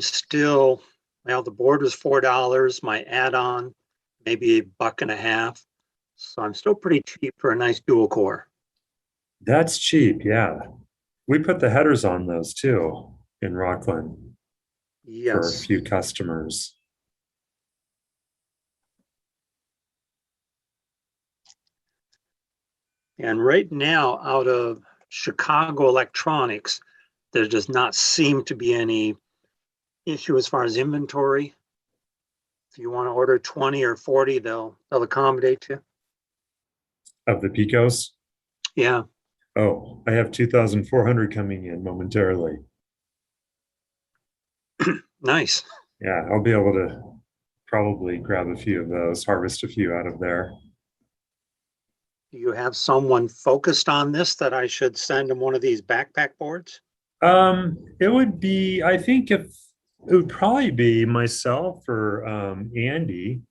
still, well, the board was $4, my add-on, maybe $1.50. So I'm still pretty cheap for a nice dual core. That's cheap, yeah. We put the headers on those too in Rockland for a Yes. few customers. And right now, out of Chicago Electronics, there does not seem to be any issue as far as inventory. If you want to order 20 or 40, they'll accommodate you. Of the Picos? Yeah. Oh, I have 2,400 coming in momentarily. Nice. Yeah, I'll be able to probably grab a few of those, harvest a few out of there. Do you have someone focused on this that I should send them one of these backpack boards? It would be, I think if it would probably be myself or Andy.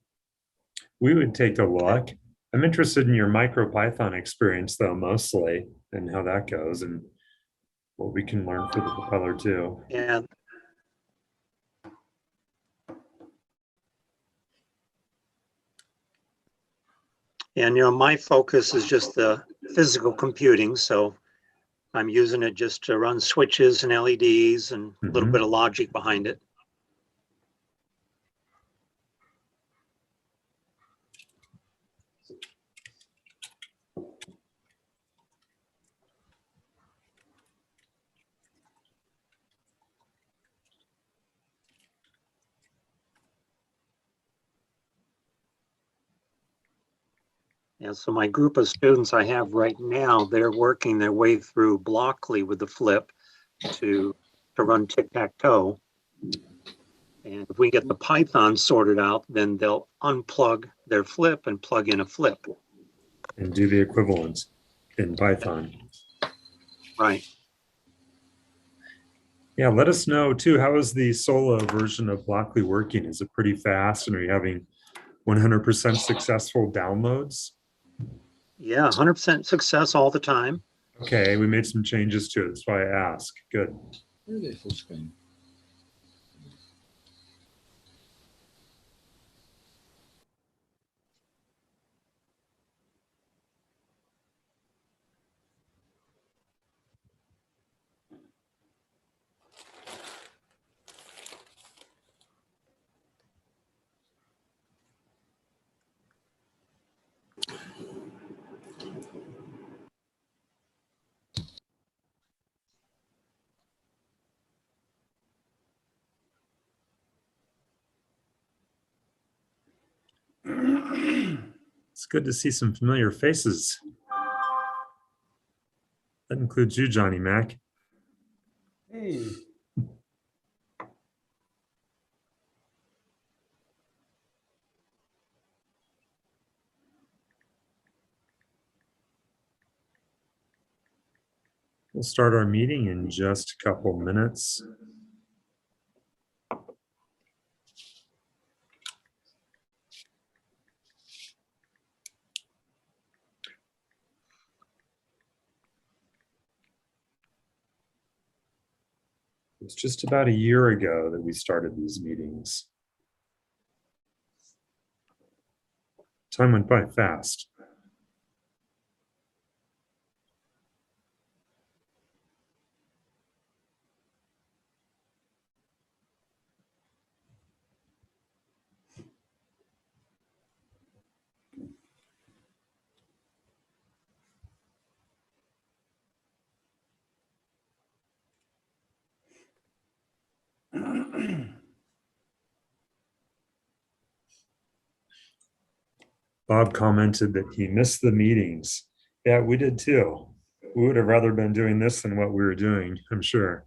We would take a look. I'm interested in your MicroPython experience though, mostly, and how that goes and what we can learn for the propeller too. Yeah. And, my focus is just the physical computing. So I'm using it just to run switches and LEDs and a little bit of logic behind it. And so my group of students I have right now, they're working their way through Blockly with the flip to run tic-tac-toe. And if we get the Python sorted out, then they'll unplug their flip and plug in a flip. And do the equivalent in Python. Right. Yeah, let us know too. How is the solo version of Blockly working? Is it pretty fast? And are you having 100% successful downloads? Yeah, 100% success all the time. Okay, we made some changes to it. That's why I ask. Good. Where are they full screen? It's good to see some familiar faces. That includes you, Johnny Mac. Hey. We'll start our meeting in just a couple minutes. It was just about a year ago that we started these meetings. Time went by fast. Bob commented that he missed the meetings. Yeah, we did too. We would have rather been doing this than what we were doing, I'm sure.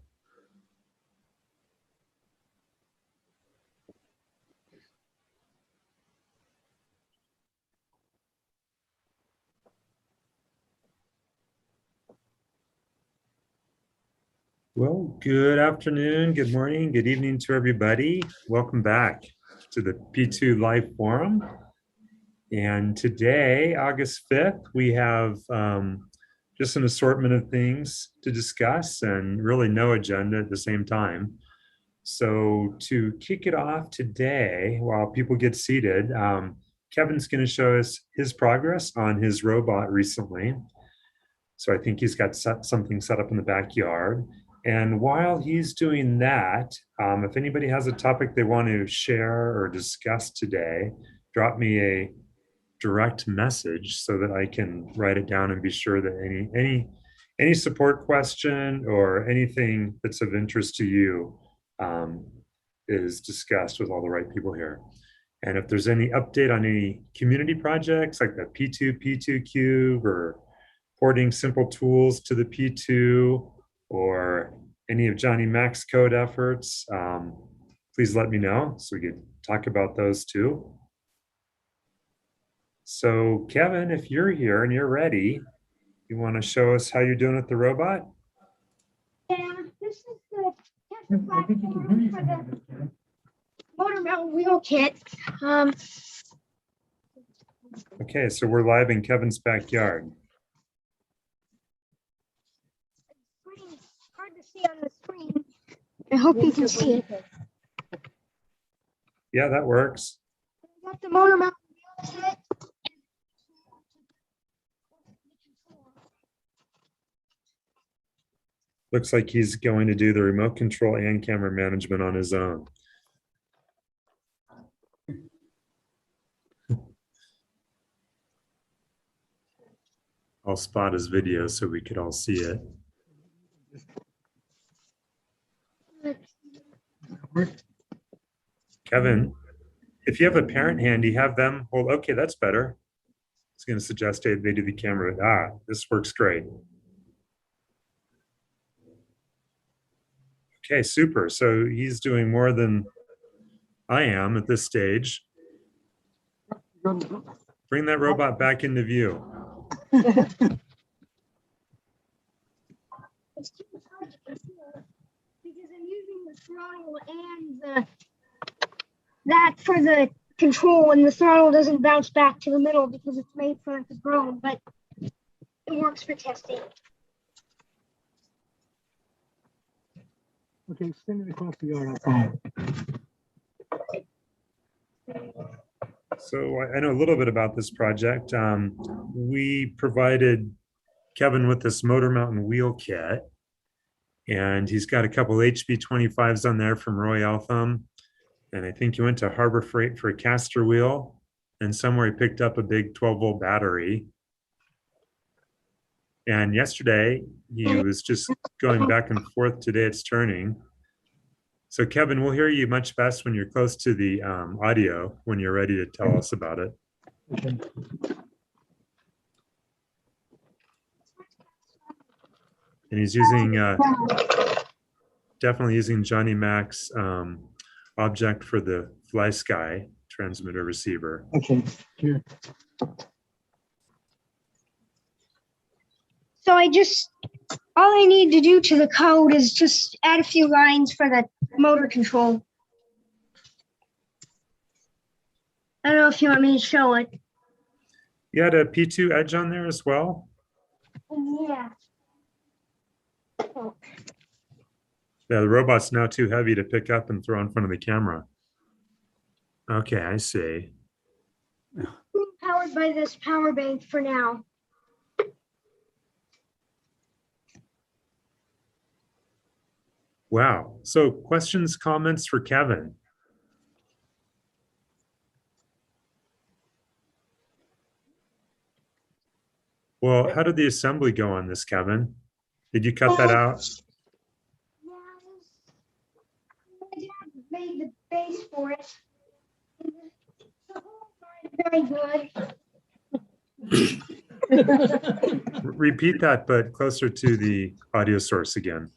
Well, good afternoon, good morning, good evening to everybody. Welcome back to the P2 Live Forum. And today, August 5th, we have just an assortment of things to discuss and really no agenda at the same time. So to kick it off today, while people get seated, Kevin's going to show us his progress on his robot recently. So I think he's got something set up in the backyard. And while he's doing that, if anybody has a topic they want to share or discuss today, drop me a direct message so that I can write it down and be sure that any support question or anything that's of interest to you is discussed with all the right people here. And if there's any update on any community projects like the P2 Cube or porting simple tools to the P2 or any of Johnny Mac's code efforts, please let me know so we could talk about those too. So Kevin, if you're here and you're ready, you want to show us how you're doing with the robot? Yeah, this is the test platform for the motor mount wheel kit. Okay, so we're live in Kevin's backyard. It's hard to see on the screen. I hope you can see it. Yeah, that works. I got the motor mount wheel kit. Looks like he's going to do the remote control and camera management on his own. I'll spot his video so we could all see it. Kevin, if you have a parent handy, have them hold. Okay, that's better. I was going to suggest they do the camera. Ah, this works great. Okay, super. So he's doing more than I am at this stage. Bring that robot back into view. It's too hard to control because I'm using the throttle and that for the control, and the throttle doesn't bounce back to the middle because it's made for the drone, but it works for testing. Okay, extend it across the yard. So I know a little bit about this project. We provided Kevin with this motor mount and wheel kit, and he's got a couple HB25s on there from Roy Eltham. And I think he went to Harbor Freight for a caster wheel, and somewhere he picked up a big 12-volt battery. And yesterday he was just going back and forth. Today it's turning. So Kevin, we'll hear you much best when you're close to the audio, when you're ready to tell us about it. Okay. And he's using, definitely using Johnny Mac's object for the Fly Sky transmitter receiver. Okay, here. So all I need to do to the code is just add a few lines for the motor control. I don't know if you want me to show it. You had a P2 edge on there as well? Yeah. Yeah, the robot's now too heavy to pick up and throw in front of the camera. Okay, I see. Powered by this power bank for now. Wow. So questions, comments for Kevin? Well, how did the assembly go on this, Kevin? Did you cut that out? Yeah, my dad made the base for it. The whole very good. Repeat that, but closer to the audio source again.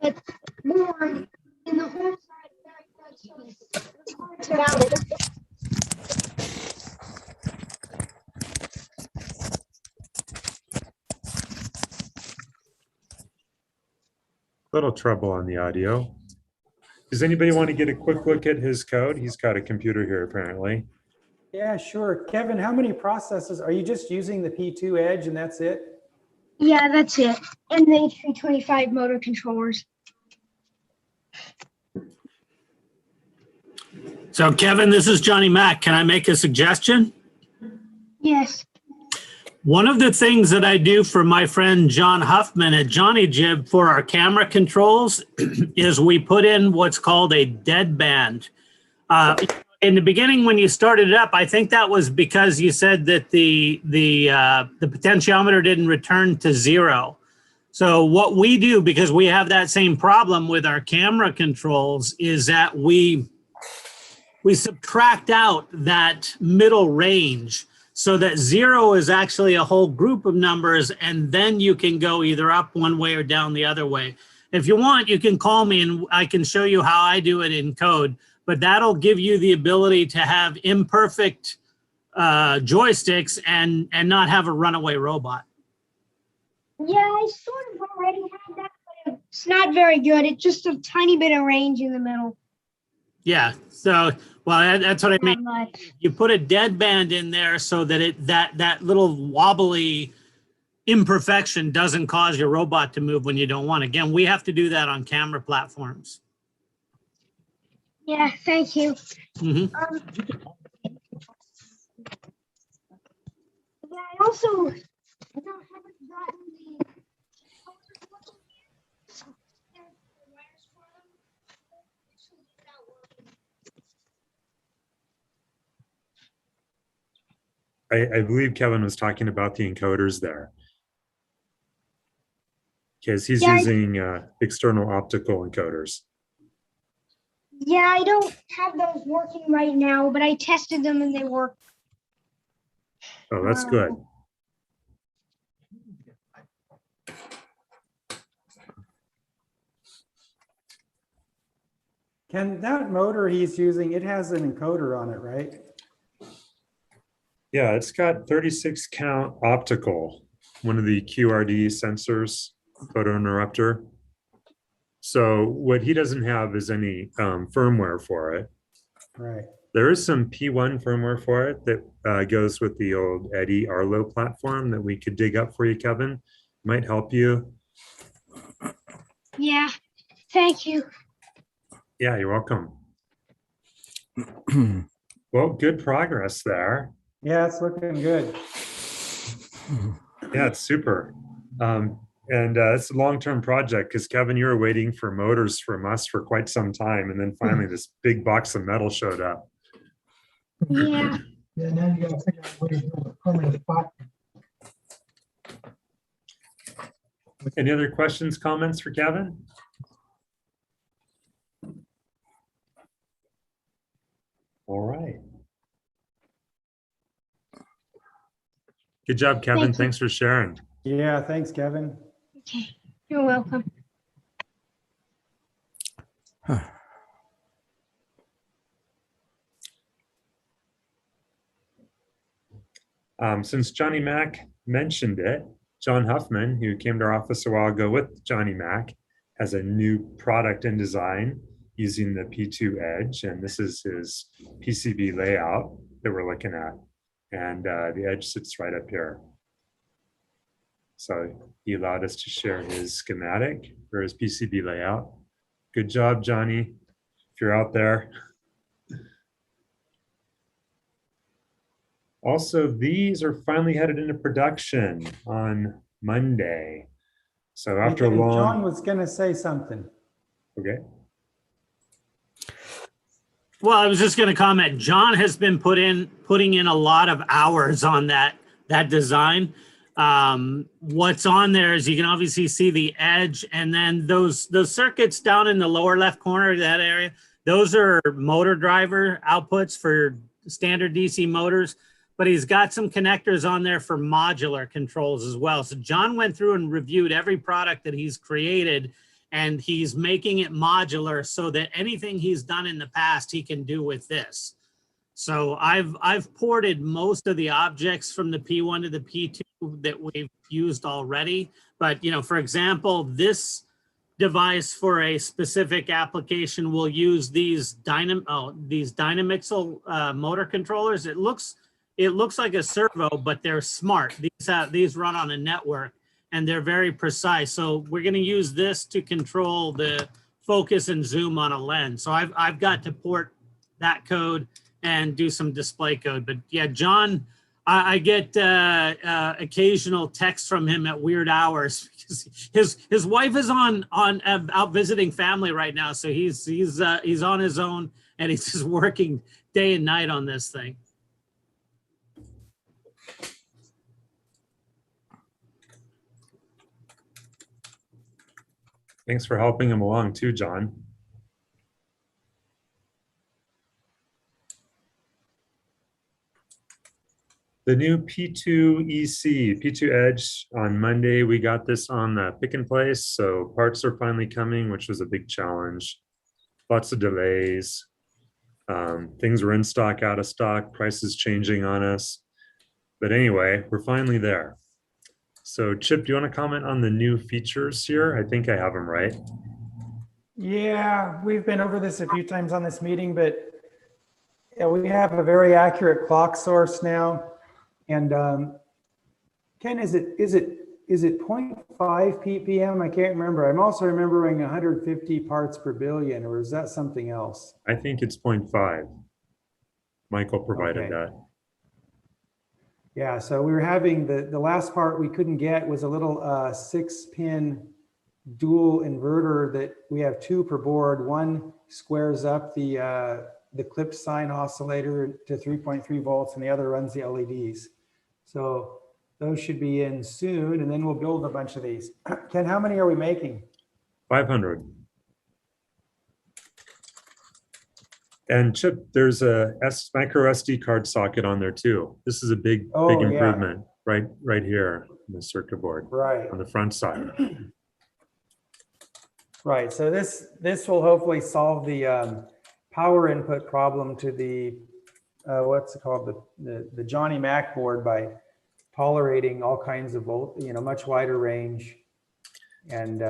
It's more in the whole side very good, so it's hard to mount it. Little trouble on the audio. Does anybody want to get a quick look at his code? He's got a computer here apparently. Yeah, sure. Kevin, how many processes are you just using the P2 Edge and that's it? Yeah, that's it. And the H325 motor controllers. So Kevin, this is Johnny Mack. Can I make a suggestion? Yes. One of the things that I do for my friend John Huffman at Johnny Jib for our camera controls is we put in what's called a dead band. In the beginning, when you started it up, I think that was because you said that the potentiometer didn't return to 0. So what we do, because we have that same problem with our camera controls, is that we subtract out that middle range so that 0 is actually a whole group of numbers, and then you can go either up one way or down the other way. If you want, you can call me and I can show you how I do it in code, but that'll give you the ability to have imperfect joysticks and not have a runaway robot. Yeah, I sort of already had that, but it's not very good. It's just a tiny bit of range in the middle. Yeah, so, well, that's what I mean. Not much. You put a dead band in there so that that little wobbly imperfection doesn't cause your robot to move when you don't want. Again, we have to do that on camera platforms. Yeah, thank you. Mhm. Yeah, I also haven't gotten the I believe Kevin was talking about the encoders there. Because he's Yeah, using external optical encoders. Yeah, I don't have those working right now, but I tested them and they work. Oh, that's good. Ken, that motor he's using, it has an encoder on it, right? Yeah, it's got 36 count optical, one of the QRD sensors, photo interrupter. So what he doesn't have is any firmware for it. Right. There is some P1 firmware for it that goes with the old Eddie Arlo platform that we could dig up for you, Kevin. Might help you. Yeah, thank you. Yeah, you're welcome. Well, good progress there. Yeah, it's looking good. Yeah, it's super. And it's a long-term project because Kevin, you were waiting for motors from us for quite some time. And then finally this big box of metal showed up. Yeah. Yeah, now you gotta figure out where to build a permanent spot. Any other questions, comments for Kevin? All right. Good job, Kevin. Thank you. Thanks for sharing. Yeah, thanks, Kevin. Okay, you're welcome. Since Johnny Mack mentioned it, John Huffman, who came to our office a while ago with Johnny Mack, has a new product in design using the P2 Edge. And this is his PCB layout that we're looking at. And the Edge sits right up here. So he allowed us to share his schematic for his PCB layout. Good job, Johnny, if you're out there. Also, these are finally headed into production on Monday. So after a long... John was gonna say something. Okay. Well, I was just going to comment. John has been putting in a lot of hours on that design. What's on there is you can obviously see the edge, and then those circuits down in the lower left corner of that area. Those are motor driver outputs for standard DC motors, but he's got some connectors on there for modular controls as well. So John went through and reviewed every product that he's created, and he's making it modular so that anything he's done in the past, he can do with this. So I've ported most of the objects from the P1 to the P2 that we've used already. But, you know, for example, this device for a specific application will use these Dynamixel motor controllers. It looks like a servo, but they're smart. These run on a network and they're very precise. So we're going to use this to control the focus and zoom on a lens. So I've got to port that code and do some display code. But yeah, John, I get occasional texts from him at weird hours because his wife is on out visiting family right now. So he's on his own and he's just working day and night on this thing. Thanks for helping him along too, John. The new P2 EC, P2 Edge on Monday, we got this on the pick and place. So parts are finally coming, which was a big challenge. Lots of delays. Things were in stock, out of stock, prices changing on us. But anyway, we're finally there. So Chip, do you want to comment on the new features here? I think I have them right. Yeah, we've been over this a few times on this meeting, but yeah, we have a very accurate clock source now. And Ken, is it 0.5 ppm? I can't remember. I'm also remembering 150 parts per billion, or is that something else? I think it's 0.5. Michael provided Okay. that. Yeah, so we were having the last part we couldn't get was a little 6-pin dual inverter that we have 2 per board. One squares up the clip sine oscillator to 3.3 volts, and the other runs the LEDs. So those should be in soon, and then we'll build a bunch of these. Ken, how many are we making? 500. And Chip, there's a micro SD card socket on there too. This is a big improvement right here in the circuit board, Right. on the front side. Right. So this will hopefully solve the power input problem to the what's it called, the Johnny Mac board, by tolerating all kinds of much wider range, and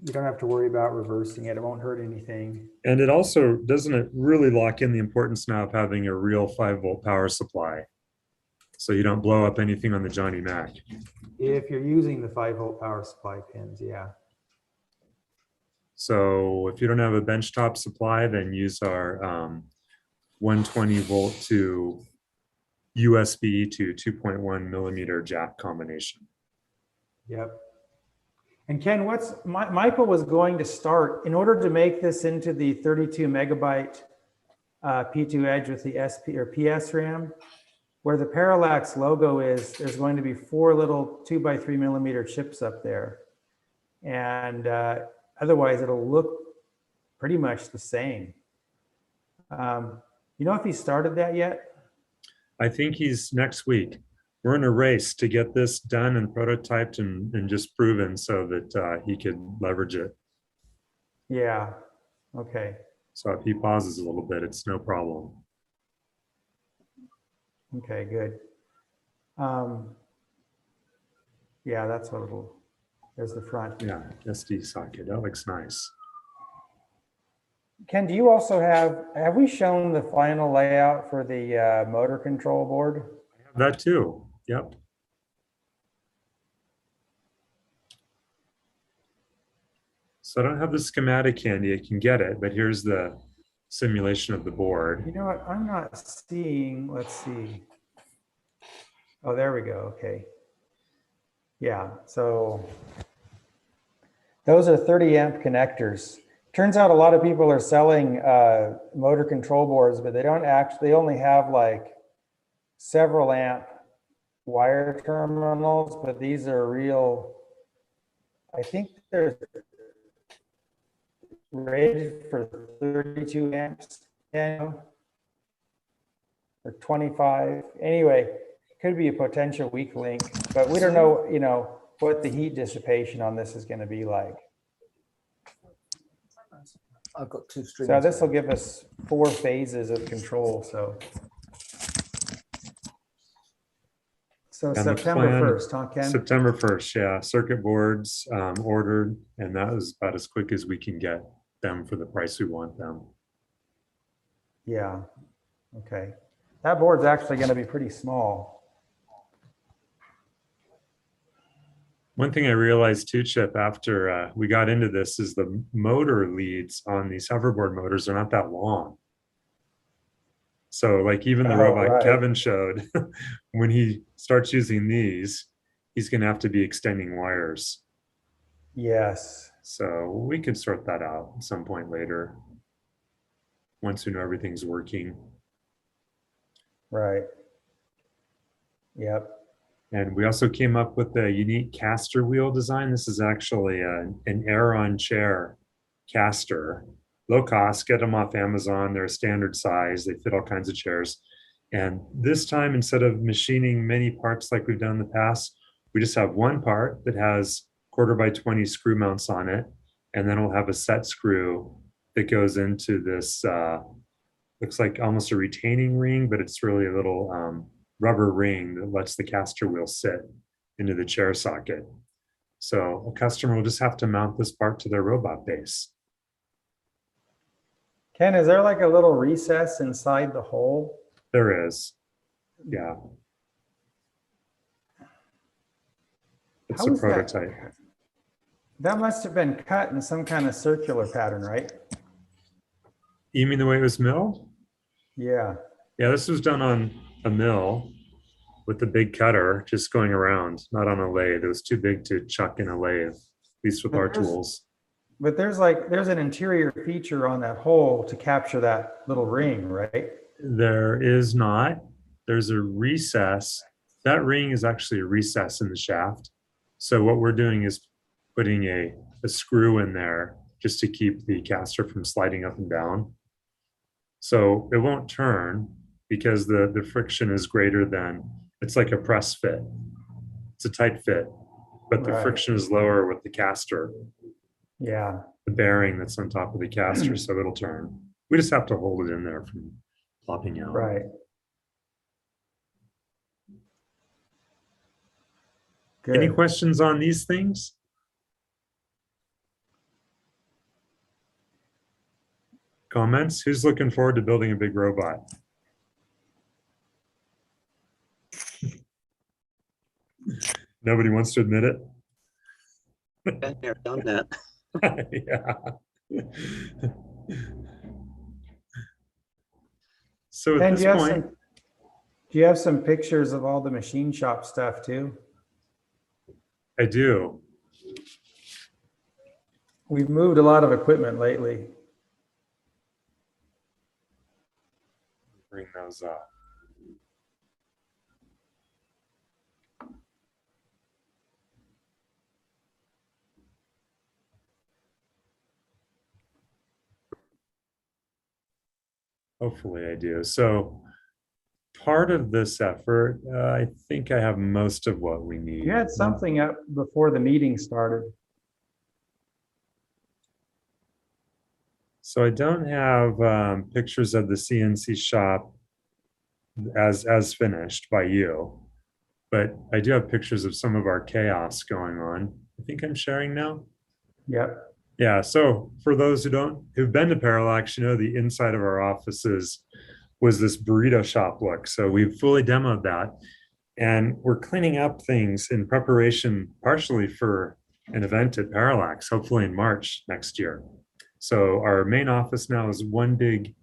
you don't have to worry about reversing it. It won't hurt anything. And it also, doesn't it really lock in the importance now of having a real 5-volt power supply, so you don't blow up anything on the Johnny Mac. If you're using the 5-volt power supply pins, yeah. So if you don't have a benchtop supply, then use our 120 volt to USB to 2.1 millimeter jack combination. Yep. And Ken, Michael was going to start, in order to make this into the 32 megabyte P2 Edge with the SP or PS RAM, where the Parallax logo is, there's going to be 4 little 2x3 millimeter chips up there. And otherwise it'll look pretty much the same. You know if he started that yet? I think he's next week. We're in a race to get this done and prototyped and just proven so that he could leverage it. Yeah, okay. So if he pauses a little bit, it's no problem. Okay, good. Yeah, that's what it'll, there's the front. Yeah, SD socket, that looks nice. Ken, do you also have we shown the final layout for the motor control board? I have that too, yep. So I don't have the schematic handy, I can get it, but here's the simulation of the board. You know what, I'm not seeing, let's see. Oh, there we go, okay. Yeah, so those are 30 amp connectors. Turns out a lot of people are selling motor control boards, but they don't actually, they only have like several amp wire terminals, but these are real, I think they're rated for 32 amps, or 25. Anyway, could be a potential weak link, but we don't know, what the heat dissipation on this is going to be like. I've got 2 strings. So this will give us 4 phases of control. So And the September plan- 1st, huh, Ken? September 1st, yeah. Circuit boards ordered, and that was about as quick as we can get them for the price we want them. Yeah. Okay. That board's actually going to be pretty small. One thing I realized too, Chip, after we got into this is the motor leads on these hoverboard motors are not that long. So like even the Oh, robot right. Kevin showed, when he starts using these, he's going to have to be extending wires. Yes. So we could sort that out at some point later, once we know everything's working. Right. Yep. And we also came up with a unique caster wheel design. This is actually an air-on chair caster, low cost, get them off Amazon. They're a standard size. They fit all kinds of chairs. And this time, instead of machining many parts like we've done in the past, we just have one part that has 1/4x20 screw mounts on it. And then we'll have a set screw that goes into this, looks like almost a retaining ring, but it's really a little rubber ring that lets the caster wheel sit into the chair socket. So a customer will just have to mount this part to their robot base. Ken, is there like a little recess inside the hole? There is, yeah. It's How a is that? prototype. That must have been cut in some kind of circular pattern, right? You mean the way it was milled? Yeah. Yeah, this was done on a mill with the big cutter just going around, not on a lathe. It was too big to chuck in a lathe, at least with But our there's- tools. But there's an interior feature on that hole to capture that little ring, right? There is not. There's a recess. That ring is actually a recess in the shaft. So what we're doing is putting a screw in there just to keep the caster from sliding up and down. So it won't turn because the friction is greater than, it's like a press fit. It's a tight fit, but the Right. friction is lower with the caster, Yeah. the bearing that's on top of the caster, so it'll turn. We just have to hold it in there from popping out. Right. Any Good. questions on these things? Comments? Who's looking forward to building a big robot? Nobody wants to admit it? Been there, done that. Yeah. So at Ken, this point, do you have some pictures of all the machine shop stuff too? I do. We've moved a lot of equipment lately. Bring those up. Hopefully I do. So part of this effort, I think I have most of what we need. You had something up before the meeting started. So I don't have pictures of the CNC shop as finished by you, but I do have pictures of some of our chaos going on. I think I'm sharing now. Yep. Yeah, so for those who've been to Parallax, you know the inside of our offices was this burrito shop look. So we've fully demoed that, and we're cleaning up things in preparation partially for an event at Parallax, hopefully in March next year. So our main office now is one big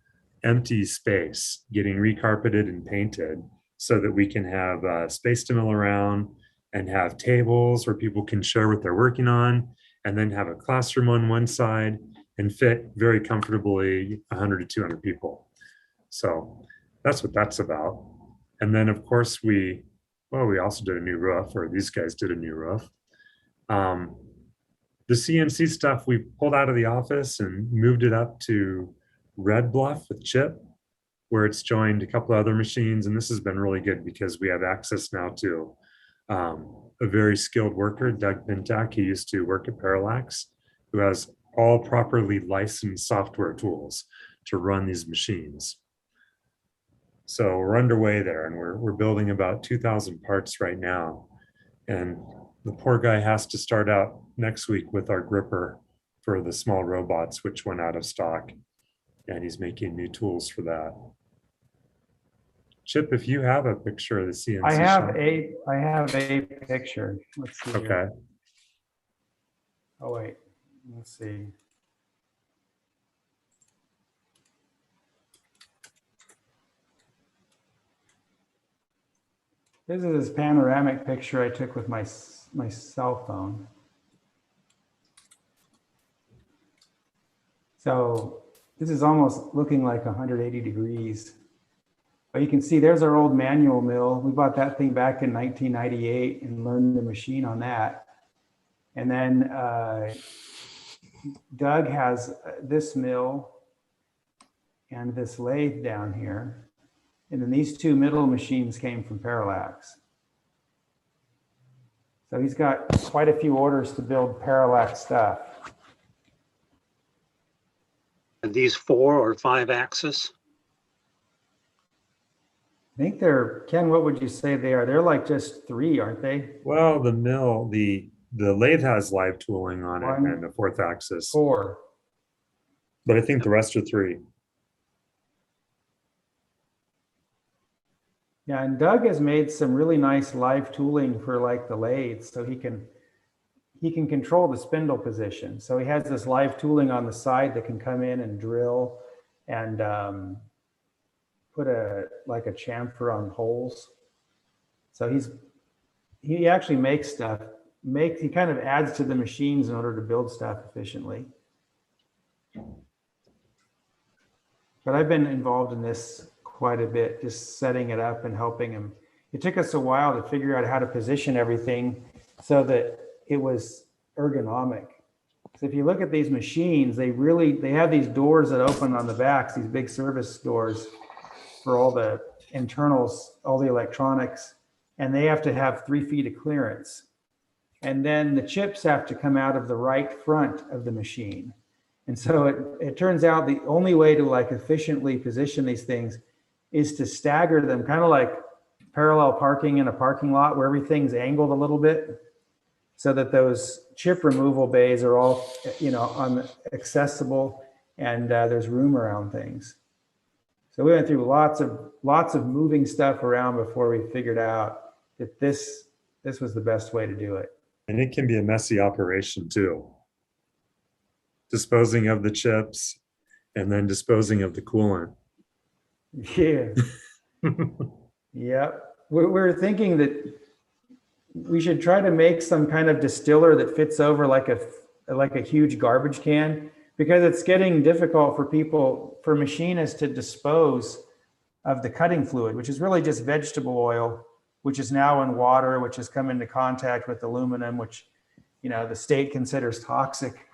empty space getting recarpeted and painted so that we can have space to mill around and have tables where people can share what they're working on, and then have a classroom on one side and fit very comfortably 100 to 200 people. So that's what that's about. And then of course we also did a new roof, or these guys did a new roof. The CNC stuff we pulled out of the office and moved it up to Red Bluff with Chip, where it's joined a couple of other machines. And this has been really good because we have access now to a very skilled worker, Doug Pintak. He used to work at Parallax, who has all properly licensed software tools to run these machines. So we're underway there, and we're building about 2,000 parts right now. And the poor guy has to start out next week with our gripper for the small robots, which went out of stock. And he's making new tools for that. Chip, if you have a picture of the CNC I have shop. a picture. Let's see. Okay. Oh, wait, let's see. This is this panoramic picture I took with my cell phone. So this is almost looking like 180 degrees. But you can see there's our old manual mill. We bought that thing back in 1998 and learned the machine on that. And then Doug has this mill and this lathe down here. And then these two middle machines came from Parallax. So he's got quite a few orders to build Parallax stuff. And these 4 or 5 axis? I think they're, Ken, what would you say they are? They're like just 3, aren't they? Well, the mill, the lathe has live tooling on it 1, and a 4th axis, 4. but I think the rest are 3. Yeah, and Doug has made some really nice live tooling for like the lathes, so he can control the spindle position. So he has this live tooling on the side that can come in and drill and put like a chamfer on holes. So he actually makes stuff. He kind of adds to the machines in order to build stuff efficiently. But I've been involved in this quite a bit, just setting it up and helping him. It took us a while to figure out how to position everything so that it was ergonomic. So if you look at these machines, they have these doors that open on the backs, these big service doors for all the internals, all the electronics, and they have to have 3 feet of clearance. And then the chips have to come out of the right front of the machine. And so it turns out the only way to like efficiently position these things is to stagger them, kind of like parallel parking in a parking lot where everything's angled a little bit, so that those chip removal bays are all, accessible, and there's room around things. So we went through lots of moving stuff around before we figured out that this was the best way to do it. And it can be a messy operation too. Disposing of the chips and then disposing of the coolant. Yeah. Yep. We're thinking that we should try to make some kind of distiller that fits over like a huge garbage can, because it's getting difficult for machinists to dispose of the cutting fluid, which is really just vegetable oil, which is now in water, which has come into contact with aluminum, which, the state considers toxic.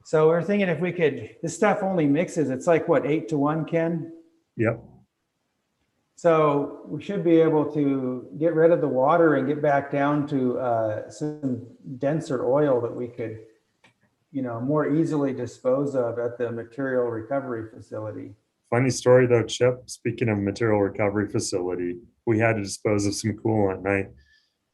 So we're thinking if we could, this stuff only mixes, it's like what, 8 to 1, Ken? Yep. So we should be able to get rid of the water and get back down to some denser oil that we could, more easily dispose of at the material recovery facility. Funny story though, Chip, speaking of material recovery facility, we had to dispose of some coolant, and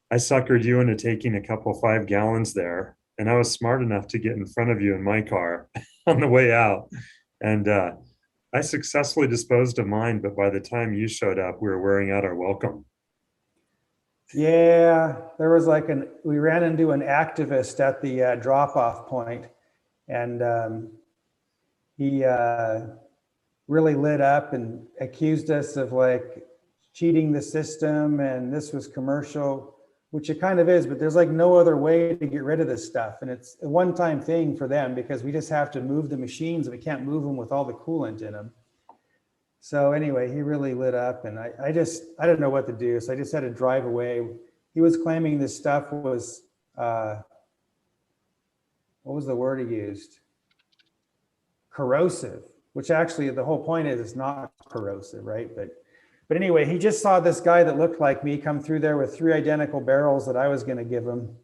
I suckered you into taking a couple 5 gallons there, and I was smart enough to get in front of you in my car on the way out. And I successfully disposed of mine, but by the time you showed up, we were wearing out our welcome. Yeah, there was we ran into an activist at the drop-off point, and he really lit up and accused us of cheating the system, and this was commercial, which it kind of is, but there's no other way to get rid of this stuff. And it's a one-time thing for them because we just have to move the machines and we can't move them with all the coolant in them. So anyway, he really lit up, and I didn't know what to do. So I just had to drive away. He was claiming this stuff was, what was the word he used? Corrosive, which actually the whole point is it's not corrosive, right? But anyway, he just saw this guy that looked like me come through there with 3 identical barrels that I was going to give him.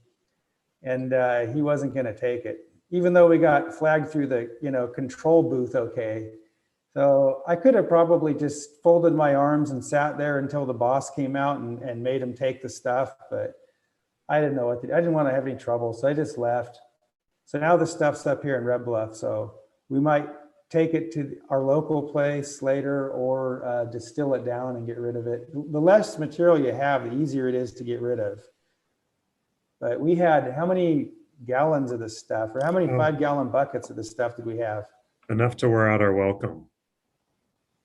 And he wasn't going to take it, even though we got flagged through the, control booth. Okay. So I could have probably just folded my arms and sat there until the boss came out and made him take the stuff. But I didn't know what to do. I didn't want to have any trouble. So I just left. So now the stuff's up here in Red Bluff. So we might take it to our local place later, or distill it down and get rid of it. The less material you have, the easier it is to get rid of. But we had, how many gallons of this stuff? Or how many Oh. 5-gallon buckets of this stuff did we have? Enough to wear out our welcome.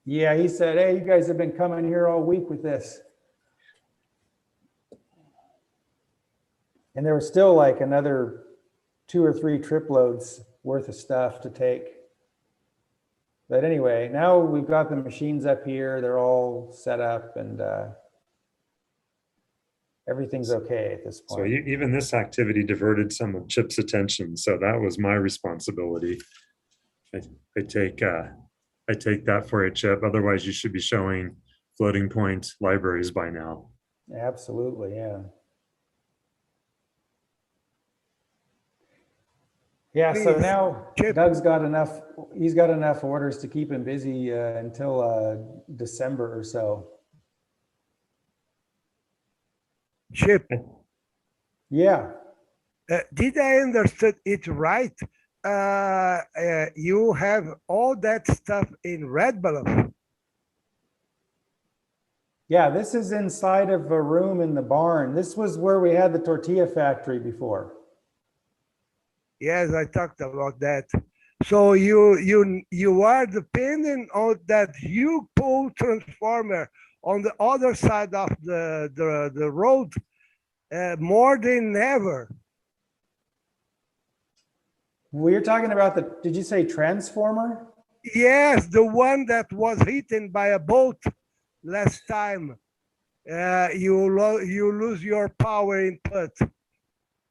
Yeah, he said, hey, you guys have been coming here all week with this. And there was still like another 2 or 3 trip loads worth of stuff to take. But anyway, now we've got the machines up here. They're all set up and everything's okay at this So point. even this activity diverted some of Chip's attention. So that was my responsibility. I take that for you, Chip. Otherwise, you should be showing floating point libraries by now. Absolutely, yeah. Yeah, so Please, now Chip. Doug's got enough, he's got enough orders to keep him busy until December or so. Chip, Yeah, did I understood it right? You have all that stuff in Red Bluff. yeah, this is inside of a room in the barn. This was where we had the tortilla factory before. Yes, I talked about that. So you are dependent on that huge pole transformer on the other side of the road more than ever. We're talking about the, did you say transformer? Yes, the one that was hit by a boat last time. You lose your power input,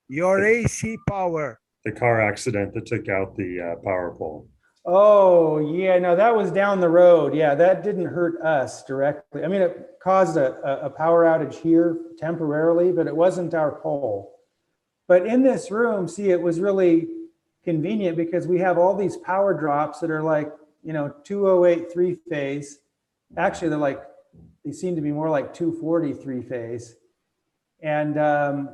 your AC power. The car accident that took out the power pole. Oh, yeah, no, that was down the road. Yeah, that didn't hurt us directly. I mean, it caused a power outage here temporarily, but it wasn't our pole. But in this room, see, it was really convenient because we have all these power drops that are like, 208 3-phase. Actually, they seem to be more like 240 3-phase. And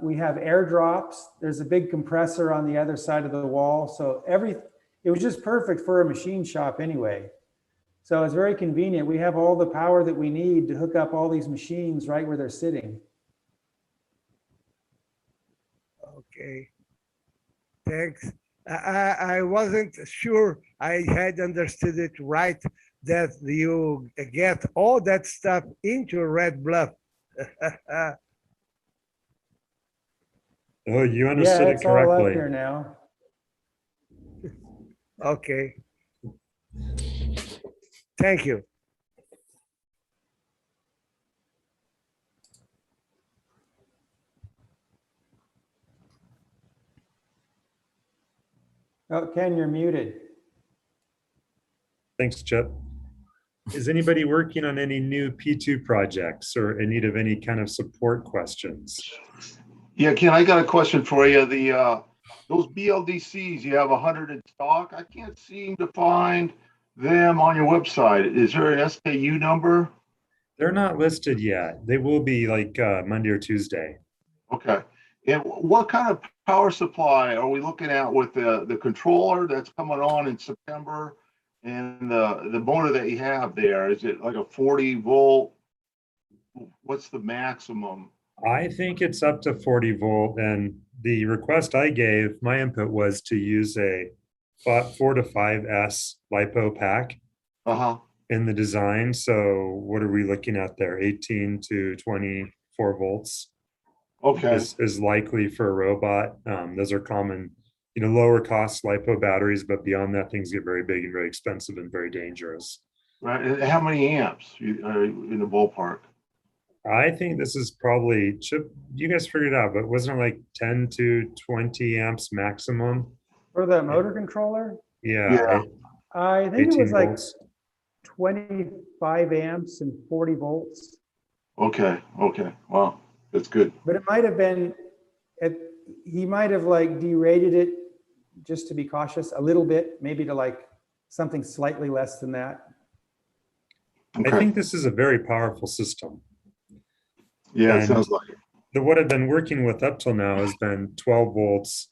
we have air drops. There's a big compressor on the other side of the wall. So it was just perfect for a machine shop anyway. So it's very convenient. We have all the power that we need to hook up all these machines right where they're sitting. Okay, thanks. I wasn't sure I had understood it right, that you get all that stuff into Red Bluff. Oh, you Yeah, understood it it's all up correctly. there now. Okay. Thank you. Oh, Ken, you're muted. Thanks, Chip. Is anybody working on any new P2 projects or in need of any kind of support questions? Yeah, Ken, I got a question for you. Those BLDCs, you have 100 in stock. I can't seem to find them on your website. Is there an SKU number? They're not listed yet. They will be like Monday or Tuesday. Okay. And what kind of power supply are we looking at with the controller that's coming on in September and the motor that you have there? Is it like a 40 volt? What's the maximum? I think it's up to 40 volt. And the request I gave, my input was to use a 4 to 5S LiPo pack Uh-huh. in the design. So what are we looking at there? 18 to 24 volts. Okay. Is likely for a robot. Those are common, lower cost LiPo batteries, but beyond that, things get very big and very expensive and very dangerous. Right. And how many amps are in the ballpark? I think this is probably, Chip, you guys figured it out, but wasn't it like 10 to 20 amps maximum? For the motor controller, Yeah. I think it 18 was like volts. 25 amps and 40 volts. Okay. Wow. That's good. But it might have been, he might have like derated it just to be cautious a little bit, maybe to like something slightly less than that. Okay. I think this is a very powerful system. Yeah, it And sounds like it. What I've been working with up till now has been 12 volts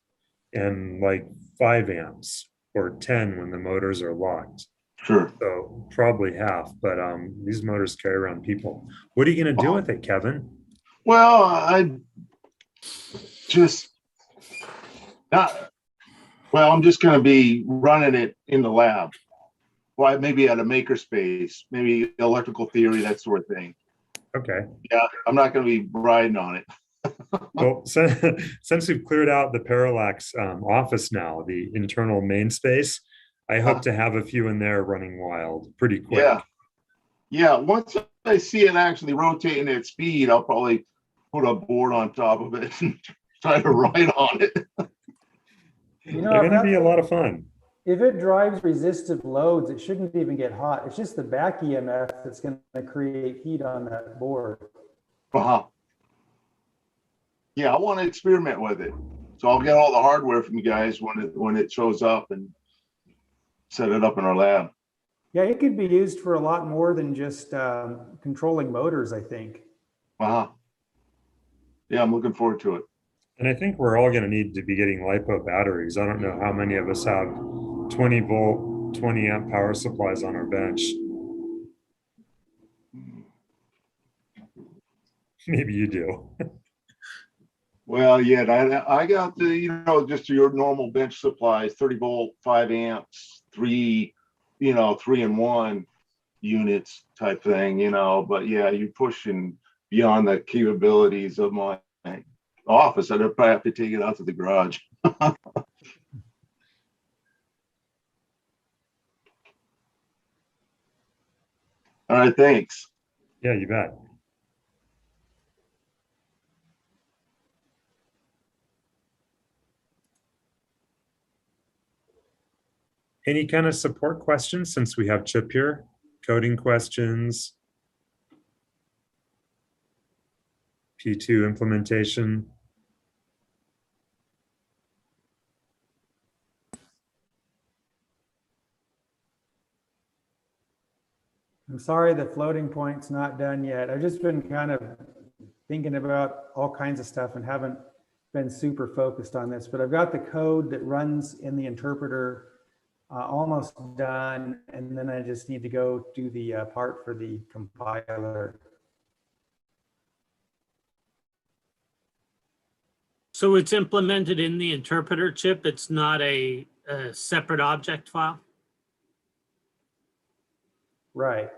and like 5 amps or 10 when the motors are locked. Sure. So probably half, but these motors carry around people. What are you going to do with it, Kevin? Well, I just Not, well, I'm just gonna be running it in the lab. Well, maybe at a makerspace, maybe electrical theory, that sort of thing. Okay. Yeah, I'm not gonna be riding on it. Well, since we've cleared out the Parallax office now, the internal main space, I hope to have a few in there running wild pretty quick. Yeah. Yeah, once I see it actually rotating at speed, I'll probably put a board on top of it and try to ride on it. You know, They're if going to be a that- lot of fun. if it drives resistive loads, it shouldn't even get hot. It's just the back EMF that's going to create heat on that board. Uh-huh. Yeah, I want to experiment with it. So I'll get all the hardware from you guys when it shows up and set it up in our lab. Yeah, it could be used for a lot more than just controlling motors, I think. Uh-huh. Yeah, I'm looking forward to it. And I think we're all going to need to be getting LiPo batteries. I don't know how many of us have 20 volt, 20 amp power supplies on our bench. Maybe you do. Well, yeah, I got the, just your normal bench supplies, 30 volt, 5 amps, 3 in 1 units type thing, but yeah, you're pushing beyond the capabilities of my office. I'd probably have to take it out to the garage. All right, thanks. Yeah, you bet. Any kind of support questions since we have Chip here? Coding questions? P2 implementation? I'm sorry the floating point's not done yet. I've just been kind of thinking about all kinds of stuff and haven't been super focused on this, but I've got the code that runs in the interpreter almost done, and then I just need to go do the part for the compiler. So it's implemented in the interpreter chip. It's not a separate object file. Right.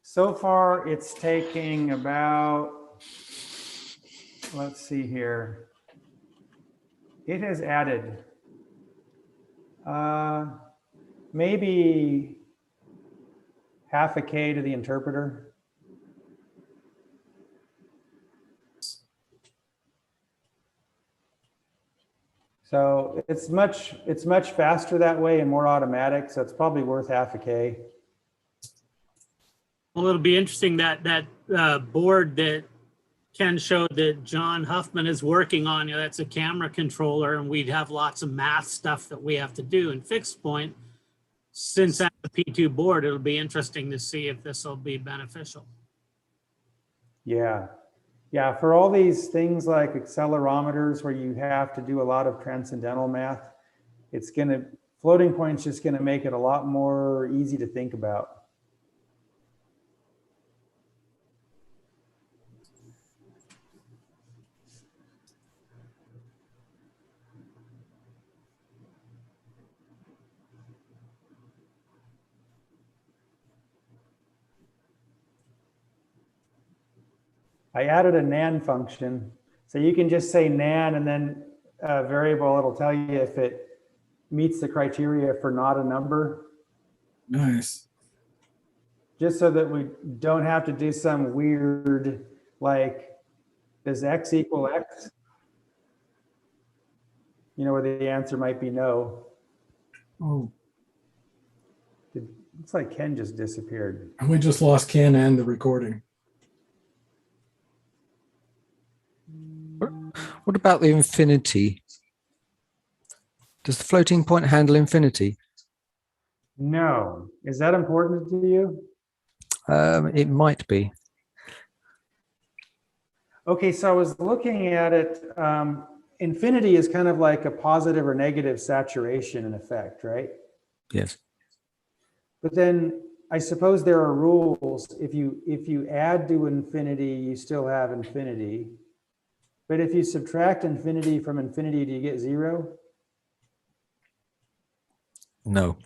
So far, it's taking about, let's see here. It has added maybe half a K to the interpreter. So it's much faster that way and more automatic. So it's probably worth half a K. Well, it'll be interesting that board that Ken showed that John Huffman is working on, that's a camera controller, and we'd have lots of math stuff that we have to do in fixed point. Since that's a P2 board, it'll be interesting to see if this will be beneficial. Yeah. Yeah, for all these things like accelerometers where you have to do a lot of transcendental math, floating point's just gonna make it a lot more easy to think about. I added a nan function. So you can just say nan and then a variable, it'll tell you if it meets the criteria for not a number. Nice. Just so that we don't have to do some weird, like, does X equal X? Where the answer might be no. Oh, It's like Ken just disappeared. and we just lost Ken and the recording. What about the infinity? Does the floating point handle infinity? No. Is that important to you? It might be. Okay, so I was looking at it. Infinity is kind of like a positive or negative saturation in effect, right? Yes. But then I suppose there are rules. If you add to infinity, you still have infinity. But if you subtract infinity from infinity, do you get 0? No.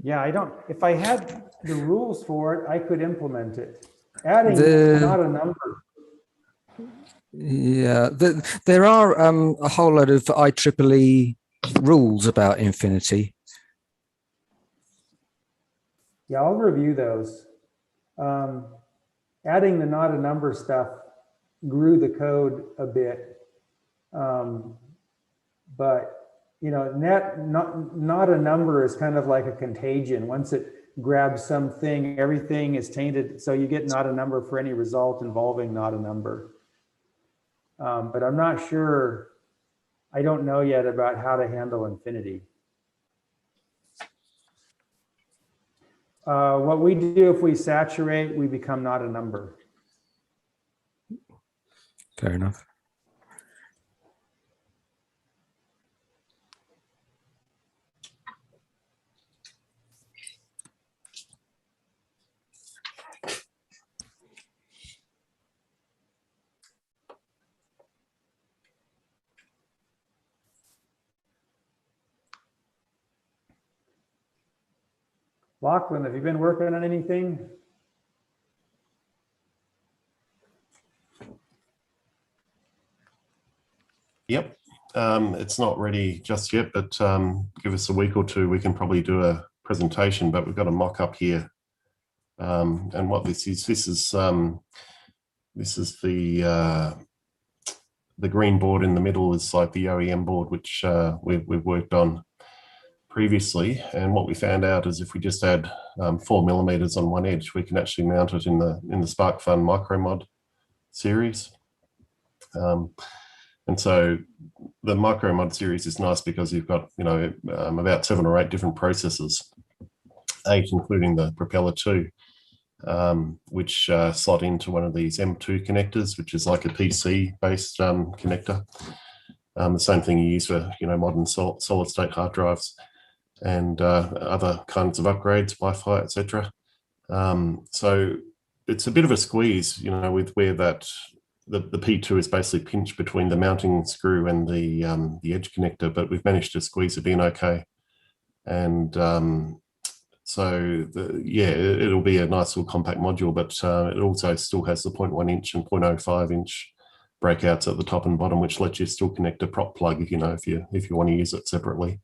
Yeah, I don't, if I had the rules for it, I could implement it. Adding The- not a number. Yeah, there are a whole lot of IEEE rules about infinity. Yeah, I'll review those. Adding the not a number stuff grew the code a bit. But you know, not a number is kind of like a contagion. Once it grabs something, everything is tainted. So you get not a number for any result involving not a number. But I'm not sure, I don't know yet about how to handle infinity. What we do if we saturate, we become not a number. Fair enough. Lachlan, have you been working on anything? Yep. It's not ready just yet, but give us a week or two, we can probably do a presentation, but we've got a mock-up here. And what this is the green board in the middle is like the OEM board, which we've worked on previously. And what we found out is if we just add 4 millimeters on one edge, we can actually mount it in the SparkFun MicroMod series. And so the MicroMod series is nice because you've got, you know, about 7 or 8 different processors, 8 including the Propeller 2, which slot into one of these M2 connectors, which is like a PC-based connector. The same thing you use for, you know, modern solid-state hard drives and other kinds of upgrades, Wi-Fi, etc. So it's a bit of a squeeze, you know, with where that the P2 is basically pinched between the mounting screw and the edge connector, but we've managed to squeeze it in okay. And so yeah, it'll be a nice little compact module, but it also still has the 0.1 inch and 0.05 inch breakouts at the top and bottom, which lets you still connect a prop plug, you know, if you want to use it separately.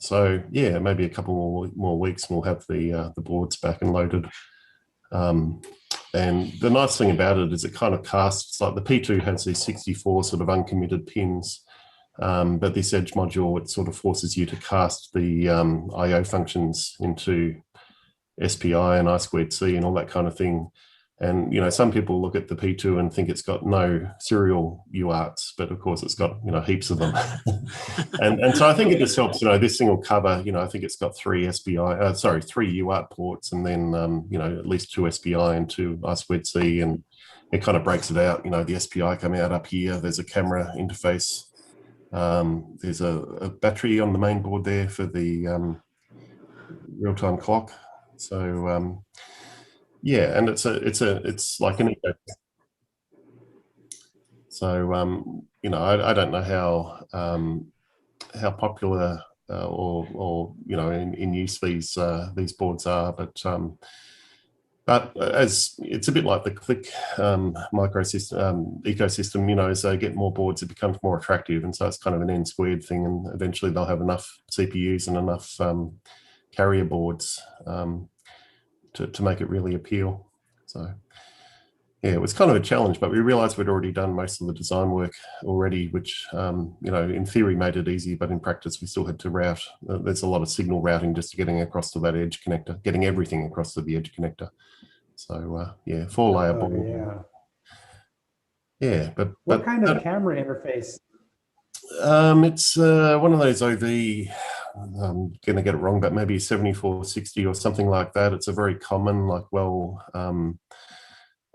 So yeah, maybe a couple more weeks and we'll have the boards back and loaded. And the nice thing about it is it kind of casts, like the P2 has these 64 sort of uncommitted pins, but this edge module, it sort of forces you to cast the I/O functions into SPI and I2C and all that kind of thing. And, you know, some people look at the P2 and think it's got no serial UARTs, but of course it's got, you know, heaps of them. and so I think it just helps, you know, this thing will cover, you know, I think it's got 3 UART ports and then, you know, at least 2 SPI and 2 I2C, and it kind of breaks it out. You know, the SPI come out up here, there's a camera interface. There's a battery on the main board there for the real-time clock. So, yeah, and it's like an eco. So you know, I don't know how popular or you know in use these boards are, but as it's a bit like the Click microsystem ecosystem, you know, as they get more boards, it becomes more attractive, and so it's kind of an N squared thing, and eventually they'll have enough CPUs and enough carrier boards to make it really appeal. So yeah, it was kind of a challenge, but we realized we'd already done most of the design work already, which you know, in theory made it easy, but in practice we still had to route. There's a lot of signal routing just to getting across to that edge connector, getting everything across to the edge connector. So yeah, 4-layer board. Yeah. Yeah, but what kind of camera interface? It's one of those OV. I'm going to get it wrong, but maybe 7460 or something like that. It's a very common, like, well, I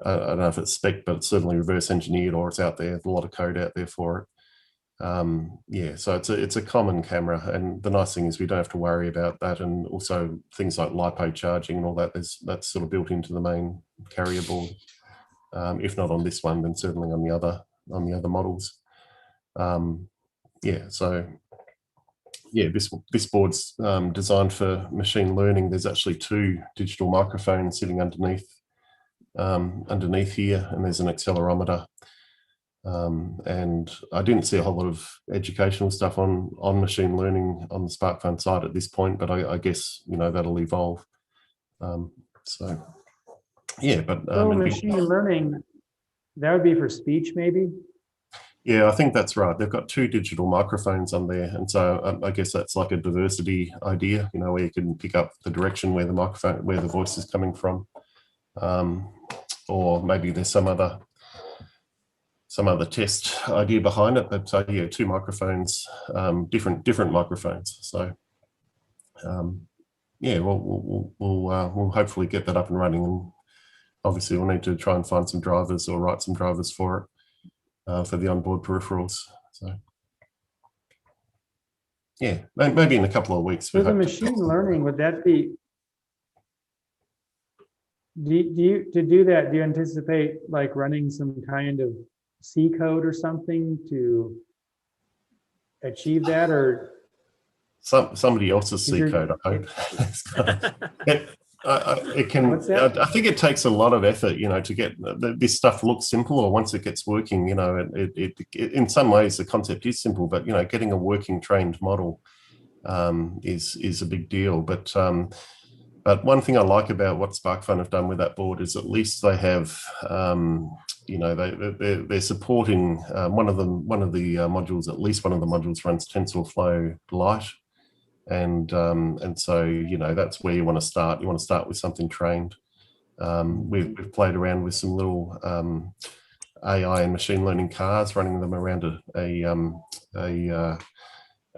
don't know if it's spec, but it's certainly reverse engineered or it's out there. There's a lot of code out there for it. Yeah, so it's a common camera, and the nice thing is we don't have to worry about that, and also things like LiPo charging and all that. That's sort of built into the main carrier board. If not on this one, then certainly on the other models. yeah, so yeah, this board's designed for machine learning. There's actually 2 digital microphones sitting underneath here, and there's an accelerometer. And I didn't see a whole lot of educational stuff on machine learning on the SparkFun side at this point, but I guess, you know, that'll evolve. So yeah, but so machine learning, that would be for speech, maybe. yeah, I think that's right. They've got 2 digital microphones on there, and so I guess that's like a diversity idea, you know, where you can pick up the direction where the voice is coming from, or maybe there's some other test idea behind it. But yeah, 2 microphones, different microphones. So yeah, we'll hopefully get that up and running, and obviously we'll need to try and find some drivers or write some drivers for it. For the onboard peripherals. So yeah, maybe in a couple of weeks. For the machine learning, would that be, to do that, do you anticipate like running some kind of C code or something to achieve that, or somebody else's C code, I hope. It can. I think it takes a lot of effort, you know, to get this stuff look simple, or once it gets working, you know, it in some ways the concept is simple, but you know, getting a working trained model is a big deal. But one thing I like about what SparkFun have done with that board is at least they have, you know, they're supporting one of the modules. At least one of the modules runs TensorFlow Lite. And so, you know, that's where you want to start. You want to start with something trained. We've played around with some little AI and machine learning cars, running them around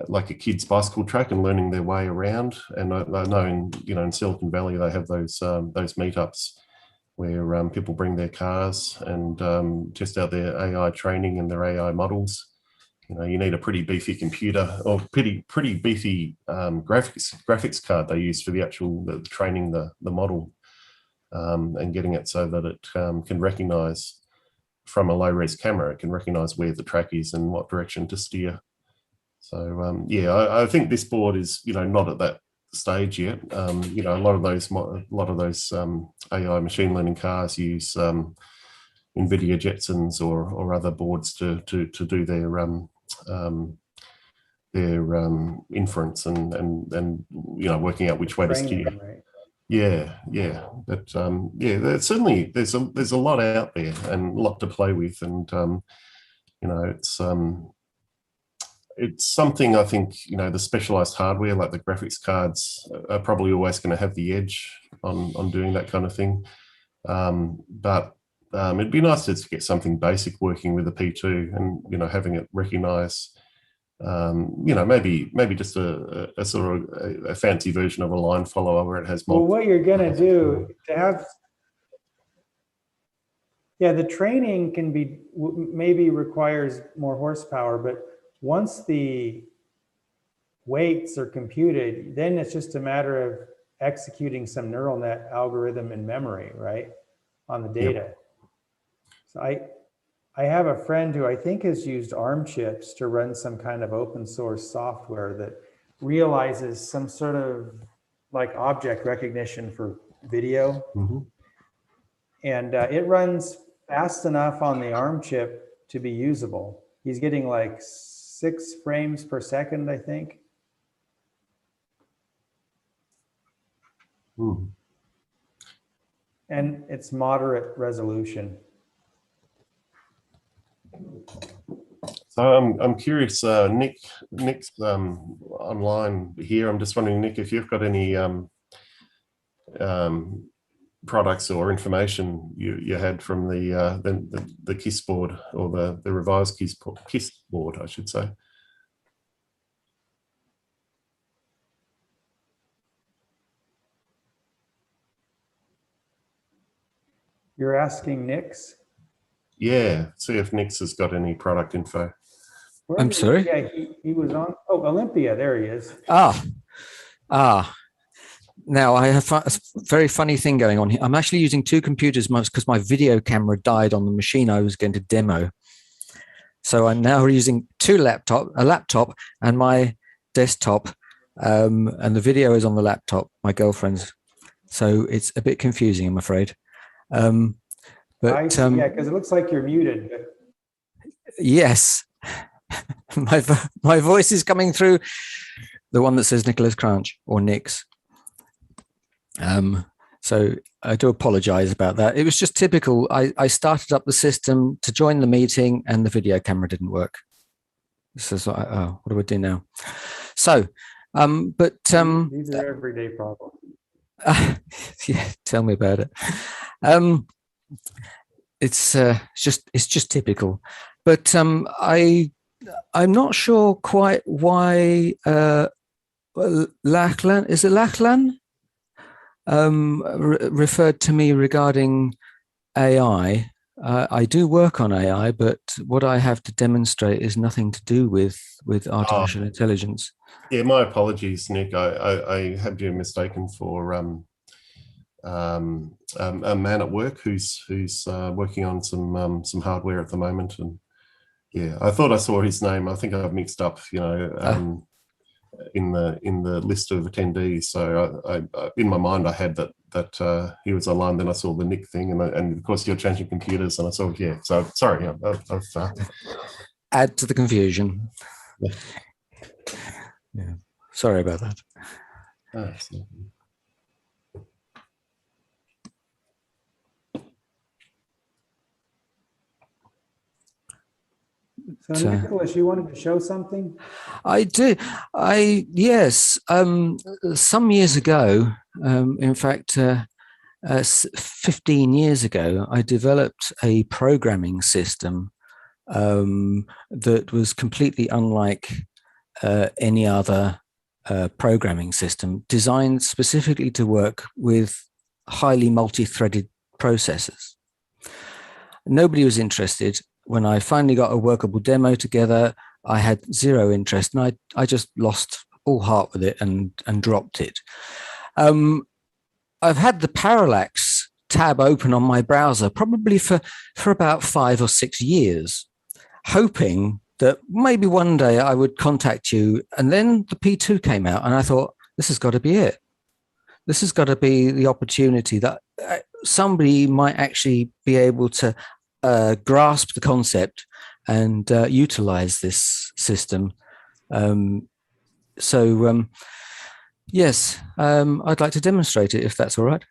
like a kid's bicycle track and learning their way around. And I know in Silicon Valley they have those meetups where people bring their cars and test out their AI training and their AI models. You know, you need a pretty beefy computer, or pretty beefy graphics card they use for the actual training the model and getting it so that it can recognize from a low-res camera. It can recognize where the track is and what direction to steer. So yeah, I think this board is, you know, not at that stage yet. You know, a lot of those AI machine learning cars use NVIDIA Jetsons or other boards to do their inference and you know, working out which way to steer. Right. Yeah, but yeah, there's certainly there's a lot out there and a lot to play with, and you know, it's something I think, you know, the specialized hardware like the graphics cards are probably always going to have the edge on doing that kind of thing, but it'd be nice to get something basic working with a P2 and, you know, having it recognize, you know, maybe just a sort of a fancy version of a line follower where it has more. Well, what you're going to do to have, yeah, the training can be, maybe requires more horsepower, but once the weights are computed, then it's just a matter of executing some neural net algorithm in memory, right, on the data. Yep. So I have a friend who I think has used ARM chips to run some kind of open source software that realizes some sort of like object recognition for video. Mm-hmm. And it runs fast enough on the ARM chip to be usable. He's getting like 6 frames per second, I think. Mm-hmm. And it's moderate resolution. So I'm curious, Nick's online here. I'm just wondering, Nick, if you've got any products or information you had from the KISS board, or the revised KISS board, I should say. You're asking Nick's? Yeah, see if Nick's has got any product info. I'm sorry? Yeah, he was on, oh, Olympia, there he is. Now I have a very funny thing going on here. I'm actually using 2 computers because my video camera died on the machine I was going to demo. So I'm now using a laptop and my desktop, and the video is on the laptop, my girlfriend's. So it's a bit confusing, I'm afraid. I see, yeah, because it looks like you're muted. But Yes, my voice is coming through the one that says Nicholas Cranch or Nix. So I do apologize about that. It was just typical. I started up the system to join the meeting and the video camera didn't work. So what do I do now? So, these are everyday problems. yeah, tell me about it. It's just typical. But I'm not sure quite why Lachlan, is it Lachlan? Referred to me regarding AI. I do work on AI, but what I have to demonstrate is nothing to do with artificial intelligence. Yeah, my apologies, Nick. I had you mistaken for a man at work who's working on some hardware at the moment, and yeah, I thought I saw his name. I think I've mixed up, in the list of attendees. So I in my mind I had that he was online. Then I saw the Nick thing, and of course you're changing computers, and I saw So sorry, I've add to the confusion. Yeah, sorry about that. So Nicholas, you wanted to show something? I do. Yes. Some years ago, in fact, 15 years ago, I developed a programming system that was completely unlike any other programming system, designed specifically to work with highly multi-threaded processors. Nobody was interested. When I finally got a workable demo together, I had zero interest, and I just lost all heart with it and dropped it. I've had the Parallax tab open on my browser probably for about 5 or 6 years, hoping that maybe one day I would contact you. And then the P2 came out, and I thought, this has got to be it. This has got to be the opportunity that somebody might actually be able to grasp the concept and utilize this system. Yes, I'd like to demonstrate it if that's all right.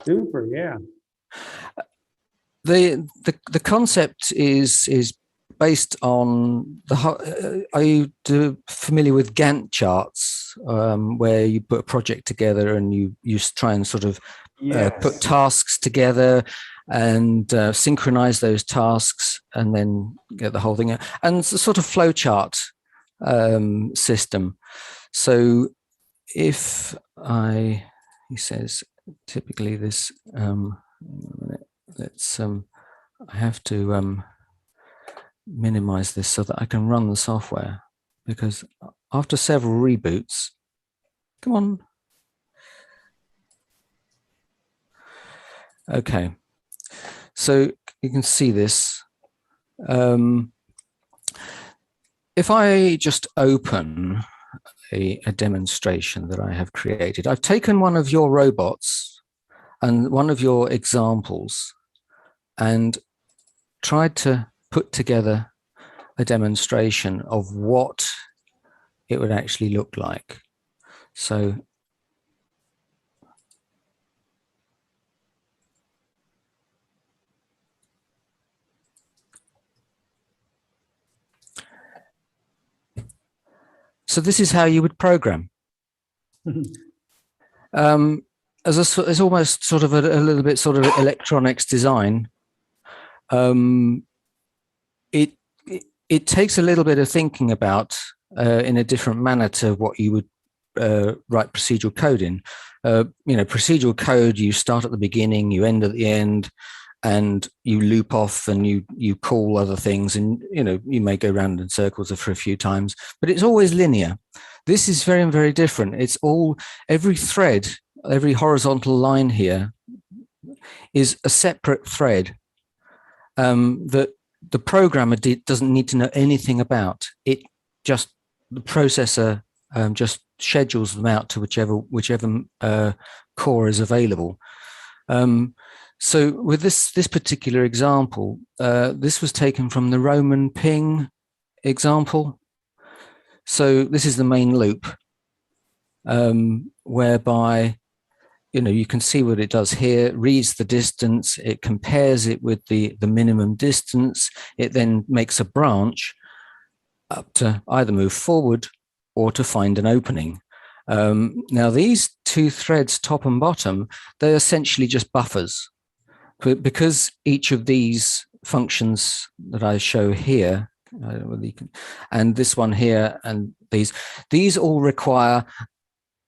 Super, yeah. The concept is based on are you familiar with Gantt charts, where you put a project together and you try and sort of put tasks together and synchronize those tasks and then get the whole thing out. And it's a sort of flowchart system. So if he says typically this, let's I have to minimize this so that I can run the software, because after several reboots, come on. Okay. So you can see this. If I just open a demonstration that I have created, I've taken one of your robots and one of your examples and tried to put together a demonstration of what it would actually look like. So this is how you would program. As almost sort of a little bit sort of electronics design. It takes a little bit of thinking about in a different manner to what you would write procedural code in. Procedural code, you start at the beginning, you end at the end, and you loop off and you call other things, and you may go round in circles for a few times, but it's always linear. This is very, very different. It's every thread, every horizontal line here is a separate thread that the programmer doesn't need to know anything about it. Just the processor just schedules them out to whichever core is available. So with this particular example, this was taken from the Roman ping example. So this is the main loop, whereby you can see what it does here. It reads the distance, it compares it with the minimum distance. It then makes a branch up to either move forward or to find an opening. Now these two threads, top and bottom, they're essentially just buffers. Because each of these functions that I show here, and this one here, and these all require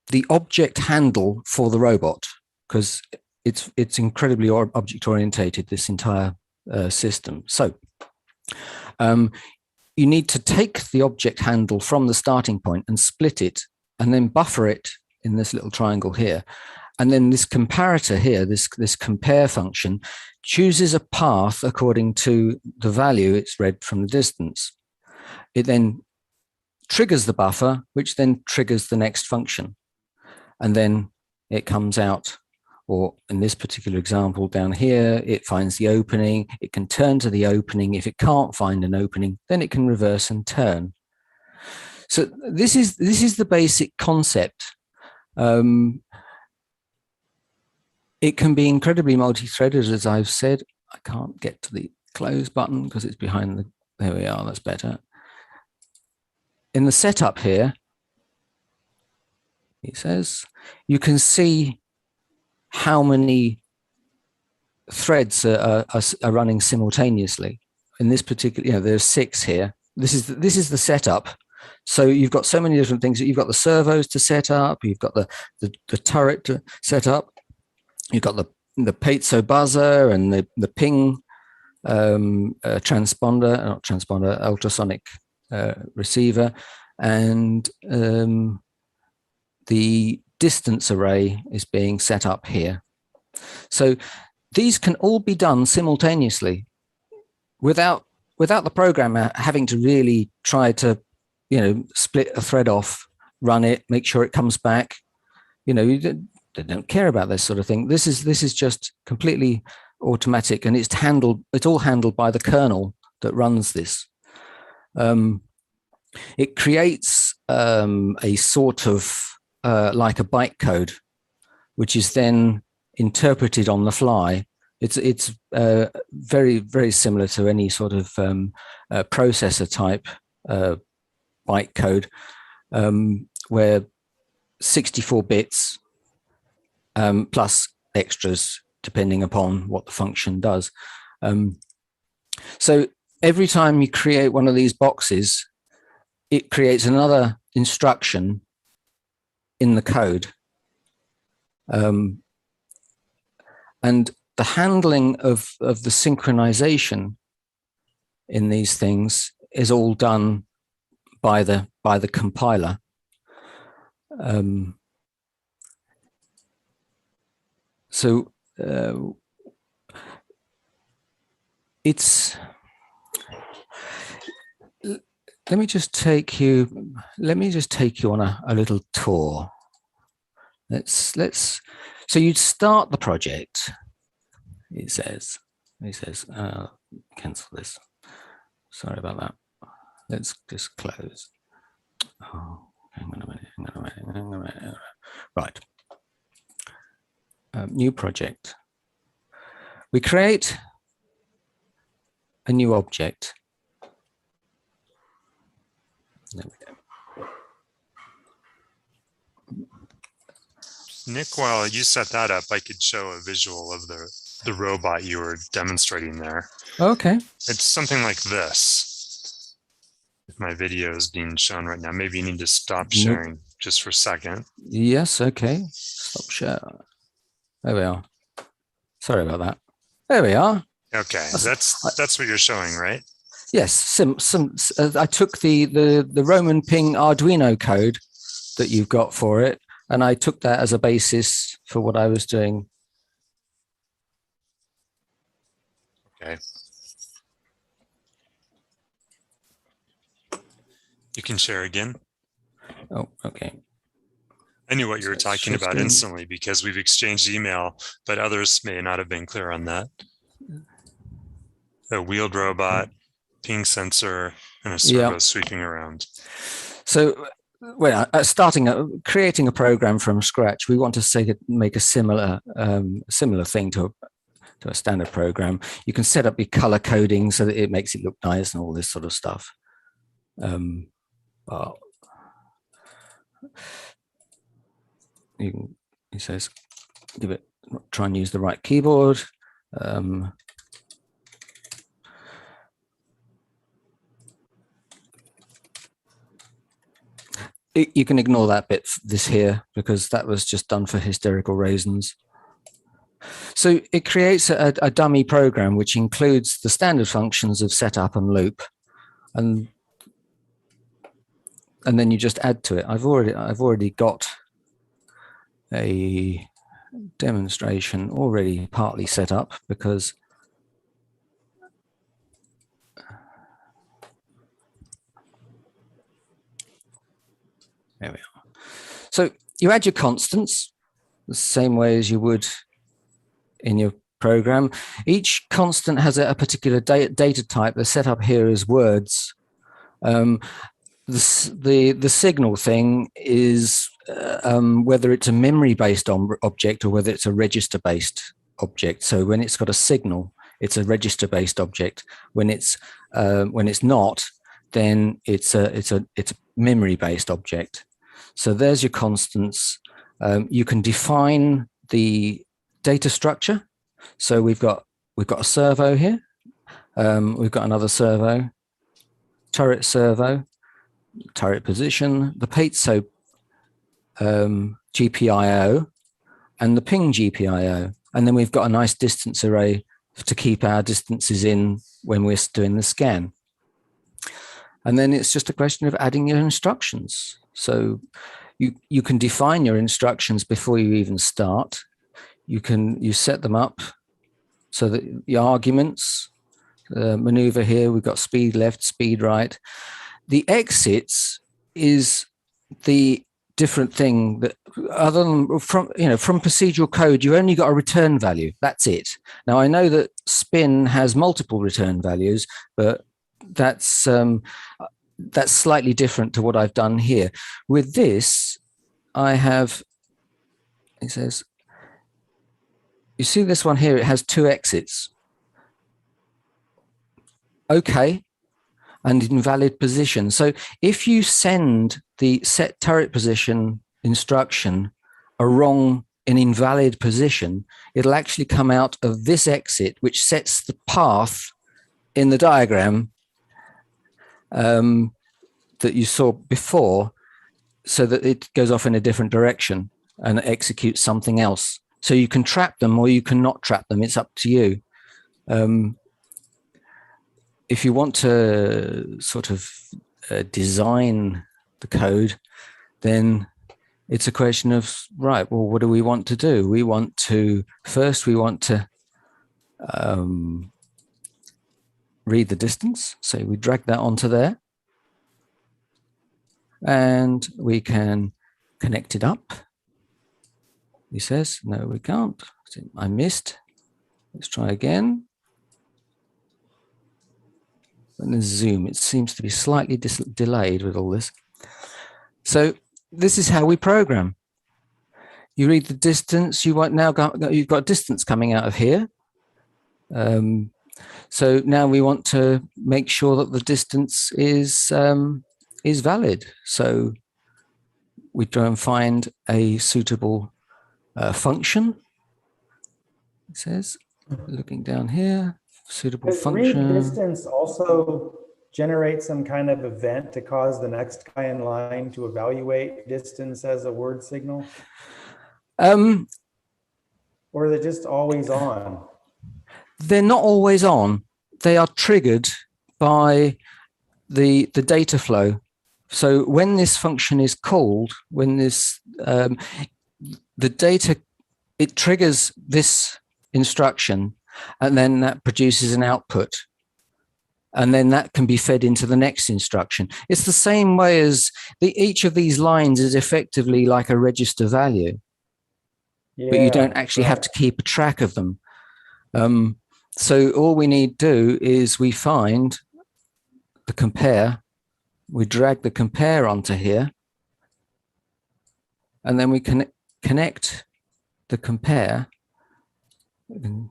the object handle for the robot, because it's incredibly object orientated, this entire system. So you need to take the object handle from the starting point and split it, and then buffer it in this little triangle here. And then this comparator here, this compare function, chooses a path according to the value it's read from the distance. It then triggers the buffer, which then triggers the next function. And then it comes out, or in this particular example down here, it finds the opening. It can turn to the opening. If it can't find an opening, then it can reverse and turn. So this is the basic concept. It can be incredibly multi-threaded, as I've said. I can't get to the close button because it's behind the, there we are, that's better. In the setup here, it says, you can see how many threads are running simultaneously. In this particular, there's 6 here. This is the setup. So you've got so many different things. You've got the servos to set up. You've got the turret to set up. You've got the piezo buzzer and the ping transponder, not transponder, ultrasonic receiver, and the distance array is being set up here. So these can all be done simultaneously without the programmer having to really try to, split a thread off, run it, make sure it comes back. They don't care about this sort of thing. This is just completely automatic, and it's all handled by the kernel that runs this. It creates a sort of like a bytecode, which is then interpreted on the fly. It's very, very similar to any sort of processor type bytecode, where 64 bits plus extras depending upon what the function does. So every time you create one of these boxes, it creates another instruction in the code. And the handling of the synchronization in these things is all done by the compiler. So it's, let me just take you on a little tour. So you'd start the project. He says, cancel this. Sorry about that. Let's just close. Oh, hang on a minute. Right. New project. We create a new object. There we go. Nick, while you set that up, I could show a visual of the robot you were demonstrating there. Okay. It's something like this. If my video is being shown right now, maybe you need to stop sharing just for a second. Yes, okay. Stop share. There we are. Sorry about that. There we are. Okay, that's what you're showing, right? Yes, I took the Roman ping Arduino code that you've got for it, and I took that as a basis for what I was doing. Okay. You can share again. Oh, okay. I knew what you were So talking share about screen. instantly because we've exchanged email, but others may not have been clear on that. A wheeled robot, ping sensor, and a servo sweeping around. So, well, creating a program from scratch, we want to make a similar thing to a standard program. You can set up your color coding so that it makes it look nice and all this sort of stuff. He says, try and use the right keyboard. You can ignore that bit, this here, because that was just done for hysterical reasons. So it creates a dummy program which includes the standard functions of setup and loop, and then you just add to it. I've already got a demonstration already partly set up because there we are. So you add your constants the same way as you would in your program. Each constant has a particular data type. They're set up here as words. The signal thing is whether it's a memory-based object or whether it's a register-based object. So when it's got a signal, it's a register-based object. When it's not, then it's a memory-based object. So there's your constants. You can define the data structure. So we've got a servo here. We've got another servo, turret servo, turret position, the piezo GPIO, and the ping GPIO. And then we've got a nice distance array to keep our distances in when we're doing the scan. And then it's just a question of adding your instructions. So you can define your instructions before you even start. You set them up so that the arguments, maneuver here, we've got speed left, speed right. The exits is the different thing that, other than from procedural code, you only got a return value. That's it. Now I know that spin has multiple return values, but that's slightly different to what I've done here. With this, I have, it says, you see this one here, it has 2 exits. Okay, and invalid position. So if you send the set turret position instruction an invalid position, it'll actually come out of this exit, which sets the path in the diagram that you saw before, so that it goes off in a different direction and executes something else. So you can trap them or you can not trap them. It's up to you. If you want to sort of design the code, then it's a question of, right, well, what do we want to do? We want to read the distance. So we drag that onto there. And we can connect it up. He says, no, we can't. I missed. Let's try again. And then zoom. It seems to be slightly delayed with all this. So this is how we program. You read the distance. You've got distance coming out of here. So now we want to make sure that the distance is valid. So we try and find a suitable function. It says, looking down here, suitable function. Read distance also generate some kind of event to cause the next guy in line to evaluate distance as a word signal? Or is it just always on? They're not always on. They are triggered by the data flow. So when this function is called, when this the data, it triggers this instruction, and then that produces an output. And then that can be fed into the next instruction. It's the same way as each of these lines is effectively like a register value, but you don't actually have to keep a track of them. So all we need to do is we find the compare, we drag the compare onto here, and then we can connect the compare and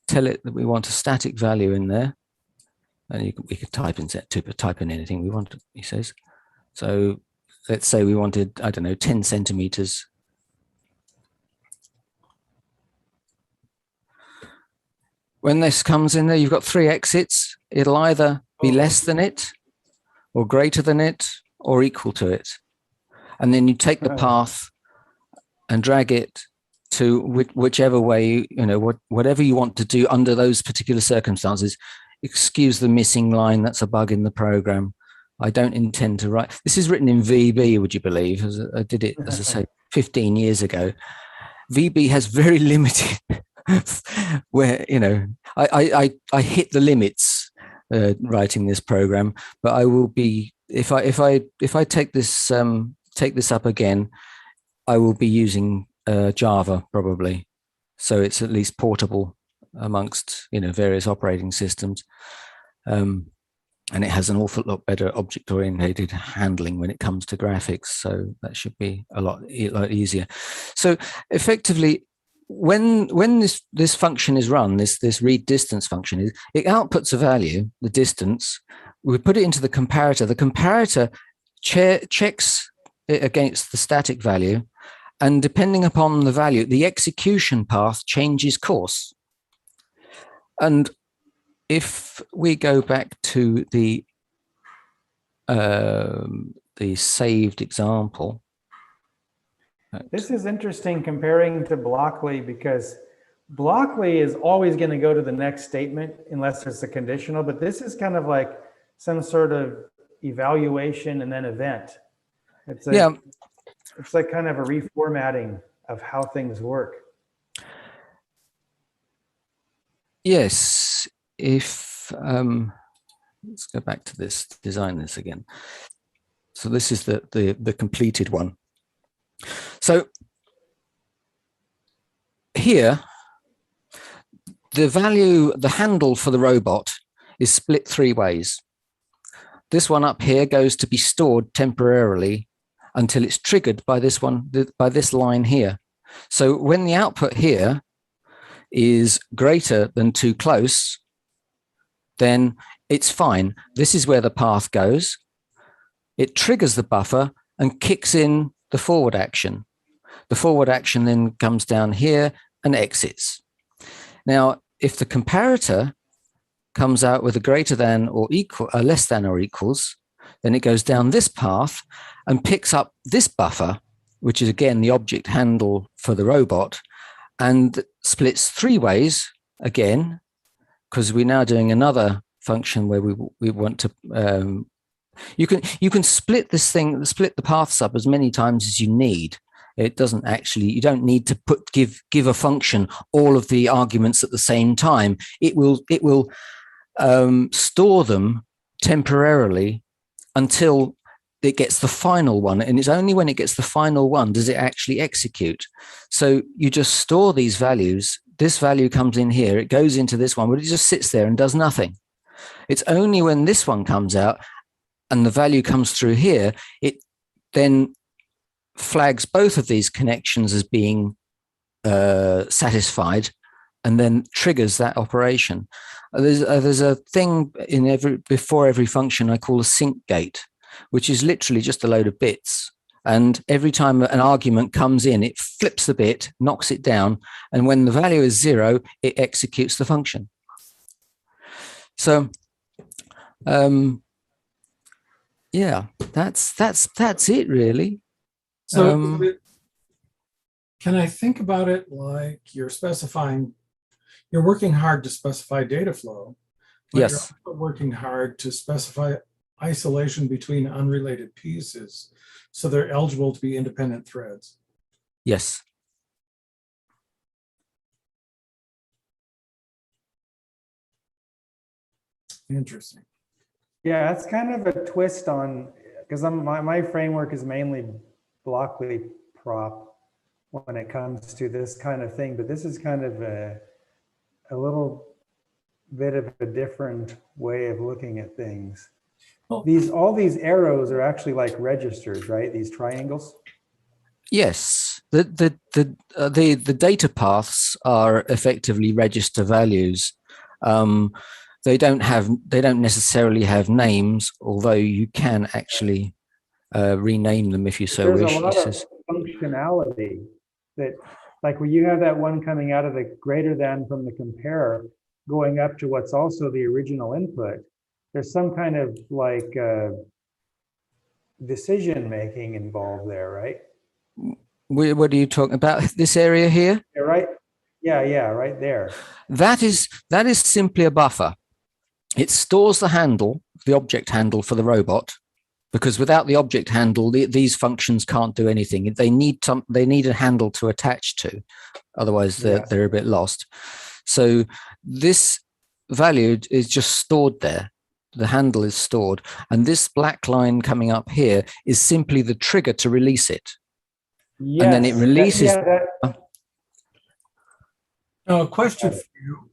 tell it that we want a static value in there. And we could type in anything we want, he says. So let's say we wanted, I don't know, 10 centimeters. When this comes in there, you've got 3 exits. It'll either be less than it, or greater than it, or equal to it. And then you take the path and drag it to whichever way, whatever you want to do under those particular circumstances. Excuse the missing line, that's a bug in the program. I don't intend to write. This is written in VB, would you believe? I did it, as I say, 15 years ago. VB has very limited, where, I hit the limits writing this program, but I will be, if I take this up again, I will be using Java probably. So it's at least portable amongst various operating systems, and it has an awful lot better object-oriented handling when it comes to graphics. So that should be a lot easier. So effectively, when this function is run, this read distance function, it outputs a value, the distance. We put it into the comparator. The comparator checks it against the static value, and depending upon the value, the execution path changes course. And if we go back to the saved example. This is interesting comparing to Blockly, because Blockly is always going to go to the next statement unless there's a conditional, but this is kind of like some sort of evaluation and then event. It's like kind of a reformatting of how things work. Yes, if let's go back to this, design this again. So this is the completed one. So here, the handle for the robot is split 3 ways. This one up here goes to be stored temporarily until it's triggered by this one, by this line here. So when the output here is greater than too close, then it's fine. This is where the path goes. It triggers the buffer and kicks in the forward action. The forward action then comes down here and exits. Now, if the comparator comes out with a greater than or equal, less than or equals, then it goes down this path and picks up this buffer, which is again the object handle for the robot, and splits 3 ways again, because we're now doing another function where we want to you can split this thing, split the paths up as many times as you need. It doesn't actually, you don't need to give a function all of the arguments at the same time. It will store them temporarily until it gets the final one, and it's only when it gets the final one does it actually execute. So you just store these values. This value comes in here, it goes into this one, but it just sits there and does nothing. It's only when this one comes out and the value comes through here, it then flags both of these connections as being satisfied, and then triggers that operation. There's a thing before every function I call a sync gate, which is literally just a load of bits. And every time an argument comes in, it flips the bit, knocks it down, and when the value is 0, it executes the function. So, yeah, that's it really. So can I think about it like you're working hard to specify data flow, but yes, you're also working hard to specify isolation between unrelated pieces so they're eligible to be independent threads? Yes. Interesting. Yeah, that's kind of a twist on, because my framework is mainly Blockly prop when it comes to this kind of thing, but this is kind of a little bit of a different way of looking at things. Oh. All these arrows are actually like registers, right? These triangles. Yes, the data paths are effectively register values. They don't necessarily have names, although you can actually rename them if you so There's wish. a lot of functionality that, like when you have that one coming out of the greater than from the comparer, going up to what's also the original input, there's some kind of like decision making involved there, right? What are you talking about? This area here? Yeah, right. Yeah, right there. That is simply a buffer. It stores the handle, the object handle for the robot, because without the object handle, these functions can't do anything. They need a handle to attach to, otherwise they're a bit lost. So this value is just stored there. The handle is stored, and this black line coming up here is simply the trigger to release it. Yes, and then it releases. Now, a question for you.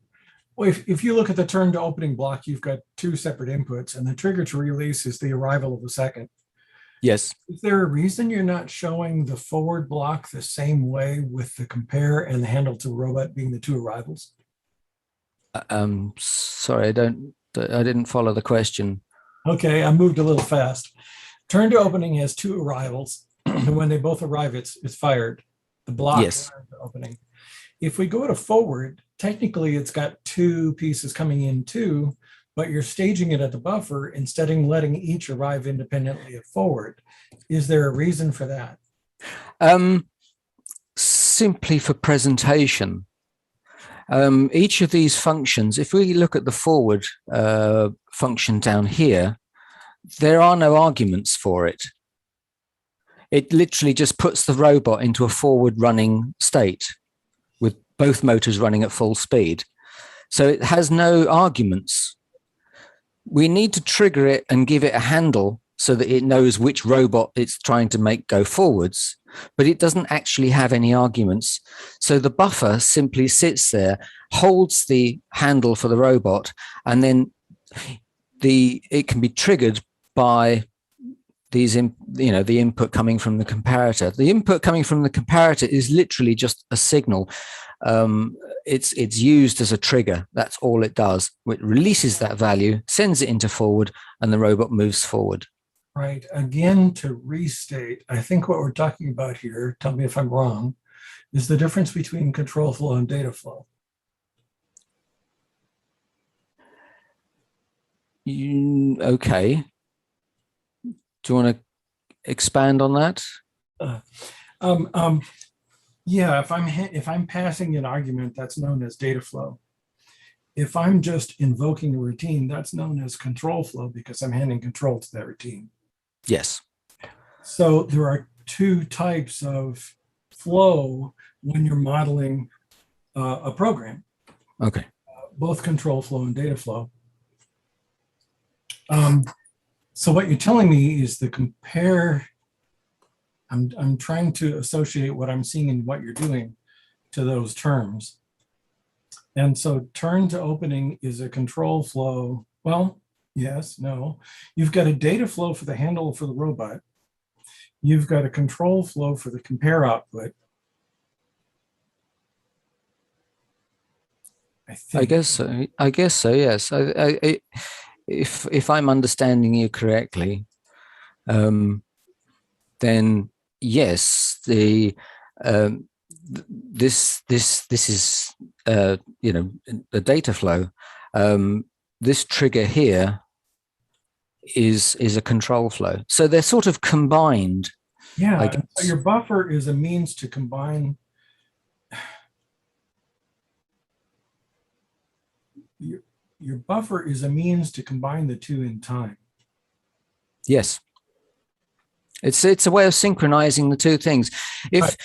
Well, if you look at the turn to opening block, you've got two separate inputs, and the trigger to release is the arrival of the second. Yes. Is there a reason you're not showing the forward block the same way with the compare and the handle to robot being the two arrivals? Sorry, I didn't follow the question. Okay, I moved a little fast. Turn to opening has two arrivals. And when they both arrive, it's fired. The block Yes. turn to opening. If we go to forward, technically it's got two pieces coming in too, but you're staging it at the buffer instead of letting each arrive independently at forward. Is there a reason for that? Simply for presentation. Each of these functions, if we look at the forward function down here, there are no arguments for it. It literally just puts the robot into a forward running state with both motors running at full speed. So it has no arguments. We need to trigger it and give it a handle so that it knows which robot it's trying to make go forwards, but it doesn't actually have any arguments. So the buffer simply sits there, holds the handle for the robot, and then it can be triggered by these, the input coming from the comparator. The input coming from the comparator is literally just a signal. It's used as a trigger. That's all it does. It releases that value, sends it into forward, and the robot moves forward. Right. Again, to restate, I think what we're talking about here, tell me if I'm wrong, is the difference between control flow and data flow. Okay. Do you want to expand on that? Yeah, if I'm passing an argument, that's known as data flow. If I'm just invoking a routine, that's known as control flow because I'm handing control to that routine. Yes. So there are two types of flow when you're modeling a program. Okay. Both control flow and data flow. So what you're telling me is the compare. I'm trying to associate what I'm seeing and what you're doing to those terms. And so turn to opening is a control flow. Well, yes, no. You've got a data flow for the handle for the robot. You've got a control flow for the compare output. I guess so. Yes. If I'm understanding you correctly, then yes, this is the data flow. This trigger here is a control flow. So they're sort of combined. Yeah. So your buffer is a means to combine. Your buffer is a means to combine the two in time. Yes. It's a way of synchronizing the two things. If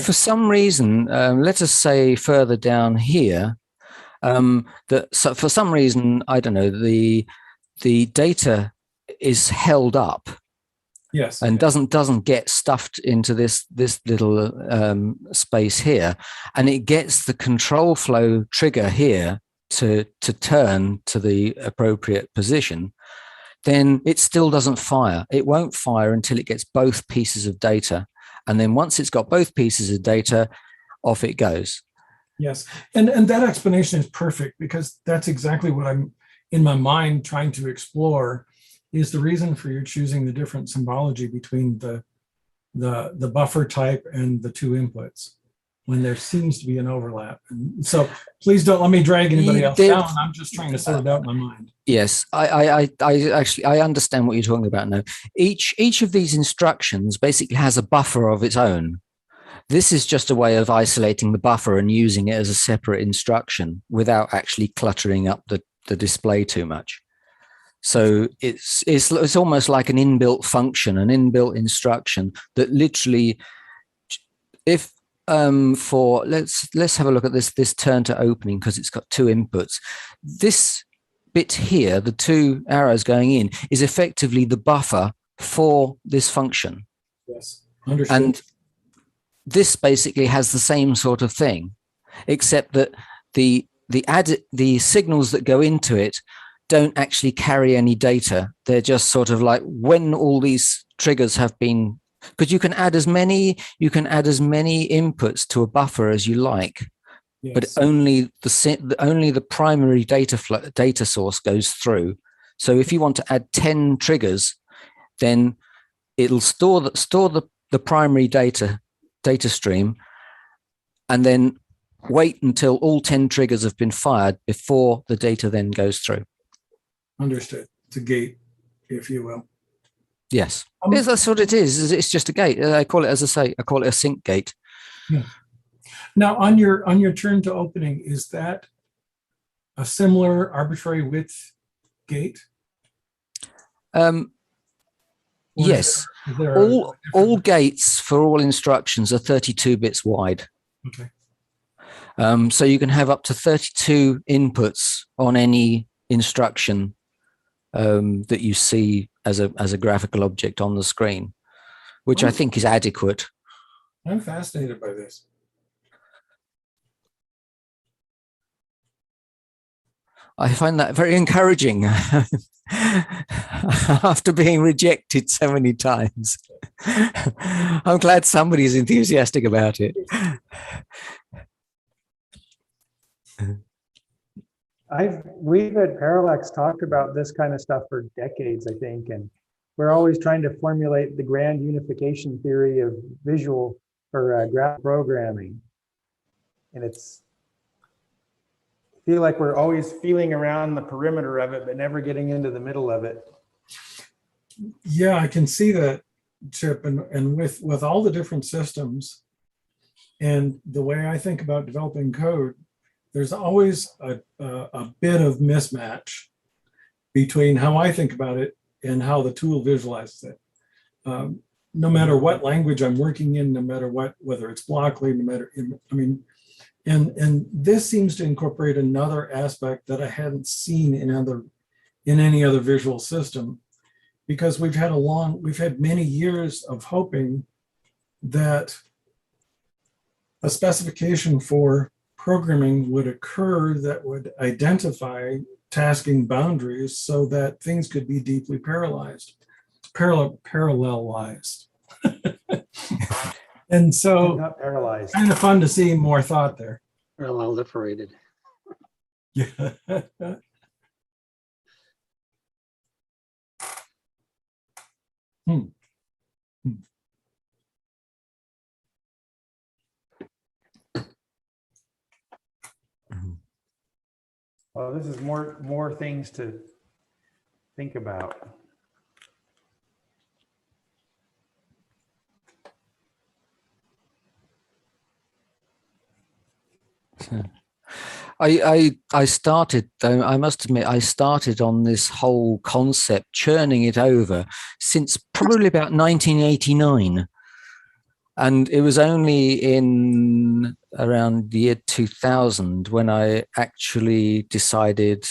for some reason, let us say further down here, That so for some reason, I don't know, the data is held up Yes. and doesn't get stuffed into this little space here, and it gets the control flow trigger here to turn to the appropriate position, then it still doesn't fire. It won't fire until it gets both pieces of data. And then once it's got both pieces of data, off it goes. Yes. And that explanation is perfect, because that's exactly what I'm in my mind trying to explore, is the reason for you choosing the different symbology between the buffer type and the two inputs, when there seems to be an overlap. And so please don't let me drag anybody else down. I'm just trying to sort it out in my mind. Yes, I actually I understand what you're talking about now. Each of these instructions basically has a buffer of its own. This is just a way of isolating the buffer and using it as a separate instruction without actually cluttering up the display too much. So it's almost like an inbuilt function, an inbuilt instruction that literally, if for let's have a look at this turn to opening, because it's got two inputs. This bit here, the two arrows going in, is effectively the buffer for this function. Yes, understood. And this basically has the same sort of thing, except that the signals that go into it don't actually carry any data. They're just sort of like when all these triggers have been, because you can add as many inputs to a buffer as you like. Yes. But only the primary data source goes through. So if you want to add 10 triggers, then it'll store the primary data stream, and then wait until all 10 triggers have been fired before the data then goes through. Understood. It's a gate, if you will. Yes, that's what it is. It's just a gate. I call it, as I say, I call it a sync gate. Yeah. Now, on your turn to opening, is that a similar arbitrary width gate? Yes. Is there all gates for all instructions are 32 bits wide. Okay. So you can have up to 32 inputs on any instruction that you see as a graphical object on the screen, which I think is adequate. I'm fascinated by this. I find that very encouraging after being rejected so many times. I'm glad somebody's enthusiastic about it. We've at Parallax talked about this kind of stuff for decades, I think, and we're always trying to formulate the grand unification theory of visual or graph programming. And I feel like we're always feeling around the perimeter of it, but never getting into the middle of it. Yeah, I can see that, Chip, and with all the different systems and the way I think about developing code, there's always a bit of mismatch between how I think about it and how the tool visualizes it. No matter what language I'm working in, no matter whether it's Blockly, no matter, and this seems to incorporate another aspect that I hadn't seen in any other visual system, because we've had many years of hoping that a specification for programming would occur that would identify tasking boundaries so that things could be deeply parallelized. And so not paralyzed. Kind of fun to see more thought there. Proliferated. Yeah. Well, this is more things to think about. I started, though, I must admit, I started on this whole concept, churning it over since probably about 1989. And it was only in around the year 2000 when I actually decided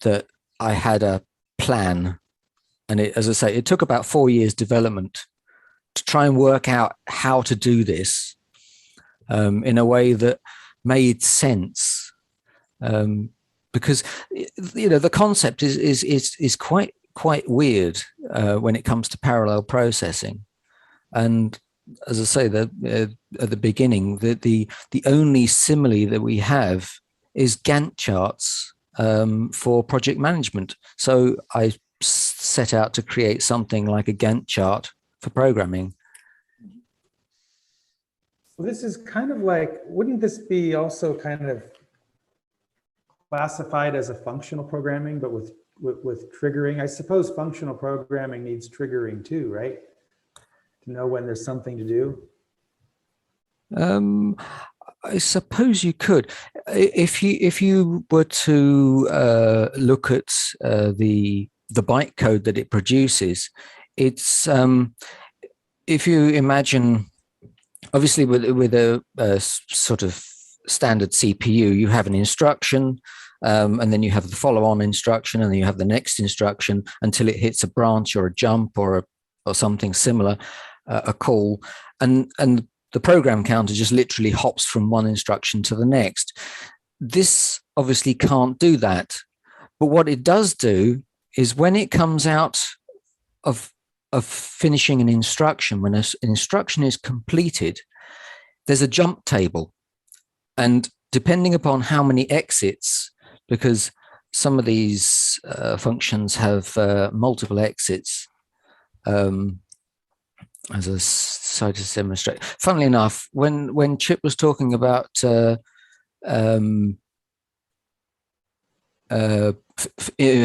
that I had a plan. And it, as I say, it took about 4 years development to try and work out how to do this in a way that made sense. Because, you know, the concept is quite weird when it comes to parallel processing. And as I say, at the beginning, the only simile that we have is Gantt charts for project management. So I set out to create something like a Gantt chart for programming. Well, this is kind of like, wouldn't this be also kind of classified as a functional programming, but with triggering? I suppose functional programming needs triggering too, right? To know when there's something to do. I suppose you could, if you were to look at the bytecode that it produces. It's if you imagine, obviously with a sort of standard CPU, you have an instruction, and then you have the follow-on instruction, and then you have the next instruction until it hits a branch or a jump or something similar, a call, and the program counter just literally hops from one instruction to the next. This obviously can't do that, but what it does do is when it comes out of finishing an instruction, when an instruction is completed, there's a jump table, and depending upon how many exits, because some of these functions have multiple exits, as I decided to demonstrate. Funnily enough, when Chip was talking about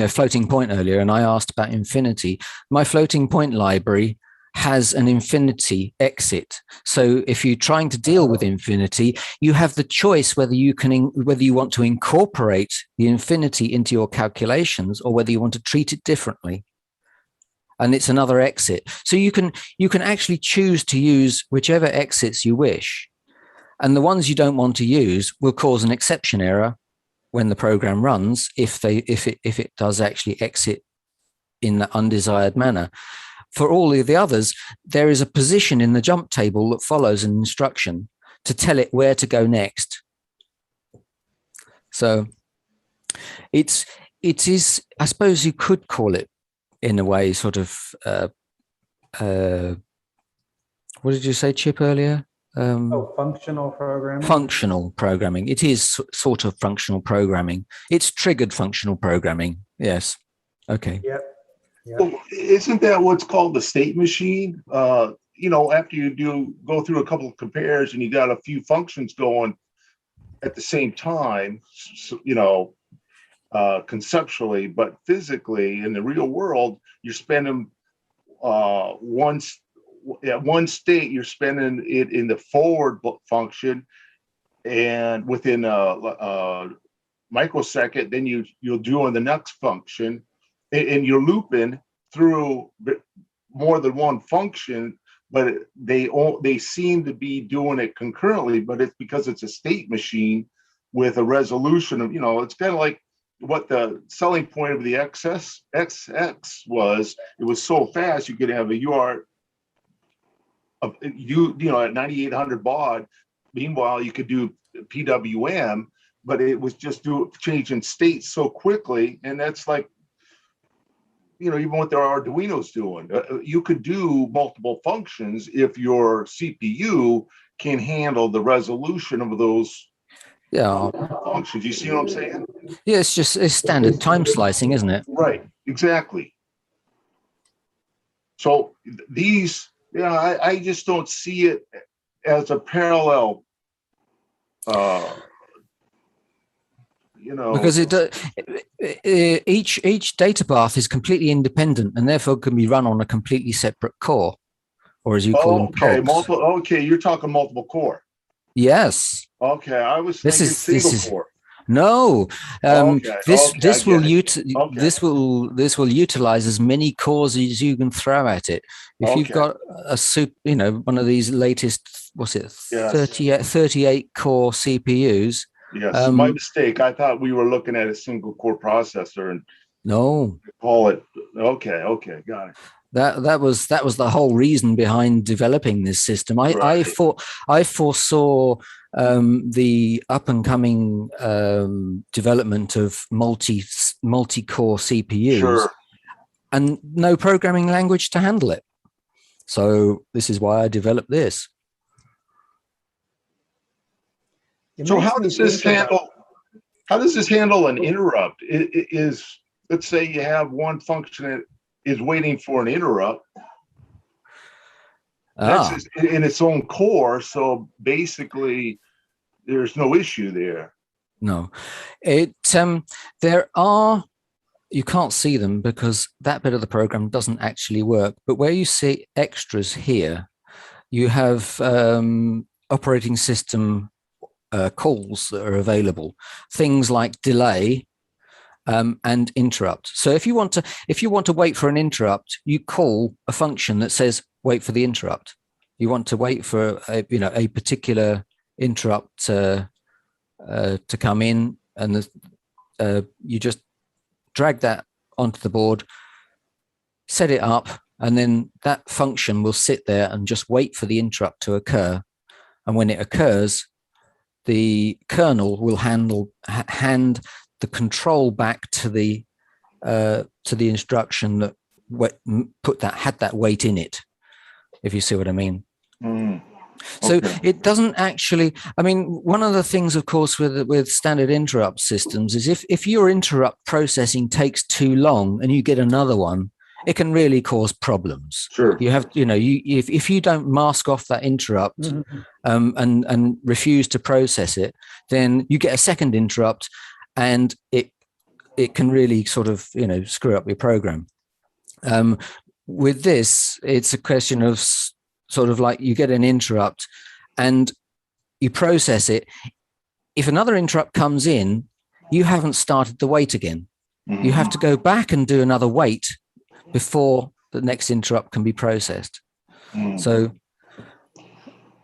floating point earlier, and I asked about infinity, my floating point library has an infinity exit. So if you're trying to deal with infinity, you have the choice whether you want to incorporate the infinity into your calculations or whether you want to treat it differently. And it's another exit. So you can actually choose to use whichever exits you wish. And the ones you don't want to use will cause an exception error when the program runs, if it does actually exit in the undesired manner. For all of the others, there is a position in the jump table that follows an instruction to tell it where to go next. So it is, I suppose you could call it, in a way, sort of, what did you say, Chip, earlier? Functional programming. Functional programming. It is sort of functional programming. It's triggered functional programming. Yes. Okay. Yep. So isn't that what's called the state machine? You know, after you go through a couple of compares and you got a few functions going at the same time, you know, conceptually, but physically in the real world, you're spending one state, you're spending it in the forward function, and within a microsecond, then you'll do on the next function, and you're looping through more than one function, but they seem to be doing it concurrently, but it's because it's a state machine with a resolution of, you know, it's kind of like what the selling point of the XX was. It was so fast you could have a UART of you know at 9800 baud. Meanwhile, you could do PWM, but it was just changing states so quickly, and that's like, you know, even what their Arduino's doing. You could do multiple functions if your CPU can handle the resolution of those functions. You see what I'm saying? Yeah, it's standard time slicing, isn't it? Right, exactly. So these, yeah, I just don't see it as a parallel, you know, because each data path is completely independent and therefore can be run on a completely separate core, or as you call them, pods. Okay, you're talking multiple core. Yes. Okay, I was thinking single core. No, Okay, this okay, this I will get it. Okay. this will utilize as many cores as you can throw at it. If you've Okay. got one of these latest, what's it, Yes. 38 core CPUs. Yes, my mistake. I thought we were looking at a single core processor and No, call it. Okay, okay, got it. that was the whole reason behind developing this system. I foresaw the up and coming development of multi-core CPUs, Sure. and no programming language to handle it. So this is why I developed this. So how does this handle? How does this handle an interrupt? It is, let's say you have one function that is waiting for an interrupt. That's in its own core. So basically, there's no issue there. No, there are. You can't see them because that bit of the program doesn't actually work. But where you see extras here, you have operating system calls that are available. Things like delay and interrupt. So if you want to wait for an interrupt, you call a function that says wait for the interrupt. You want to wait for a particular interrupt to come in, and you just drag that onto the board, set it up, and then that function will sit there and just wait for the interrupt to occur. And when it occurs, the kernel will hand the control back to the instruction that had that wait in it, if you see what I mean. Mm. So Okay. it doesn't actually, I mean, one of the things, of course, with standard interrupt systems is if your interrupt processing takes too long and you get another one, it can really cause problems. Sure. You have, if you don't mask off that interrupt and refuse to process it, then you get a second interrupt, and it can really sort of, screw up your program. With this, it's a question of sort of like you get an interrupt and you process it. If another interrupt comes in, you haven't started the wait again. Mm-hmm. You have to go back and do another wait before the next interrupt can be processed. Mm. So.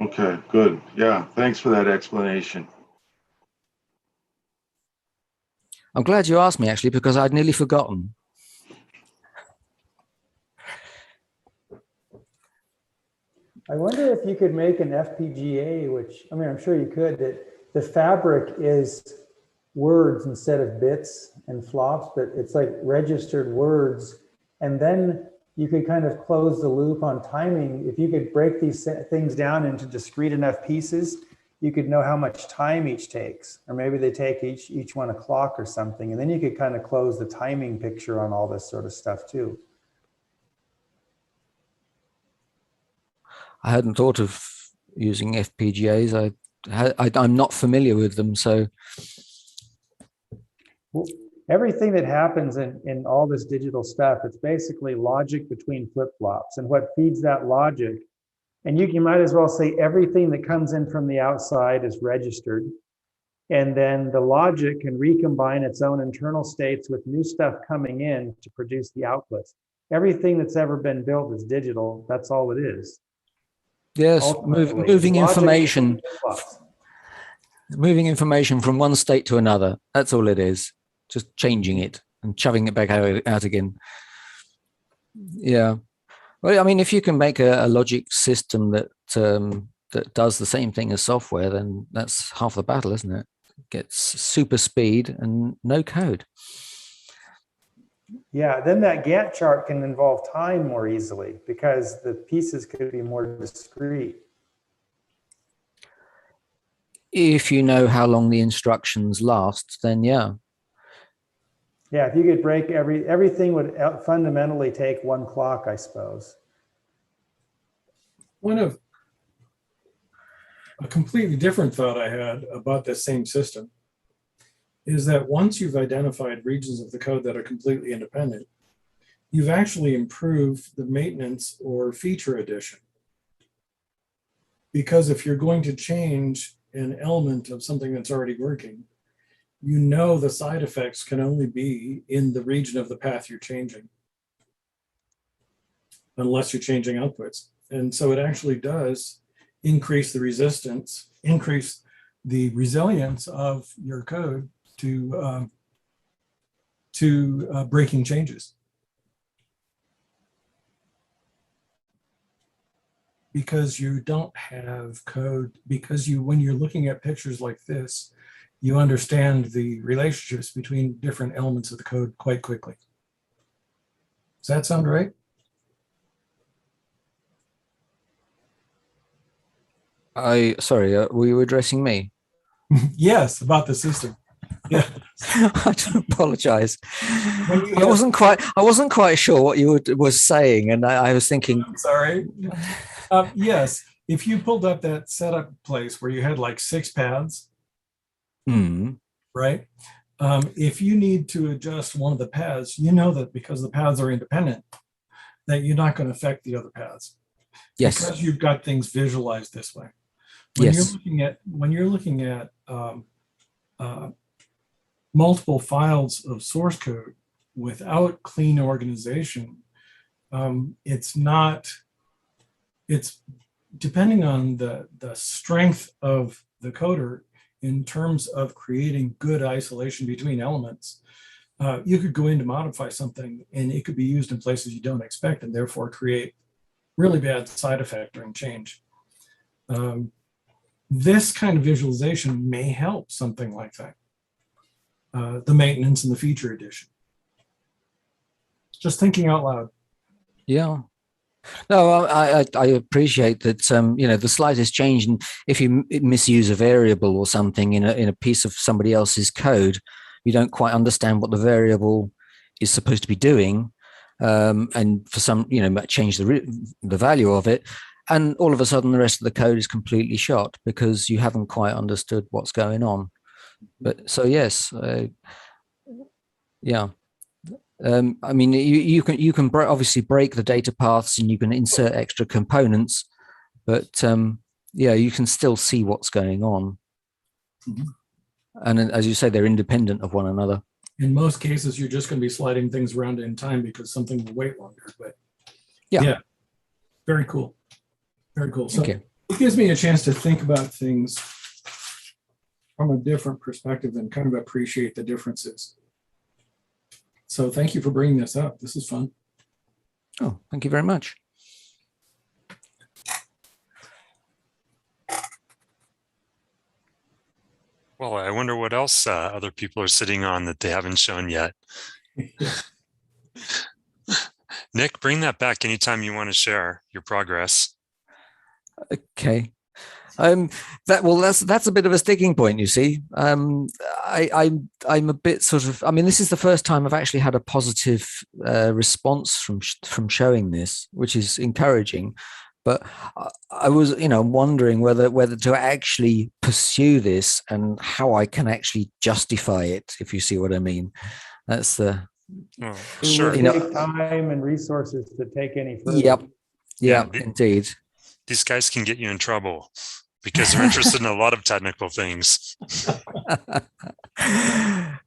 Okay, good. Yeah, thanks for that explanation. I'm glad you asked me, actually, because I'd nearly forgotten. I wonder if you could make an FPGA, which, I mean, I'm sure you could, that the fabric is words instead of bits and flops, but it's like registered words. And then you could kind of close the loop on timing. If you could break these things down into discrete enough pieces, you could know how much time each takes, or maybe they take each one a clock or something. And then you could kind of close the timing picture on all this sort of stuff too. I hadn't thought of using FPGAs. I'm not familiar with them, so. Well, everything that happens in all this digital stuff, it's basically logic between flip-flops, and what feeds that logic. And you might as well say everything that comes in from the outside is registered. And then the logic can recombine its own internal states with new stuff coming in to produce the outputs. Everything that's ever been built is digital. That's all it is. Yes, moving information from one state to another. That's all it is. Just changing it and shoving it back out again. Yeah. Well, I mean, if you can make a logic system that does the same thing as software, then that's half the battle, isn't it? Gets super speed and no code. Yeah, then that Gantt chart can involve time more easily because the pieces could be more discrete. If you know how long the instructions last, then yeah. Yeah, if you could break everything would fundamentally take one clock, I suppose. One of a completely different thought I had about this same system is that once you've identified regions of the code that are completely independent, you've actually improved the maintenance or feature addition. Because if you're going to change an element of something that's already working, you know the side effects can only be in the region of the path you're changing, unless you're changing outputs. And so it actually does increase the resistance, increase the resilience of your code to breaking changes. Because you don't have code, because when you're looking at pictures like this, you understand the relationships between different elements of the code quite quickly. Does that sound right? Sorry, were you addressing me? Yes, about the system. Yeah. I do apologize. I wasn't quite sure what you were saying, and I was thinking. I'm sorry. Yes, if you pulled up that setup place where you had like 6 paths, right? If you need to adjust one of the paths, you know that because the paths are independent, that you're not going to affect the other paths. Yes. Because you've got things visualized this way. Yes. When you're looking at multiple files of source code without clean organization, it's depending on the strength of the coder in terms of creating good isolation between elements. You could go in to modify something and it could be used in places you don't expect and therefore create really bad side effect during change. This kind of visualization may help something like that. The maintenance and the feature edition. Just thinking out loud. Yeah. No, I appreciate that. The slightest change, and if you misuse a variable or something in a piece of somebody else's code, you don't quite understand what the variable is supposed to be doing, and for some, change the value of it, and all of a sudden the rest of the code is completely shot because you haven't quite understood what's going on. But so yes, yeah. I mean, you can obviously break the data paths and you can insert extra components, but yeah, you can still see what's going on. And as you say, they're independent of one another. In most cases, you're just going to be sliding things around in time because something will wait longer. But yeah, very cool. Very cool. So it gives me a chance to think about things from a different perspective and kind of appreciate the differences. So thank you for bringing this up. This is fun. Oh, thank you very much. Well, I wonder what else other people are sitting on that they haven't shown yet. Nick, bring that back anytime you want to share your progress. Okay. That's a bit of a sticking point, you see. I'm a bit sort of, I mean, this is the first time I've actually had a positive response from showing this, which is encouraging. But I was, wondering whether to actually pursue this and how I can actually justify it, if you see what I mean. That's the sure. It would take time and resources to take any further. Yep. Yeah, indeed. These guys can get you in trouble because they're interested in a lot of technical things.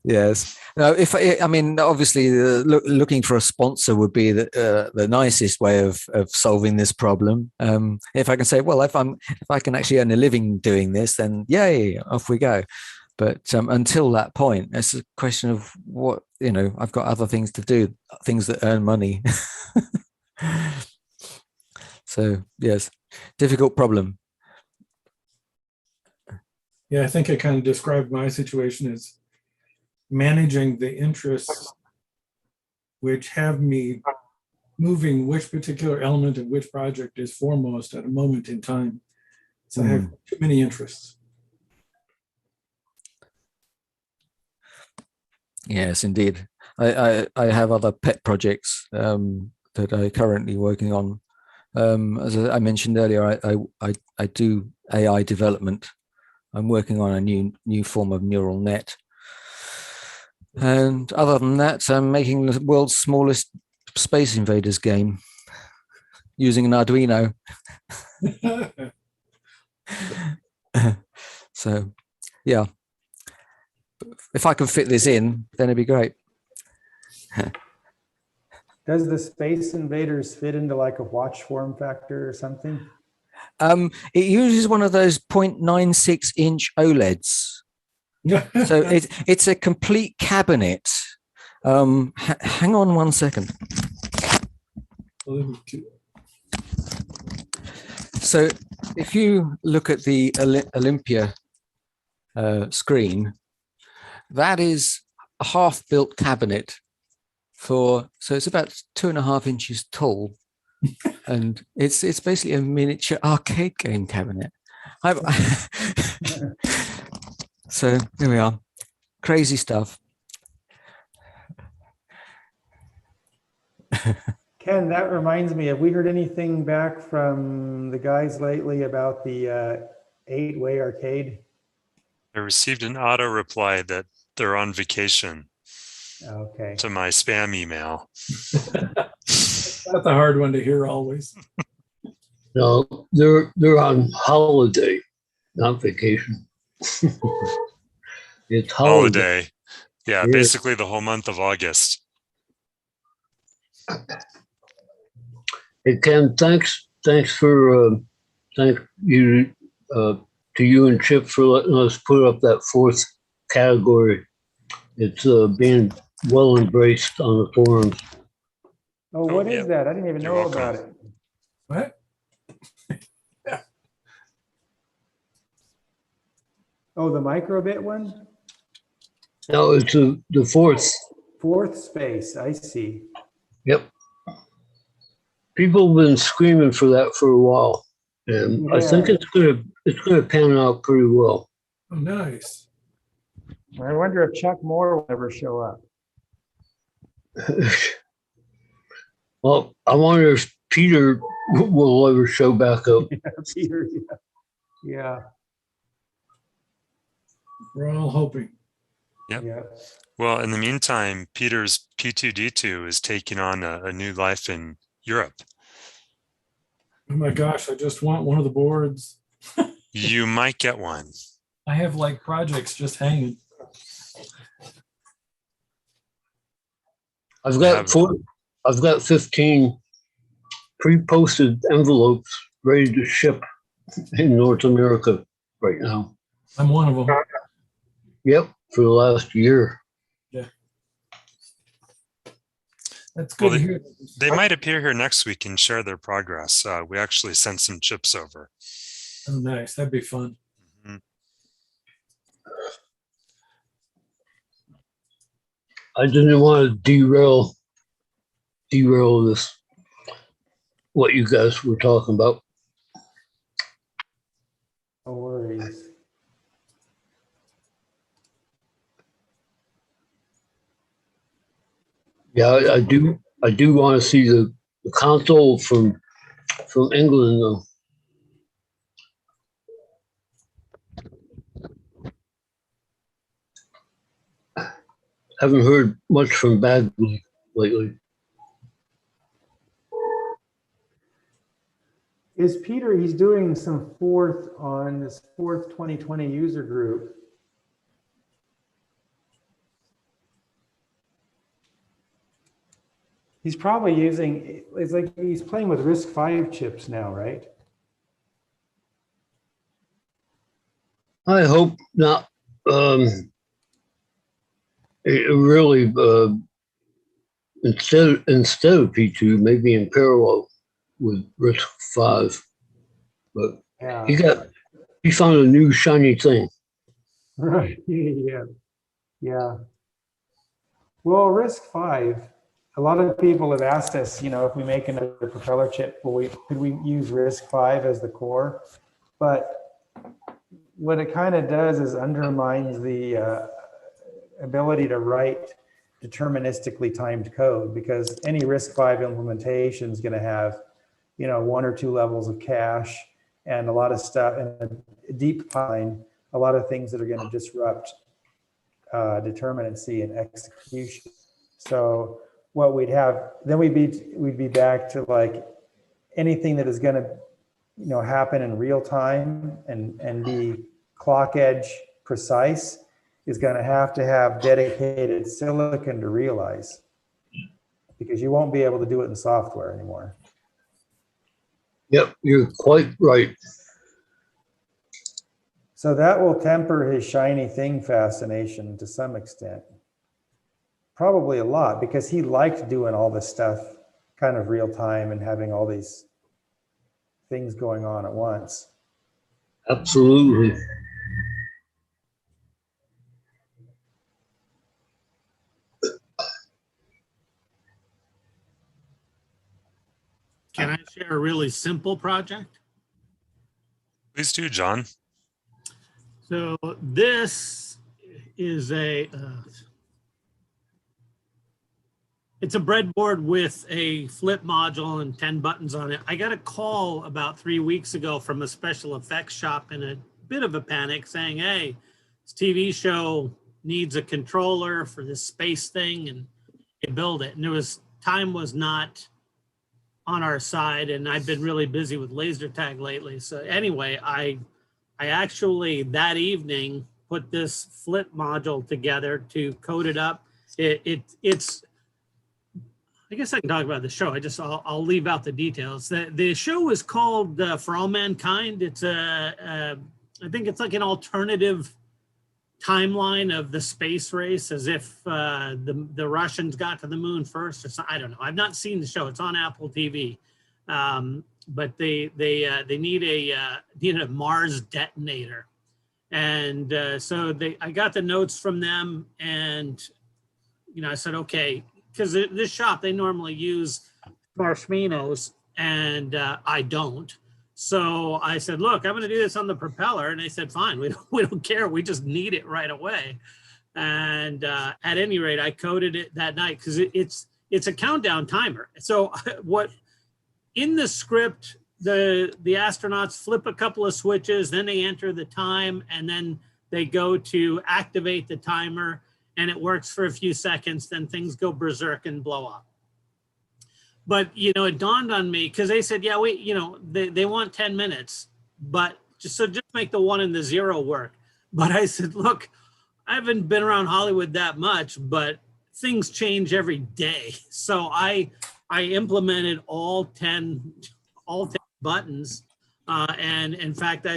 Yes. Now, obviously, looking for a sponsor would be the nicest way of solving this problem. If I can say, well, if I can actually earn a living doing this, then yay, off we go. But until that point, it's a question of what I've got other things to do, things that earn money. So yes, difficult problem. Yeah, I think I kind of described my situation as managing the interests which have me moving which particular element of which project is foremost at a moment in time. So I have too many interests. Yes, indeed. I have other pet projects that I'm currently working on. As I mentioned earlier, I do AI development. I'm working on a new form of neural net. And other than that, I'm making the world's smallest Space Invaders game using an Arduino. So, yeah. if I can fit this in, then it'd be great. Does the Space Invaders fit into like a watch form factor or something? It uses one of those 0.96 inch OLEDs. So it's a complete cabinet. Hang on one second. So if you look at the Olympia screen, that is a half-built cabinet so it's about 2.5 inches tall, and it's basically a miniature arcade game cabinet. So here we are, crazy stuff. Ken, that reminds me, have we heard anything back from the guys lately about the 8-way arcade? I received an auto reply that they're on vacation Okay. to my spam email. That's a hard one to hear always. No, they're on holiday, not vacation. It's holiday. Yeah, basically the whole month of August. Hey Ken, thanks for thank you to you and Chip for letting us put up that 4th category. It's being well embraced on the forums. Oh, what is that? I didn't even know about it. What? Oh, the microbit one? No, it's the 4th. 4th space, I see. Yep. People have been screaming for that for a while, and I think it's gonna pan out pretty well. Oh, nice. I wonder if Chuck Moore will ever show up. Well, I wonder if Peter will ever show back up. Peter, yeah. We're all hoping. Yep. Yeah. Well, in the meantime, Peter's P2D2 is taking on a new life in Europe. Oh my gosh, I just want one of the boards. You might get one. I have like projects just hanging. I've got 15 pre-posted envelopes ready to ship in North America right now. I'm one of them. Yep, for the last year. Yeah. That's good to hear. They might appear here next week and share their progress. We actually sent some chips over. Oh, nice. That'd be fun. Mm-hmm. I didn't want to derail this, what you guys were talking about. No worries. Yeah, I do want to see the console from England though. Haven't heard much from Bagley lately. Is Peter, he's doing some 4th on this 4th 2020 user group. He's probably using, it's like he's playing with RISC-V chips now, right? I hope not. It really instead of P2, maybe in parallel with RISC-V, but yeah. he found a new shiny thing. Right. Yeah. Well, RISC-V, a lot of people have asked us, if we make another propeller chip, could we use RISC-V as the core? But what it kind of does is undermines the ability to write deterministically timed code, because any RISC-V implementation is going to have, 1 or 2 levels of cache and a lot of stuff, and a deep pipeline, a lot of things that are going to disrupt determinacy and execution. So what we'd have, then we'd be back to like anything that is going to, happen in real time and be clock edge precise is going to have dedicated silicon to realize, because you won't be able to do it in software anymore. Yep, you're quite right. So that will temper his shiny thing fascination to some extent. Probably a lot, because he liked doing all this stuff kind of real time and having all these things going on at once. Absolutely. Can I share a really simple project? Please do, John. So this is it's a breadboard with a flip module and 10 buttons on it. I got a call about 3 weeks ago from a special effects shop in a bit of a panic saying, hey, this TV show needs a controller for this space thing, and they build it. And time was not on our side, and I've been really busy with laser tag lately. So anyway, I actually that evening put this flip module together to code it up. It's I guess I can talk about the show. I'll leave out the details. The show is called For All Mankind. It's I think it's like an alternative timeline of the space race, as if the Russians got to the moon first, or something. I don't know. I've not seen the show. It's on Apple TV, but they need a Mars detonator, and so I got the notes from them, and I said, okay, because this shop, they normally use marshmallows, and I don't. So I said, look, I'm going to do this on the Propeller. And they said, fine, we don't care. We just need it right away. And at any rate, I coded it that night because it's a countdown timer. So what in the script, the astronauts flip a couple of switches, then they enter the time, and then they go to activate the timer, and it works for a few seconds. Then things go berserk and blow up. But, it dawned on me because they said, yeah, they want 10 minutes, but just make the 1 and the 0 work. But I said, look, I haven't been around Hollywood that much, but things change every day. So I implemented all 10 buttons. And in fact,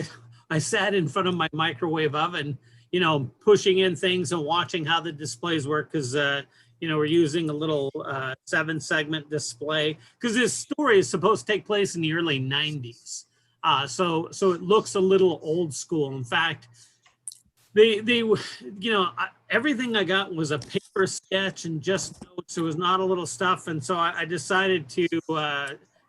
I sat in front of my microwave oven, pushing in things and watching how the displays work. Cause we're using a little 7-segment display because this story is supposed to take place in the early 90s. So it looks a little old school. In fact, everything I got was a paper sketch and just notes. There was not a little stuff. And so I decided to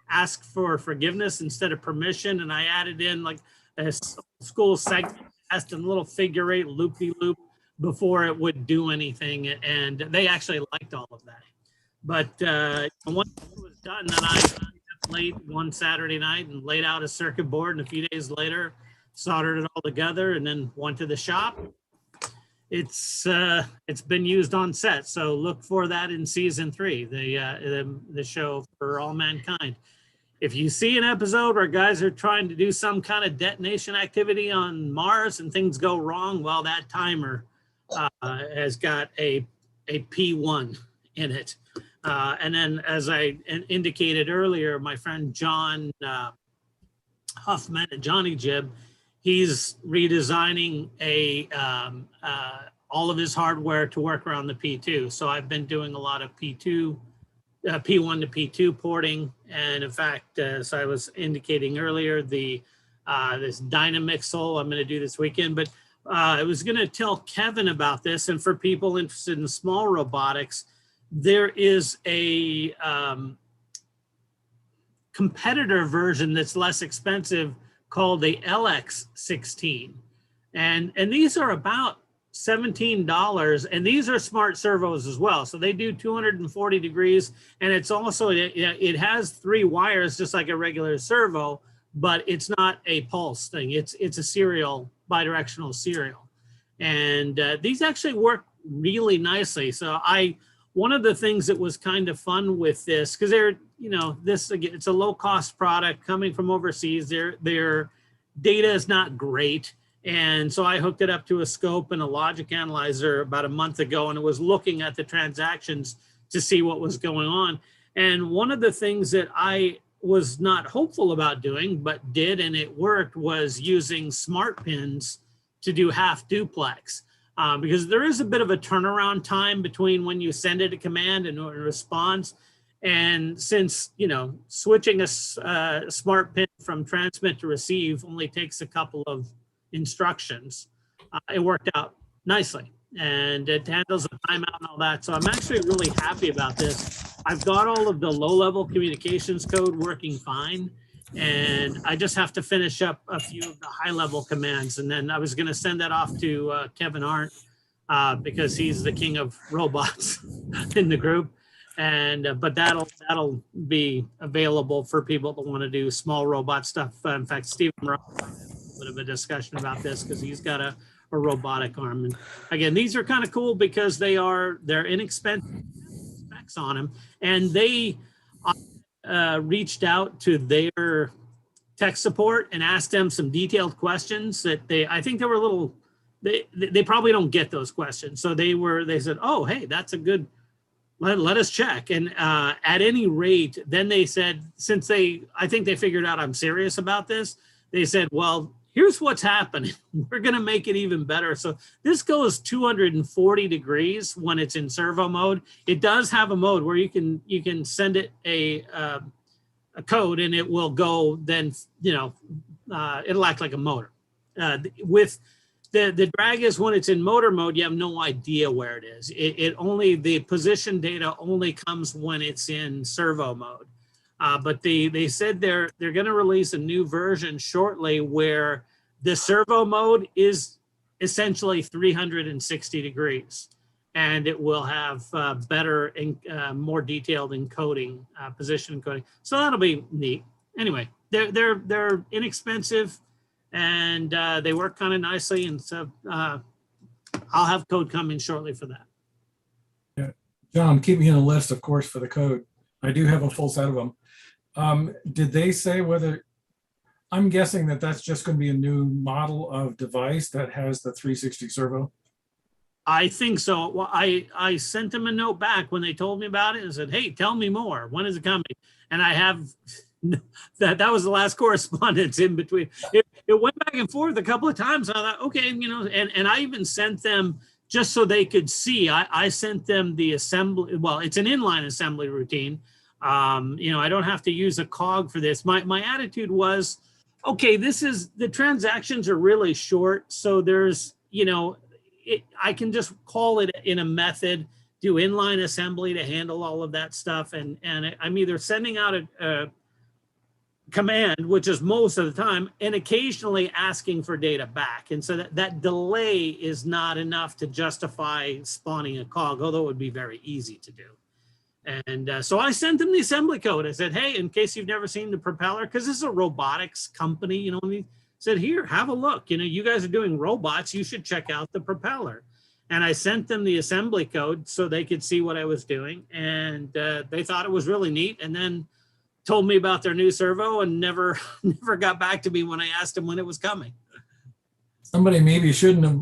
ask for forgiveness instead of permission. And I added in like a school segment test and a little figure 8 loop-de-loop before it would do anything, and they actually liked all of that. But once it was done, then I late one Saturday night and laid out a circuit board, and a few days later soldered it all together and then went to the shop. It's been used on set, so look for that in season 3, the show For All Mankind. If you see an episode where guys are trying to do some kind of detonation activity on Mars and things go wrong, well, that timer has got a P1 in it. And then, as I indicated earlier, my friend John Huffman at Johnny Jib, he's redesigning all of his hardware to work around the P2. So I've been doing a lot of P1 to P2 porting. And in fact, as I was indicating earlier, this Dynamixel I'm going to do this weekend, but I was going to tell Kevin about this, and for people interested in small robotics, there is a competitor version that's less expensive called the LX16, and these are about $17, and these are smart servos as well. So they do 240 degrees, and it's also it has 3 wires just like a regular servo, but it's not a pulse thing. It's a serial, bidirectional serial. And these actually work really nicely. So one of the things that was kind of fun with this, because it's a low cost product coming from overseas. Their data is not great. And so I hooked it up to a scope and a logic analyzer about a month ago, and it was looking at the transactions to see what was going on. And one of the things that I was not hopeful about doing, but did, and it worked, was using smart pins to do half duplex. Because there is a bit of a turnaround time between when you send it a command and it responds. And since, you know, switching a smart pin from transmit to receive only takes a couple of instructions, it worked out nicely. And it handles the timeout and all that. So I'm actually really happy about this. I've got all of the low-level communications code working fine. And I just have to finish up a few of the high-level commands. And then I was going to send that off to Kevin Arndt because he's the king of robots in the group. And but that'll be available for people that want to do small robot stuff. In fact, Stephen Ross had a bit of a discussion about this because he's got a robotic arm. And again, these are kind of cool because they're inexpensive specs on them, and they reached out to their tech support and asked them some detailed questions that I think they were a little, they probably don't get those questions. So they said, oh, hey, that's a good, let us check. And at any rate, then they said, since I think they figured out I'm serious about this, they said, well, here's what's happening. We're going to make it even better. So this goes 240 degrees when it's in servo mode. It does have a mode where you can send it a code and it will go then, you know, it'll act like a motor. With the drag is when it's in motor mode, you have no idea where it is. It only, the position data only comes when it's in servo mode. But they said they're going to release a new version shortly where the servo mode is essentially 360 degrees, and it will have better and more detailed encoding, position encoding. So that'll be neat. Anyway, they're inexpensive, and they work kind of nicely. And so I'll have code coming shortly for that. Yeah, John, keep me in a list, of course, for the code. I do have a full set of them. Did they say whether, I'm guessing that that's just going to be a new model of device that has the 360 servo? I think so. Well, I sent them a note back when they told me about it and said, hey, tell me more. When is it coming? And I have, that was the last correspondence in between. It went back and forth a couple of times. I thought, okay, you know, and I even sent them, just so they could see, I sent them the assembly, well, it's an inline assembly routine. You know, I don't have to use a cog for this. My attitude was, okay, the transactions are really short. So there's, you know, I can just call it in a method, do inline assembly to handle all of that stuff. And I'm either sending out a command, which is most of the time, and occasionally asking for data back. And so that delay is not enough to justify spawning a cog, although it would be very easy to do. And so I sent them the assembly code. I said, hey, in case you've never seen the Propeller, because this is a robotics company, you know, I said, here, have a look. You know, you guys are doing robots. You should check out the Propeller. And I sent them the assembly code so they could see what I was doing. And they thought it was really neat. And then told me about their new servo and never got back to me when I asked them when it was coming. Somebody maybe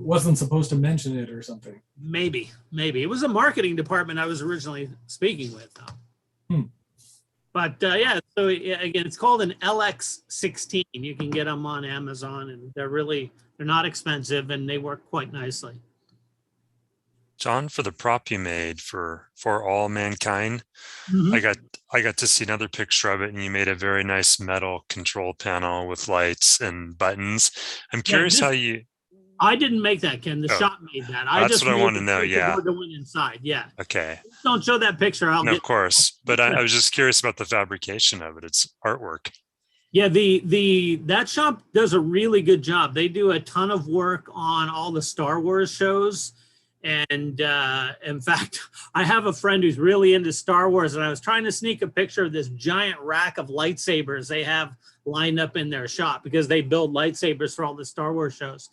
wasn't supposed to mention it or something. Maybe. It was a marketing department I was originally speaking with. But yeah, so again, it's called an LX16. You can get them on Amazon, and they're not expensive, and they work quite nicely. John, for the prop you made for all mankind, Mhm. I got to see another picture of it, and you made a very nice metal control panel with lights and buttons. I'm curious how you. I didn't make that, Ken. The shop made that. That's what I want to know. Yeah. Going inside. Yeah. Okay. Don't show that picture. No, of course, but I was just curious about the fabrication of it. It's artwork. Yeah, that shop does a really good job. They do a ton of work on all the Star Wars shows. And in fact, I have a friend who's really into Star Wars, and I was trying to sneak a picture of this giant rack of lightsabers they have lined up in their shop because they build lightsabers for all the Star Wars shows.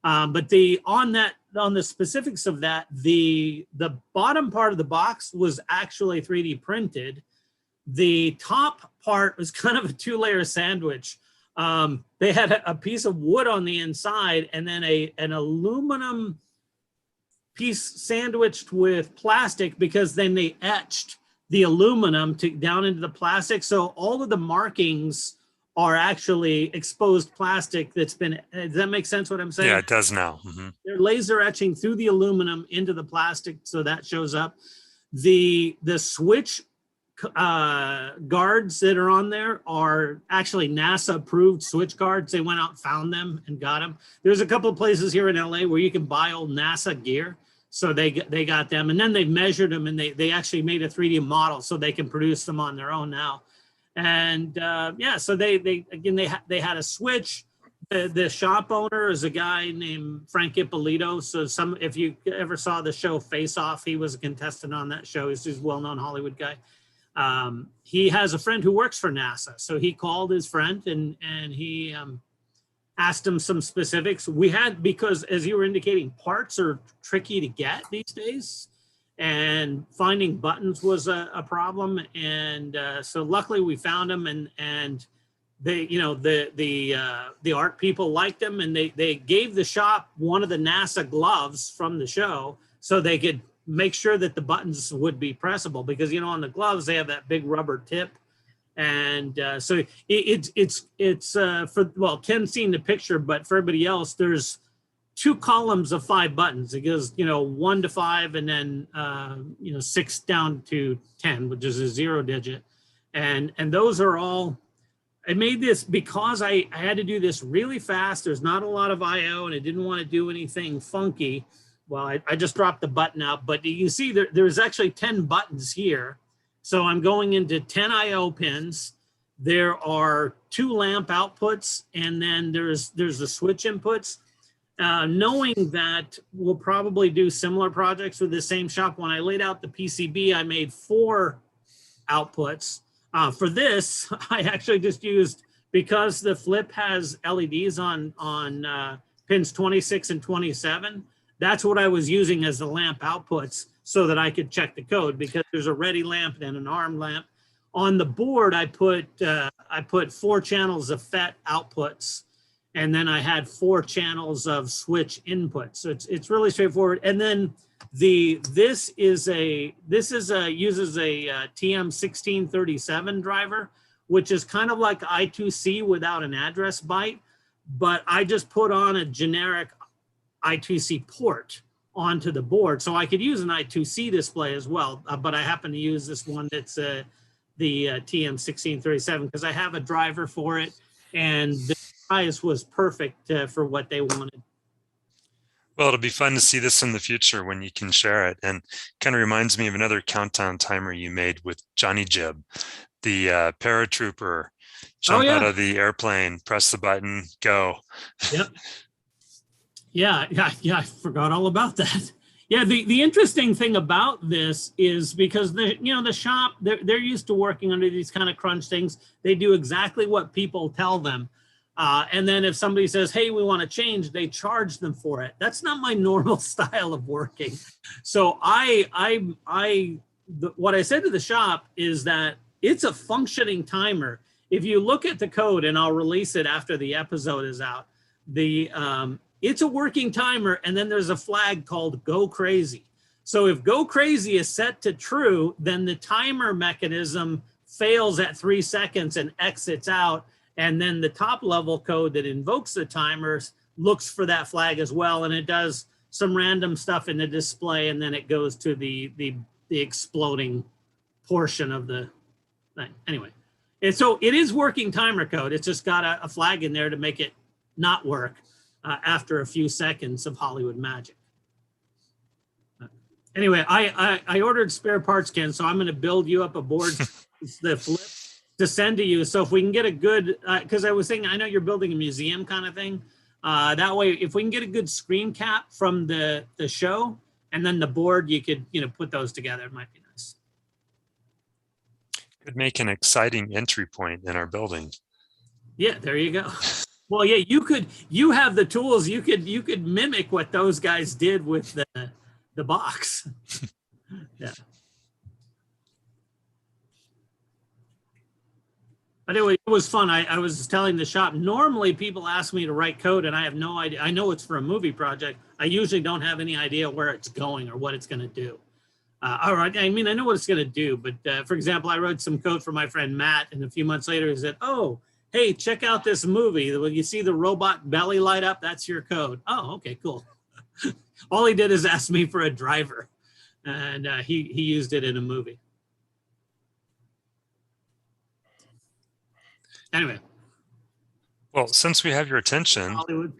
But on the specifics of that, the bottom part of the box was actually 3D printed. The top part was kind of a 2-layer sandwich They had a piece of wood on the inside and then an aluminum piece sandwiched with plastic, because then they etched the aluminum down into the plastic. So all of the markings are actually exposed plastic that's been, does that make sense what I'm saying? Yeah, it does now. Mm-hmm. They're laser etching through the aluminum into the plastic, so that shows up. The switch guards that are on there are actually NASA approved switch guards. They went out and found them and got them. There's a couple of places here in LA where you can buy old NASA gear. So they got them, and then they measured them, and they actually made a 3D model so they can produce them on their own now. And yeah, so they had a switch. The shop owner is a guy named Frank Ippolito. So if you ever saw the show Face Off, he was a contestant on that show. He's a well-known Hollywood guy. He has a friend who works for NASA. So he called his friend and he asked him some specifics. Because as you were indicating, parts are tricky to get these days, and finding buttons was a problem. And so luckily we found them, and they, the art people liked them, and they gave the shop one of the NASA gloves from the show so they could make sure that the buttons would be pressable, because on the gloves they have that big rubber tip. And so it's for Ken's seen the picture, but for everybody else, there's 2 columns of 5 buttons. It goes 1 to 5, and then 6 down to 10, which is a 0 digit, and those are all. I made this because I had to do this really fast. There's not a lot of IO, and I didn't want to do anything funky. Well, I just dropped the button out, but you can see there's actually 10 buttons here. So I'm going into 10 IO pins. There are 2 lamp outputs, and then there's the switch inputs. Knowing that we'll probably do similar projects with the same shop, when I laid out the PCB, I made 4 outputs. For this, I actually just used, because the flip has LEDs on pins 26 and 27, that's what I was using as the lamp outputs so that I could check the code, because there's a ready lamp and an arm lamp. On the board, I put 4 channels of FET outputs, and then I had 4 channels of switch inputs. So it's really straightforward. And then this uses a TM1637 driver, which is kind of like I2C without an address byte, but I just put on a generic I2C port onto the board. So I could use an I2C display as well, but I happen to use this one that's the TM1637 because I have a driver for it, and the size was perfect for what they wanted. Well, it'll be fun to see this in the future when you can share it. And kind of reminds me of another countdown timer you made with Johnny Jib, the paratrooper. Jump out of the airplane, press the button, go. Yep. Yeah, I forgot all about that. Yeah, the interesting thing about this is because the shop, they're used to working under these kind of crunch things. They do exactly what people tell them. And then if somebody says, hey, we want to change, they charge them for it. That's not my normal style of working. So what I said to the shop is that it's a functioning timer. If you look at the code, and I'll release it after the episode is out, it's a working timer, and then there's a flag called Go Crazy. So if Go Crazy is set to true, then the timer mechanism fails at 3 seconds and exits out. And then the top level code that invokes the timers looks for that flag as well. And it does some random stuff in the display, and then it goes to the exploding portion of the thing. Anyway, so it is working timer code. It's just got a flag in there to make it not work after a few seconds of Hollywood magic. Anyway, I ordered spare parts, Ken, so I'm going to build you up a board the flip to send to you. So if we can get a good, because I was saying, I know you're building a museum kind of thing. That way, if we can get a good screen cap from the show and then the board, you could put those together. It might be nice. Could make an exciting entry point in our building. Yeah, there you go. Well, yeah, you have the tools. You could mimic what those guys did with the box. Yeah. But anyway, it was fun. I was telling the shop, normally people ask me to write code and I have no idea. I know it's for a movie project. I usually don't have any idea where it's going or what it's going to do. All right. I mean, I know what it's going to do, but for example, I wrote some code for my friend Matt, and a few months later he said, oh, hey, check out this movie. When you see the robot belly light up, that's your code. Oh, okay, cool. All he did is ask me for a driver, and he used it in a movie. Anyway. Well, since we have your attention, Hollywood.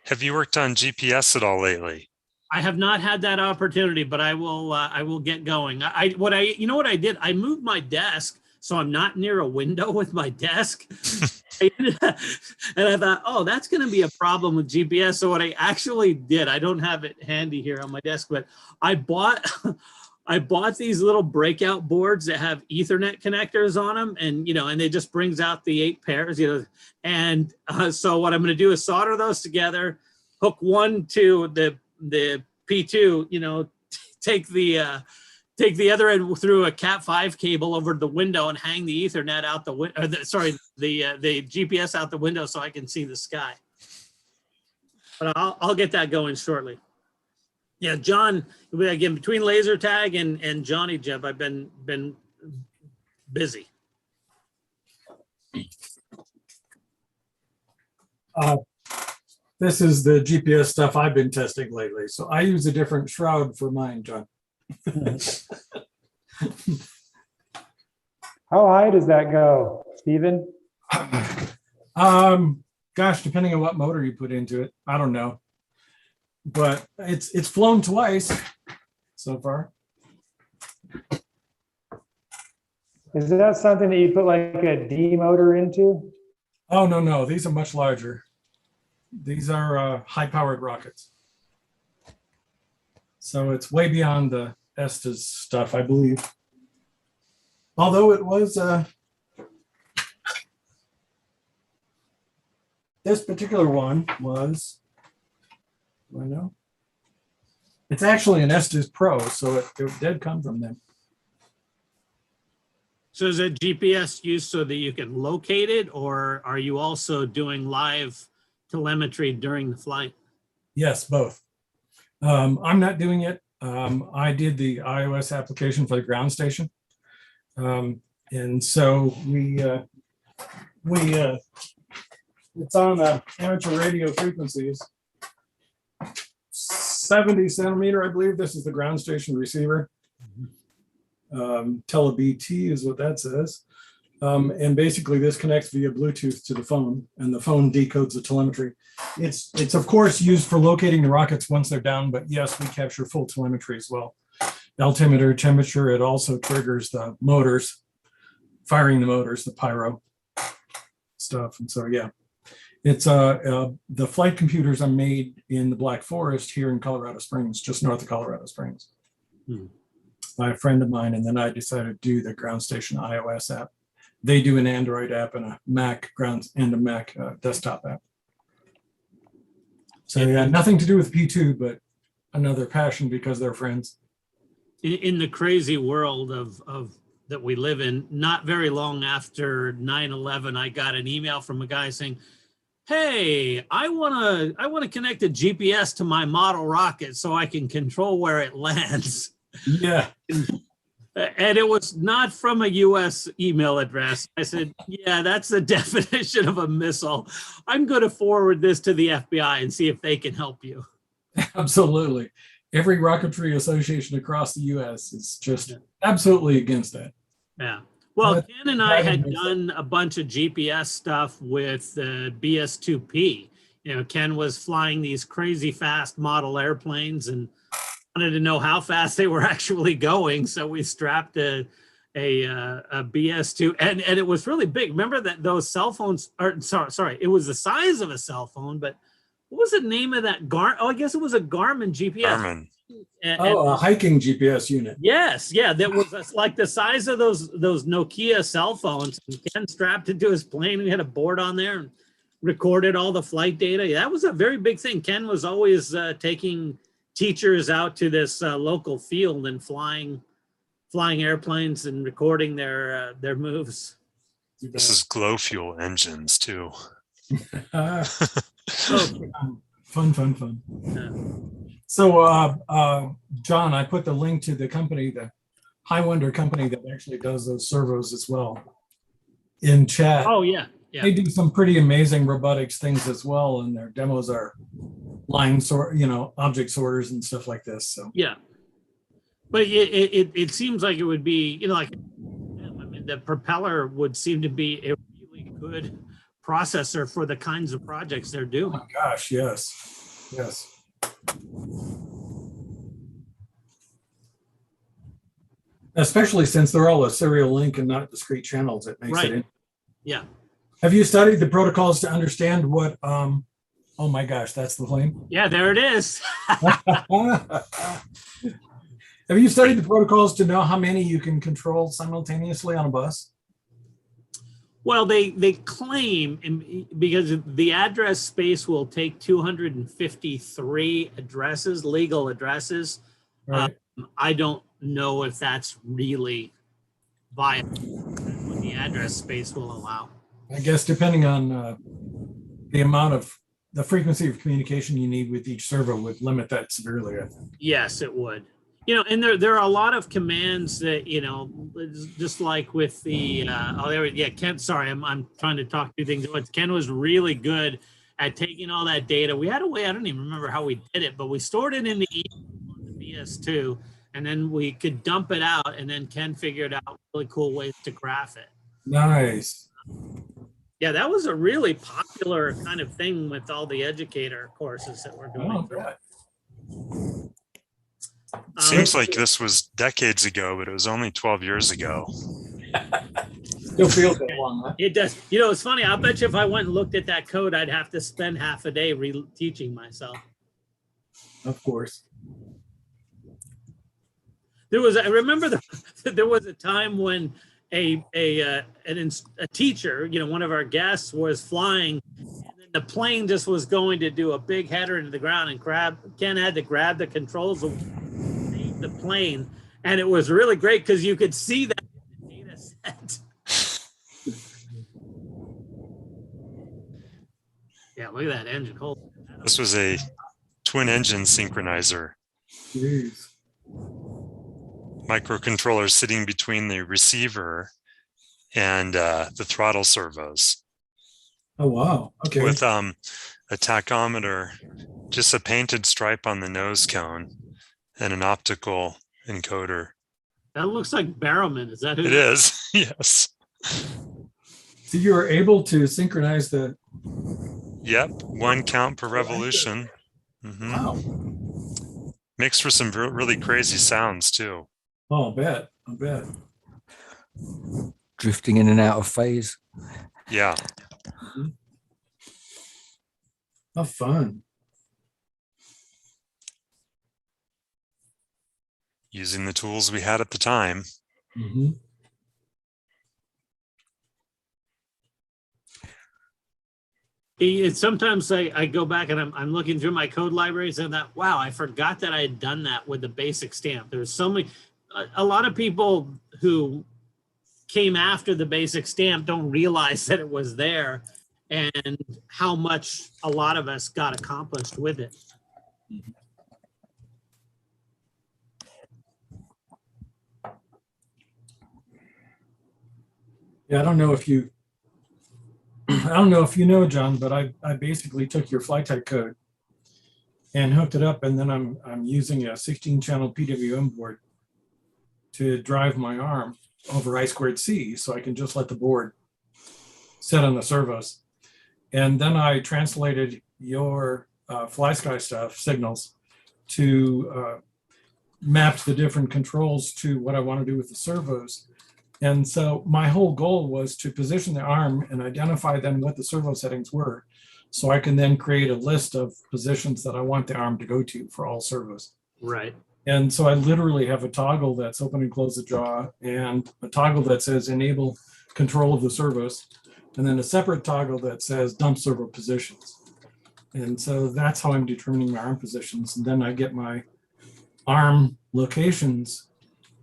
Have you worked on GPS at all lately? I have not had that opportunity, but I will get going. You know what I did? I moved my desk so I'm not near a window with my desk. And I thought, oh, that's going to be a problem with GPS. So what I actually did, I don't have it handy here on my desk, but I bought these little breakout boards that have Ethernet connectors on them, and and it just brings out the 8 pairs, And so what I'm going to do is solder those together, hook one to the P2, take the other end through a Cat5 cable over the window and hang the Ethernet out the window. The GPS out the window so I can see the sky. But I'll get that going shortly. Yeah, John, again, between laser tag and Johnny Jeb, I've been busy. This is the GPS stuff I've been testing lately. So I use a different shroud for mine, John. How high does that go, Stephen? Gosh, depending on what motor you put into it, I don't know. But it's flown twice so far. Is that something that you put like a D motor into? Oh, no. These are much larger. These are high-powered rockets. So it's way beyond the Estes stuff, I believe. Although it was this particular one was, I know. It's actually an Estes Pro, so it did come from them. So is it GPS used so that you can locate it, or are you also doing live telemetry during the flight? Yes, both. I'm not doing it. I did the iOS application for the ground station. And so it's on amateur radio frequencies. 70 centimeter, I believe this is the ground station receiver. Tele-BT is what that says. And basically this connects via Bluetooth to the phone, and the phone decodes the telemetry. It's of course used for locating the rockets once they're down, but yes, we capture full telemetry as well. Altimeter, temperature, it also triggers the motors, firing the motors, the pyro stuff. And so, yeah, it's the flight computers are made in the Black Forest here in Colorado Springs, just north of Colorado Springs, by a friend of mine. And then I decided to do the ground station iOS app. They do an Android app and a Mac desktop app. So yeah, nothing to do with P2, but another passion because they're friends. In the crazy world of that we live in, not very long after 9/11, I got an email from a guy saying, "Hey, I want to connect a GPS to my model rocket so I can control where it lands." Yeah. And it was not from a US email address. I said, yeah, that's the definition of a missile. I'm going to forward this to the FBI and see if they can help you. Absolutely. Every rocketry association across the US is just absolutely against that. Yeah. Well, Ken and I had done a bunch of GPS stuff with the BS-2P. Ken was flying these crazy fast model airplanes and wanted to know how fast they were actually going, so we strapped a BS2, and it was really big. Remember that those cell phones are sorry, it was the size of a cell phone, but what was the name of that I guess it was a Garmin GPS. Garmin. A hiking GPS unit. Yes, yeah, that was like the size of those Nokia cell phones. And Ken strapped it to his plane. We had a board on there and recorded all the flight data. Yeah, that was a very big thing. Ken was always taking teachers out to this local field and flying airplanes and recording their moves. This is glow fuel engines too. Fun. So, John, I put the link to the company, the High Wonder company that actually does those servos as well, in chat. Oh yeah, yeah. They do some pretty amazing robotics things as well, and their demos are line sort, object sorters and stuff like this. So Yeah, but it seems like it would be, like, I mean, the Propeller would seem to be a really good processor for the kinds of projects they're doing. oh my gosh, yes. Especially since they're all a serial link and not discrete channels, it makes Right. it. Yeah. Have you studied the protocols to understand what? Oh my gosh, that's the plane. Yeah, there it is. Have you studied the protocols to know how many you can control simultaneously on a bus? Well, they claim, because the address space will take 253 addresses, legal addresses. Right. I don't know if that's really viable. That's what the address space will allow. I guess depending on the amount of the frequency of communication you need with each servo would limit that severely, I think. Yes, it would. And there are a lot of commands that, just like with the, Ken, sorry, I'm trying to talk through things. Ken was really good at taking all that data. We had a way, I don't even remember how we did it, but we stored it in the BS2, and then we could dump it out, and then Ken figured out really cool ways to graph it. Nice. Yeah, that was a really popular kind of thing with all the educator courses that we're doing. Oh, yeah. Seems like this was decades ago, but it was only 12 years ago. Still feels that long, huh? It does. It's funny. I'll bet you if I went and looked at that code, I'd have to spend half a day teaching myself. Of course. I remember there was a time when a teacher, one of our guests, was flying, and then the plane just was going to do a big header into the ground, and Ken had to grab the controls of the plane, and it was really great because you could see that in the data set. Yeah, look at that engine. This was a twin engine synchronizer. Jeez. Microcontroller sitting between the receiver and the throttle servos. Oh, wow. Okay. With a tachometer, just a painted stripe on the nose cone, and an optical encoder. That looks like Barrowman. Is that who? It is, yes. So you were able to synchronize the. Yep, 1 count per revolution. Mm-hmm. Wow. Makes for some really crazy sounds too. Oh, I bet. Drifting in and out of phase. Yeah. How fun. Using the tools we had at the time. Mm-hmm. Sometimes I go back and I'm looking through my code libraries and wow, I forgot that I had done that with the basic stamp. There's so many, a lot of people who came after the basic stamp don't realize that it was there and how much a lot of us got accomplished with it. Yeah, I don't know if you know, John, but I basically took your flight type code and hooked it up, and then I'm using a 16-channel PWM board to drive my arm over I²C, so I can just let the board set on the servos. And then I translated your FlySky stuff signals to map the different controls to what I want to do with the servos. And so my whole goal was to position the arm and identify then what the servo settings were, so I can then create a list of positions that I want the arm to go to for all servos. Right. And so I literally have a toggle that's open and close the jaw, and a toggle that says enable control of the servos, and then a separate toggle that says dump servo positions. And so that's how I'm determining my arm positions. And then I get my arm locations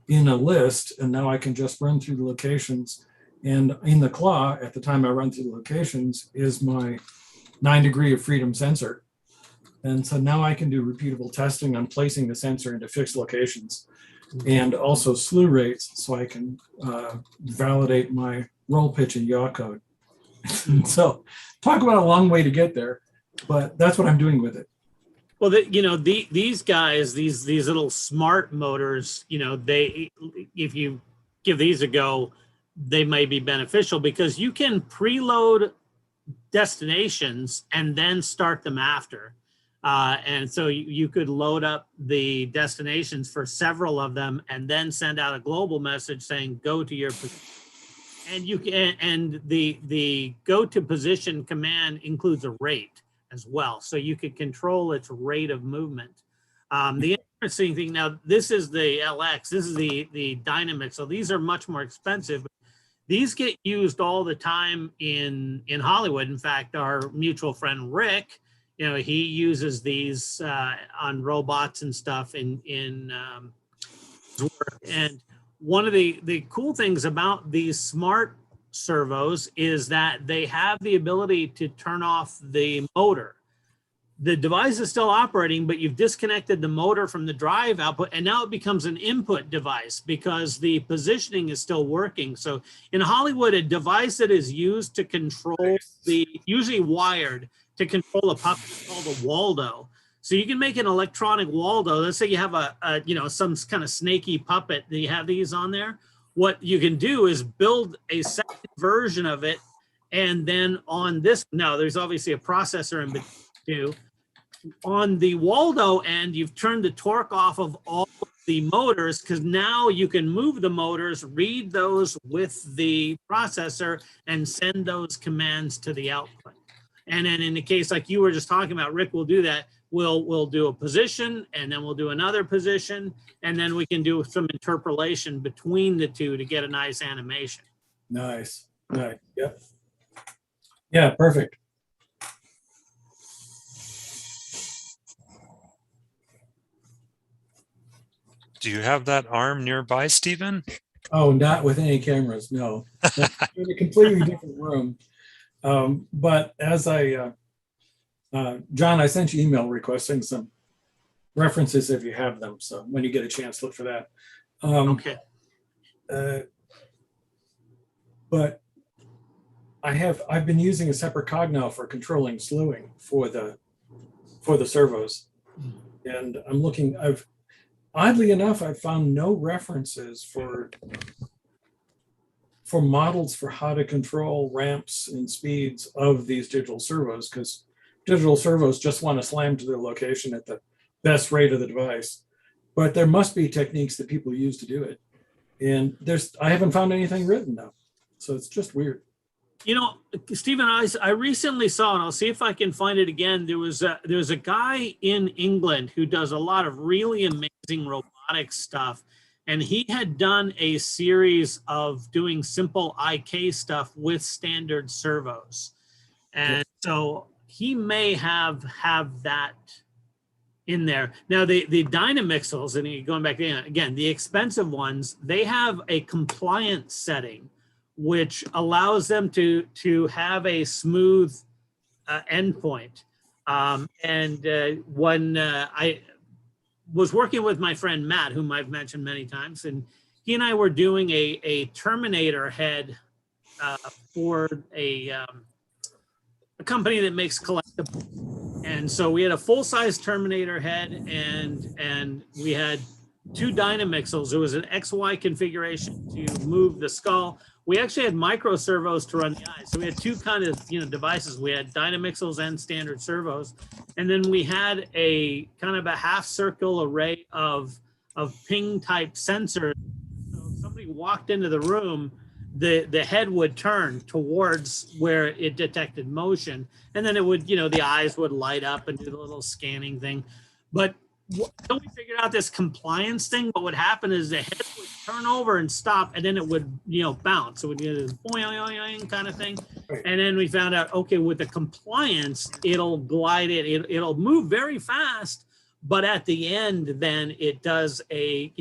in a list, and now I can just run through the locations And in the claw, at the time I run through the locations, is my 9 degree of freedom sensor. And so now I can do repeatable testing on placing the sensor into fixed locations, and also slew rates, so I can validate my roll pitch and yaw code. So talk about a long way to get there, but that's what I'm doing with it. Well, these guys, these little smart motors, if you give these a go, they may be beneficial because you can preload destinations and then start them after. And so you could load up the destinations for several of them and then send out a global message saying, go to your position. And you can, and the go to position command includes a rate as well. So you could control its rate of movement. The interesting thing now, this is the LX, this is the Dynamic. So these are much more expensive. These get used all the time in Hollywood. In fact, our mutual friend Rick, he uses these on robots and stuff in his work. And one of the cool things about these smart servos is that they have the ability to turn off the motor. The device is still operating, but you've disconnected the motor from the drive output, and now it becomes an input device because the positioning is still working. So in Hollywood, a device that is used to control usually wired to control a puppet is called a Waldo. So you can make an electronic Waldo. Let's say you have some kind of snaky puppet that you have these on there. What you can do is build a second version of it, and then on this, now there's obviously a processor in between too. On the Waldo end, you've turned the torque off of all of the motors because now you can move the motors, read those with the processor, and send those commands to the output. And then in the case like you were just talking about, Rick will do that. We'll do a position, and then we'll do another position, and then we can do some interpolation between the two to get a nice animation. Nice. Yep. Yeah, perfect. Do you have that arm nearby, Stephen? Oh, not with any cameras, no. In a completely different room. But as John, I sent you email requesting some references if you have them. So when you get a chance, look for that. Okay. But I've been using a separate cog now for controlling slewing for the servos, and I'm looking. Oddly enough, I've found no references for models for how to control ramps and speeds of these digital servos, because digital servos just want to slam to their location at the best rate of the device. But there must be techniques that people use to do it. And I haven't found anything written though. So it's just weird. Stephen, I recently saw, and I'll see if I can find it again. There's a guy in England who does a lot of really amazing robotic stuff. And he had done a series of doing simple IK stuff with standard servos. And so he may have that in there. Now, the Dynamixels, and going back again, the expensive ones, they have a compliance setting which allows them to have a smooth endpoint. When I was working with my friend Matt, whom I've mentioned many times, and he and I were doing a Terminator head for a company that makes collectibles. And so we had a full-size Terminator head, and we had 2 Dynamixels. It was an XY configuration to move the skull. We actually had micro servos to run the eyes. So we had 2 kind of devices. We had Dynamixels and standard servos. And then we had a kind of a half circle array of ping type sensors. So if somebody walked into the room, the head would turn towards where it detected motion. And then it would, the eyes would light up and do the little scanning thing. But then we figured out this compliance thing. What would happen is the head would turn over and stop, and then it would, bounce. So it would get this boing kind of thing. And then we found out, okay, with the compliance, it'll glide it. It'll move very fast, but at the end, then it does a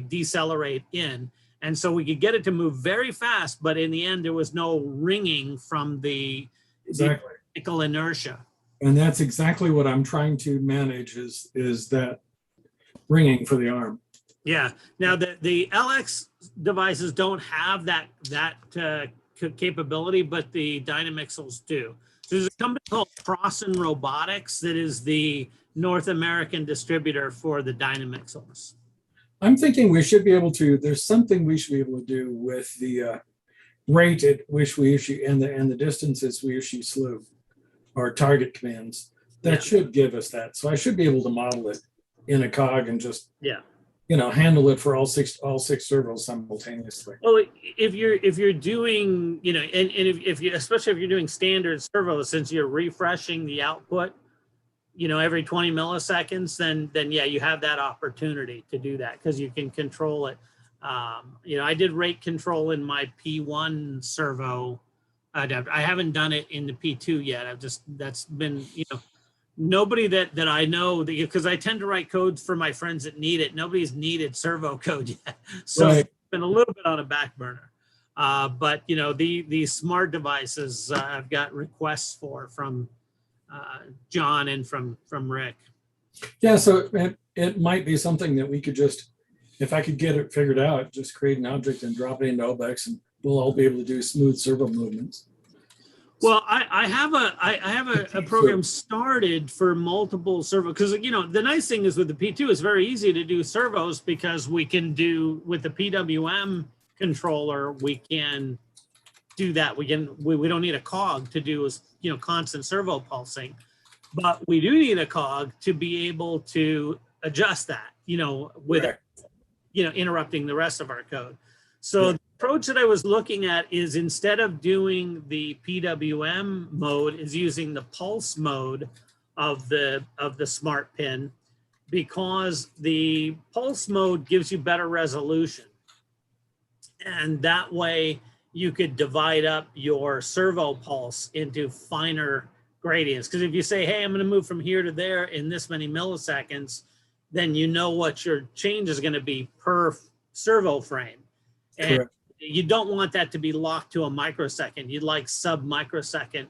decelerate in. And so we could get it to move very fast, but in the end, there was no ringing from the Exactly. optical inertia. And that's exactly what I'm trying to manage is that ringing for the arm. Yeah. Now the LX devices don't have that capability, but the Dynamixels do. So there's a company called Crossan Robotics that is the North American distributor for the Dynamixels. I'm thinking we should be able to, there's something we should be able to do with the rate at which we issue and the distances we issue slew or target commands. That should give us that. So I should be able to model it in a cog and just handle it for all six servos simultaneously. Well, if you're doing, and if you, especially if you're doing standard servos, since you're refreshing the output, every 20 milliseconds, then yeah, you have that opportunity to do that because you can control it. I did rate control in my P1 servo. I haven't done it in the P2 yet. That's been, nobody that I know, because I tend to write codes for my friends that need it. Nobody's needed servo code yet. So Right. It's been a little bit on a back burner. But these smart devices I've got requests from John and from Rick. Yeah, so it might be something that we could just, if I could get it figured out, just create an object and drop it into OBEX and we'll all be able to do smooth servo movements. Well, I have a program started for multiple servo because the nice thing is with the P2 it's very easy to do servos because we can do with the PWM controller we can do that. We don't need a cog to do constant servo pulsing, but we do need a cog to be able to adjust that with interrupting the rest of our code. So the approach that I was looking at is instead of doing the PWM mode is using the pulse mode of the smart pin because the pulse mode gives you better resolution. And that way you could divide up your servo pulse into finer gradients. Because if you say, hey, I'm going to move from here to there in this many milliseconds, then you know what your change is going to be per servo frame. And Correct. You don't want that to be locked to a microsecond. You'd like sub-microsecond,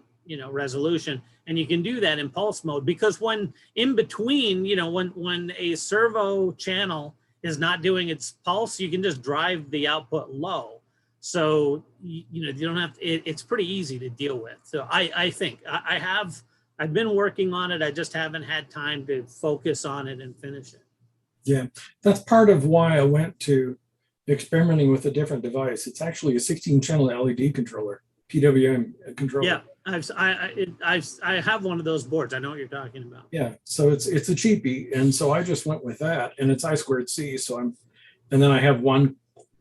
resolution. And you can do that in pulse mode because when in between, when a servo channel is not doing its pulse, you can just drive the output low. So, you don't have to, it's pretty easy to deal with. So I think I've been working on it. I just haven't had time to focus on it and finish it. Yeah, that's part of why I went to experimenting with a different device. It's actually a 16-channel LED controller, PWM controller. Yeah, I have one of those boards. I know what you're talking about. Yeah, so it's a cheapie, and so I just went with that, and it's I²C. So and then I have one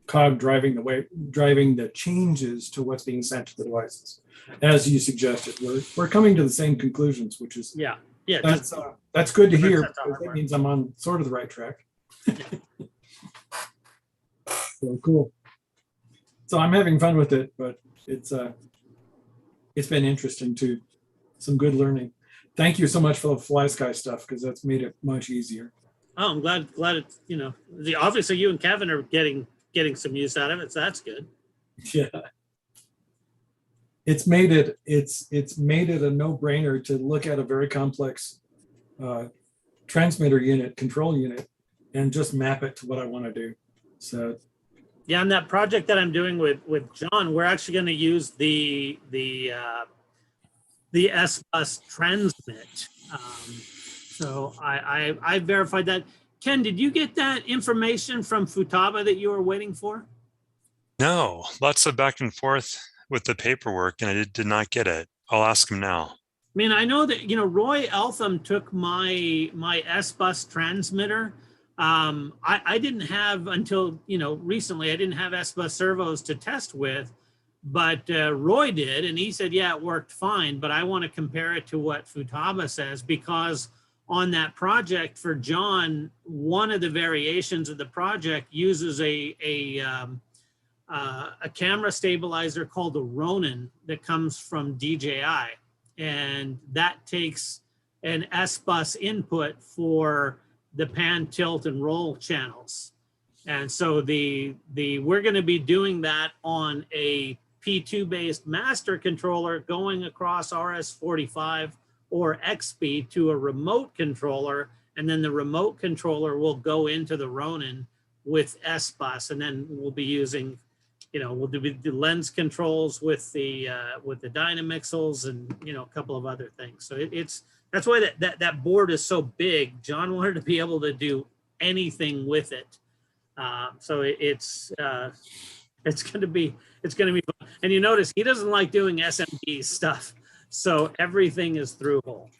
cog driving the changes to what's being sent to the devices, as you suggested. We're coming to the same conclusions, which is that's good to hear. Because that means I'm on sort of the right track. So cool. So I'm having fun with it, but it's been interesting too. Some good learning. Thank you so much for the Fly Sky stuff because that's made it much easier. Oh, I'm glad it's obviously you and Kevin are getting some use out of it, so that's good. Yeah. It's made it a no-brainer to look at a very complex transmitter unit, control unit, and just map it to what I want to do. So yeah, on that project that I'm doing with John, we're actually going to use the S-Bus transmit. So I verified that. Ken, did you get that information from Futaba that you were waiting for? No, lots of back and forth with the paperwork, and I did not get it. I'll ask him now. I mean, I know that Roy Eltham took my S-Bus transmitter. I didn't have until recently. I didn't have S-Bus servos to test with, but Roy did, and he said, yeah, it worked fine. But I want to compare it to what Futaba says because on that project for John, one of the variations of the project uses a camera stabilizer called the Ronin that comes from DJI, and that takes an S-Bus input for the pan, tilt, and roll channels. And so we're going to be doing that on a P2 based master controller going across RS-45 or XP to a remote controller. And then the remote controller will go into the Ronin with S-Bus. And then we'll be using, we'll do the lens controls with the Dynamixels and, a couple of other things. So that's why that board is so big. John wanted to be able to do anything with it. So it's going to be fun. And you notice he doesn't like doing SMD stuff. So everything is through hole.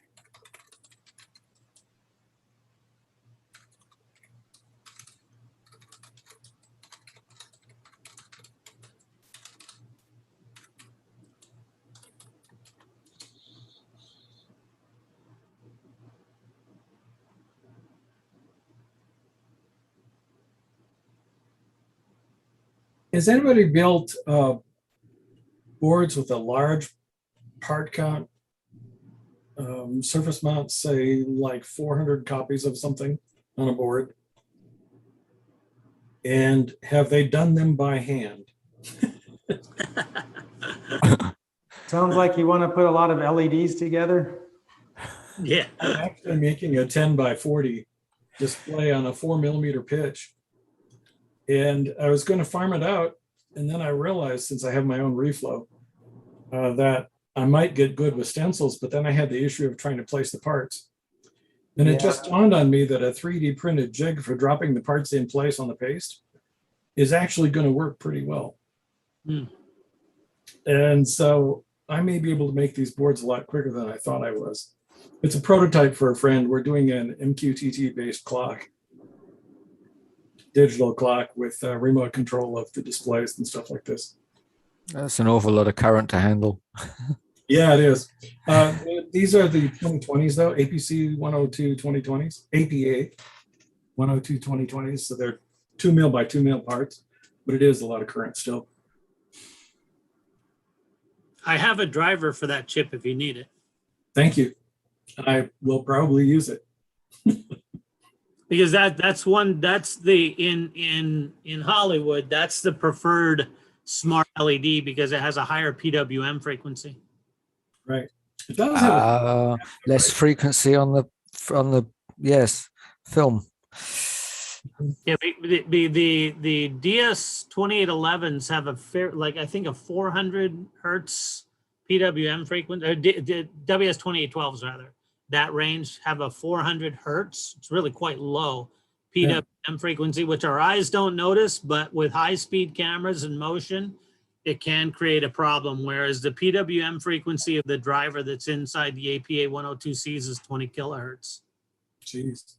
Has anybody built boards with a large part count, surface mount, say like 400 copies of something on a board? And have they done them by hand? Sounds like you want to put a lot of LEDs together. Yeah. I'm actually making a 10 by 40 display on a 4mm pitch. And I was going to farm it out. And then I realized, since I have my own reflow, that I might get good with stencils, but then I had the issue of trying to place the parts. And it just dawned on me that a 3D printed jig for dropping the parts in place on the paste is actually going to work pretty well. Mm. And so I may be able to make these boards a lot quicker than I thought I was. It's a prototype for a friend. We're doing an MQTT based clock, digital clock with remote control of the displays and stuff like this. That's an awful lot of current to handle. Yeah, it is. These are the 2020s though, APC 102 2020s, APA 102 2020s. So they're 2 mil by 2 mil parts, but it is a lot of current still. I have a driver for that chip if you need it. Thank you. I will probably use it. Because that's in Hollywood, that's the preferred smart LED because it has a higher PWM frequency. Right. It does have less frequency on the yes film. Yeah, the DS2811s have a fair, like I think a 400 hertz PWM frequency, or WS2812s rather. That range have a 400 hertz. It's really quite low PWM frequency, which our eyes don't notice, but with high-speed cameras and motion, it can create a problem. Whereas the PWM frequency of the driver that's inside the APA 102Cs is 20 kilohertz. Jeez.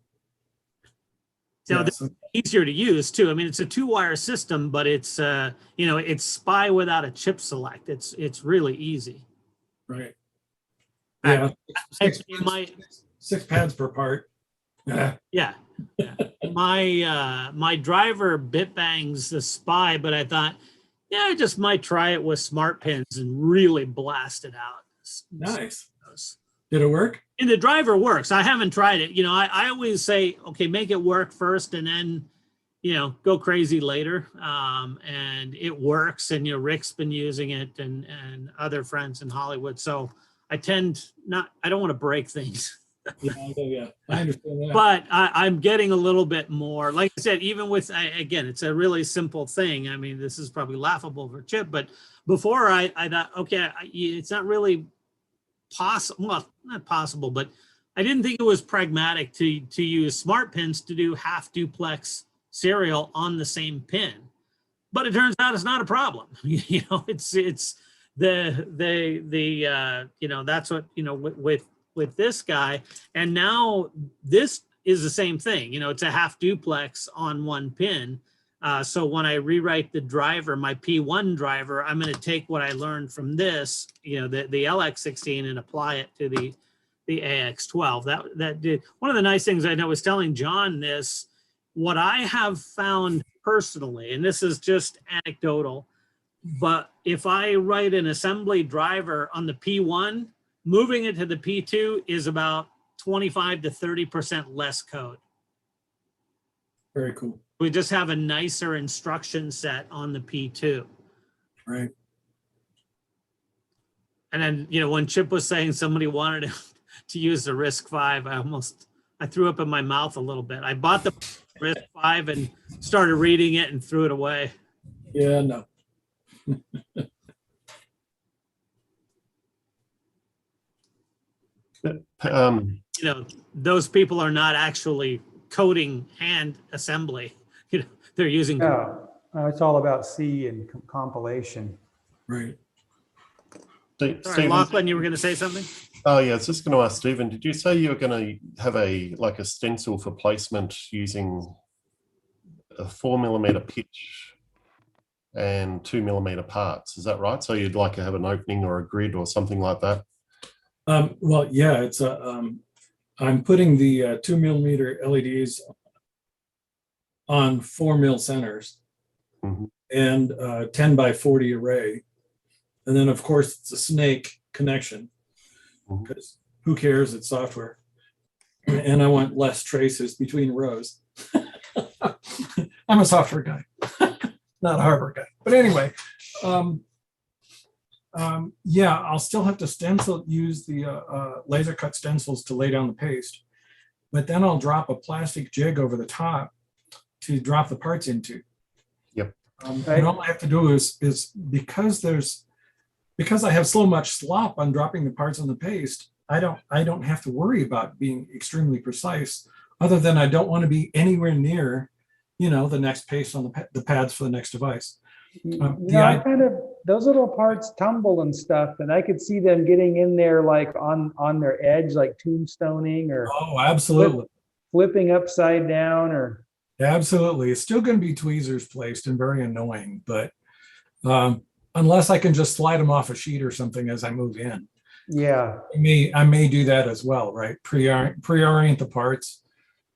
So it's easier to use too. I mean, it's a 2-wire system, but it's it's SPI without a chip select. It's really easy. Right. Yeah. Six pads per part. Yeah. My driver bit bangs the SPI, but I thought, I just might try it with smart pins and really blast it out. Nice. Did it work? And the driver works. I haven't tried it. I always say, okay, make it work first and then, go crazy later. And it works. And, Rick's been using it and other friends in Hollywood. So I don't want to break things. Yeah, I understand that. But I'm getting a little bit more, like I said, even with, again, it's a really simple thing. I mean, this is probably laughable for Chip, but before I thought, okay, it's not really possible. Well, not possible, but I didn't think it was pragmatic to use smart pins to do half duplex serial on the same pin. But it turns out it's not a problem. It's that's what, with this guy. And now this is the same thing. It's a half duplex on one pin. So when I rewrite the driver, my P1 driver, I'm going to take what I learned from this, the LX16 and apply it to the AX12. That did one of the nice things I was telling John this, what I have found personally, and this is just anecdotal, but if I write an assembly driver on the P1, moving it to the P2 is about 25 to 30% less code. Very cool. We just have a nicer instruction set on the P2. Right. And then, you know, when Chip was saying somebody wanted to use the RISC-V, I threw up in my mouth a little bit. I bought the RISC-V and started reading it and threw it away. Yeah, no. You know, those people are not actually coding hand assembly. You know, they're using. No, it's all about C and compilation. Right. Sorry, Stephen, Lachlan, you were going to say something? oh yeah, I was just going to ask Stephen, did you say you were going to have a stencil for placement using a 4mm pitch and 2mm parts? Is that right? So you'd like to have an opening or a grid or something like that? Well, yeah, it's I'm putting the 2mm LEDs on 4mm centers and 10 by 40 array. And then of course it's a snake connection because who cares, it's software. And I want less traces between rows. I'm a software guy, not a hardware guy. But anyway, yeah, I'll still have to use the laser cut stencils to lay down the paste, but then I'll drop a plastic jig over the top to drop the parts into. Yep. And all I have to do is because I have so much slop on dropping the parts on the paste, I don't have to worry about being extremely precise, other than I don't want to be anywhere near, you know, the next paste on the pads for the next device. I kind of, those little parts tumble and stuff, and I could see them getting in there like on their edge, like tombstoning or absolutely flipping upside down or. Absolutely, it's still going to be tweezers placed and very annoying, but unless I can just slide them off a sheet or something as I move in. Yeah, I may do that as well, right? Pre-orient the parts,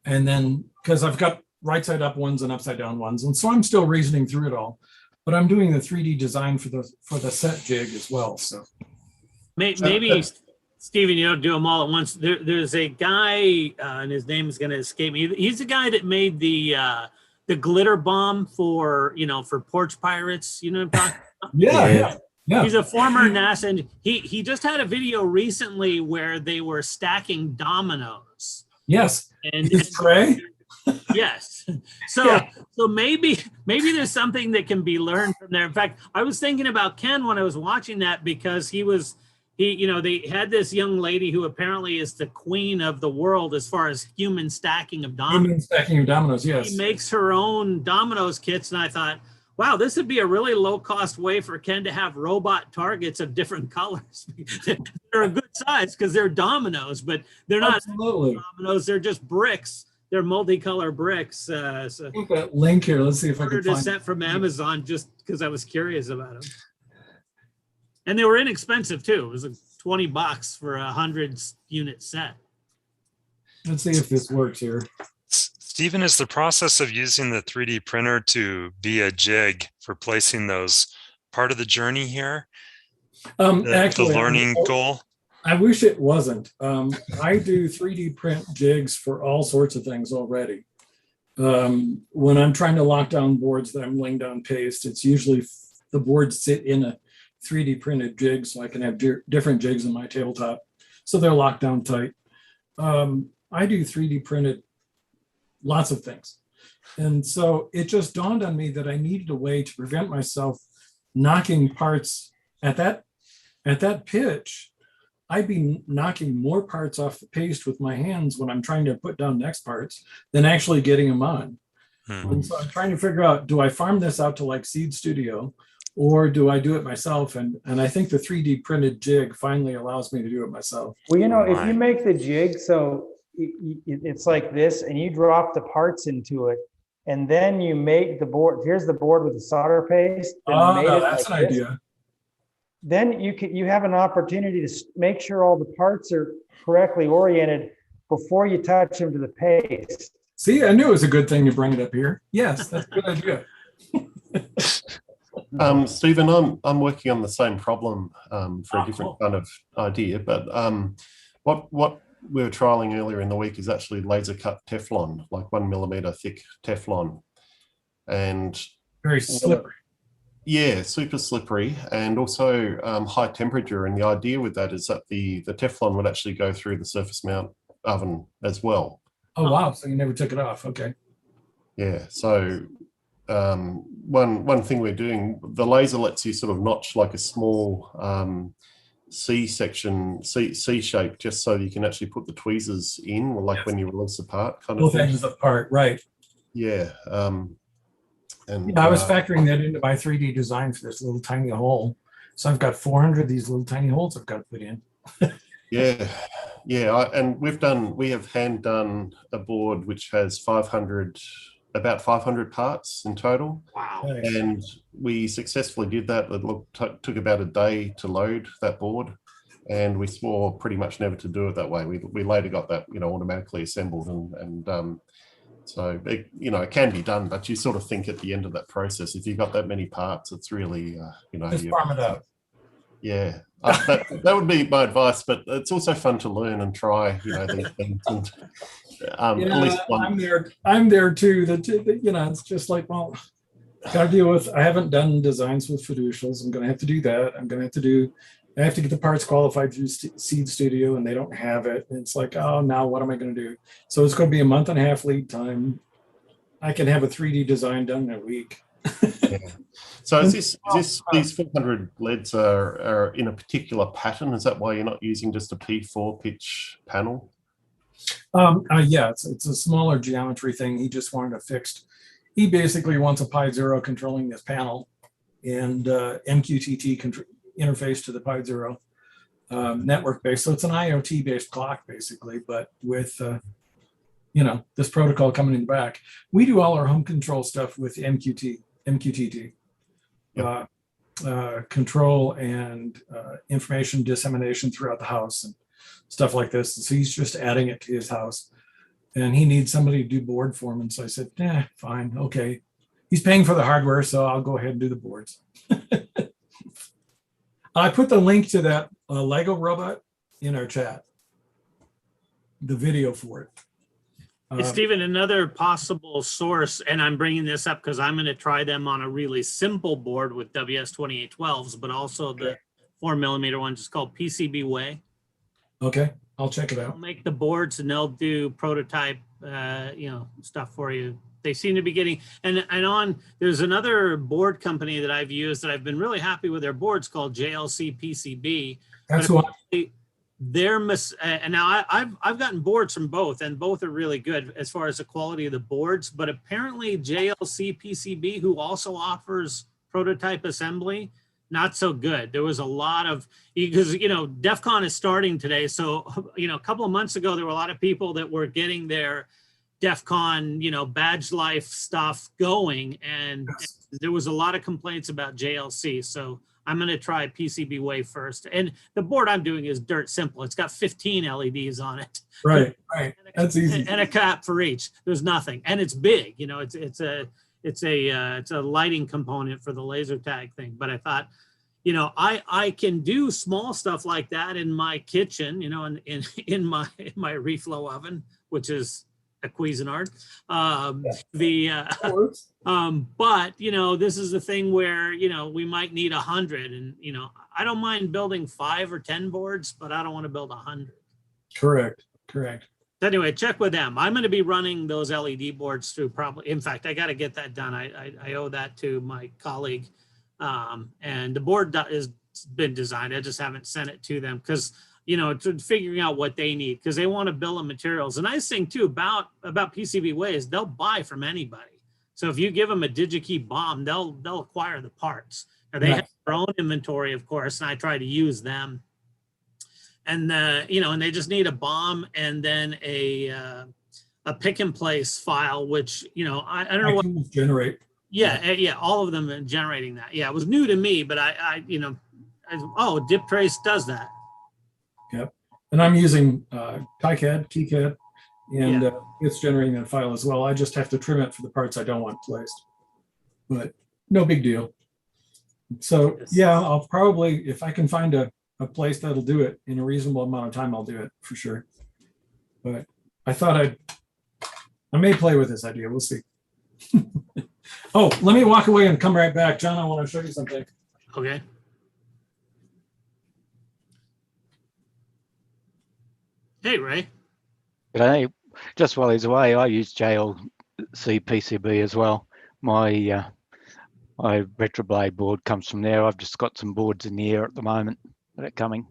and then because I've got right side up ones and upside down ones, and so I'm still reasoning through it all. But I'm doing the 3D design for the set jig as well. So maybe Stephen, you don't do them all at once. There's a guy, and his name is going to escape me. He's the guy that made the glitter bomb for porch pirates. You know what I'm talking about? Yeah. He's a former NASA, and he just had a video recently where they were stacking dominoes. Yes. And his tray. Yes. So maybe there's something that can be learned from there. In fact, I was thinking about Ken when I was watching that, because they had this young lady who apparently is the queen of the world as far as human stacking of dominoes. Human stacking of dominoes, yes. She makes her own dominoes kits, and I thought, wow, this would be a really low-cost way for Ken to have robot targets of different colors. They're a good size because they're dominoes, but they're not dominoes. They're just bricks. They're multicolor bricks. So I think that link here. Let's see if I can find it. From Amazon just because I was curious about them. And they were inexpensive too. It was like $20 for a 100-unit set. Let's see if this works here. Stephen, is the process of using the 3D printer to be a jig for placing those part of the journey here? Actually, the learning goal? I wish it wasn't. I do 3D print jigs for all sorts of things already. When I'm trying to lock down boards that I'm laying down paste, it's usually the boards sit in a 3D printed jig, so I can have different jigs in my tabletop, so they're locked down tight. I do 3D printed lots of things. And so it just dawned on me that I needed a way to prevent myself knocking parts at that pitch. I'd be knocking more parts off the paste with my hands when I'm trying to put down next parts than actually getting them on. And so I'm trying to figure out, do I farm this out to like Seed Studio, or do I do it myself? And I think the 3D printed jig finally allows me to do it myself. Well, if you make the jig, so it's like this, and you drop the parts into it, and then you make the board. Here's the board with the solder paste. Oh, that's an idea. Then you have an opportunity to make sure all the parts are correctly oriented before you touch them to the paste. See, I knew it was a good thing to bring it up here. Yes, that's a good idea. Stephen, I'm working on the same problem for a different kind of idea, but what we were trialing earlier in the week is actually laser cut Teflon, like 1 millimeter thick Teflon. And Very slippery. yeah, super slippery and also high temperature. And the idea with that is that the Teflon would actually go through the surface mount oven as well. Oh, wow. So you never took it off. Okay. Yeah. So one thing we're doing, the laser lets you sort of notch like a small C shape, just so you can actually put the tweezers in, or like when you release a part kind of Both thing. ends apart, right. Yeah. And I was factoring that into my 3D design for this little tiny hole. So I've got 400 of these little tiny holes I've got to put in. yeah. And we have hand done a board which has about 500 parts in total. Wow. Nice. And we successfully did that. It took about a day to load that board, and we swore pretty much never to do it that way. We later got that, automatically assembled, and so it can be done, but you sort of think at the end of that process, if you've got that many parts, it's really Just farm it out. Yeah, that would be my advice. But it's also fun to learn and try, these things. And at least one. I'm there too. It's just like, well, gotta deal with. I haven't done designs with fiducials. I'm gonna have to do that. I have to get the parts qualified through Seed Studio, and they don't have it. And it's like, oh, now what am I going to do? So it's going to be a month and a half lead time. I can have a 3D design done in a week. Yeah. So these 400 LEDs are in a particular pattern? Is that why you're not using just a P4 pitch panel? Yeah, it's a smaller geometry thing. He just wanted a fixed. He basically wants a Pi Zero controlling this panel, and MQTT interface to the Pi Zero network based. So it's an IoT based clock basically, but with this protocol coming in the back. We do all our home control stuff with MQTT. Yep. Control and information dissemination throughout the house and stuff like this. So he's just adding it to his house, and he needs somebody to do board for him. And so I said, fine, okay. He's paying for the hardware, so I'll go ahead and do the boards. I put the link to that Lego robot in our chat, the video for it. Hey, Stephen, another possible source, and I'm bringing this up because I'm going to try them on a really simple board with WS2812s, but also the 4 millimeter one, just called PCBWay. Okay, I'll check it out. They'll make the boards and they'll do prototype, stuff for you. They seem to be getting, there's another board company that I've used that I've been really happy with their boards called JLC PCB. That's what. And now I've gotten boards from both, and both are really good as far as the quality of the boards. But apparently JLC PCB, who also offers prototype assembly, not so good. There was a lot of, because DEF CON is starting today, so a couple of months ago there were a lot of people that were getting their DEF CON badge life stuff going, and there was a lot of complaints about JLC. So I'm going to try PCBWay first. And the board I'm doing is dirt simple. It's got 15 LEDs on it. Right. That's easy. And a cap for each. There's nothing. And it's big. It's a lighting component for the laser tag thing. But I thought, I can do small stuff like that in my kitchen, in my reflow oven, which is a Cuisinart. But this is the thing where we might need 100, and I don't mind building 5 or 10 boards, but I don't want to build 100. Correct. Anyway, check with them. I'm going to be running those LED boards through probably. In fact, I got to get that done. I owe that to my colleague, and the board has been designed. I just haven't sent it to them because to figuring out what they need, because they want to bill of materials. The nice thing too about PCBWay is they'll buy from anybody. So if you give them a DigiKey bomb, they'll acquire the parts. Now, they have their own inventory, of course, and I try to use them. And and they just need a bomb and then a pick and place file, which I don't know what generate. Yeah, all of them are generating that. Yeah, it was new to me, but DipTrace does that. Yep. And I'm using KiCad, and it's generating that file as well. I just have to trim it for the parts I don't want placed, but no big deal. So I'll probably, if I can find a place that'll do it in a reasonable amount of time, I'll do it for sure. but I thought I may play with this idea. We'll see. Oh, let me walk away and come right back. John, I want to show you something. Okay. Hey, Ray. G'day. Just while he's away, I use JLC PCB as well. My retroblade board comes from there. I've just got some boards in the air at the moment that are coming.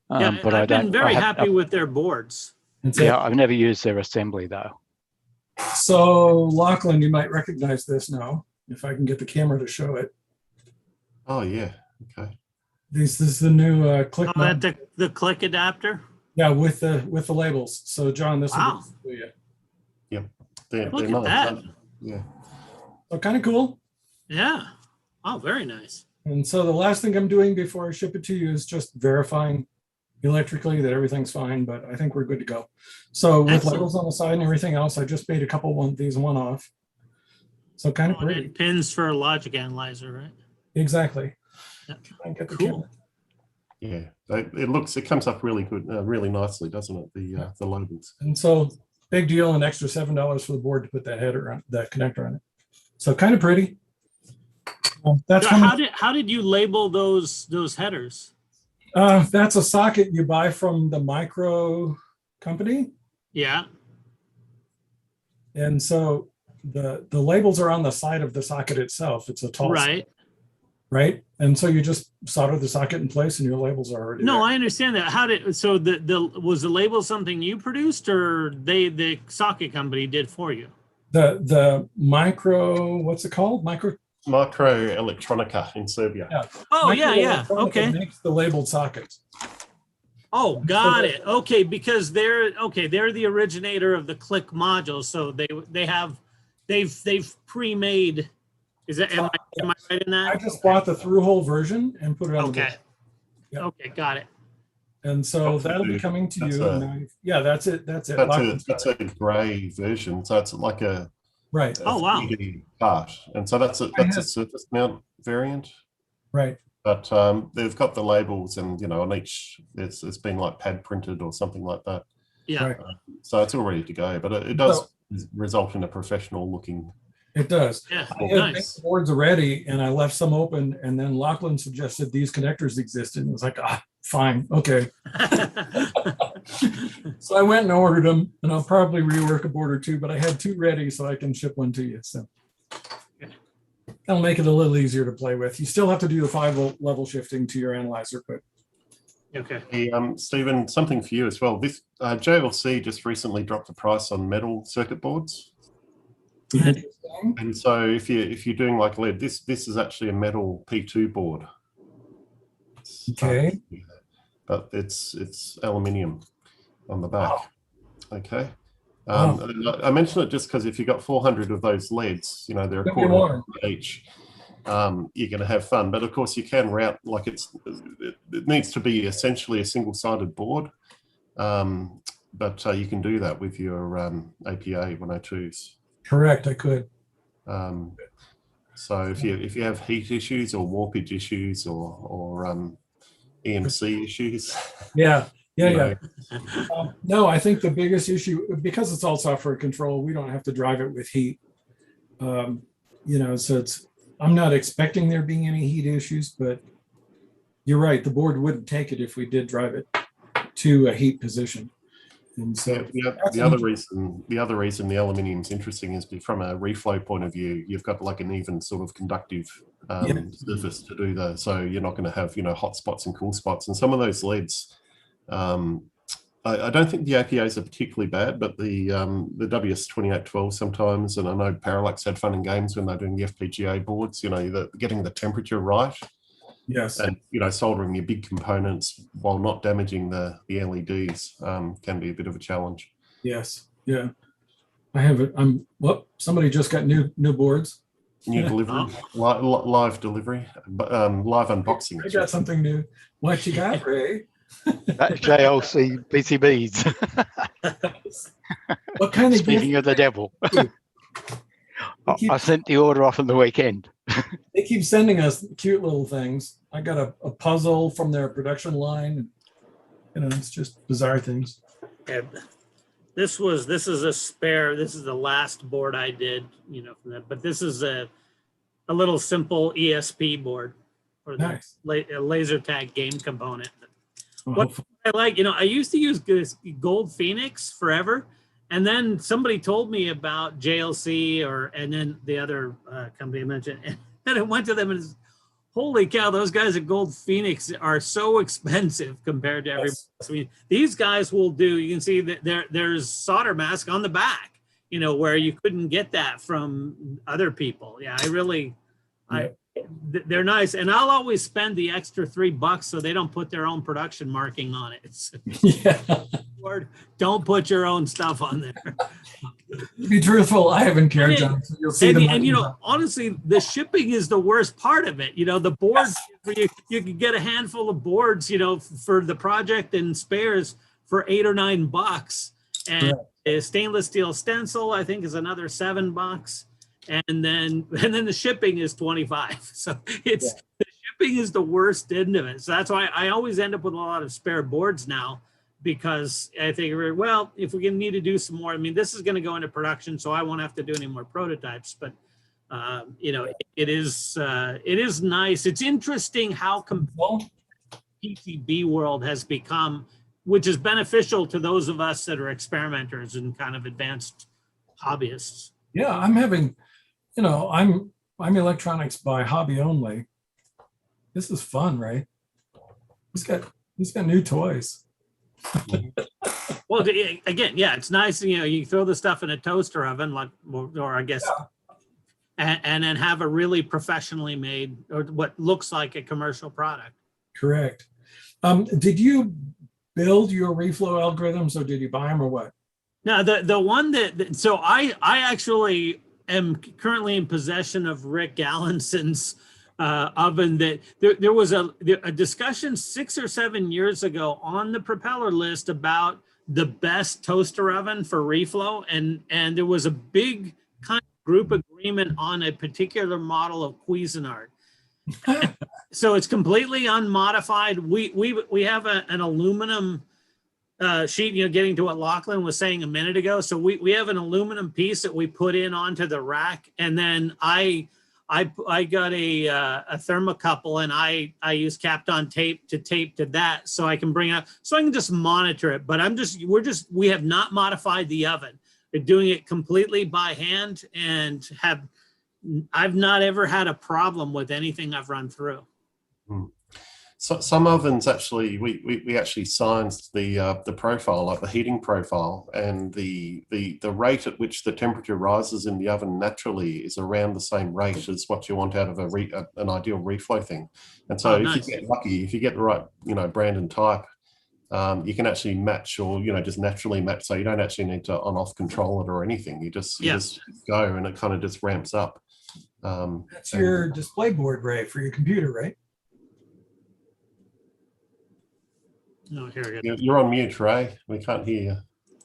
Yeah, But I've been very happy with their boards. Yeah, I've never used their assembly though. So Lachlan, you might recognize this now, if I can get the camera to show it. Oh yeah, okay. This is the new click. Oh, that the click adapter? Yeah, with the labels. So John, this Wow. will be you. Yep. Look at that. Yeah. So kind of cool. Yeah. Oh, very nice. And so the last thing I'm doing before I ship it to you is just verifying electrically that everything's fine, but I think we're good to go. So with Excellent. labels on the side and everything else, I just made a couple of these one-off. So kind of Oh, and pretty. then pins for a logic analyzer, right? Exactly. Yeah. Try and get the Cool. camera. Yeah, it comes up really good, really nicely, doesn't it? The labels. And so big deal, an extra $7 for the board to put that header on, that connector on it. So kind of pretty. That's So one how did you label those headers? that's a socket you buy from the micro company. Yeah. And so the labels are on the side of the socket itself. It's a tall Right. socket, right? And so you just solder the socket in place and your labels are already No, there. I understand that. How did so was the label something you produced or the socket company did for you? The micro, what's it called? Microelectronica in Serbia. Yeah. Oh, yeah. Microelectronica Okay. makes the labeled sockets. Oh, got it. Okay, because they're the originator of the click module, so they've pre-made. Is that am I right in that? I just bought the through-hole version and put it on the Okay. board. Yeah. Okay, got it. And so that'll be coming to you. Yeah, that's it. That's it. That's a grey version, so it's like a right. Oh wow. 3D part, and so that's a surface mount variant. Right. But they've got the labels, and on each it's been like pad printed or something like that. Yeah. Right. So it's all ready to go, but it does result in a professional looking. It does. Yeah, I had big boards already, and I left some open, and then Lachlan suggested these connectors existed, and I was like, fine, okay. So I went and ordered them, and I'll probably rework a board or two, but I had two ready, so I can ship one to you. So that'll make it a little easier to play with. You still have to do the 5-volt level shifting to your analyzer, but okay. Hey, Stephen, something for you as well. This JLC just recently dropped the price on metal circuit boards. And so if you're doing like lead, this is actually a metal P2 board. Okay. But it's aluminium on the back. Okay. I mention it just because if you got 400 of those leads, they're a quarter each. You're going to have fun, but of course you can route like it needs to be essentially a single-sided board, but you can do that with your APA 102s. Correct, I could. So if you have heat issues or warpage issues or EMC issues, yeah. No, I think the biggest issue, because it's all software control, we don't have to drive it with heat. So I'm not expecting there being any heat issues, but you're right, the board wouldn't take it if we did drive it to a heat position. And so the other reason the aluminium is interesting is from a reflow point of view, you've got like an even sort of conductive surface to do that. So you're not going to have hot spots and cool spots. And some of those leads, I don't think the APAs are particularly bad, but the WS2812 sometimes, and I know Parallax had fun and games when they're doing the FPGA boards. Getting the temperature right. Yes. And soldering your big components while not damaging the LEDs can be a bit of a challenge. Yes. Yeah. I have it. Somebody just got new boards. New delivery, live delivery, live unboxing. I got something new. What you got, Ray? JLC PCBs. What kind of Speaking of the devil. I sent the order off on the weekend. They keep sending us cute little things. I got a puzzle from their production line. It's just bizarre things. And this is a spare. This is the last board I did, you know, from that. But this is a little simple ESP board for the Nice. laser tag game component. Well, What hopefully- I like, you know, I used to use Gold Phoenix forever, and then somebody told me about JLC and then the other company I mentioned, and I went to them and it's, holy cow, those guys at Gold Phoenix are so expensive compared to everybody else. I mean, these guys will do, you can see that there's solder mask on the back, you know, where you couldn't get that from other people. Yeah, they're nice. And I'll always spend the extra $3 so they don't put their own production marking on it. Yeah. Don't put your own stuff on there. To be truthful, I haven't cared, John. So you'll see and you know, honestly, the shipping is the worst part of it. You know, the boards, you can get a handful of boards, you know, for the project and spares for $8 or $9. And a stainless steel stencil, I think, is another $7. And then the shipping is 25. So the shipping is the worst end of it. So that's why I always end up with a lot of spare boards now, because I think, well, if we're going to need to do some more, I mean, this is going to go into production, so I won't have to do any more prototypes. But you know, it is nice. It's interesting how PCB world has become, which is beneficial to those of us that are experimenters and kind of advanced hobbyists. Yeah, I'm having, you know, I'm electronics by hobby only. This is fun, right? He's got new toys. Well, again, yeah, it's nice. You know, you throw the stuff in a toaster oven, like, or I guess, and then have a really professionally made, or what looks like a commercial product. Correct. Did you build your reflow algorithms, or did you buy them, or what? No, the one so I actually am currently in possession of Rick Allinson's oven. That there was a discussion 6 or 7 years ago on the Propeller list about the best toaster oven for reflow, and there was a big kind of group agreement on a particular model of Cuisinart. So it's completely unmodified. We have an aluminum sheet, you know, getting to what Lachlan was saying a minute ago. So we have an aluminum piece that we put in onto the rack, and then I got a thermocouple, and I use Kapton tape to that, so I can bring up, so I can just monitor it. But we have not modified the oven. We're doing it completely by hand, and I've not ever had a problem with anything I've run through. So some ovens actually, we actually science the profile, like the heating profile, and the rate at which the temperature rises in the oven naturally is around the same rate as what you want out of an ideal reflow thing. And so if you get lucky, if you get the right, you know, brand and type, you can actually match, or, you know, just naturally match. So you don't actually need to on-off control it or anything. You just go, and it kind of just ramps up. That's your display board, Ray, for your computer, right? No, here you're on mute, Ray. We can't hear you.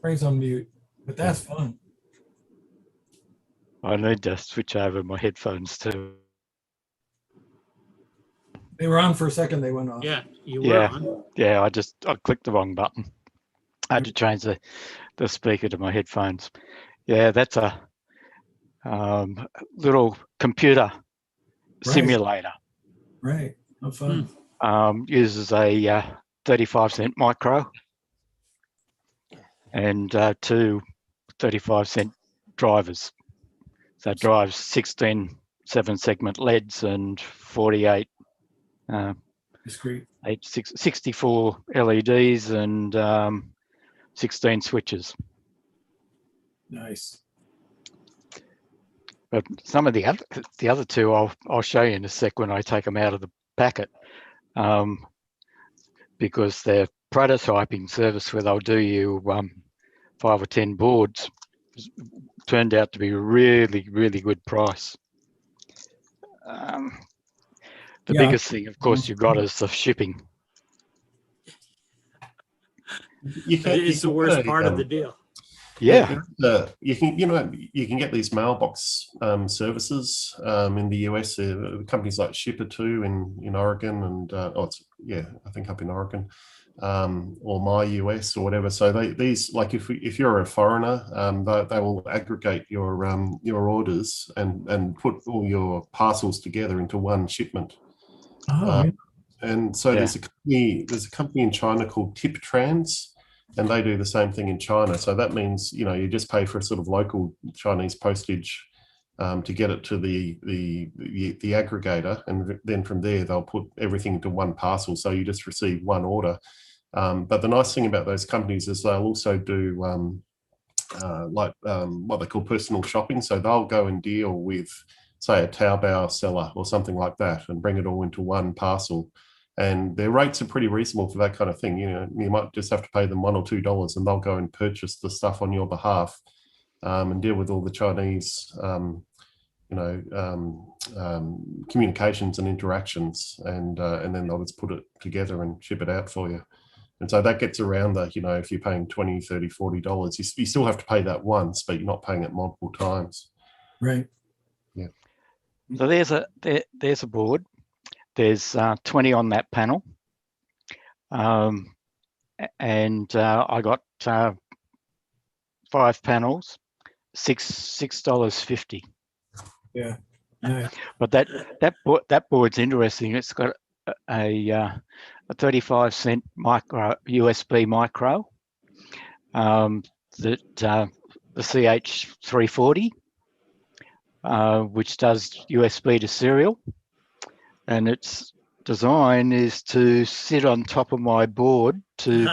Ray's on mute, but that's fun. I need to switch over my headphones too. They were on for a second, they went off. Yeah, you were on. Yeah, I clicked the wrong button. I had to change the speaker to my headphones. Yeah, that's a little computer simulator. Right, how fun. Uses a 35-cent micro and 2 35-cent drivers. So it drives 16 7-segment LEDs and 48 discrete 64 LEDs and 16 switches. Nice. But some of the other two I'll show you in a sec when I take them out of the packet, because they're prototyping service where they'll do you 5 or 10 boards. Turned out to be a really, really good price. The biggest thing, of course, you've got is the shipping. It's the worst part of the deal. Yeah, you can get these mailbox services in the US. Companies like Shipper2 in Oregon, and I think up in Oregon, or My US or whatever. So these, like if you're a foreigner, they will aggregate your orders and put all your parcels together into one shipment. Oh, And so there's a company in China called Tip Trans, and they do the same thing in China. So that means, you know, you just pay for a sort of local Chinese postage to get it to the aggregator, and then from there they'll put everything into one parcel. So you just receive one order. But the nice thing about those companies is they'll also do what they call personal shopping. So they'll go and deal with, say, a Taobao seller or something like that, and bring it all into one parcel. And their rates are pretty reasonable for that kind of thing. You know, you might just have to pay them $1 or $2, and they'll go and purchase the stuff on your behalf, and deal with all the Chinese, communications and interactions, and then they'll just put it together and ship it out for you. And so that gets around the, you know, if you're paying $20, $30, $40, you still have to pay that once, but you're not paying it multiple times. Right. Yeah. So there's a board. There's 20 on that panel, and I got 5 panels, $6.50. Yeah. Nice. But that board's interesting. It's got a 35-cent USB micro, that the CH340, which does USB to serial, and its design is to sit on top of my board to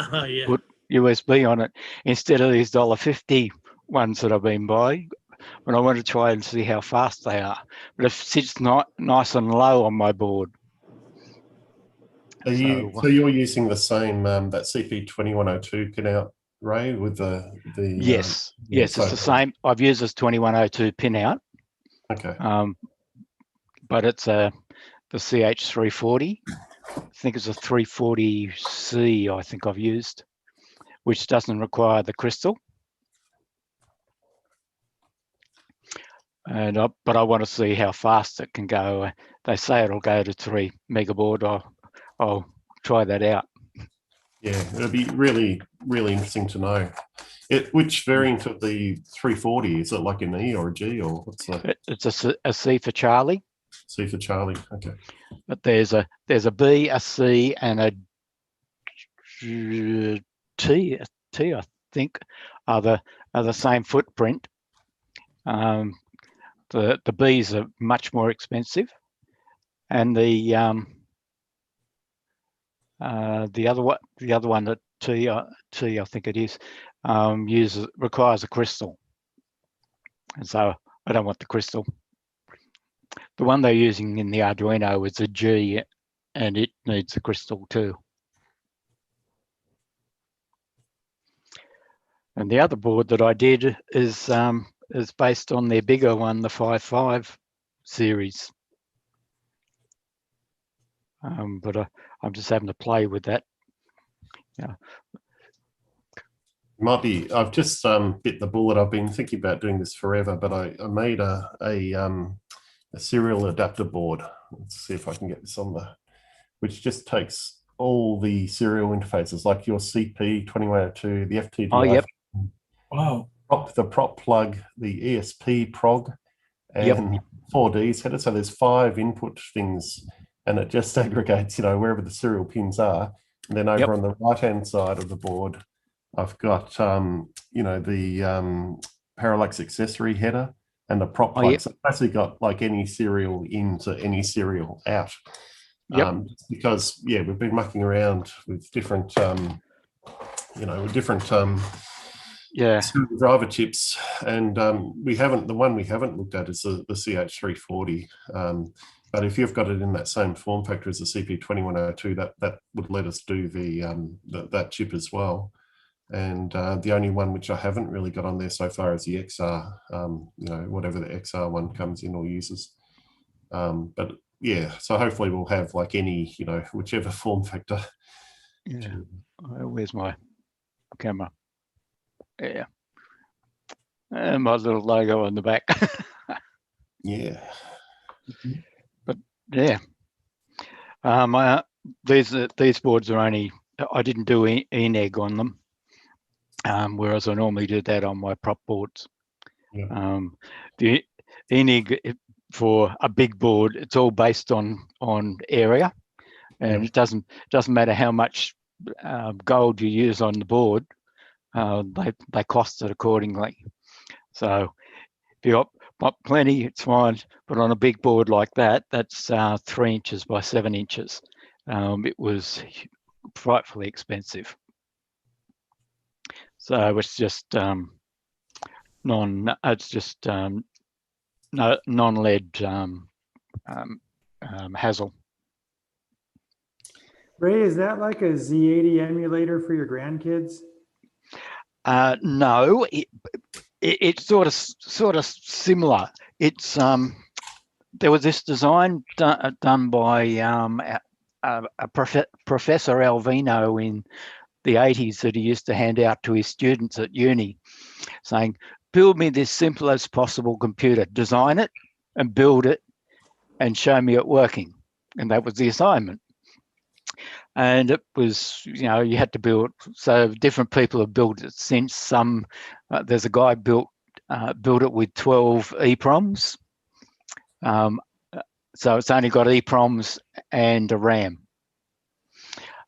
put USB on it, instead of these $1.50 ones that I've been buying. But I want to try and see how fast they are. But it sits not nice and low on my board. So you're using the same that CP2102 pinout, Ray, with the yes, it's the same. I've used this 2102 pinout. Okay. But it's the CH340. I think it's a 340C. I think I've used, which doesn't require the crystal. And but I want to see how fast it can go. They say it'll go to 3 megabaud. I'll try that out. Yeah, it'll be really, really interesting to know. Which variant of the 340 is it? Like an E or a G, or what's the? It's a C for Charlie. C for Charlie. Okay. But there's a B, a C, and a T. I think are the same footprint. The Bs are much more expensive, and the other one, that T I think it is, requires a crystal, and so I don't want the crystal. The one they're using in the Arduino is a G, and it needs a crystal too. And the other board that I did is based on their bigger one, the 5.5 series. But I'm just having to play with that. Yeah. Might be. I've just bit the bullet. I've been thinking about doing this forever, but I made a serial adapter board. Let's see if I can get this on which just takes all the serial interfaces, like your CP2102, the FTDI. Oh, yep. Wow. The prop plug, the ESP prog, and 4Ds header. So there's 5 input things, and it just aggregates, you know, wherever the serial pins are. And then over on the right-hand side of the board, I've got, you know, the parallax accessory header and the prop plug. So I've basically got like any serial in to any serial out. Because, yeah, we've been mucking around with different, you know, with different driver chips, and the one we haven't looked at is the CH340. But if you've got it in that same form factor as the CP2102, that would let us do that chip as well. And the only one which I haven't really got on there so far is the XR, you know, whatever the XR one comes in or uses. But yeah, so hopefully we'll have like any, you know, whichever form factor. Yeah. Where's my camera? Yeah. And my little logo on the back. Yeah. But yeah. These boards are only I didn't do ENEG on them, whereas I normally do that on my prop boards. Yeah. The ENEG for a big board, it's all based on area, and it doesn't matter how much gold you use on the board, they cost it accordingly. So if you got plenty, it's fine. But on a big board like that, that's 3 inches by 7 inches. It was frightfully expensive. So it's just non-lead Hazel. Ray, is that like a Z80 emulator for your grandkids? No, it's sort of similar. It's there was this design done by Professor Alvino in the 80s that he used to hand out to his students at uni, saying, build me this simple as possible computer, design it and build it and show me it working. And that was the assignment. And it was, you had to build, so different people have built it since. Some, there's a guy built it with 12 EEPROMs. So it's only got EEPROMs and a RAM.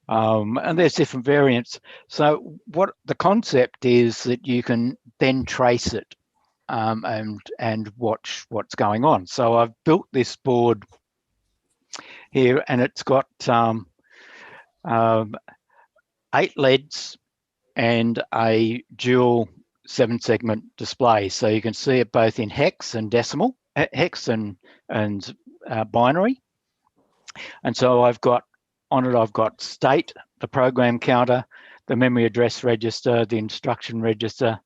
And there's different variants. So what the concept is that you can then trace it and watch what's going on. So I've built this board here, and it's got 8 LEDs and a dual 7-segment display. So you can see it both in hex and decimal, hex and binary. And so I've got state, the program counter, the memory address register, the instruction register,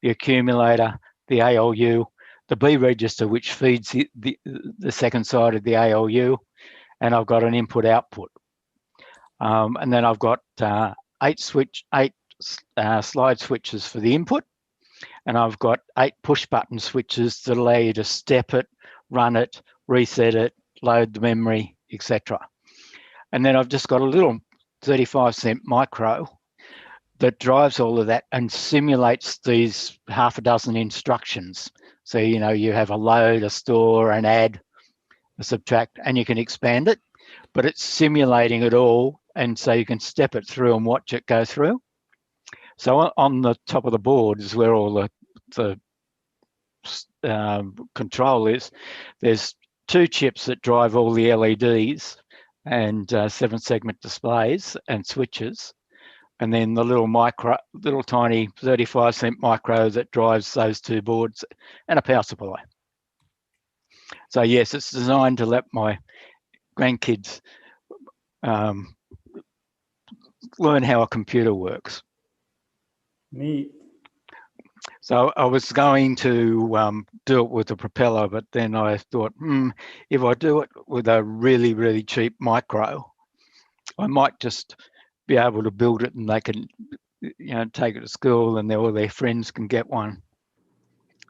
the accumulator, the ALU, the B register, which feeds the second side of the ALU, and I've got an input output. And then I've got 8 slide switches for the input, and I've got 8 push button switches that allow you to step it, run it, reset it, load the memory, etc. And then I've just got a little 35-cent micro that drives all of that and simulates these half a dozen instructions. So, you have a load, a store, an add, a subtract, and you can expand it, but it's simulating it all. And so you can step it through and watch it go through. So on the top of the board is where all the control is. There's 2 chips that drive all the LEDs and 7-segment displays and switches, and then the little tiny 35-cent micro that drives those 2 boards, and a power supply. So yes, it's designed to let my grandkids learn how a computer works. Neat. So I was going to do it with a propeller, but then I thought, if I do it with a really, really cheap micro, I might just be able to build it and they can, take it to school and all their friends can get one.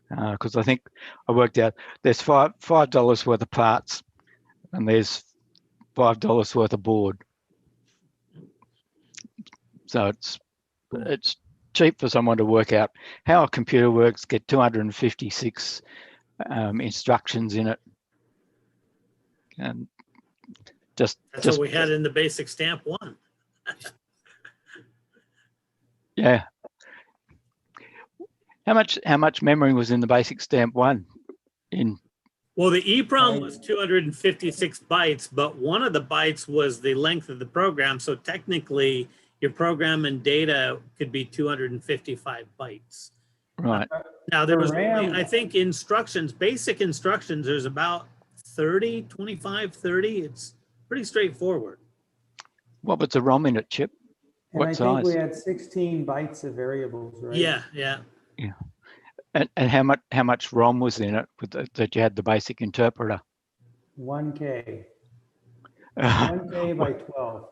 Because I think I worked out there's $5 worth of parts and there's $5 worth of board. So it's cheap for someone to work out how a computer works, get 256 instructions in it. And That's what we had in the basic stamp 1. Yeah. How much memory was in the basic stamp 1? Well, the EEPROM was 256 bytes, but one of the bytes was the length of the program. So technically, your program and data could be 255 bytes. Right. Now, there was, I think, basic instructions, there's about 30, 25, 30. It's pretty straightforward. What was the ROM in it, Chip? And What I size? think we had 16 bytes of variables, right? Yeah. Yeah. And how much ROM was in it that you had the basic interpreter? 1K. 1K by 12.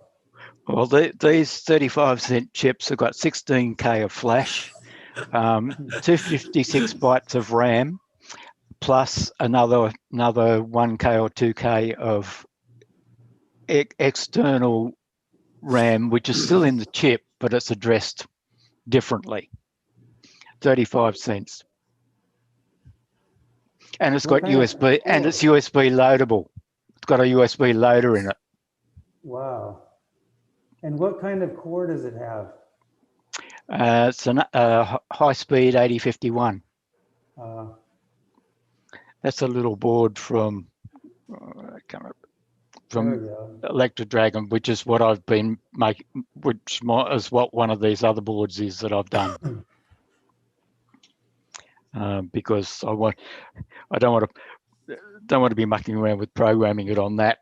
Well, these 35-cent chips have got 16K of flash, 256 bytes of RAM, plus another 1K or 2K of external RAM, which is still in the chip, but it's addressed differently. 35 cents. And it's got USB, and it's USB loadable. It's got a USB loader in it. Wow. And what kind of core does it have? It's a high-speed 8051. That's a little board from Electric Dragon, which is what I've been making, is what one of these other boards is that I've done. Because I don't want to be mucking around with programming it on that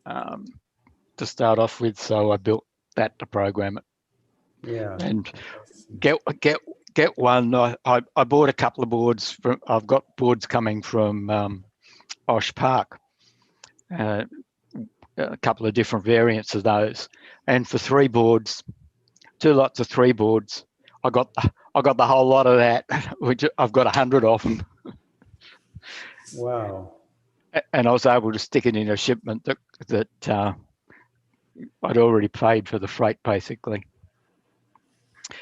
to start off with. So I built that to program it. Yeah. And get one. I bought a couple of boards from. I've got boards coming from Osh Park. A couple of different variants of those, and for 3 boards, 2 lots of 3 boards, I got the whole lot of that, which I've got 100 of them. Wow. And I was able to stick it in a shipment that I'd already paid for the freight, basically.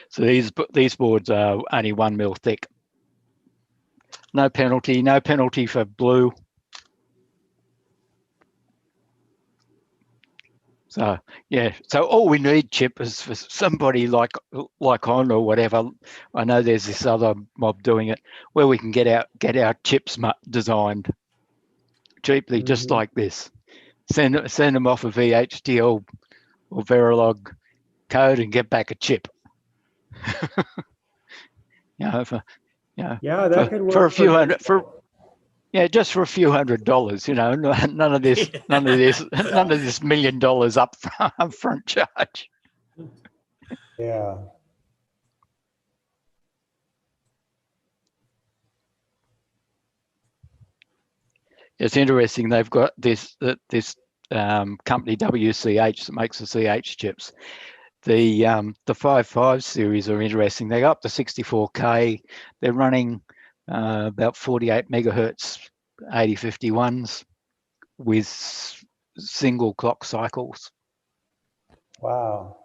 So these boards are only 1 mil thick. No penalty for blue. So yeah, so all we need, Chip, is for somebody like On or whatever. I know there's this other mob doing it where we can get our chips designed cheaply, just like this. Send them off a VHDL or Verilog code and get back a chip. That could work for a few hundred just for a few $100, none of this $1 million upfront charge. Yeah. It's interesting. They've got this company WCH that makes the CH chips. The 5.5 series are interesting. They go up to 64K. They're running about 48 megahertz 8051s with single clock cycles. Wow.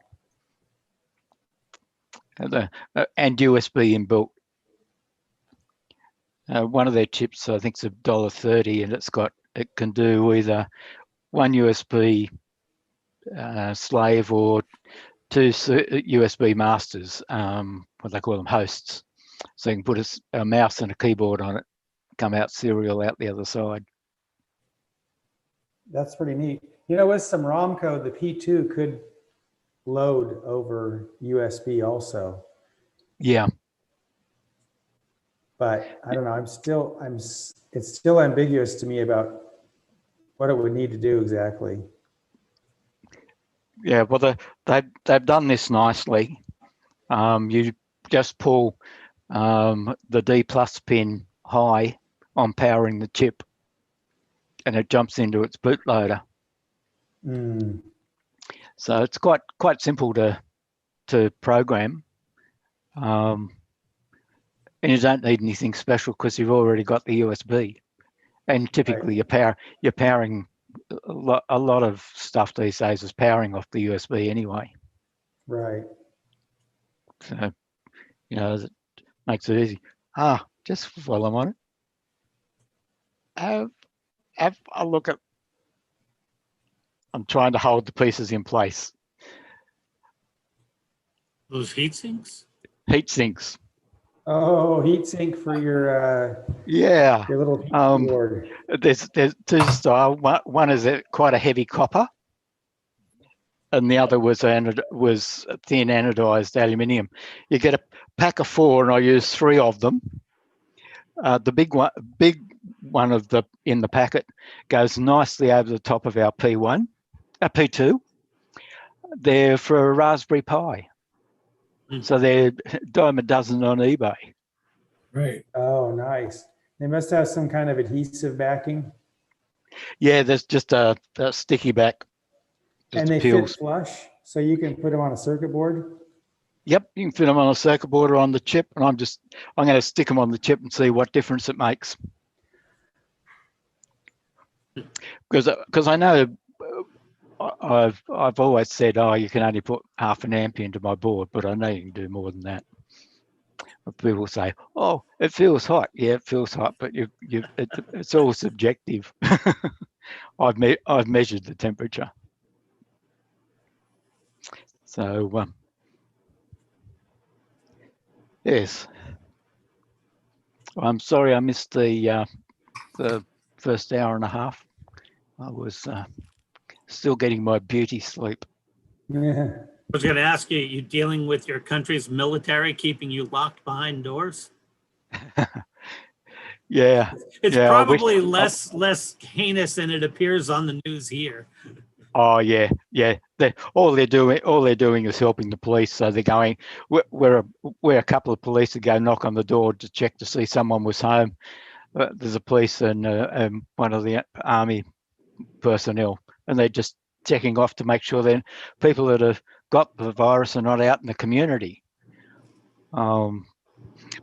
And USB inbuilt. One of their chips, I think, is $1.30, and it can do either 1 USB slave or 2 USB masters, what they call them, hosts. So you can put a mouse and a keyboard on it, come out serial out the other side. That's pretty neat. With some ROM code, the P2 could load over USB also. Yeah. But I don't know, it's still ambiguous to me about what it would need to do exactly. Yeah, well, they've done this nicely. You just pull the D+ pin high on powering the chip, and it jumps into its bootloader. So it's quite simple to program, and you don't need anything special because you've already got the USB. And typically, you're powering a lot of stuff these days is powering off the USB anyway. Right. So, it makes it easy. Just while I'm on it, have a look at. I'm trying to hold the pieces in place. Those heat sinks? Heat sinks. Oh, heat sink for your your little board. There's 2 styles. One is quite a heavy copper, and the other was thin anodized aluminium. You get a pack of 4, and I use 3 of them. The big one in the packet goes nicely over the top of our P2. They're for a Raspberry Pi. So they're dime a dozen on eBay. Right. Oh, nice. They must have some kind of adhesive backing. Yeah, there's just a sticky back. And they fit flush, so you can put them on a circuit board? Yep, you can fit them on a circuit board or on the chip, and I'm going to stick them on the chip and see what difference it makes. Because I know I've always said, oh, you can only put half an amp into my board, but I know you can do more than that. People say, oh, it feels hot. Yeah, it feels hot, but it's all subjective. I've measured the temperature. So yes, I'm sorry I missed the first hour and a half. I was still getting my beauty sleep. Yeah. I was going to ask you, you dealing with your country's military keeping you locked behind doors? Yeah. It's yeah, probably less heinous than it appears on the news here. Oh yeah, yeah. All they're doing is helping the police. So they're going. We're a couple of police that go knock on the door to check to see someone was home. There's a police and one of the army personnel, and they're just checking off to make sure that people that have got the virus are not out in the community.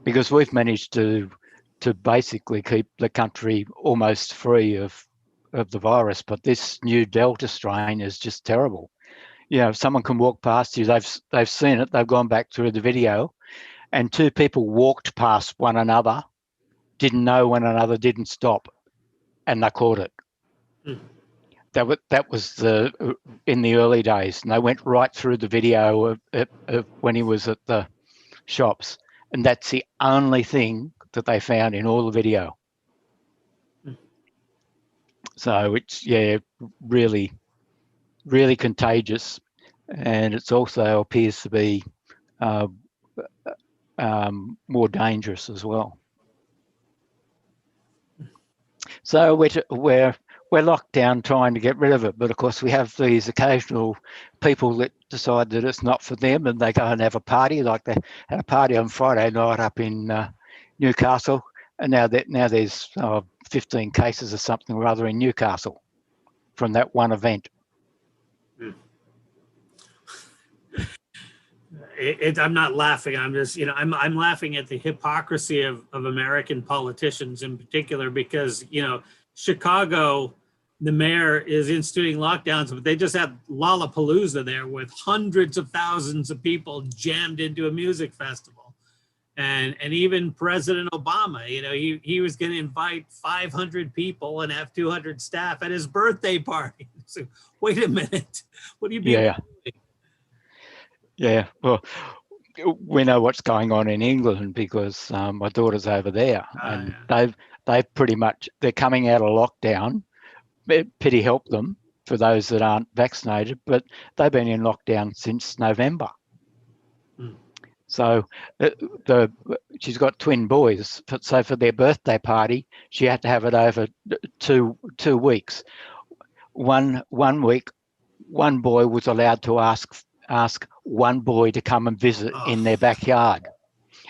Because we've managed to basically keep the country almost free of the virus, but this new Delta strain is just terrible. You know, someone can walk past you, they've seen it, they've gone back through the video, and two people walked past one another, didn't know one another, didn't stop, and they caught it. That was in the early days, and they went right through the video of when he was at the shops, and that's the only thing that they found in all the video. So it's really, really contagious, and it's also appears to be more dangerous as well. So we're locked down trying to get rid of it, but of course we have these occasional people that decide that it's not for them, and they go and have a party. Like they had a party on Friday night up in Newcastle, and now there's 15 cases or something or other in Newcastle from that one event. I'm not laughing. I'm just, I'm laughing at the hypocrisy of American politicians in particular, because, Chicago, the mayor is instituting lockdowns, but they just had Lollapalooza there with hundreds of thousands of people jammed into a music festival. And even President Obama, he was going to invite 500 people and have 200 staff at his birthday party. So wait a minute, what do you mean? Yeah, well, we know what's going on in England because my daughter's over there, and they've pretty much, they're coming out of lockdown. Pity help them for those that aren't vaccinated, but they've been in lockdown since November. So she's got twin boys, so for their birthday party, she had to have it over two weeks. One week, one boy was allowed to ask one boy to come and visit in their backyard,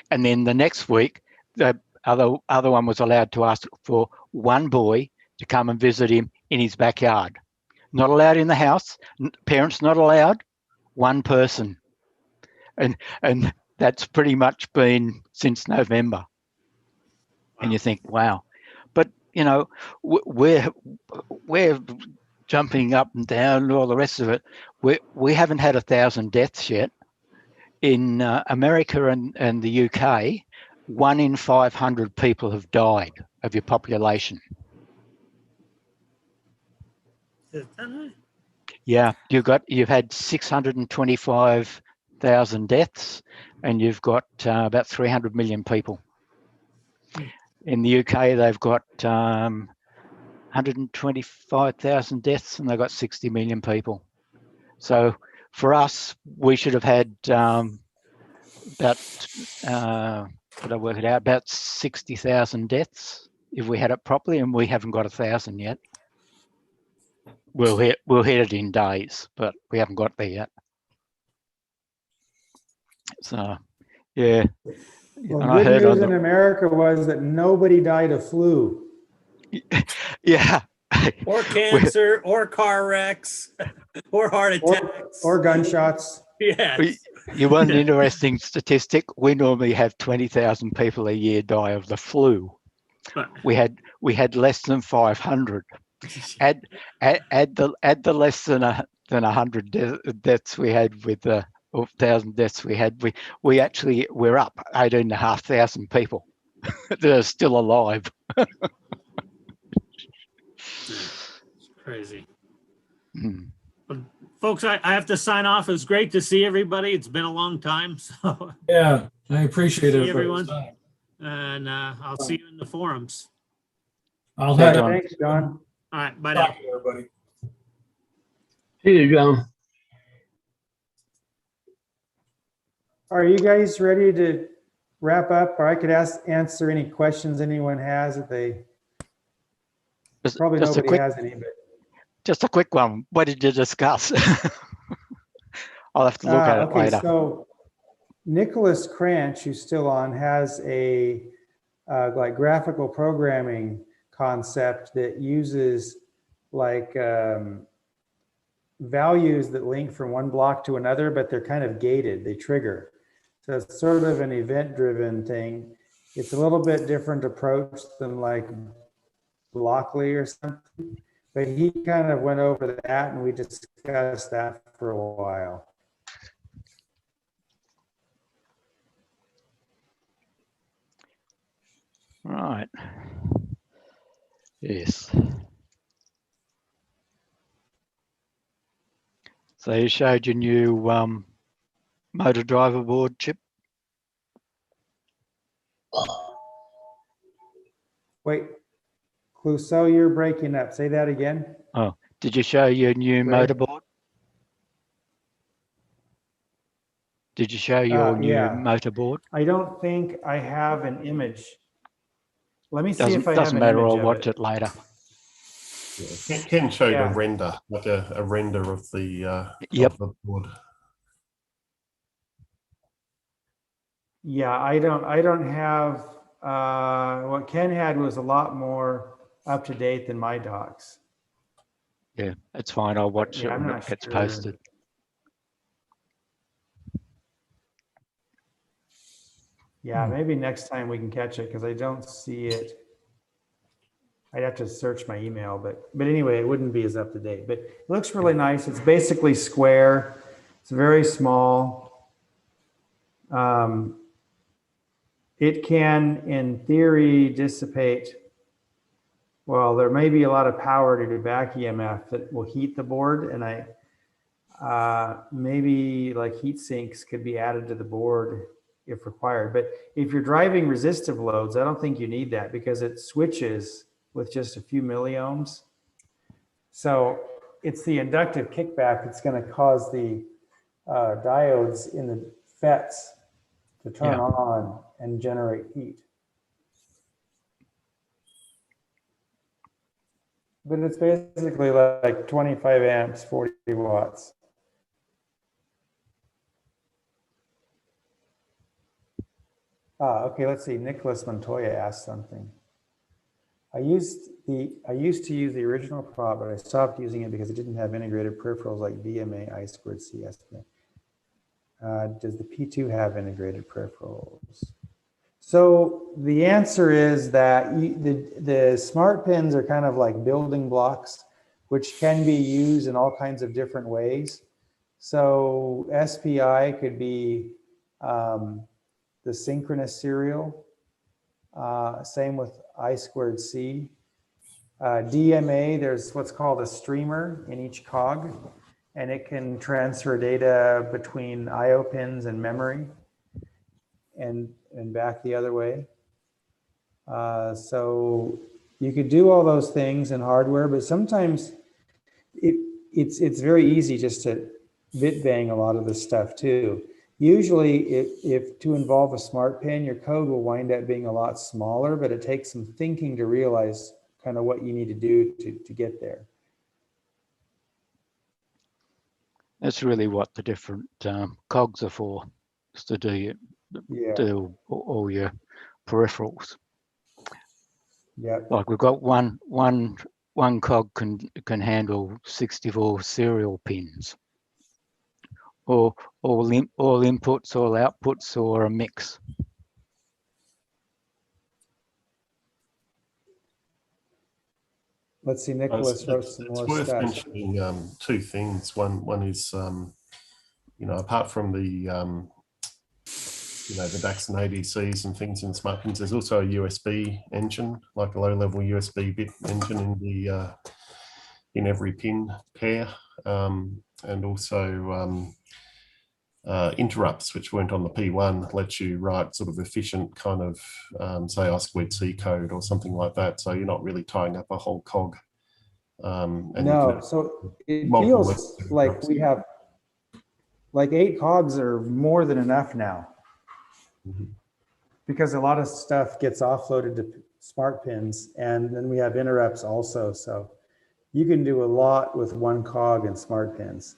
and then the next week, the other one was allowed to ask for one boy to come and visit him in his backyard. Not allowed in the house. Parents not allowed. One person, and that's pretty much been since November. And you think, wow. But, we're jumping up and down and all the rest of it. We haven't had 1,000 deaths yet. In America and the UK, 1 in 500 people have died of your population. Yeah, you've had 625,000 deaths, and you've got about 300 million people. In the UK, they've got 125,000 deaths, and they've got 60 million people. So for us, we should have had about 60,000 deaths if we had it properly, and we haven't got 1,000 yet. We'll hit it in days, but we haven't got there yet. So, yeah. Well, good news in America was that nobody died of flu. Yeah. Or cancer, or car wrecks, or heart attacks. Or gunshots. Yes. You want an interesting statistic? We normally have 20,000 people a year die of the flu. We had less than 500. Add the less than than 100 deaths we had with the 1,000 deaths we had. We're up 18,500 people that are still alive. It's crazy. Mm. Folks, I have to sign off. It was great to see everybody. It's been a long time. So Yeah, I appreciate see it. everyone. And I'll see you in the forums. I'll Yeah, have John. Thanks, John. All right. Bye now. everybody. See you, John. Are you guys ready to wrap up? Or I could answer any questions anyone has if they, probably nobody has any, but. Just a quick one. What did you discuss? I'll have to look at it Okay, later. so Nicholas Cranch, who's still on, has a like graphical programming concept that uses like values that link from one block to another, but they're kind of gated, they trigger. So it's sort of an event-driven thing. It's a little bit different approach than like Blockly or something, but he kind of went over that and we discussed that for a while. Right. Yes. So you showed your new motor driver board, Chip? Wait, Clouseau, you're breaking up. Say that again. Oh, did you show your new Right. motor board? Did you show your new Yeah. motor board? I don't think I have an image. Let me see Doesn't if I have doesn't an matter. image I'll of watch it. it later. Yeah. Ken showed Yeah. a render, like a render of the Yep. of the board. Yeah, I don't have, what Ken had was a lot more up to date than my docs. Yeah, it's fine. I'll watch Yeah, it I'm when not it gets sure. posted. Yeah, maybe next time we can catch it because I don't see it. I'd have to search my email, but anyway, it wouldn't be as up to date. But it looks really nice. It's basically square. It's very small. It can, in theory, dissipate. Well, there may be a lot of power to do back EMF that will heat the board, and maybe like heat sinks could be added to the board if required. But if you're driving resistive loads, I don't think you need that because it switches with just a few milliohms. So it's the inductive kickback that's going to cause the diodes in the FETs to turn on and generate heat. But it's basically like 25 amps, 40 watts. Okay, let's see. Nicholas Montoya asked something. I used to use the original prop, but I stopped using it because it didn't have integrated peripherals like VMA, I2C, SMA. Does the P2 have integrated peripherals? So the answer is that the smart pins are kind of like building blocks, which can be used in all kinds of different ways. So SPI could be the synchronous serial. Same with I2C. DMA, there's what's called a streamer in each cog, and it can transfer data between IO pins and memory and back the other way. So you could do all those things in hardware, but sometimes it's very easy just to bit bang a lot of this stuff too. Usually if to involve a smart pin, your code will wind up being a lot smaller, but it takes some thinking to realize kind of what you need to do to get there. That's really what the different cogs are for, is to do all your peripherals. Yeah. Like we've got one cog can handle 64 serial pins, or all inputs, all outputs, or a mix. Let's see, Nicholas wrote some more worth stuff. mentioning two things. One is, apart from the the DACs and ADCs and things in smart pins, there's also a USB engine, like a low-level USB bit engine in the in every pin pair, and also interrupts, which weren't on the P1, let you write sort of efficient kind of, say, I2C code or something like that. So you're not really tying up a whole cog. And No, so it multiple feels like we have like 8 cogs are more than enough now. Because a lot of stuff gets offloaded to smart pins, and then we have interrupts also. So you can do a lot with 1 cog in smart pins.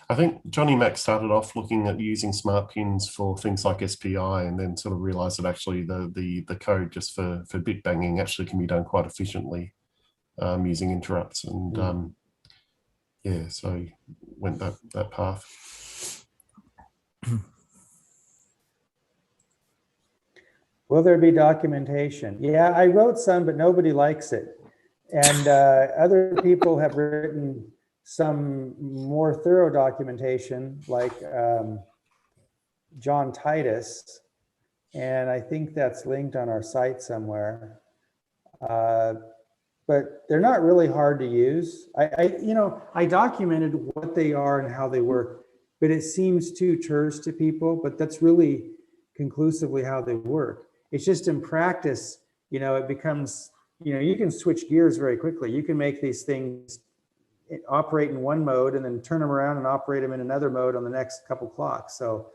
I think Johnny Mac started off looking at using smart pins for things like SPI, and then sort of realized that actually the code just for bit banging actually can be done quite efficiently using interrupts. And yeah, so went that path. Will there be documentation? Yeah, I wrote some, but nobody likes it. And other people have written some more thorough documentation, like John Titus, and I think that's linked on our site somewhere. But they're not really hard to use. I documented what they are and how they work, but it seems too terse to people, but that's really conclusively how they work. It's just in practice, it becomes, you can switch gears very quickly. You can make these things operate in one mode and then turn them around and operate them in another mode on the next couple clocks. So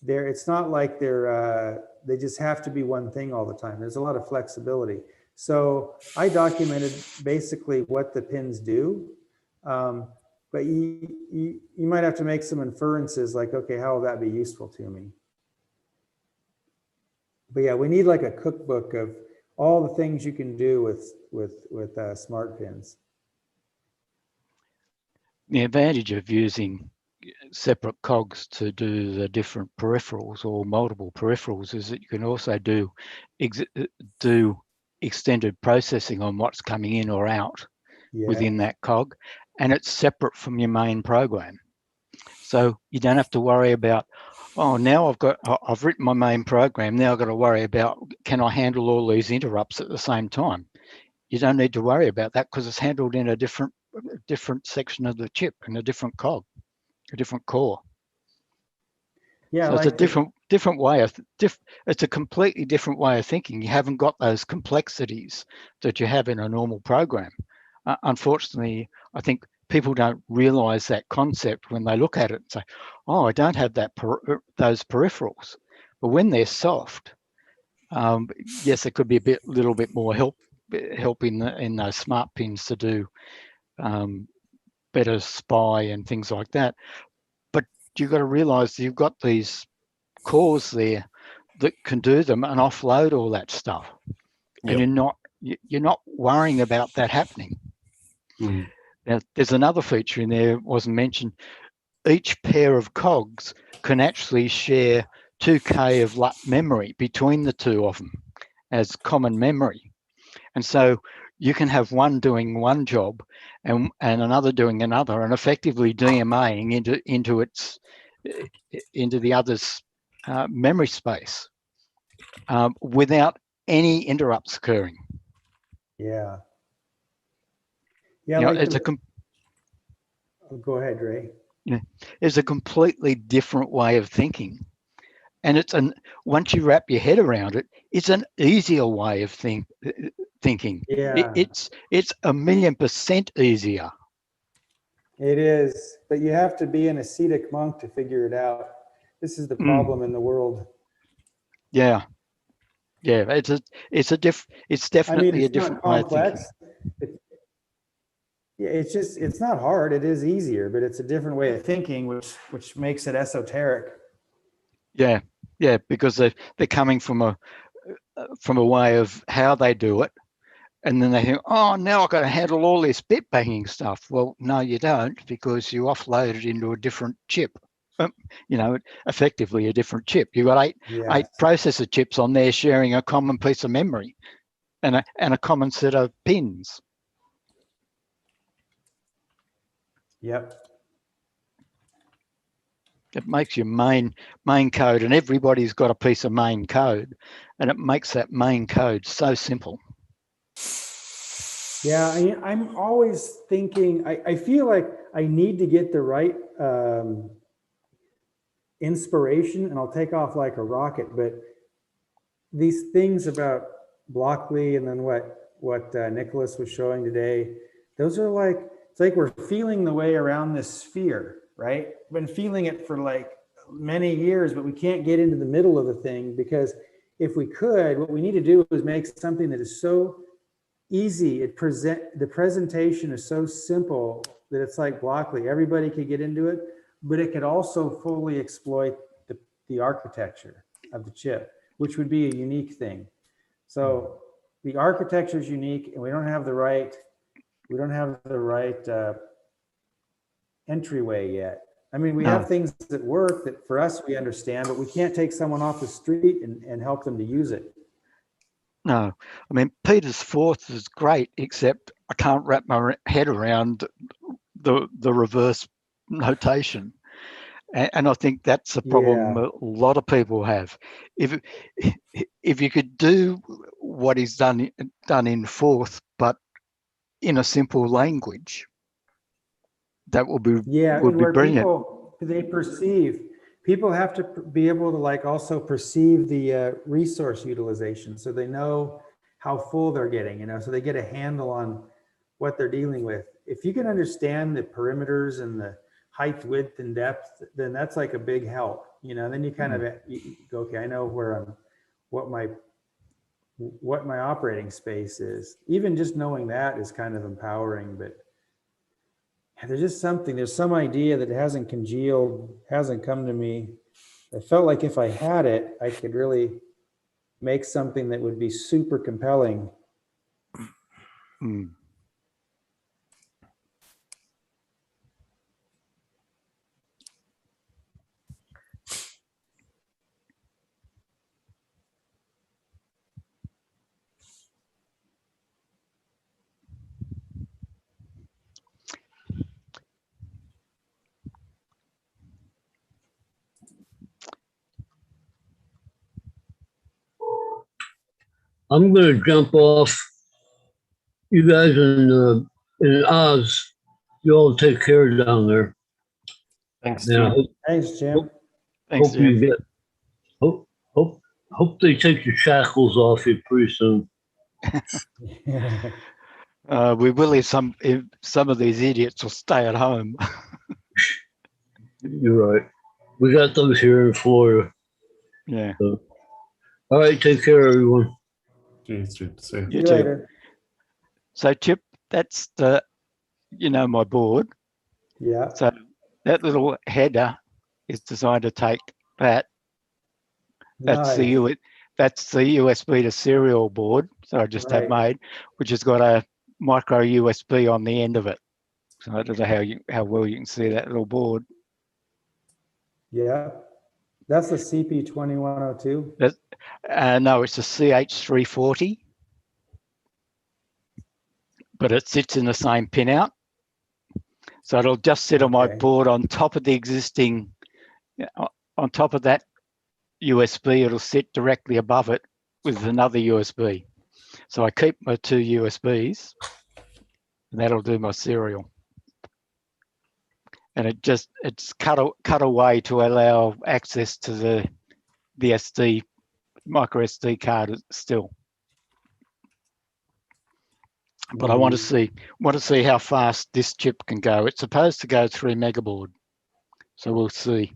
it's not like they just have to be one thing all the time. There's a lot of flexibility. So I documented basically what the pins do, but you might have to make some inferences like, okay, how will that be useful to me? But yeah, we need like a cookbook of all the things you can do with smart pins. The advantage of using separate cogs to do the different peripherals or multiple peripherals is that you can also do extended processing on what's coming in or out within that cog, and it's separate from your main program. So you don't have to worry about, oh, now I've written my main program, now I've got to worry about, can I handle all these interrupts at the same time? You don't need to worry about that because it's handled in a different section of the chip, in a different cog, a different core. Yeah, so it's a different way of it's a completely different way of thinking. You haven't got those complexities that you have in a normal program. Unfortunately, I think people don't realize that concept when they look at it and say, oh, I don't have those peripherals. But when they're soft, yes, there could be a little bit more help in those smart pins to do better SPI and things like that. But you've got to realize you've got these cores there that can do them and offload all that stuff. Yep. And you're not worrying about that happening. Now, there's another feature in there wasn't mentioned. Each pair of cogs can actually share 2K of LUT memory between the two of them as common memory. And so you can have one doing one job and another doing another, and effectively DMAing into the other's memory space without any interrupts occurring. Yeah. Yeah. Go ahead, Ray. Yeah, it's a completely different way of thinking, and once you wrap your head around it, it's an easier way of thinking. Yeah, it's 1,000,000% easier. It is, but you have to be an ascetic monk to figure it out. This is the problem in the world. Yeah, it's definitely a different way of thinking. Yeah, it's not hard. It is easier, but it's a different way of thinking, which makes it esoteric. Yeah, because they're coming from a way of how they do it, and then they think, oh, now I've got to handle all this bit banging stuff. Well, no, you don't, because you offload it into a different chip. Effectively a different chip. You've got eight processor chips on there sharing a common piece of memory and a common set of pins. Yep. It makes your main code, and everybody's got a piece of main code, and it makes that main code so simple. Yeah, I'm always thinking, I feel like I need to get the right inspiration, and I'll take off like a rocket, but these things about Blockly and then what Nicholas was showing today, those are like, it's like we're feeling the way around this sphere, right? Been feeling it for like many years, but we can't get into the middle of the thing, because if we could, what we need to do is make something that is so easy. The presentation is so simple that it's like Blockly. Everybody could get into it, but it could also fully exploit the architecture of the chip, which would be a unique thing. So the architecture is unique, and we don't have the right entryway yet. I mean, we have things that work that for us we understand, but we can't take someone off the street and help them to use it. No, I mean, Peter's fourth is great, except I can't wrap my head around the reverse notation. And I think that's a problem a lot of people have. If you could do what he's done in fourth, but in a simple language, that would be brilliant. People have to be able to like also perceive the resource utilization, so they know how full they're getting, you know, so they get a handle on what they're dealing with. If you can understand the perimeters and the height, width, and depth, then that's like a big help, you know. Then you kind of you go, okay, I know where what my operating space is. Even just knowing that is kind of empowering, but there's some idea that hasn't congealed, hasn't come to me. I felt like if I had it, I could really make something that would be super compelling. I'm going to jump off. You guys in Oz, you all take care down there. Thanks, Now, Jim. Thanks, Jim. Thanks, hope you Jim. hope they take your shackles off you pretty soon. We will if some of these idiots will stay at home. You're right. We got those here in Florida. Yeah. So, all right, take care, everyone. Cheers, Jim. See you. You too. So Chip, that's my board. Yeah. So that little header is designed to take that. That's the USB to serial board. So I just have made, which has got a micro USB on the end of it. So I don't know how well you can see that little board. Yeah. That's the CP2102. No, it's a CH340, but it sits in the same pinout. So it'll just sit on my board on top of the existing, on top of that USB, it'll sit directly above it with another USB. So I keep my two USBs, and that'll do my serial. And it's cut away to allow access to the SD micro SD card still. But I want to see how fast this chip can go. It's supposed to go 3 megabaud, so we'll see.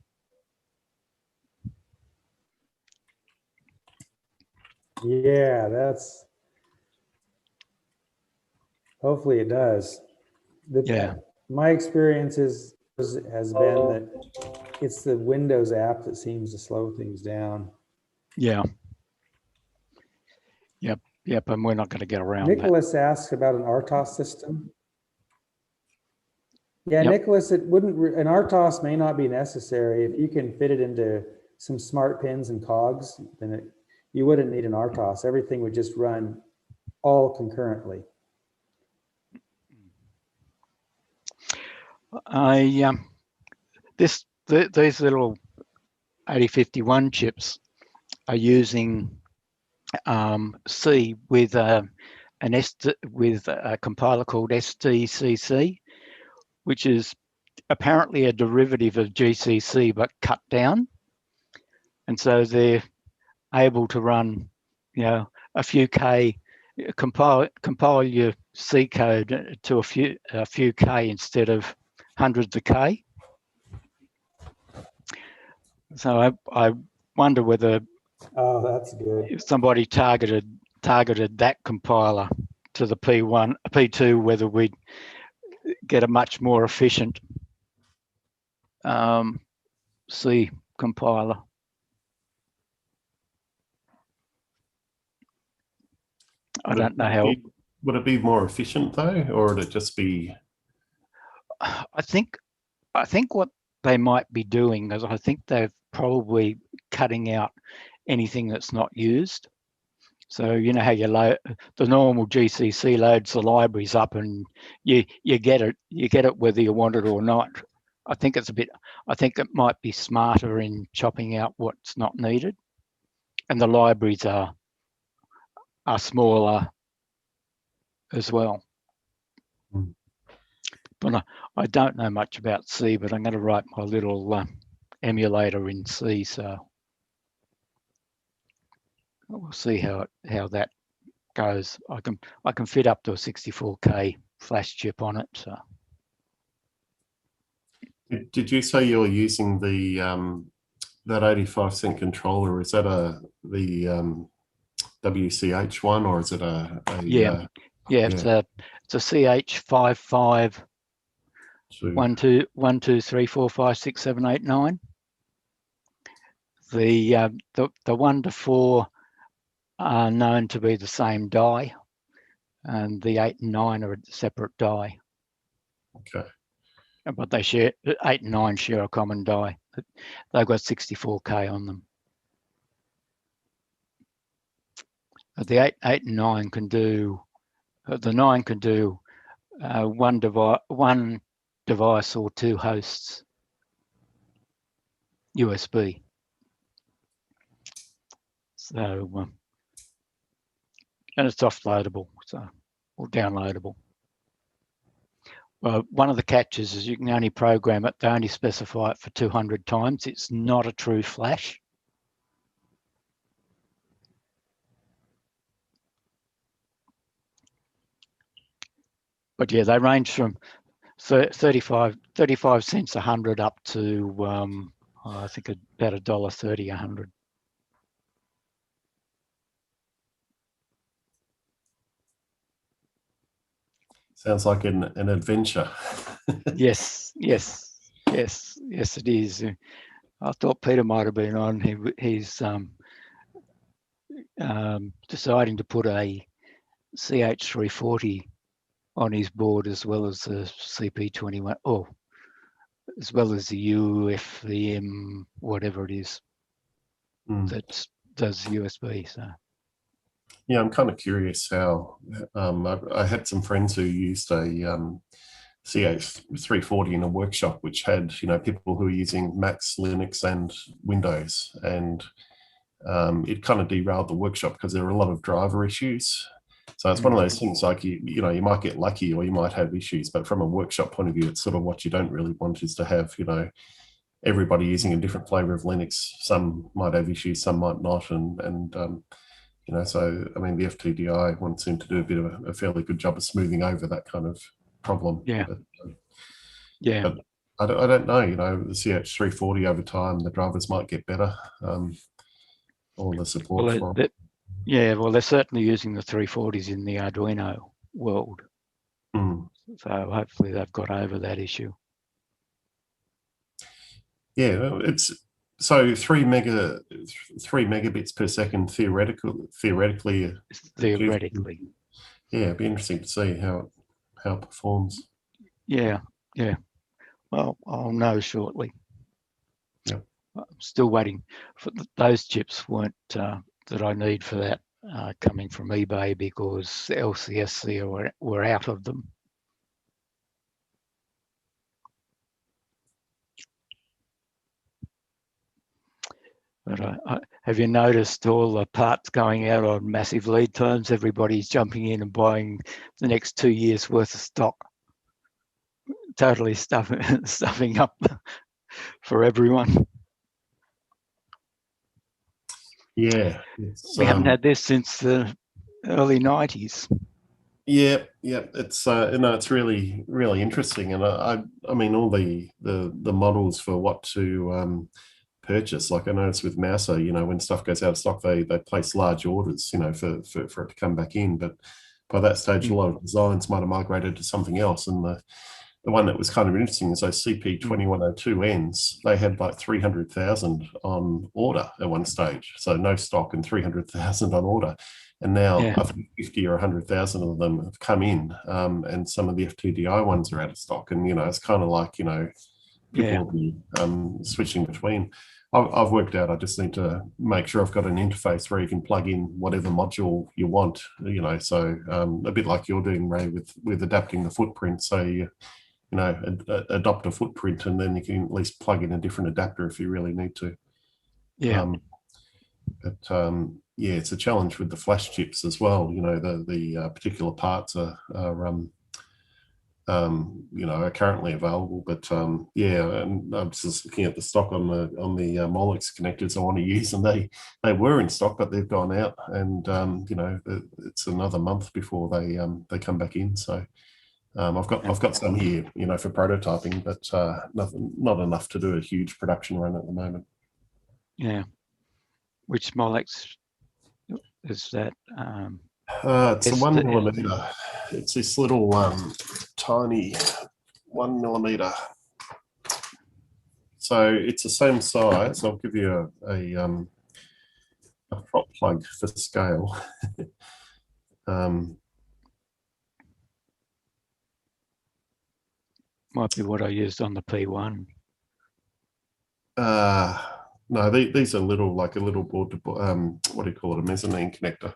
Yeah, hopefully it does. My experience has been that it's the Windows app that seems to slow things down. Yeah. Yep, and we're not going to get around Nicholas asks about an RTOS system. Yeah, Yep. Nicholas, an RTOS may not be necessary. If you can fit it into some smart pins and cogs, then you wouldn't need an RTOS. Everything would just run all concurrently. These little 8051 chips are using C with with a compiler called STCC, which is apparently a derivative of GCC but cut down, and so they're able to run, a few K, compile your C code to a few K instead of hundreds of K. So I wonder whether that's good. if somebody targeted that compiler to the P2, whether we'd get a much more efficient C compiler. I don't know how. Would it be more efficient though, or would it just be? I think what they might be doing is I think they're probably cutting out anything that's not used. So you know how you load the normal GCC loads the libraries up and you get it whether you want it or not. I think it might be smarter in chopping out what's not needed, and the libraries are smaller as well. But I don't know much about C, but I'm going to write my little emulator in C, so we'll see how that goes. I can fit up to a 64K flash chip on it. So. Did you say you're using the that 85-cent controller? Is that the WCH one, or is it a yeah? It's a CH55 1 2 3 4 5 6 7 8 9. The 1 to 4 are known to be the same die, and the 8 and 9 are a separate die. Okay. But they share 8 and 9 share a common die. They've got 64K on them. The 8 and 9 can do. The 9 can do one device or 2 hosts USB. So and it's offloadable, or downloadable. One of the catches is you can only program it. They only specify it for 200 times. It's not a true flash. But yeah, they range from 35 cents 100 up to I think about $1.30 100. Sounds like an adventure. Yes, it is. I thought Peter might have been on. He's deciding to put a CH340 on his board as well as the CP21, as well as the UFVM, whatever it is that does USB. So. Yeah, I'm kind of curious how. I had some friends who used a CH340 in a workshop, which had people who were using Macs, Linux, and Windows, and it kind of derailed the workshop because there were a lot of driver issues. So it's one of those things like you might get lucky or you might have issues, but from a workshop point of view, it's sort of what you don't really want is to have everybody using a different flavor of Linux. Some might have issues, some might not, and so I mean the FTDI one seemed to do a bit of a fairly good job of smoothing over that kind of problem. Yeah. But I don't know. The CH340 over time, the drivers might get better. All the support for it. Yeah, well, they're certainly using the 340s in the Arduino world. So hopefully they've got over that issue. Yeah, it's so 3 megabits per second theoretically. Yeah, it'd be interesting to see how it performs. Yeah. Well, I'll know shortly. Yeah. I'm still waiting for those chips weren't that I need for that coming from eBay because LCSC were out of them. But have you noticed all the parts going out on massive lead times? Everybody's jumping in and buying the next 2 years worth of stock, totally stuffing up for everyone. Yeah, We haven't had this since the early 90s. Yeah, it's it's really interesting, and I mean all the models for what to purchase. Like I noticed with Mouser, when stuff goes out of stock, they place large orders, for it to come back in. But by that stage, a lot of designs might have migrated to something else, and the one that was kind of interesting is those CP2102Ns. They had like 300,000 on order at one stage, so no stock and 300,000 on order. And now I think 50 or 100,000 of them have come in, and some of the FTDI ones are out of stock. And it's kind of like people will be switching between. I've worked out I just need to make sure I've got an interface where you can plug in whatever module you want. So a bit like you're doing, Ray, with adapting the footprint. So you adopt a footprint, and then you can at least plug in a different adapter if you really need to. Yeah. Yeah, it's a challenge with the flash chips as well. The particular parts are currently available, but and I'm just looking at the stock on the Molex connectors I want to use, and they were in stock, but they've gone out, and it's another month before they come back in. So I've got some here, for prototyping, but not enough to do a huge production run at the moment. Yeah. Which Molex is that? It's a 1 millimeter. It's this little tiny 1 millimeter. So it's the same size. I'll give you a prop plug for scale. Might be what I used on the P1. No, these are like a little board to what do you call it? A mezzanine connector.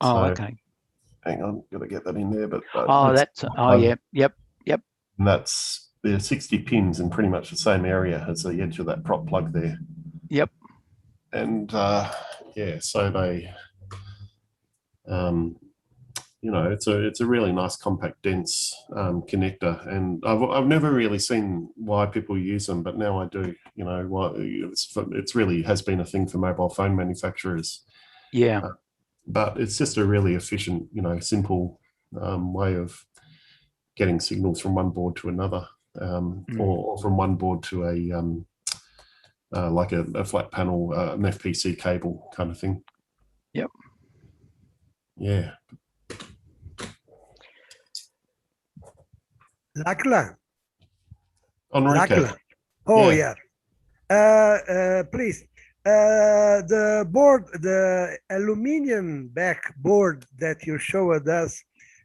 Oh, So, okay. Hang on, got to get that in there. But Yep. And there's 60 pins in pretty much the same area as the edge of that prop plug there. Yep. And so they, it's a really nice, compact, dense connector, and I've never really seen why people use them, but now I do. It's really has been a thing for mobile phone manufacturers. Yeah. But it's just a really efficient, simple way of getting signals from one board to another, or from one board to like a flat panel, an FPC cable kind of thing. Yep. Yeah. Lachlan. Enrique. Lachlan. Oh yeah. Please. The board, the aluminium backboard that you showed us,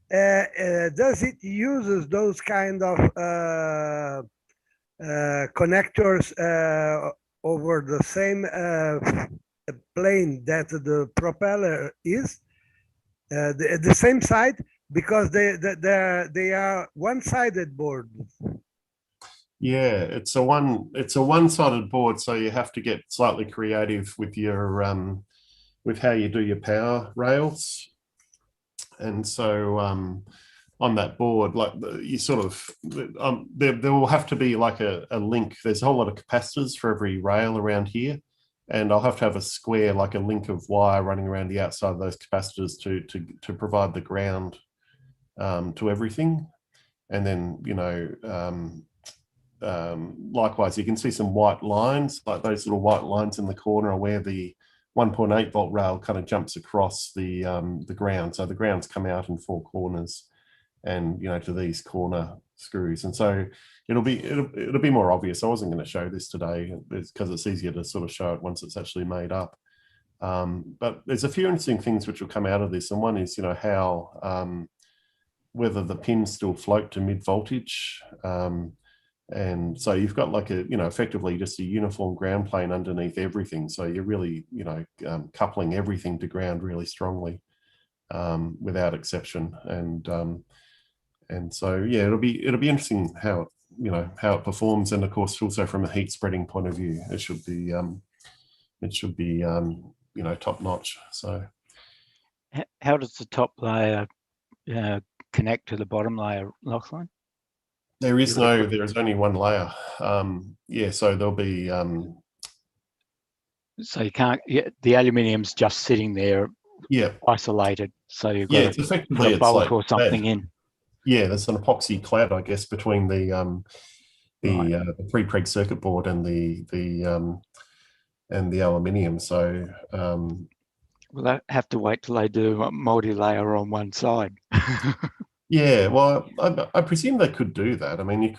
does it uses those kind of connectors over the same plane that the propeller is, the same side, because they are one-sided board? Yeah, it's a one-sided board, so you have to get slightly creative with your with how you do your power rails. And so on that board, like you sort of there will have to be like a link. There's a whole lot of capacitors for every rail around here, and I'll have to have a square, like a link of wire running around the outside of those capacitors to provide the ground to everything. And then likewise, you can see some white lines, like those little white lines in the corner where the 1.8 volt rail kind of jumps across the ground. So the grounds come out in four corners, and to these corner screws. And so it'll be more obvious. I wasn't going to show this today because it's easier to sort of show it once it's actually made up. But there's a few interesting things which will come out of this, and one is how whether the pins still float to mid voltage. And so you've got like effectively just a uniform ground plane underneath everything. So you're really, coupling everything to ground really strongly, without exception. And so, yeah, it'll be interesting how it performs. And of course, also from a heat spreading point of view, it should be, it should be top notch. So How does the top layer connect to the bottom layer, Lachlan? there is only one layer. So there'll be. So you can't. Yeah, the aluminium's just sitting there. Yeah. Isolated. So you've got it's effectively a bolt like or something in. Yeah, there's an epoxy clad, I guess, between the pre-preg circuit board and the aluminium. So Well, I have to wait till they do a multi-layer on one side. yeah, well, I presume they could do that. I mean, you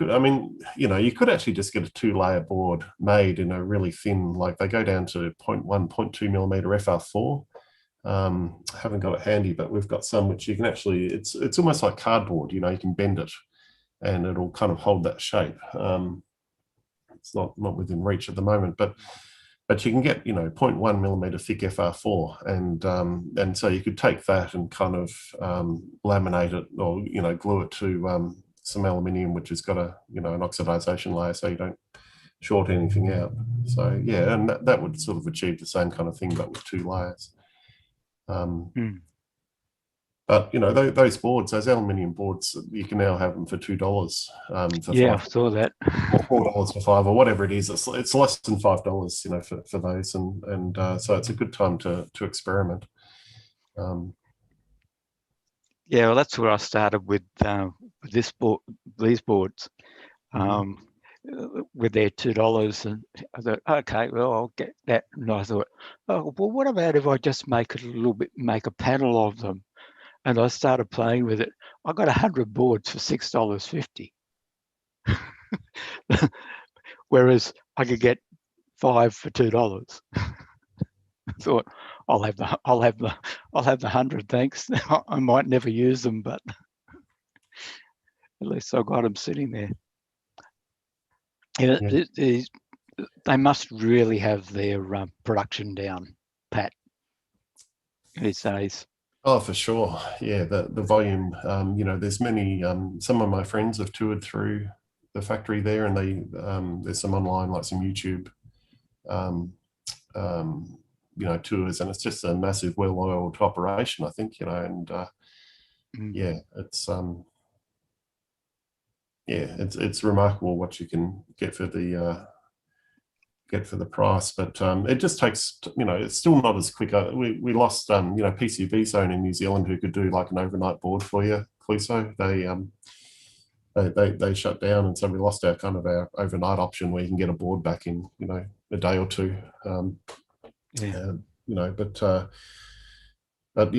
could actually just get a 2-layer board made in a really thin, like they go down to 0.1, 0.2 millimeter FR4. Haven't got it handy, but we've got some which you can actually, it's almost like cardboard, you can bend it and it'll kind of hold that shape. It's not within reach at the moment, but you can get 0.1 millimeter thick FR4, and so you could take that and kind of laminate it or glue it to some aluminium which has got an oxidization layer, so you don't short anything out. So yeah, and that would sort of achieve the same kind of thing, but with 2 layers. But those boards, those aluminium boards, you can now have them for $2. I saw that. Or $4 for 5, or whatever it is. It's less than $5, for those, and so it's a good time to experiment. Yeah, well, that's where I started with these boards, with their $2, and I thought, okay, well, I'll get that. And I thought, oh, well, what about if I just make a panel of them? And I started playing with it. I got 100 boards for $6.50, whereas I could get 5 for $2. I thought, I'll have the 100, thanks. I might never use them, but at least I got them sitting there. Yeah. They must really have their production down pat these days. Oh, for sure. Yeah, the volume, there's many, some of my friends have toured through the factory there, and there's some online, like some YouTube, tours, and it's just a massive, well-oiled operation, I think, and yeah, it's remarkable what you can get for the price, but it just takes, it's still not as quick. We lost, PCB Zone in New Zealand, who could do like an overnight board for you, Cluso. They shut down, and so we lost our overnight option where you can get a board back in, a day or two. But yeah,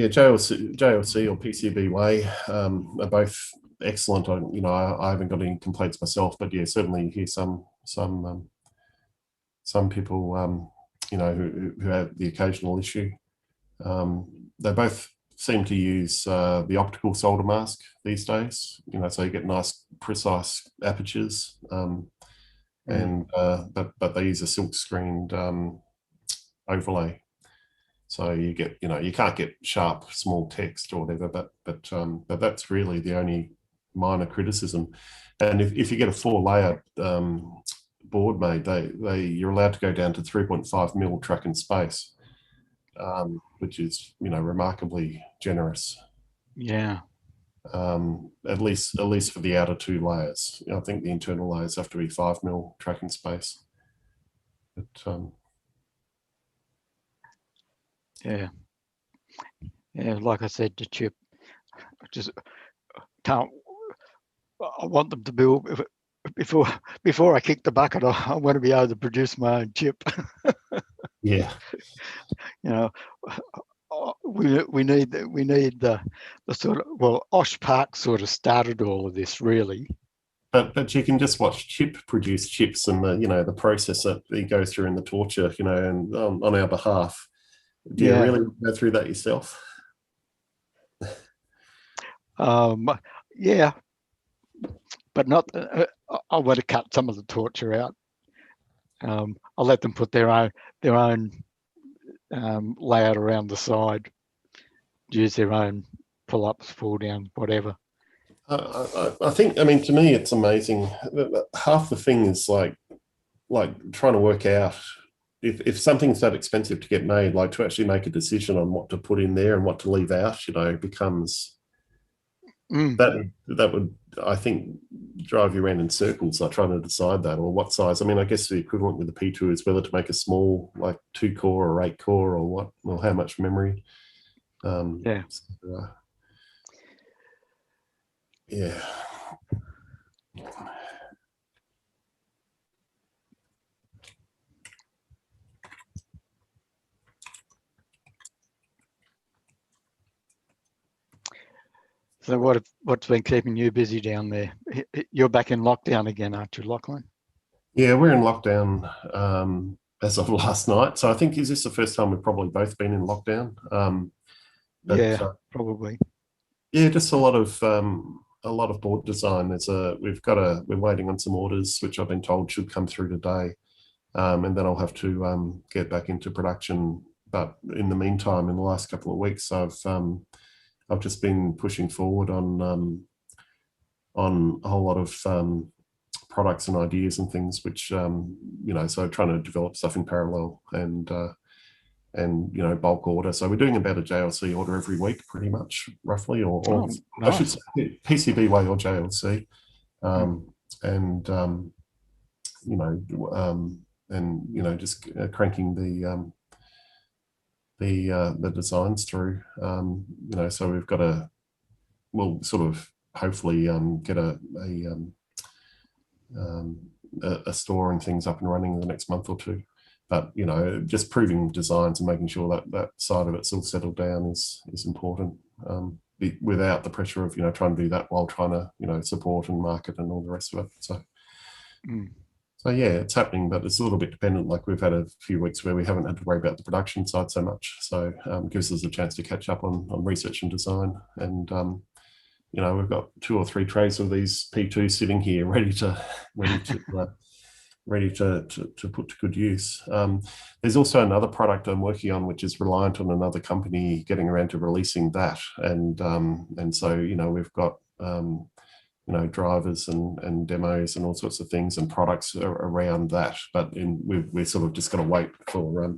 JLC or PCB Way are both excellent. I haven't got any complaints myself, but yeah, certainly you hear some people, who have the occasional issue. They both seem to use the optical solder mask these days, so you get nice, precise apertures. But they use a silk screened overlay. So you get, you can't get sharp, small text or whatever, but that's really the only minor criticism. And if you get a 4-layer board made, you're allowed to go down to 3.5 mil track and space, which is remarkably generous. Yeah. At least for the outer 2 layers. I think the internal layers have to be 5 mil track and space. But yeah, like I said to Chip, I just can't. I want them to build before I kick the bucket. I want to be able to produce my own chip. Yeah. We need the sort of, well, Osh Park sort of started all of this, really. But you can just watch Chip produce chips, and the process that he goes through in the torture, and on our behalf. Do you really go through that yourself? Yeah, but not. I want to cut some of the torture out. I'll let them put their own layout around the side, use their own pull-ups, pull down, whatever. I think, to me, it's amazing. Half the thing is like trying to work out, if something's that expensive to get made, like to actually make a decision on what to put in there and what to leave out, you know, becomes that would, I think, drive you around in circles, like trying to decide that, or what size. I mean, I guess the equivalent with the P2 is whether to make a small, like 2-core or 8-core, or what, or how much memory. Yeah. Yeah. So what's been keeping you busy down there? You're back in lockdown again, aren't you, Lachlan? Yeah, we're in lockdown as of last night. So I think, is this the first time we've probably both been in lockdown? Yeah, probably. Yeah, just a lot of board design. We're waiting on some orders, which I've been told should come through today. And then I'll have to get back into production. But in the meantime, in the last couple of weeks, I've just been pushing forward on a whole lot of products and ideas and things, which you know, so trying to develop stuff in parallel and you know, bulk order. So we're doing about a JLC order every week, pretty much, roughly, or nice. I should say PCB way or JLC, and you know, and you know, just cranking the designs through. You know, so we've got we'll sort of hopefully get a store and things up and running in the next month or two. But you know, just proving designs and making sure that that side of it's all settled down is important. Without the pressure of, you know, trying to do that while trying to, you know, support and market and all the rest of it. So. So yeah, it's happening, but it's a little bit dependent. Like we've had a few weeks where we haven't had to worry about the production side so much. So it gives us a chance to catch up on research and design. And you know, we've got 2 or 3 trays of these P2 sitting here ready to put to good use. There's also another product I'm working on, which is reliant on another company getting around to releasing that. And so, you know, we've got you know, drivers and demos and all sorts of things and products around that. But we're sort of just got to wait for,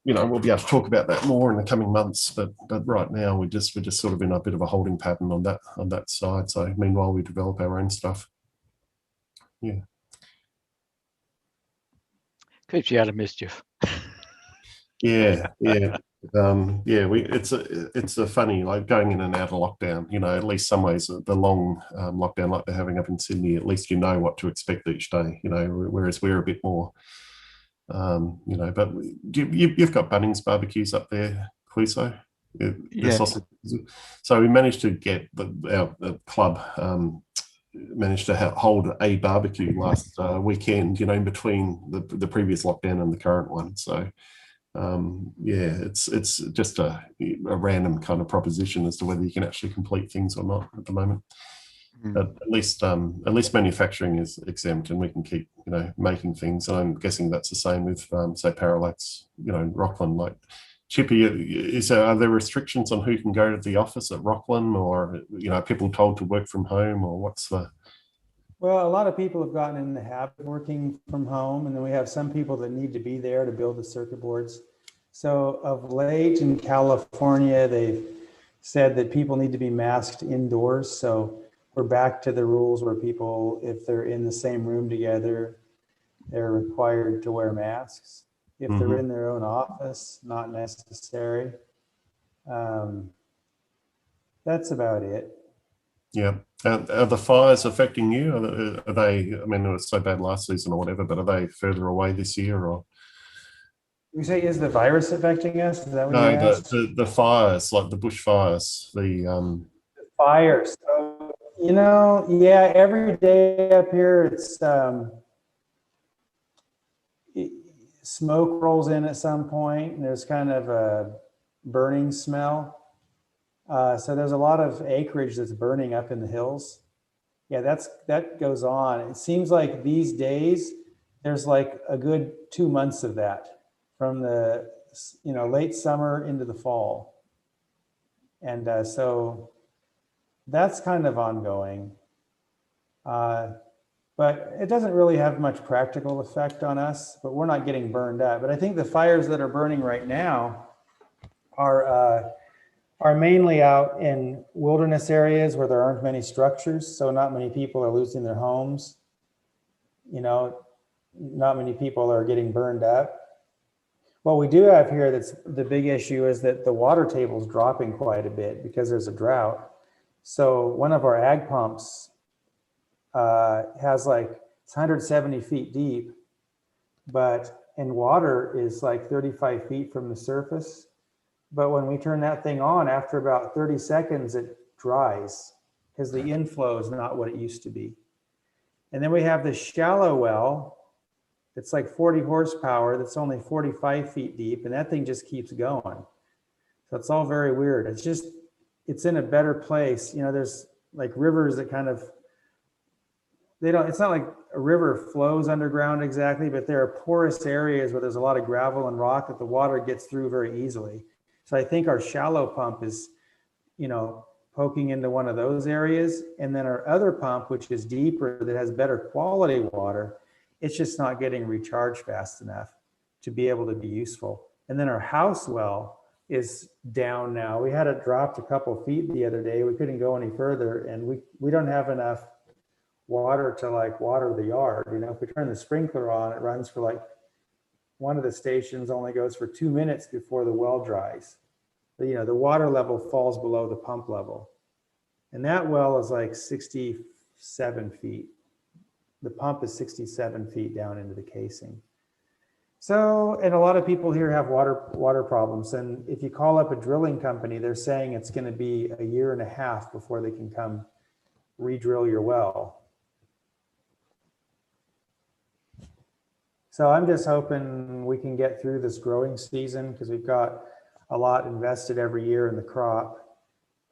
you know, we'll be able to talk about that more in the coming months. But right now we're just sort of in a bit of a holding pattern on that side. So meanwhile we develop our own stuff. Yeah. Keeps you out of mischief. Yeah. It's a funny, like going in and out of lockdown, you know, at least some ways the long lockdown like they're having up in Sydney, at least you know what to expect each day, you know, whereas we're a bit more, you know, but you've got Bunnings barbecues up there, Cluso? Yeah. So we managed to get our club managed to hold a barbecue last weekend, you know, in between the previous lockdown and the current one. So yeah, it's just a random kind of proposition as to whether you can actually complete things or not at the moment. But at least manufacturing is exempt, and we can keep, you know, making things. And I'm guessing that's the same with say Parallax, you know, Rockland. Like Chippy, are there restrictions on who can go to the office at Rockland, or, you know, people told to work from home, or what's the? Well, a lot of people have gotten in the habit of working from home, and then we have some people that need to be there to build the circuit boards. So of late in California, they've said that people need to be masked indoors. So we're back to the rules where people, if they're in the same room together, they're required to wear masks. If they're in their own office, not necessary. That's about it. Yeah. Are the fires affecting you? Are they, I mean, it was so bad last season or whatever, but are they further away this year, or? You say, is the virus affecting us? Is that what No, you asked? the fires, like the bush fires, the fires. So, you know, yeah, every day up here, it's smoke rolls in at some point, and there's kind of a burning smell. So there's a lot of acreage that's burning up in the hills. Yeah, that goes on. It seems like these days there's like a good 2 months of that, from the, you know, late summer into the fall, and so that's kind of ongoing. But it doesn't really have much practical effect on us, but we're not getting burned up. But I think the fires that are burning right now are mainly out in wilderness areas where there aren't many structures. So not many people are losing their homes. You know, not many people are getting burned up. What we do have here that's the big issue is that the water table is dropping quite a bit because there's a drought. So one of our ag pumps has like, it's 170 feet deep, but in water is like 35 feet from the surface. But when we turn that thing on, after about 30 seconds, it dries because the inflow is not what it used to be. And then we have this shallow well. It's like 40 horsepower. That's only 45 feet deep. And that thing just keeps going. So it's all very weird. It's just, it's in a better place. You know, there's like rivers that kind of, it's not like a river flows underground exactly, but there are porous areas where there's a lot of gravel and rock that the water gets through very easily. So I think our shallow pump is, you know, poking into one of those areas. And then our other pump, which is deeper, that has better quality water, it's just not getting recharged fast enough to be able to be useful. And then our house well is down now. We had it dropped a couple feet the other day. We couldn't go any further, and we don't have enough water to like water the yard. You know, if we turn the sprinkler on, it runs for like, one of the stations only goes for 2 minutes before the well dries. But, you know, the water level falls below the pump level. And that well is like 67 feet. The pump is 67 feet down into the casing. So, and a lot of people here have water problems. And if you call up a drilling company, they're saying it's going to be 1.5 years before they can come re-drill your well. So I'm just hoping we can get through this growing season because we've got a lot invested every year in the crop.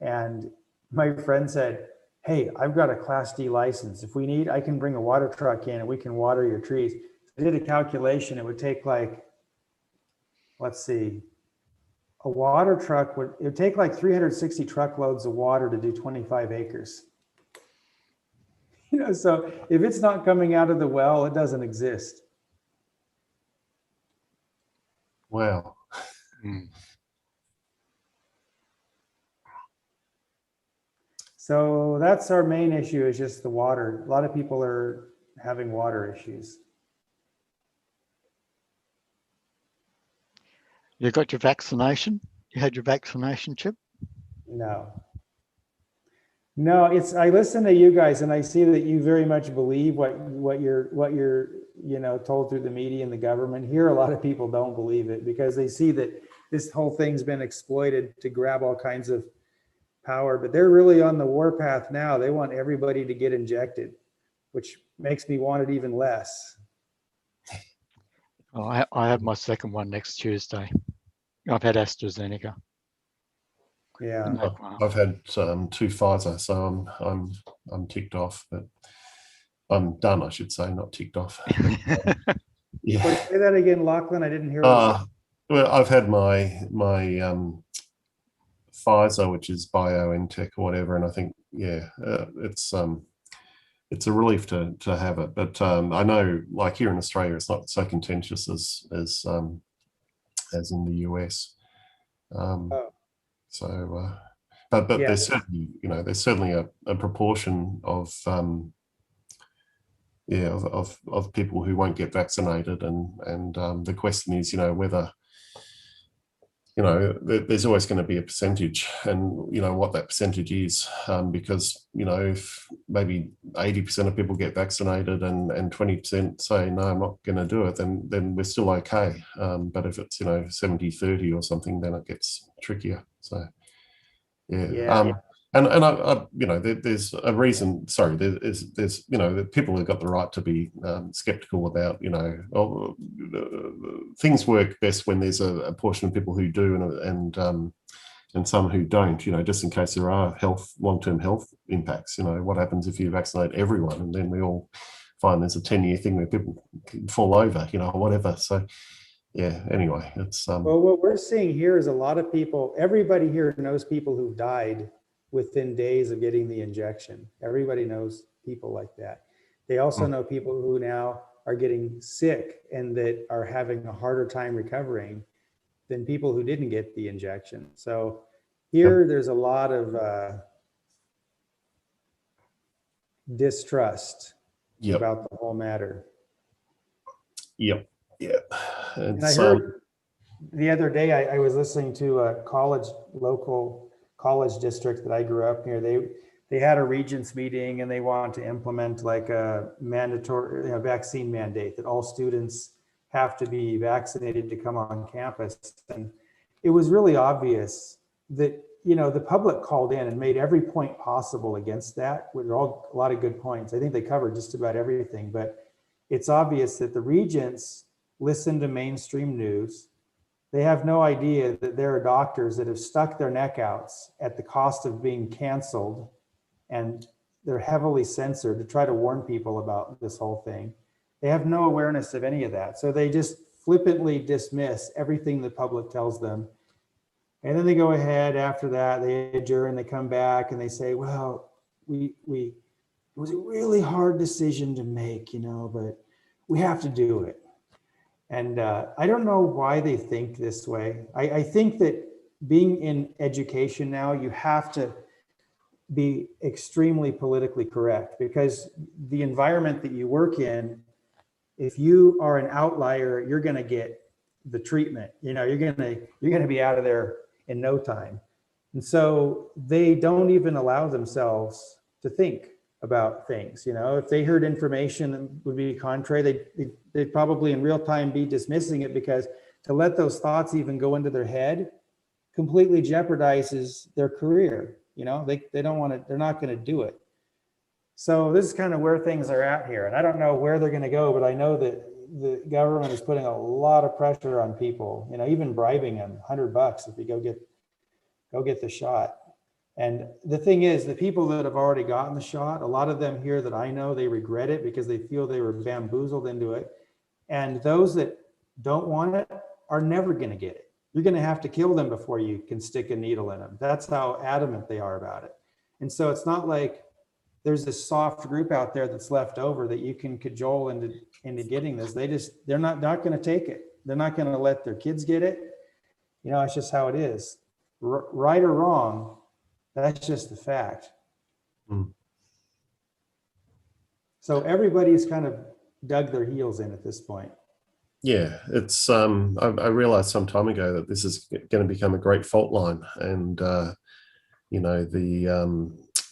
And my friend said, hey, I've got a Class D license. If we need, I can bring a water truck in and we can water your trees. I did a calculation. It would take like, let's see, a water truck it would take like 360 truckloads of water to do 25 acres. You know, so if it's not coming out of the well, it doesn't exist. Wow. So that's our main issue, is just the water. A lot of people are having water issues. You got your vaccination? You had your vaccination, Chip? No. No, I listen to you guys and I see that you very much believe what you're you know, told through the media and the government. Here, a lot of people don't believe it because they see that this whole thing's been exploited to grab all kinds of power, but they're really on the warpath now. They want everybody to get injected, which makes me want it even less. Oh, I have my second one next Tuesday. I've had AstraZeneca. Yeah, I've had 2 Pfizer, so I'm ticked off, but I'm done, I should say, not ticked off. Yeah. Wait, say that again, Lachlan. I didn't hear. Well, I've had my Pfizer, which is BioNTech or whatever, and I think it's a relief to have it. But I know, like here in Australia, it's not so contentious as in the US. So, but Yeah. there's certainly, you know, there's certainly a proportion of people who won't get vaccinated, and the question is, you know, whether, you know, there's always going to be a percentage, and you know what that percentage is, because, you know, if maybe 80% of people get vaccinated and 20% say no, I'm not going to do it, then we're still okay. But if it's, you know, 70-30 or something, then it gets trickier. So yeah. And I you know, there's a reason. Sorry, there's you know, people have got the right to be skeptical about, you know, things work best when there's a portion of people who do and some who don't. You know, just in case there are long-term health impacts. You know, what happens if you vaccinate everyone, and then we all find there's a 10-year thing where people can fall over, you know, or whatever. So yeah. Anyway, it's well, what we're seeing here is a lot of people. Everybody here knows people who died within days of getting the injection. Everybody knows people like that. They also know people who now are getting sick and that are having a harder time recovering than people who didn't get the injection. So here, there's a lot of distrust about the whole matter. Yep. Yeah. And I heard the other day, I was listening to a local college district that I grew up near. They had a regents meeting and they wanted to implement like a mandatory vaccine mandate that all students have to be vaccinated to come on campus. And it was really obvious that, the public called in and made every point possible against that, which are all a lot of good points. I think they covered just about everything, but it's obvious that the regents listen to mainstream news. They have no idea that there are doctors that have stuck their neck out at the cost of being canceled, and they're heavily censored to try to warn people about this whole thing. They have no awareness of any of that. So they just flippantly dismiss everything the public tells them. And then they go ahead after that, they adjourn, they come back and they say, well, it was a really hard decision to make, but we have to do it. And I don't know why they think this way. I think that being in education now, you have to be extremely politically correct, because the environment that you work in, if you are an outlier, you're going to get the treatment. You're going to be out of there in no time. And so they don't even allow themselves to think about things. If they heard information that would be contrary, they'd probably in real time be dismissing it, because to let those thoughts even go into their head completely jeopardizes their career. They don't want to, they're not going to do it. So this is kind of where things are at here. And I don't know where they're going to go, but I know that the government is putting a lot of pressure on people, even bribing them $100 if you go get the shot. And the thing is, the people that have already gotten the shot, a lot of them here that I know, they regret it because they feel they were bamboozled into it. And those that don't want it are never going to get it. You're going to have to kill them before you can stick a needle in them. That's how adamant they are about it. And so it's not like there's this soft group out there that's left over that you can cajole into getting this. They're not going to take it. They're not going to let their kids get it. It's just how it is. Right or wrong, that's just the fact. So everybody's kind of dug their heels in at this point. Yeah, it's I realized some time ago that this is going to become a great fault line, and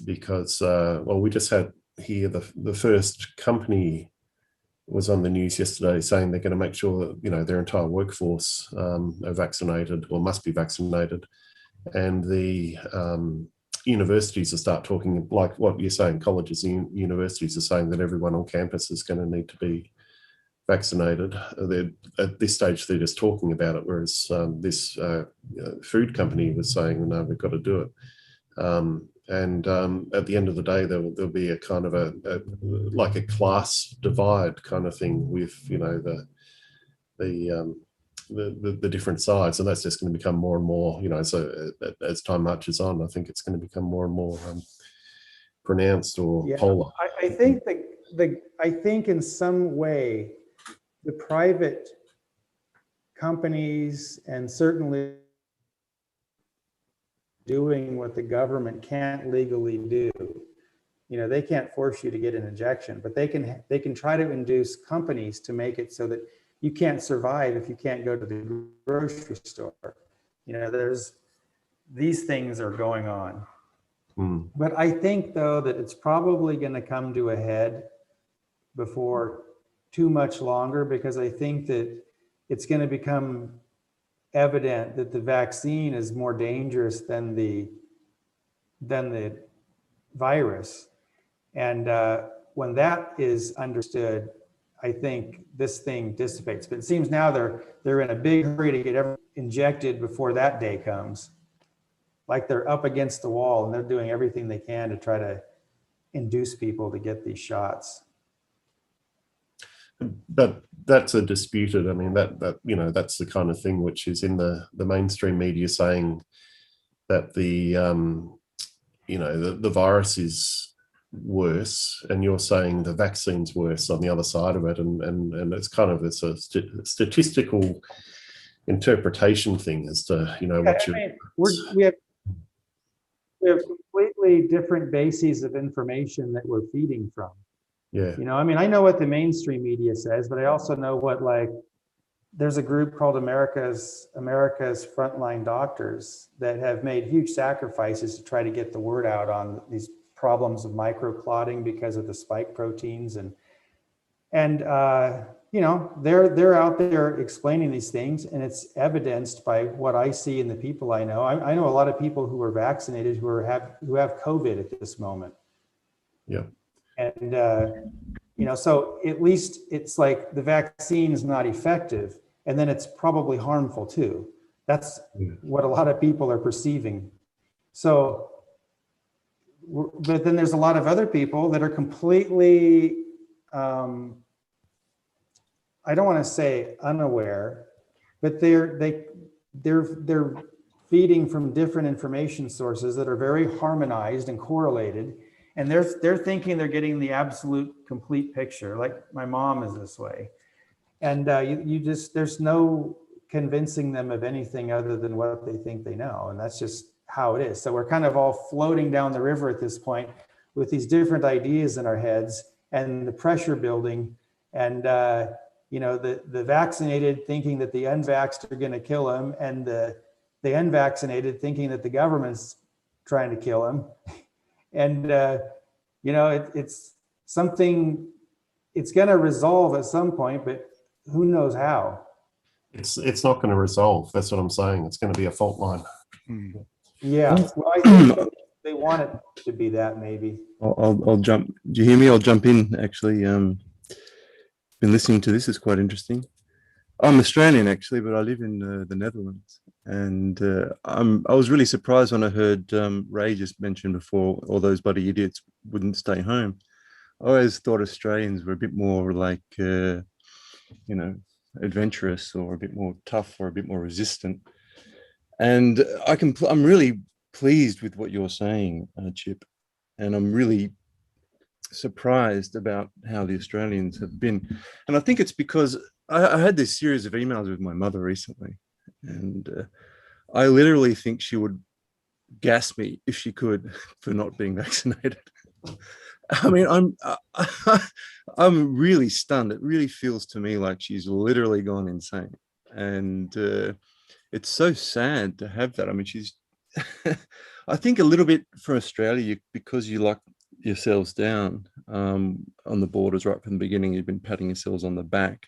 because we just had here the first company was on the news yesterday saying they're going to make sure that their entire workforce are vaccinated or must be vaccinated, and the universities will start talking like what you're saying. Colleges and universities are saying that everyone on campus is going to need to be vaccinated. At this stage, they're just talking about it, whereas this food company was saying, no, we've got to do it. At the end of the day, there'll be a kind of like a class divide kind of thing with the different sides, and that's just going to become more and more. So as time marches on, I think it's going to become more and more pronounced or polar. I think I think in some way, the private companies and certainly doing what the government can't legally do. They can't force you to get an injection, but they can try to induce companies to make it so that you can't survive if you can't go to the grocery store. These things are going on. But I think though that it's probably going to come to a head before too much longer, because I think that it's going to become evident that the vaccine is more dangerous than the virus. And when that is understood, I think this thing dissipates. But it seems now they're in a big hurry to get everyone injected before that day comes. Like they're up against the wall and they're doing everything they can to try to induce people to get these shots. But that's a disputed. I mean, that's the kind of thing which is in the mainstream media saying that the virus is worse, and you're saying the vaccine's worse on the other side of it, and it's kind of, it's a statistical interpretation thing as to, you know, what you. We have completely different bases of information that we're feeding from. Yeah. You know, I mean, I know what the mainstream media says, but I also know what, like, there's a group called America's Frontline Doctors that have made huge sacrifices to try to get the word out on these problems of microclotting because of the spike proteins, and you know, they're out there explaining these things, and it's evidenced by what I see in the people I know. I know a lot of people who are vaccinated who have COVID at this moment. Yeah. And you know, so at least it's like the vaccine is not effective, and then it's probably harmful too. That's what a lot of people are perceiving. So, but then there's a lot of other people that are completely, I don't want to say unaware, but they're feeding from different information sources that are very harmonized and correlated, and they're thinking they're getting the absolute complete picture. Like my mom is this way, and you just, there's no convincing them of anything other than what they think they know, and that's just how it is. So we're kind of all floating down the river at this point with these different ideas in our heads, and the pressure building, and you know, the vaccinated thinking that the unvaxxed are going to kill them, and the unvaccinated thinking that the government's trying to kill them. And you know, it's something, it's going to resolve at some point, but who knows how. It's not going to resolve. That's what I'm saying. It's going to be a fault line. Yeah, well, I think they want it to be that, maybe. I'll jump. Do you hear me? I'll jump in. Actually, been listening to this. It's quite interesting. I'm Australian actually, but I live in the Netherlands, and I was really surprised when I heard Ray just mention before, all those bloody idiots wouldn't stay home. I always thought Australians were a bit more like, you know, adventurous, or a bit more tough, or a bit more resistant. And I'm really pleased with what you're saying, Chip, and I'm really surprised about how the Australians have been. And I think it's because I had this series of emails with my mother recently, and I literally think she would gas me if she could for not being vaccinated. I mean, I'm really stunned. It really feels to me like she's literally gone insane, and it's so sad to have that. I mean, she's, I think a little bit for Australia, because you lock yourselves down on the borders right from the beginning, you've been patting yourselves on the back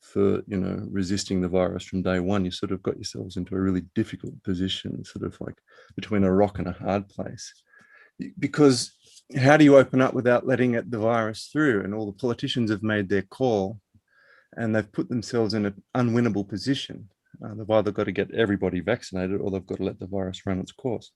for, you know, resisting the virus from day one. You sort of got yourselves into a really difficult position, sort of like between a rock and a hard place. Because how do you open up without letting the virus through? And all the politicians have made their call, and they've put themselves in an unwinnable position. They've either got to get everybody vaccinated, or they've got to let the virus run its course.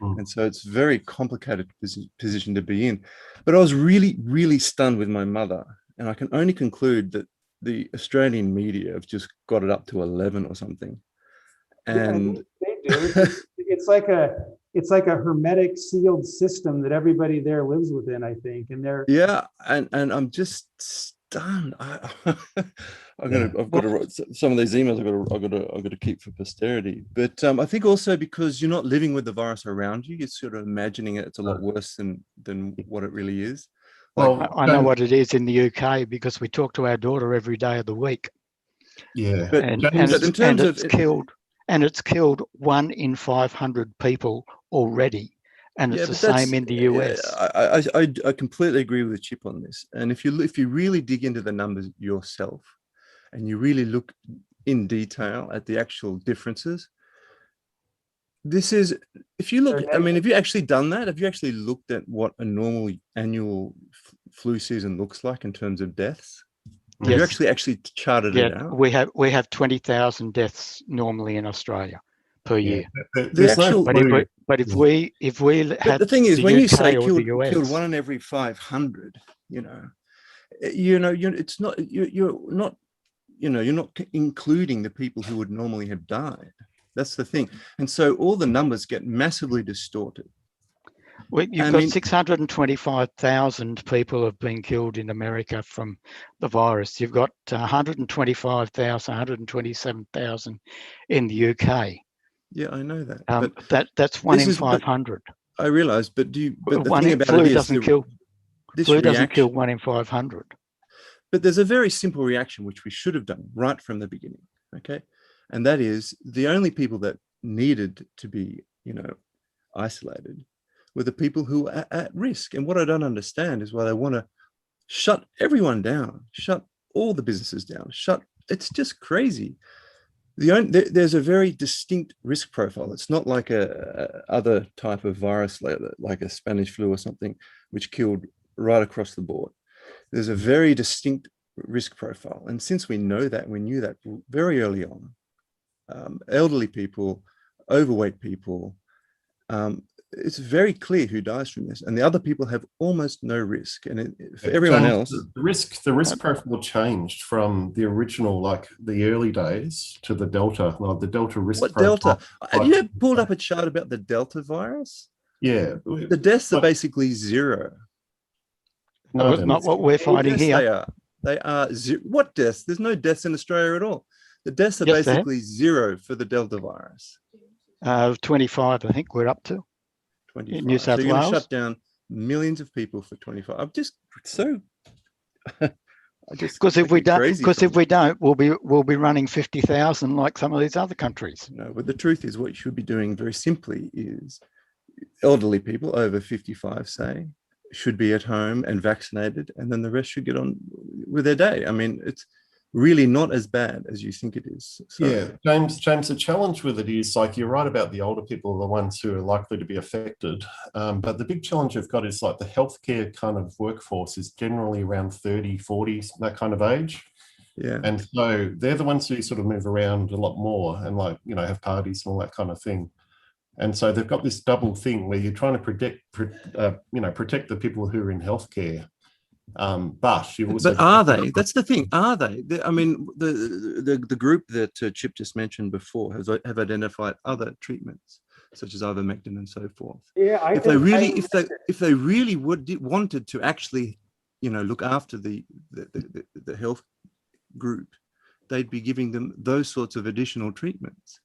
And so it's a very complicated position to be in. But I was really, really stunned with my mother. And I can only conclude that the Australian media have just got it up to 11 or something. And yeah, they do. It's like a hermetic sealed system that everybody there lives within, I think. And they're, yeah, and I'm just stunned. I've got to write some of these emails. I've got to keep for posterity. But I think also because you're not living with the virus around you, you're sort of imagining it's a lot worse than what it really is. Well, I know what it is in the UK because we talk to our daughter every day of the week. Yeah, and it's killed 1 in 500 people already, and it's the same in the US. I completely agree with the Chip on this. And if you really dig into the numbers yourself, and you really look in detail at the actual differences, this is, if you look, I mean, have you actually done that? Have you actually looked at what a normal annual flu season looks like in terms of deaths? Have you actually charted it out? We have 20,000 deaths normally in Australia per year. But if we had the thing is, when you say killed 1 in every 500, you're not including the people who would normally have died. That's the thing. And so all the numbers get massively distorted. Well, you've I got mean- 625,000 people have been killed in America from the virus. You've got 125,000, 127,000 in the UK. Yeah, I know that. But That's one this in is- but 500. I realize, but the One thing in, about flu it is doesn't kill. this Flu doesn't reaction. kill 1 in 500. But there's a very simple reaction which we should have done right from the beginning. Okay, and that is the only people that needed to be, isolated were the people who are at risk. And what I don't understand is why they want to shut everyone down, shut all the businesses down, it's just crazy. There's a very distinct risk profile. It's not like a other type of virus like a Spanish flu or something, which killed right across the board. There's a very distinct risk profile. And since we know that, we knew that very early on, elderly people, overweight people, it's very clear who dies from this, and the other people have almost no risk. And for everyone else, the risk profile changed from the original, like the early days, to the Delta. Like the Delta risk what profile. Delta? Have you pulled up a chart about the Delta virus? Yeah, the deaths are basically zero. No, That's not what we're finding Yes, here. They are zero. What deaths? There's no deaths in Australia at all. The deaths are Yes, there. basically zero for the Delta virus. 25, I think we're up to. 25. In New South so you're going to Wales. shut down millions of people for 25. I'm just so. Because if we don't, we'll be running 50,000 like some of these other countries. No, but the truth is, what you should be doing very simply is, elderly people over 55, say, should be at home and vaccinated, and then the rest should get on with their day. I mean, it's really not as bad as you think it is. So, yeah, James, the challenge with it is, like, you're right about the older people are the ones who are likely to be affected. But the big challenge you've got is, like, the healthcare kind of workforce is generally around 30, 40, that kind of age. Yeah. And so they're the ones who sort of move around a lot more and, like, have parties and all that kind of thing. And so they've got this double thing where you're trying to protect the people who are in healthcare. But you also. But are they? That's the thing. Are they? I mean, the group that Chip just mentioned before have identified other treatments, such as ivermectin and so forth. Yeah, if they really wanted to actually, look after the health group, they'd be giving them those sorts of additional treatments.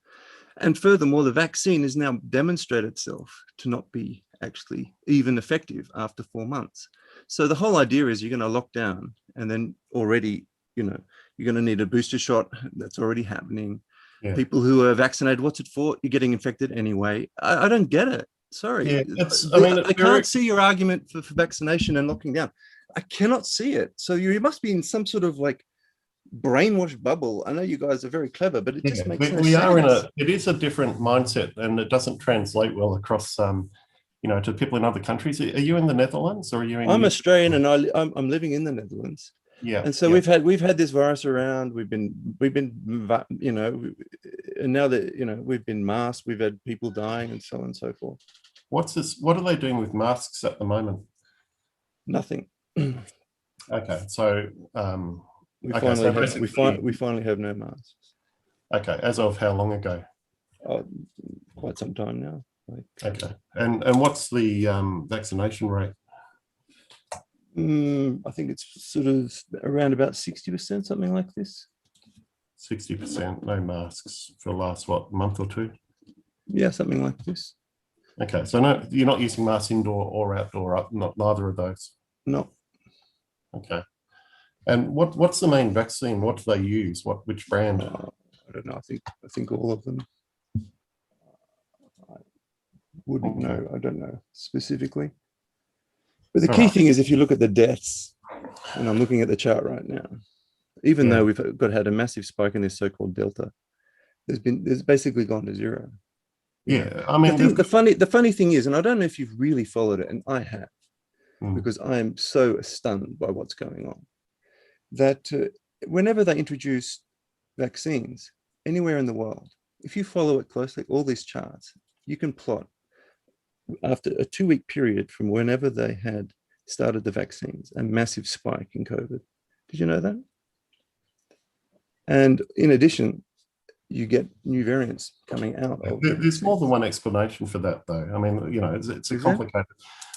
And furthermore, the vaccine has now demonstrated itself to not be actually even effective after 4 months. So the whole idea is you're going to lock down, and then already, you're going to need a booster shot. That's already happening. Yeah. People who are vaccinated, what's it for? You're getting infected anyway. I don't get it. Sorry. Yeah, I can't see your argument for vaccination and locking down. I cannot see it. So you must be in some sort of like brainwashed bubble. I know you guys are very clever, but it just makes no sense. It is a different mindset, and it doesn't translate well across to people in other countries. Are you in the Netherlands, or are you in? I'm Australian, and I'm living in the Netherlands. Yeah. And so we've had this virus around. We've been and now that we've been masked, we've had people dying and so on and so forth. What are they doing with masks at the moment? Nothing. Okay, so we finally have no masks. Okay, as of how long ago? Quite some time now. Okay, and what's the vaccination rate? I think it's sort of around about 60%, something like this. 60%, no masks for the last, month or two? Yeah, something like this. Okay, so no, you're not using masks indoor or outdoor, neither of those? No. Okay. And what's the main vaccine? What do they use? Which brand? I don't know. I think all of them. I wouldn't know. I don't know specifically. But the key thing is, if you look at the deaths, and I'm looking at the chart right now, even though we've had a massive spike in this so-called Delta, there's basically gone to zero. Yeah, I mean, the funny thing is, and I don't know if you've really followed it, and I have, because I am so stunned by what's going on, that whenever they introduce vaccines anywhere in the world, if you follow it closely, all these charts, you can plot after a 2-week period from whenever they had started the vaccines, a massive spike in COVID. Did you know that? And in addition, you get new variants coming out of the There's more than vaccines. one explanation for that, though. I mean, you know, it's a Is there? complicated.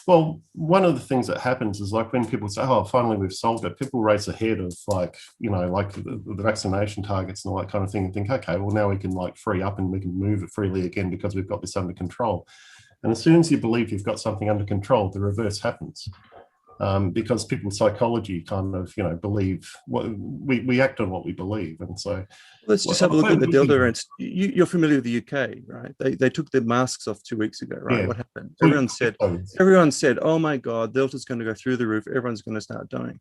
Well, one of the things that happens is like when people say, "Oh, finally we've solved it," people race ahead of like, you know, like the vaccination targets and all that kind of thing, and think, "Okay, well now we can like free up and we can move it freely again because we've got this under control." And as soon as you believe you've got something under control, the reverse happens. Because people's psychology kind of, you know, believe what we act on what we believe, and so Let's just have a look at the Delta variants. You're familiar with the UK, right? They took their masks off 2 weeks ago, right? Yeah. What happened? Everyone said, "Oh my God, Delta's going to go through the roof. Everyone's going to start dying."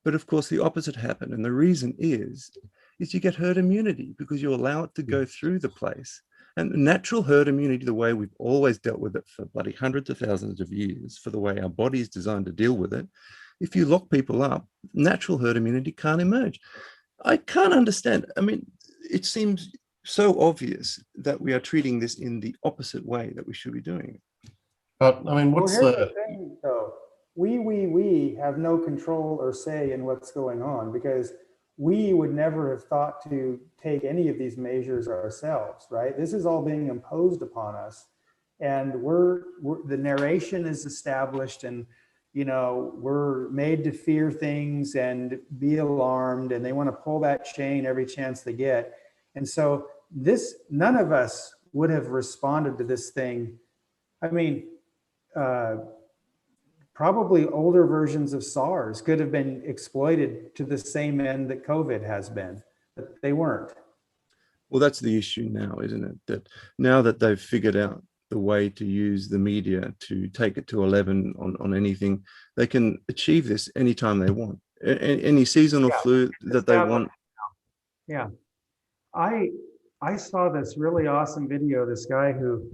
But of course, the opposite happened, and the reason is you get herd immunity because you allow it to go through the place. And natural herd immunity, the way we've always dealt with it for bloody hundreds of thousands of years, for the way our body is designed to deal with it, if you lock people up, natural herd immunity can't emerge. I can't understand. I mean, it seems so obvious that we are treating this in the opposite way that we should be doing it. But I mean, what's well, here's the thing, though. We have no control or say in what's going on, because we would never have thought to take any of these measures ourselves, right? This is all being imposed upon us, and the narration is established, and you know, we're made to fear things and be alarmed, and they want to pull that chain every chance they get. And so none of us would have responded to this thing. I mean, probably older versions of SARS could have been exploited to the same end that COVID has been, but they weren't. Well, that's the issue now, isn't it? That now that they've figured out the way to use the media to take it to 11 on anything, they can achieve this anytime they want. Any seasonal flu that they want. Yeah. I saw this really awesome video, this guy who,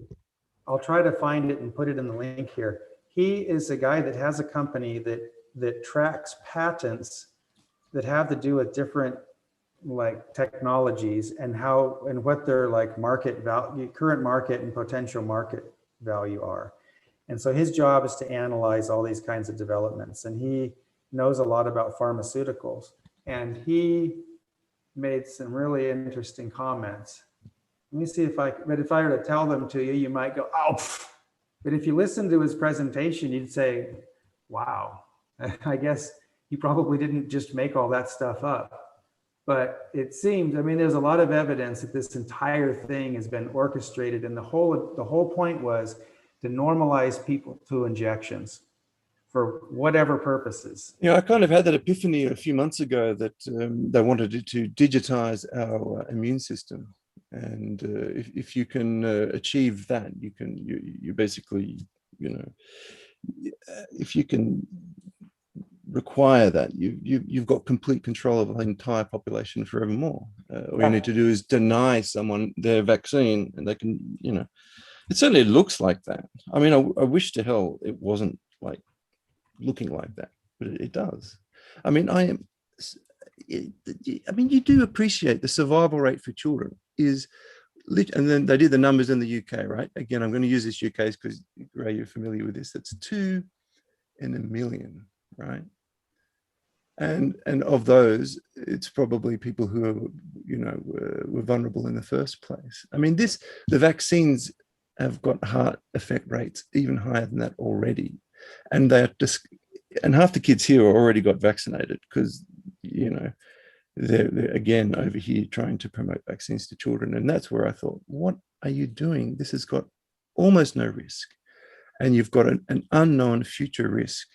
I'll try to find it and put it in the link here. He is a guy that has a company that tracks patents that have to do with different like technologies and how and what their like market value, current market and potential market value are. And so his job is to analyze all these kinds of developments, and he knows a lot about pharmaceuticals. And he made some really interesting comments. Let me see if I were to tell them to you, you might go, "Oh, pff." But if you listen to his presentation, you'd say, wow, I guess he probably didn't just make all that stuff up. But it seems, I mean, there's a lot of evidence that this entire thing has been orchestrated, and the whole point was to normalize people to injections for whatever purposes. You know, I kind of had that epiphany a few months ago that they wanted to digitize our immune system. And if you can achieve that, you basically, you know, if you can require that, you've got complete control of the entire population forevermore. All you need to do is deny someone their vaccine, and they can, you know, it certainly looks like that. I mean, I wish to hell it wasn't like looking like that, but it does. I mean, you do appreciate the survival rate for children is, and then they did the numbers in the UK, right? Again, I'm going to use this UK because, Ray, you're familiar with this. That's 2 in a million, right? And of those, it's probably people who are, you know, were vulnerable in the first place. I mean, the vaccines have got heart effect rates even higher than that already, and and half the kids here already got vaccinated because, you know, they're again over here trying to promote vaccines to children. And that's where I thought, what are you doing? This has got almost no risk, and you've got an unknown future risk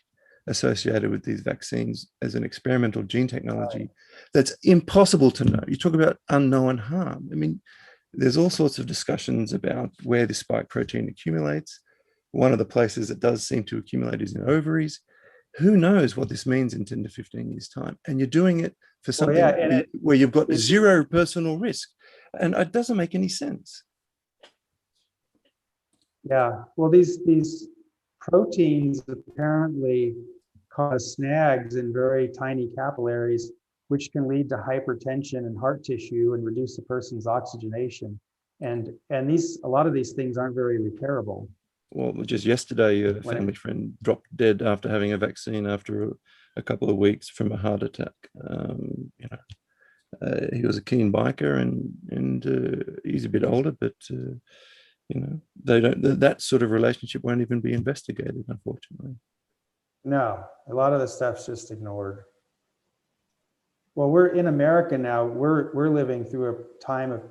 associated with these vaccines as an experimental gene technology that's impossible to know. You talk about unknown harm. I mean, there's all sorts of discussions about where the spike protein accumulates. One of the places it does seem to accumulate is in ovaries. Who knows what this means in 10 to 15 years' time? And you're doing it for something where you've got zero personal risk. And it doesn't make any sense. Yeah, well, these proteins apparently cause snags in very tiny capillaries, which can lead to hypertension and heart tissue and reduce a person's oxygenation. And a lot of these things aren't very repairable. Well, just yesterday, a family friend dropped dead after having a vaccine after a couple of weeks from a heart attack. You know, He was a keen biker, and he's a bit older, but they don't. That sort of relationship won't even be investigated, unfortunately. No, a lot of the stuff's just ignored. Well, we're in America now. We're living through a time of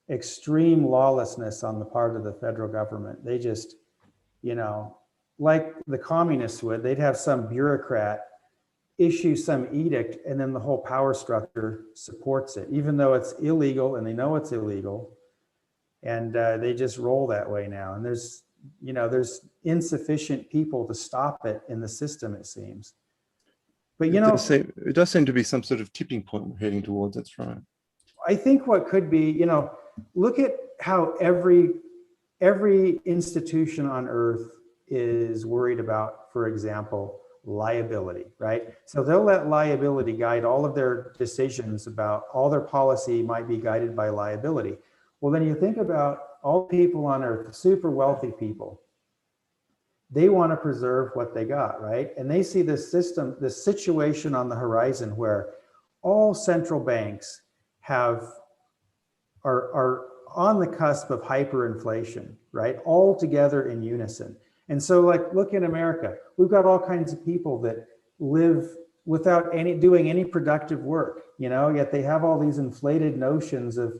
extreme lawlessness on the part of the federal government. They just, like the communists would, they'd have some bureaucrat issue some edict, and then the whole power structure supports it, even though it's illegal and they know it's illegal. And they just roll that way now. And there's insufficient people to stop it in the system, it seems. But it does seem to be some sort of tipping point we're heading towards. That's right. I think what could be, look at how every institution on earth is worried about, for example, liability, right? So they'll let liability guide all of their decisions about all their policy might be guided by liability. Well, then you think about all people on earth, super wealthy people, they want to preserve what they got, right? And they see this system, this situation on the horizon where all central banks are on the cusp of hyperinflation, right? All together in unison. And so, like, look in America, we've got all kinds of people that live without doing any productive work, yet they have all these inflated notions of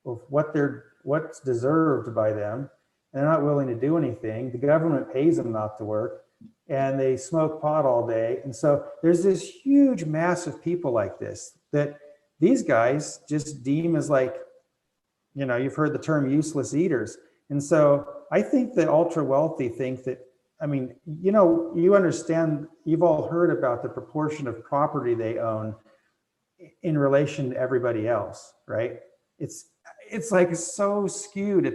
what's deserved by them. They're not willing to do anything. The government pays them not to work, and they smoke pot all day. And so there's this huge mass of people like this that these guys just deem as, like, you've heard the term useless eaters. And so I think the ultra wealthy think that, you understand, you've all heard about the proportion of property they own in relation to everybody else, right? It's like so skewed.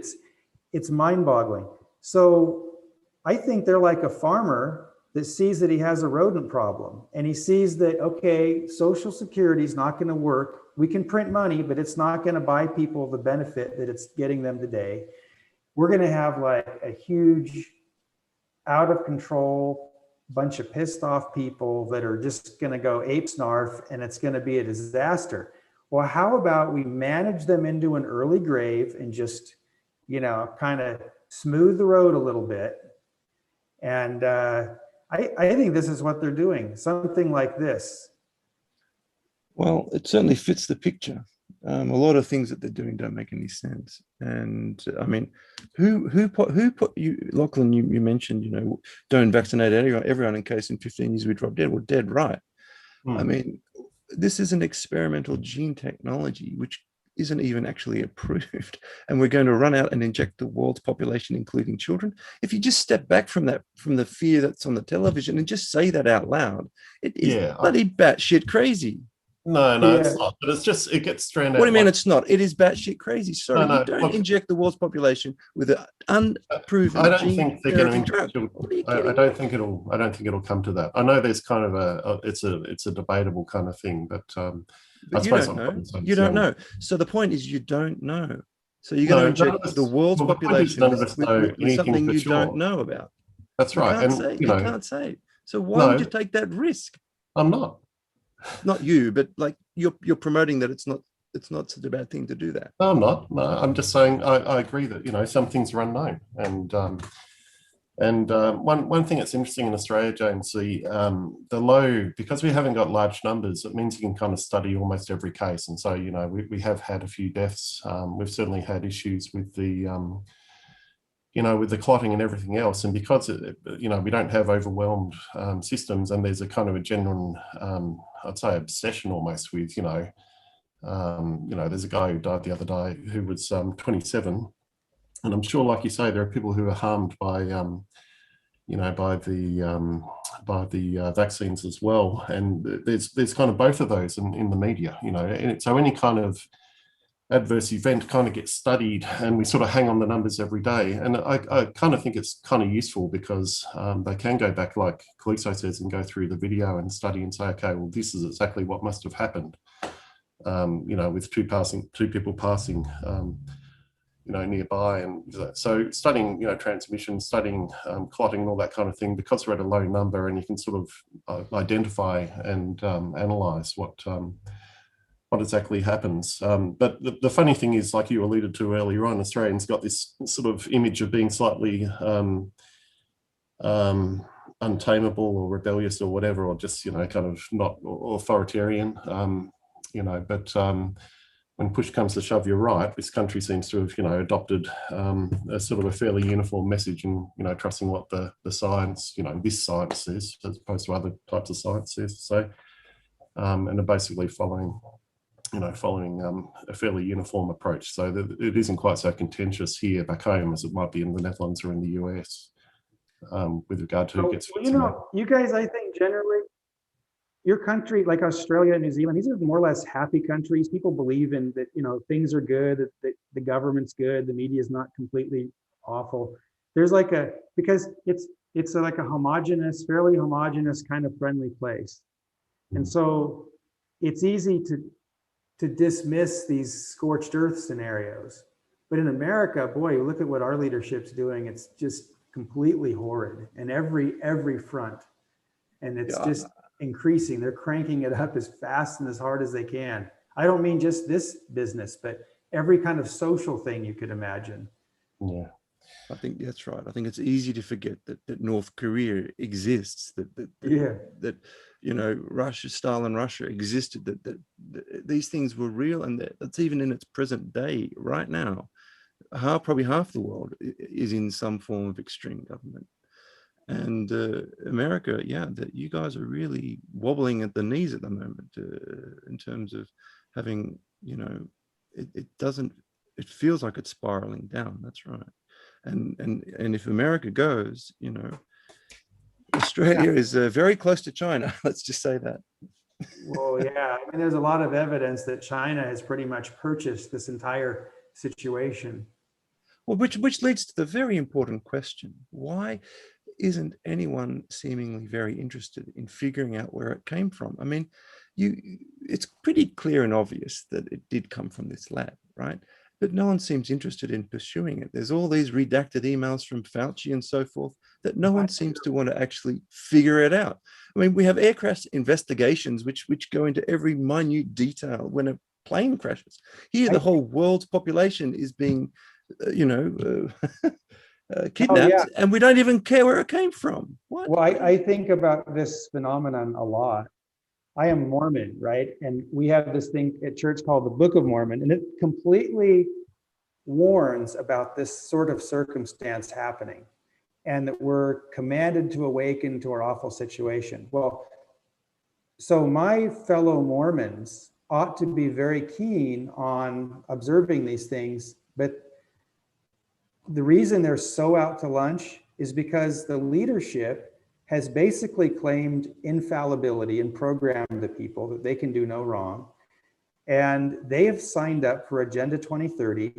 It's mind-boggling. So I think they're like a farmer that sees that he has a rodent problem, and he sees that, okay, Social Security is not going to work. We can print money, but it's not going to buy people the benefit that it's getting them today. We're going to have like a huge, out of control bunch of pissed off people that are just going to go ape snarf, and it's going to be a disaster. Well, how about we manage them into an early grave and just, kind of smooth the road a little bit. And I think this is what they're doing, something like this. Well, it certainly fits the picture. A lot of things that they're doing don't make any sense. And who put you, Lachlan, you mentioned, don't vaccinate everyone in case in 15 years we drop dead. Well, dead right. This is an experimental gene technology, which isn't even actually approved. And we're going to run out and inject the world's population, including children. If you just step back from that, from the fear that's on the television and just say that out loud, it is bloody batshit crazy. No, it's not. But it's just, it gets stranded. What do you mean it's not? It is batshit crazy. Sorry, you don't inject the world's population with an unproven. I don't think they're going to inject children. I don't think it'll come to that. I know there's kind of it's a debatable kind of thing, but I suppose you don't know. So the point is, you don't know. So you're going to inject the world's population with something you don't know about. That's right. You can't say. So why would you take that risk? I'm not. Not you, but like you're promoting that it's not such a bad thing to do that. No, I'm not. No, I'm just saying I agree that some things are unknown, and one thing that's interesting in Australia, James, the low, because we haven't got large numbers, it means you can kind of study almost every case, and so we have had a few deaths. We've certainly had issues with the with the clotting and everything else, and because we don't have overwhelmed systems, and there's a kind of a genuine I'd say obsession almost with there's a guy who died the other day who was 27, and I'm sure, like you say, there are people who are harmed by the vaccines as well, and there's kind of both of those in the media, and so any kind of adverse event kind of gets studied, and we sort of hang on the numbers every day. And I kind of think it's kind of useful because they can go back, like Calisto says, and go through the video and study and say, okay, well, this is exactly what must have happened, with two people passing, nearby. And so studying, transmission, studying clotting and all that kind of thing, because we're at a low number, and you can sort of identify and analyze what exactly happens. But the funny thing is, like you alluded to earlier on, Australians got this sort of image of being slightly untamable or rebellious or whatever, or just, you know, kind of not authoritarian, you know, but when push comes to shove, you're right, this country seems to have, you know, adopted a sort of a fairly uniform message and, you know, trusting what the science, you know, this science says, as opposed to other types of science says. So, and are basically following a fairly uniform approach. So that it isn't quite so contentious here back home as it might be in the Netherlands or in the US with regard to who gets Well, you know, you guys, I think generally, your country, like Australia and New Zealand, these are more or less happy countries. People believe in that, you know, things are good, that the government's good, the media is not completely awful. There's like because it's like a homogenous, fairly homogenous kind of friendly place. And so it's easy to dismiss these scorched earth scenarios. But in America, boy, look at what our leadership's doing. It's just completely horrid in every front. And it's just increasing. They're cranking it up as fast and as hard as they can. I don't mean just this business, but every kind of social thing you could imagine. Yeah. I think that's right. I think it's easy to forget that North Korea exists, that you know, Russia, Stalin Russia existed, that these things were real, and that's even in its present day right now. Probably half the world is in some form of extreme government. And America, that you guys are really wobbling at the knees at the moment in terms of having, you know, it feels like it's spiraling down. That's right. And if America goes, you know, Australia is very close to China. Let's just say that. Well, yeah, I mean, there's a lot of evidence that China has pretty much purchased this entire situation. Well, which leads to the very important question: why isn't anyone seemingly very interested in figuring out where it came from? I mean, it's pretty clear and obvious that it did come from this lab, right? But no one seems interested in pursuing it. There's all these redacted emails from Fauci and so forth that no one seems to want to actually figure it out. I mean, we have aircraft investigations which go into every minute detail when a plane crashes. Here, the whole world's population is being, kidnapped, and we don't even care where it came from. What? Well, I think about this phenomenon a lot. I am Mormon, right? And we have this thing at church called the Book of Mormon, and it completely warns about this sort of circumstance happening, and that we're commanded to awaken to our awful situation. Well, so my fellow Mormons ought to be very keen on observing these things, but the reason they're so out to lunch is because the leadership has basically claimed infallibility and programmed the people that they can do no wrong. And they have signed up for Agenda 2030.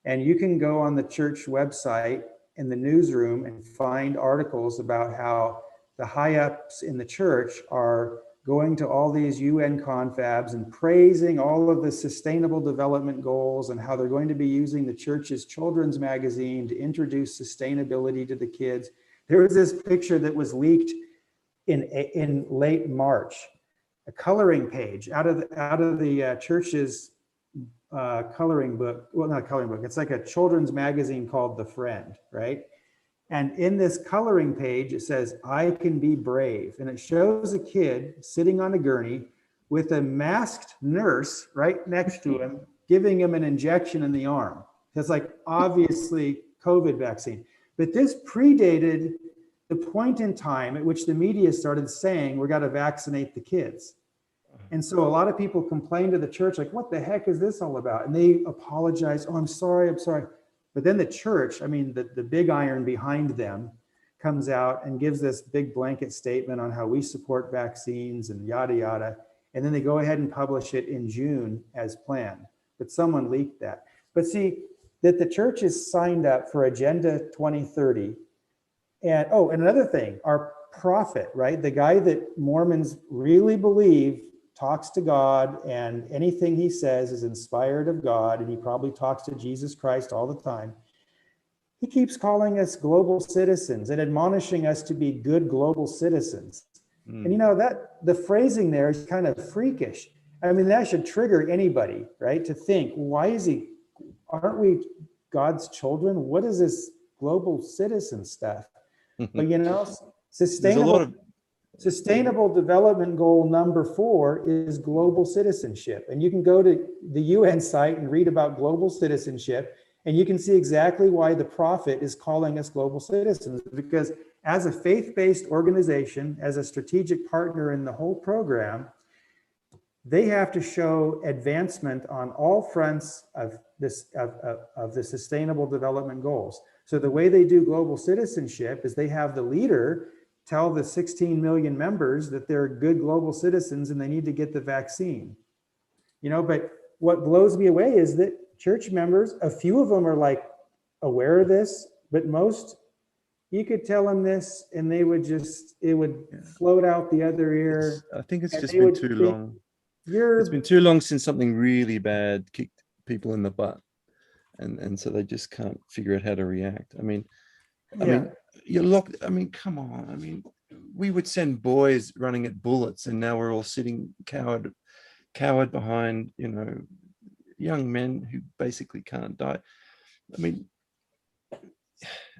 And you can go on the church website in the newsroom and find articles about how the high ups in the church are going to all these UN confabs and praising all of the sustainable development goals and how they're going to be using the church's children's magazine to introduce sustainability to the kids. There was this picture that was leaked in late March, a coloring page out of the church's coloring book. Well, not coloring book. It's like a children's magazine called The Friend, right? And in this coloring page, it says, "I can be brave." And it shows a kid sitting on a gurney with a masked nurse right next to him, giving him an injection in the arm. It's like obviously COVID vaccine. But this predated the point in time at which the media started saying, we got to vaccinate the kids. And so a lot of people complained to the church, like, what the heck is this all about? And they apologized. Oh, I'm sorry. But then the church, I mean, the big iron behind them comes out and gives this big blanket statement on how we support vaccines and yada, yada. And then they go ahead and publish it in June as planned. But someone leaked that. But see, that the church is signed up for Agenda 2030. And another thing, our prophet, right? The guy that Mormons really believe talks to God and anything he says is inspired of God, and he probably talks to Jesus Christ all the time. He keeps calling us global citizens and admonishing us to be good global citizens. And you know, that the phrasing there is kind of freakish. I mean, that should trigger anybody, right? To think, aren't we God's children? What is this global citizen stuff? But you know, sustainable development goal number 4 is global citizenship. And you can go to the UN site and read about global citizenship, and you can see exactly why the prophet is calling us global citizens. Because as a faith-based organization, as a strategic partner in the whole program, they have to show advancement on all fronts of the sustainable development goals. So the way they do global citizenship is they have the leader tell the 16 million members that they're good global citizens and they need to get the vaccine. You know, but what blows me away is that church members, a few of them are like aware of this, but most, you could tell them this and they would just, it would float out the other ear. I think it's just been too long. It's been too long since something really bad kicked people in the butt. And so they just can't figure out how to react. I mean, you're locked. I mean, come on. I mean, we would send boys running at bullets, and now we're all sitting cowered behind, you know, young men who basically can't die. I mean,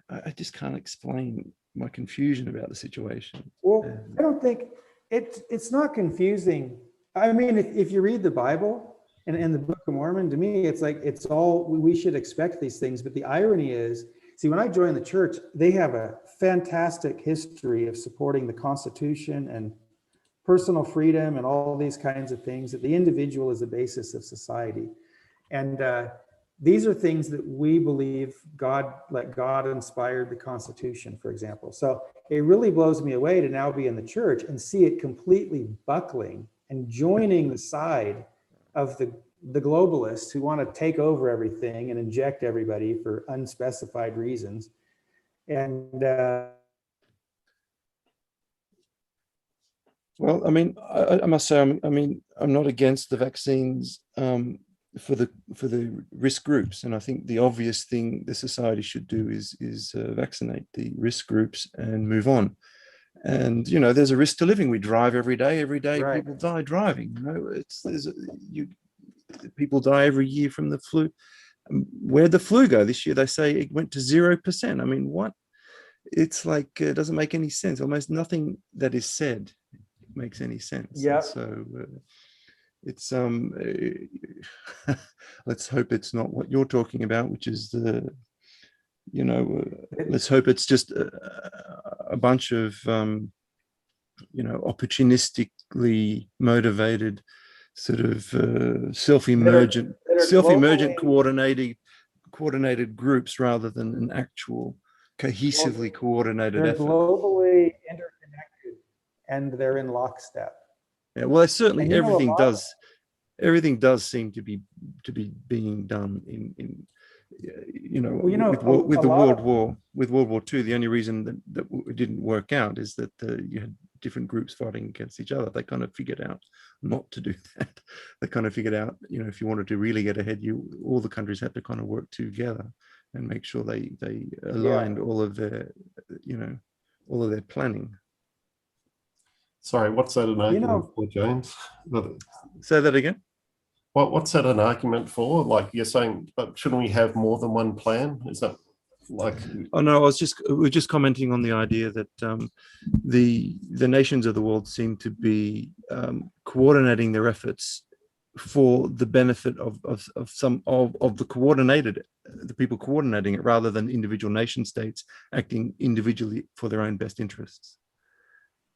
I just can't explain my confusion about the situation. Well, I don't think it's not confusing. I mean, if you read the Bible and the Book of Mormon, to me, it's like, it's all, we should expect these things. But the irony is, see, when I joined the church, they have a fantastic history of supporting the Constitution and personal freedom and all these kinds of things, that the individual is the basis of society. And these are things that we believe God inspired the Constitution, for example. So it really blows me away to now be in the church and see it completely buckling and joining the side of the globalists who want to take over everything and inject everybody for unspecified reasons. And well, I mean, I must say, I'm not against the vaccines for the risk groups, and I think the obvious thing the society should do is vaccinate the risk groups and move on. And you know, there's a risk to living. We drive every day. Right. People die driving. You know, people die every year from the flu. Where'd the flu go this year? They say it went to 0%. I mean, what? It's like it doesn't make any sense. Almost nothing that is said makes any sense. Yeah. So it's let's hope it's not what you're talking about, which is the, you know, let's hope it's just a bunch of you know, opportunistically motivated sort of self-emergent coordinated groups rather than an actual cohesively coordinated effort. They're globally interconnected and they're in lockstep. Yeah, well, certainly everything does seem to be being done in with World War II. The only reason that it didn't work out is that you had different groups fighting against each other. They kind of figured out not to do that. They kind of figured out, you know, if you wanted to really get ahead, all the countries had to kind of work together and make sure they aligned all of their, you know, all of their planning. Sorry, what's that an argument for, James? Say that again. What's that an argument for? Like you're saying, but shouldn't we have more than one plan? Is that like? Oh no, we're just commenting on the idea that the nations of the world seem to be coordinating their efforts for the benefit of the people coordinating it, rather than individual nation states acting individually for their own best interests.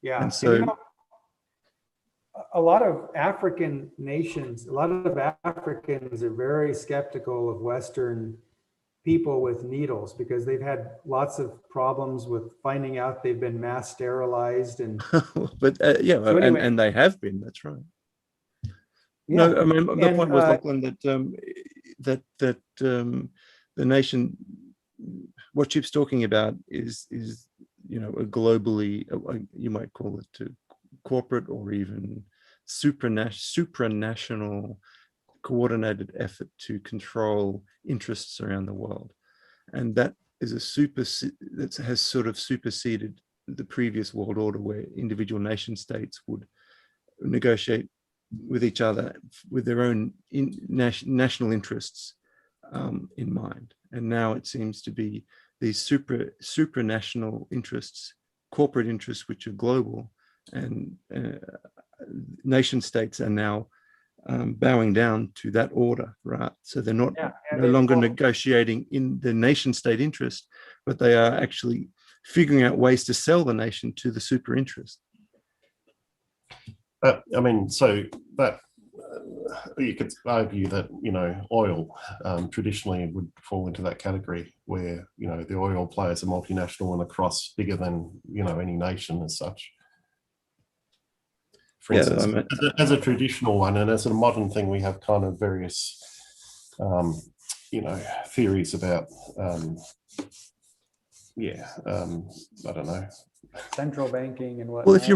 Yeah, and so. You know, a lot of African nations, a lot of Africans are very skeptical of Western people with needles because they've had lots of problems with finding out they've been mass sterilized and. But so anyway, and they have been. That's right. Yeah. No, I mean the point was, Lachlan, that the nation, what Chip's talking about is you know, a globally, you might call it a corporate or even supranational coordinated effort to control interests around the world. And that is that has sort of superseded the previous world order, where individual nation states would negotiate with each other with their own national interests in mind. And now it seems to be these supranational interests, corporate interests, which are global, and nation states are now bowing down to that order, right? So they're not no longer negotiating in the nation state interest, but they are actually figuring out ways to sell the nation to the super interest. I mean, so that you could argue that, you know, oil traditionally would fall into that category where, you know, the oil players are multinational and across bigger than, you know, any nation as such. For instance, as a traditional one, and as a modern thing, we have kind of various, you know, theories about, I don't know, central banking and whatnot. Well, if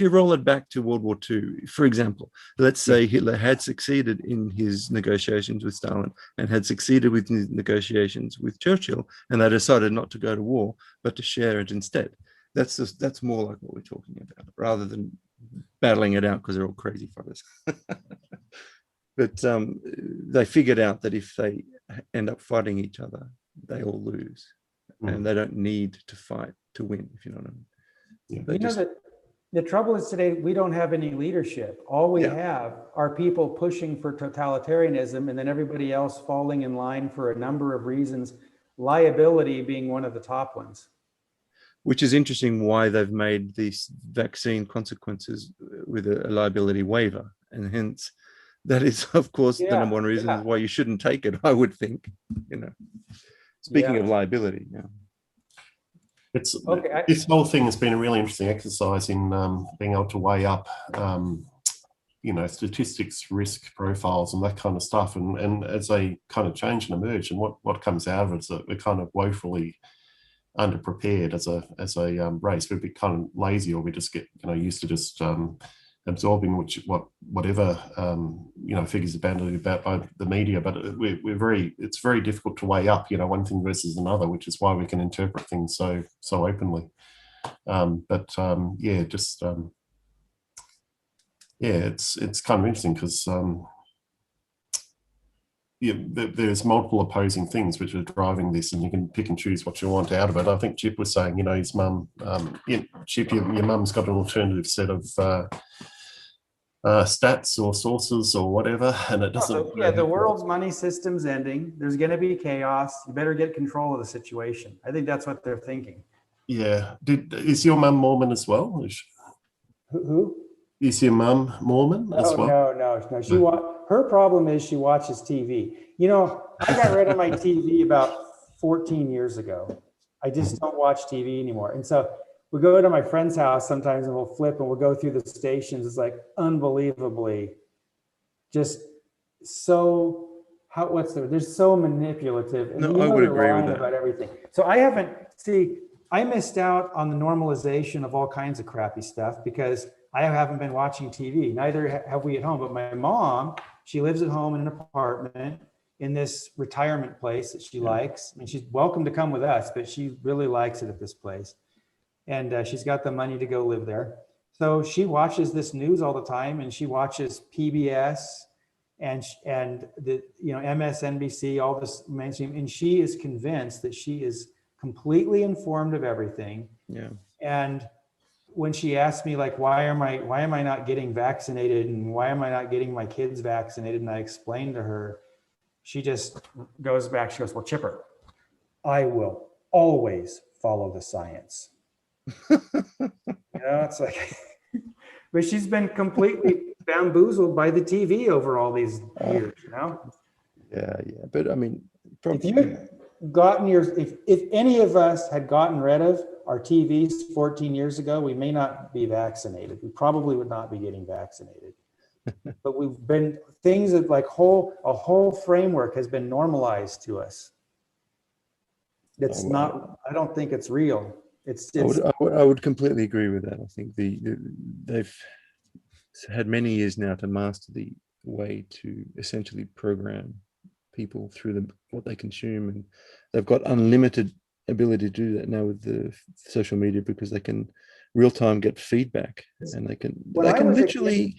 you roll it back to World War II, for example, let's say Hitler had succeeded in his negotiations with Stalin and had succeeded with his negotiations with Churchill, and they decided not to go to war but to share it instead. That's more like what we're talking about, rather than battling it out because they're all crazy fuckers. But they figured out that if they end up fighting each other, they all lose, and they don't need to fight to win, if you know what I mean. You know that the trouble is today we don't have any leadership. All we have are people pushing for totalitarianism, and then everybody else falling in line for a number of reasons, liability being one of the top ones. Which is interesting why they've made these vaccine consequences with a liability waiver. And hence, that is, of course, the number one reason why you shouldn't take it, I would think, you know. Speaking of liability, It's this whole thing has been a really interesting exercise in being able to weigh up, you know, statistics, risk profiles, and that kind of stuff. And as they kind of change and emerge, and what comes out of it is that we're kind of woefully underprepared as a race. We'd be kind of lazy, or we just get, you know, used to just absorbing whatever you know, figures are bandied about by the media. But it's very difficult to weigh up, you know, one thing versus another, which is why we can interpret things so openly. It's kind of interesting because there's multiple opposing things which are driving this, and you can pick and choose what you want out of it. I think Chip was saying, you know, his mum, Chip, your mum's got an alternative set of stats or sources or whatever, and it doesn't. The world's money system's ending. There's going to be chaos. You better get control of the situation. I think that's what they're thinking. Yeah. Is your mum Mormon as well? Who? Is your mum Mormon as well? No. Her problem is she watches TV. You know, I got rid of my TV about 14 years ago. I just don't watch TV anymore. And so we go to my friend's house sometimes and we'll flip and we'll go through the stations. It's like unbelievably just so, they're so manipulative. And I would agree with that. About everything. So I missed out on the normalization of all kinds of crappy stuff because I haven't been watching TV. Neither have we at home. But my mom, she lives at home in an apartment in this retirement place that she likes. I mean, she's welcome to come with us, but she really likes it at this place. And she's got the money to go live there. So she watches this news all the time, and she watches PBS and the, you know, MSNBC, all this mainstream, and she is convinced that she is completely informed of everything. Yeah. And when she asked me, like, why am I not getting vaccinated, and why am I not getting my kids vaccinated, and I explained to her, she just goes back. She goes, well, Chipper, I will always follow the science. You know, it's like, but she's been completely bamboozled by the TV over all these years, you know? Yeah. But I mean, if any of us had gotten rid of our TVs 14 years ago, we may not be vaccinated. We probably would not be getting vaccinated. But we've been, things that like a whole framework has been normalized to us. It's not, I don't think it's real. I would completely agree with that. I think they've had many years now to master the way to essentially program people through what they consume, and they've got unlimited ability to do that now with the social media because they can real time get feedback, and they can literally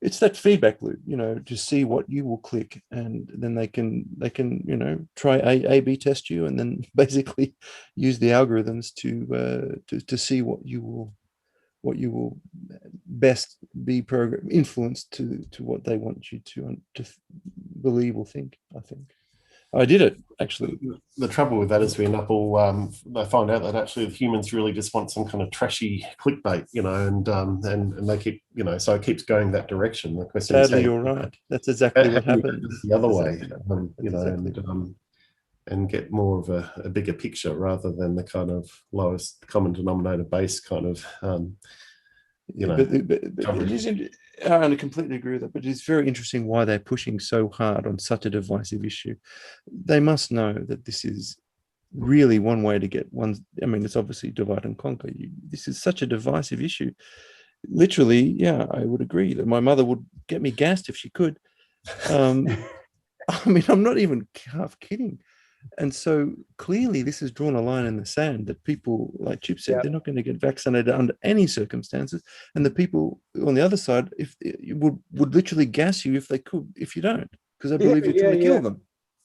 it's that feedback loop, to see what you will click, and then they can try A/B test you, and then basically use the algorithms to see what you will best be influenced to what they want you to believe or think. I think I did it actually. The trouble with that is we end up all they find out that actually the humans really just want some kind of trashy clickbait, and they keep, so it keeps going that direction. The question is, Sadly, you're right. That's exactly what happens. The other way, Exactly. and get more of a bigger picture rather than the kind of lowest common denominator base kind of But it is, I completely agree with that, but it's very interesting why they're pushing so hard on such a divisive issue. They must know that this is really one way to get one. I mean, it's obviously divide and conquer. This is such a divisive issue. Literally, yeah, I would agree that my mother would get me gassed if she could. I mean, I'm not even half kidding. And so clearly this has drawn a line in the sand that people, like Chip said, they're not going to get vaccinated under any circumstances. And the people on the other side, if would literally gas you if they could, if you don't, because they believe you're trying to kill them.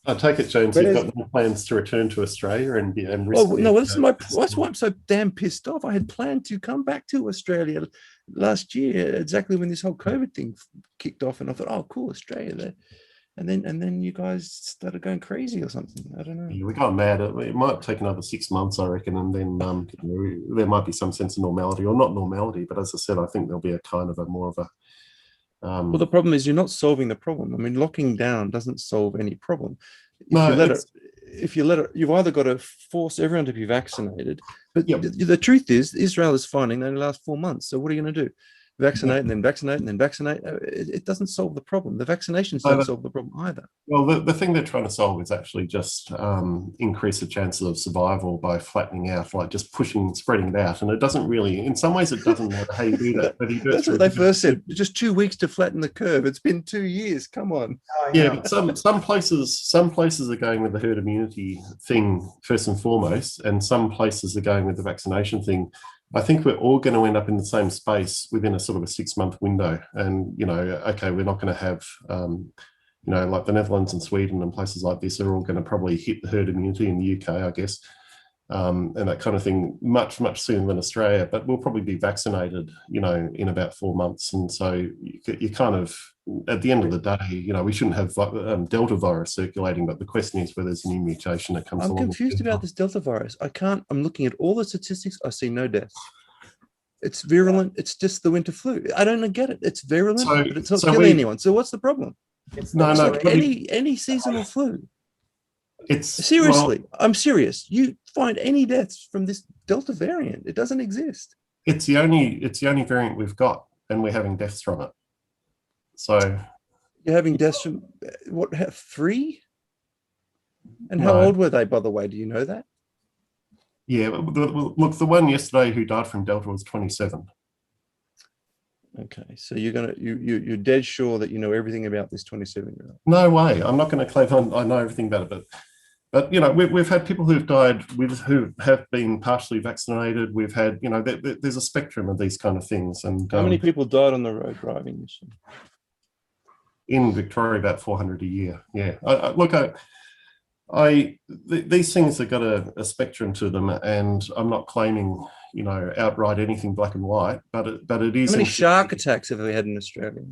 I take it, James, you've got no plans to return to Australia and risk. Oh no, that's why I'm so damn pissed off. I had planned to come back to Australia last year, exactly when this whole COVID thing kicked off, and I thought, oh, cool, Australia there. And then you guys started going crazy or something. I don't know. Yeah, we got mad. It might take another 6 months, I reckon, and then there might be some sense of normality, or not normality, but as I said, I think there'll be a kind of a more of a. Well, the problem is you're not solving the problem. I mean, locking down doesn't solve any problem. If you let it, you've either got to force everyone to be vaccinated. But the truth is, Israel is finding they only last 4 months. So what are you going to do? Vaccinate and then vaccinate and then vaccinate. It doesn't solve the problem. The vaccinations don't solve the problem either. Well, the thing they're trying to solve is actually just increase the chances of survival by flattening out, like just spreading it out. And it doesn't really, in some ways, it doesn't matter how you do that. But you do That's what they first said. Just 2 weeks to flatten the curve. It's been 2 years. Come on. Yeah, but some places are going with the herd immunity thing first and foremost, and some places are going with the vaccination thing. I think we're all going to end up in the same space within a sort of a 6-month window. And, okay, we're not going to have, like the Netherlands and Sweden and places like this are all going to probably hit the herd immunity in the UK, I guess, and that kind of thing much, much sooner than Australia. But we'll probably be vaccinated, in about 4 months. And so you kind of, at the end of the day, we shouldn't have Delta virus circulating, but the question is whether there's a new mutation that comes along. I'm confused about this Delta virus. I'm looking at all the statistics. I see no deaths. It's virulent. It's just the winter flu. I don't get it. It's virulent, but it's not killing anyone. So what's the problem? It's like any seasonal flu. Seriously, I'm serious. You find any deaths from this Delta variant? It doesn't exist. It's the only variant we've got, and we're having deaths from it. So you're having deaths from what? 3? And how old were they, by the way? Do you know that? Yeah, look, the one yesterday who died from Delta was 27. Okay, so you're dead sure that you know everything about this 27-year-old? No way. I'm not going to claim I know everything about it, but we've had people who've died who have been partially vaccinated. We've had there's a spectrum of these kind of things. And how many people died on the road driving this year? In Victoria, about 400 a year. Yeah. These things have got a spectrum to them, and I'm not claiming, outright anything black and white, but it is. How many shark attacks have we had in Australia?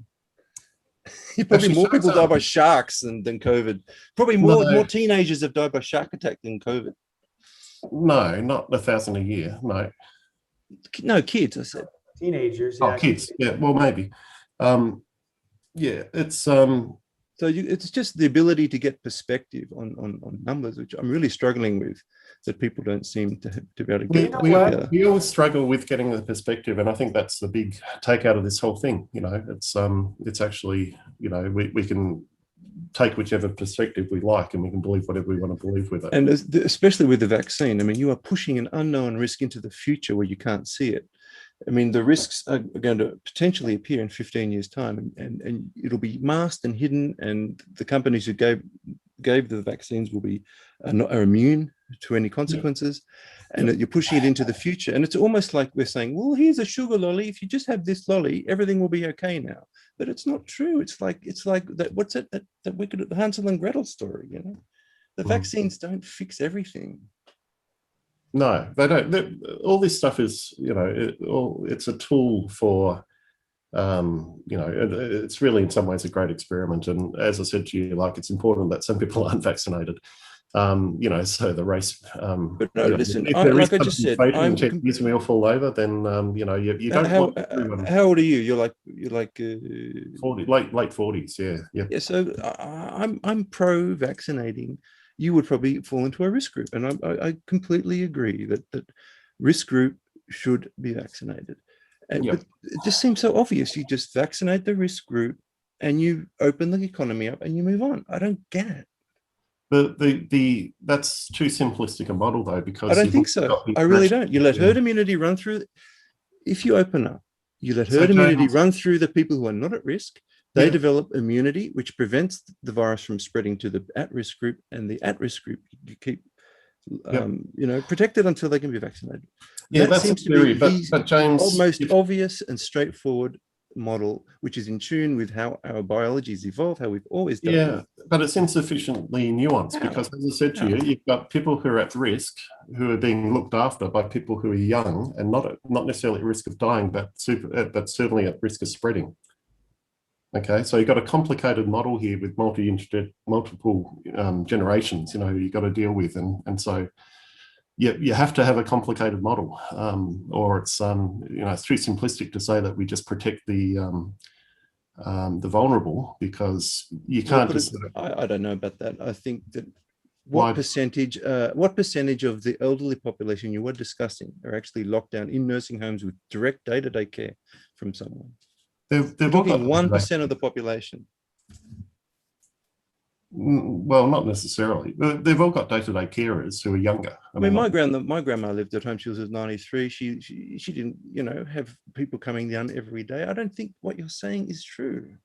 Probably more people die by sharks than COVID. Probably more teenagers have died by shark attack than COVID. No, not 1,000 a year. No, kids, I said. Teenagers. Oh, kids. Yeah, well, maybe. Yeah, it's so it's just the ability to get perspective on numbers, which I'm really struggling with, that people don't seem to be able to get. We all struggle with getting the perspective, and I think that's the big takeout of this whole thing. It's actually, we can take whichever perspective we like, and we can believe whatever we want to believe with it. And especially with the vaccine, I mean, you are pushing an unknown risk into the future where you can't see it. I mean, the risks are going to potentially appear in 15 years' time, and it'll be masked and hidden, and the companies who gave the vaccines will be are immune, to any consequences, and that you're pushing it into the future. And it's almost like we're saying, well, here's a sugar lolly. If you just have this lolly, everything will be okay now. But it's not true. It's like that. What's it? That wicked Hansel and Gretel story. You know, the vaccines don't fix everything. No, they don't. All this stuff is, it's a tool for, it's really in some ways a great experiment. And as I said to you, like, it's important that some people aren't vaccinated. So the race. But no, listen. If there like I is just said, I'm use meal fall over, then you don't want everyone. How old are you? You're like 40, late 40s. Yeah. Yeah. So I'm pro vaccinating. You would probably fall into a risk group, and I completely agree that risk group should be vaccinated. But it just seems so obvious. You just vaccinate the risk group, and you open the economy up, and you move on. I don't get it. That's too simplistic a model, though, because I don't think so. I really don't. You let herd immunity run through. If you open up, you let herd immunity run through the people who are not at risk. They develop immunity, which prevents the virus from spreading to the at-risk group, and the at-risk group you keep, protected until they can be vaccinated. Yeah, that that's seems a theory, to be but James, almost obvious and straightforward model, which is in tune with how our biology has evolved, how we've always done it. But it's insufficiently nuanced because, as I said to you, you've got people who are at risk, who are being looked after by people who are young and not necessarily at risk of dying, but certainly at risk of spreading. Okay, so you've got a complicated model here with multiple generations, you've got to deal with, and so you have to have a complicated model, or it's it's too simplistic to say that we just protect the vulnerable, because you can't just. I don't know about that. I think that what percentage of the elderly population you were discussing are actually locked down in nursing homes with direct day-to-day care from someone? They've talking 1% of the population. Well, not necessarily. They've all got day-to-day carers who are younger. I mean, my grandma lived at home. She was 93. She didn't, have people coming down every day. I don't think what you're saying is true.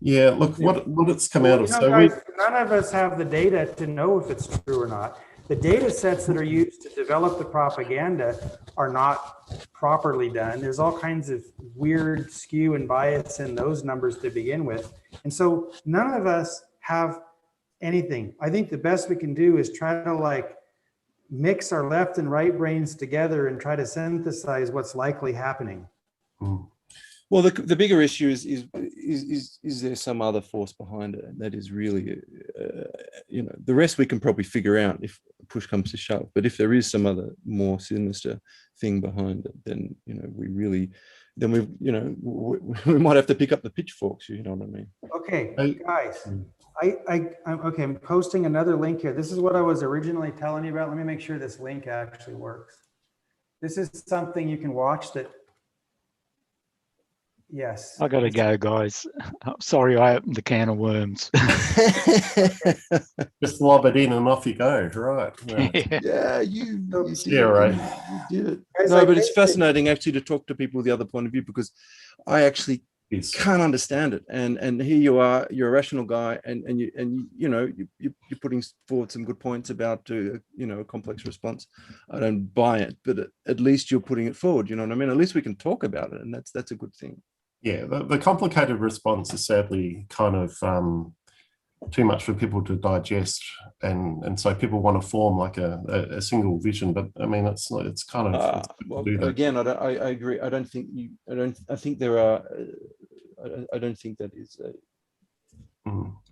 Yeah, look, what it's come out of. So guys, none of us have the data to know if it's true or not. The data sets that are used to develop the propaganda are not properly done. There's all kinds of weird skew and bias in those numbers to begin with. And so none of us have anything. I think the best we can do is try to mix our left and right brains together and try to synthesize what's likely happening. Well, the bigger issue is there some other force behind it? And that is really, the rest we can probably figure out if push comes to shove. But if there is some other more sinister thing behind it, then we might have to pick up the pitchforks. You know what I mean? Okay, guys, I'm posting another link here. This is what I was originally telling you about. Let me make sure this link actually works. This is something you can watch that. Yes. I got to go, guys. Sorry, I opened the can of worms. Just lob it in and off you go, right? Yeah, you right. You did it. No, but it's fascinating actually to talk to people with the other point of view, because I actually can't understand it. And here you are, you're a rational guy, and you're putting forward some good points about a complex response. I don't buy it, but at least you're putting it forward. You know what I mean? At least we can talk about it, and that's a good thing. Yeah, the complicated response is sadly kind of too much for people to digest, and so people want to form like a single vision. But I mean, it's kind of again, I agree. I don't think there are. I don't think that is.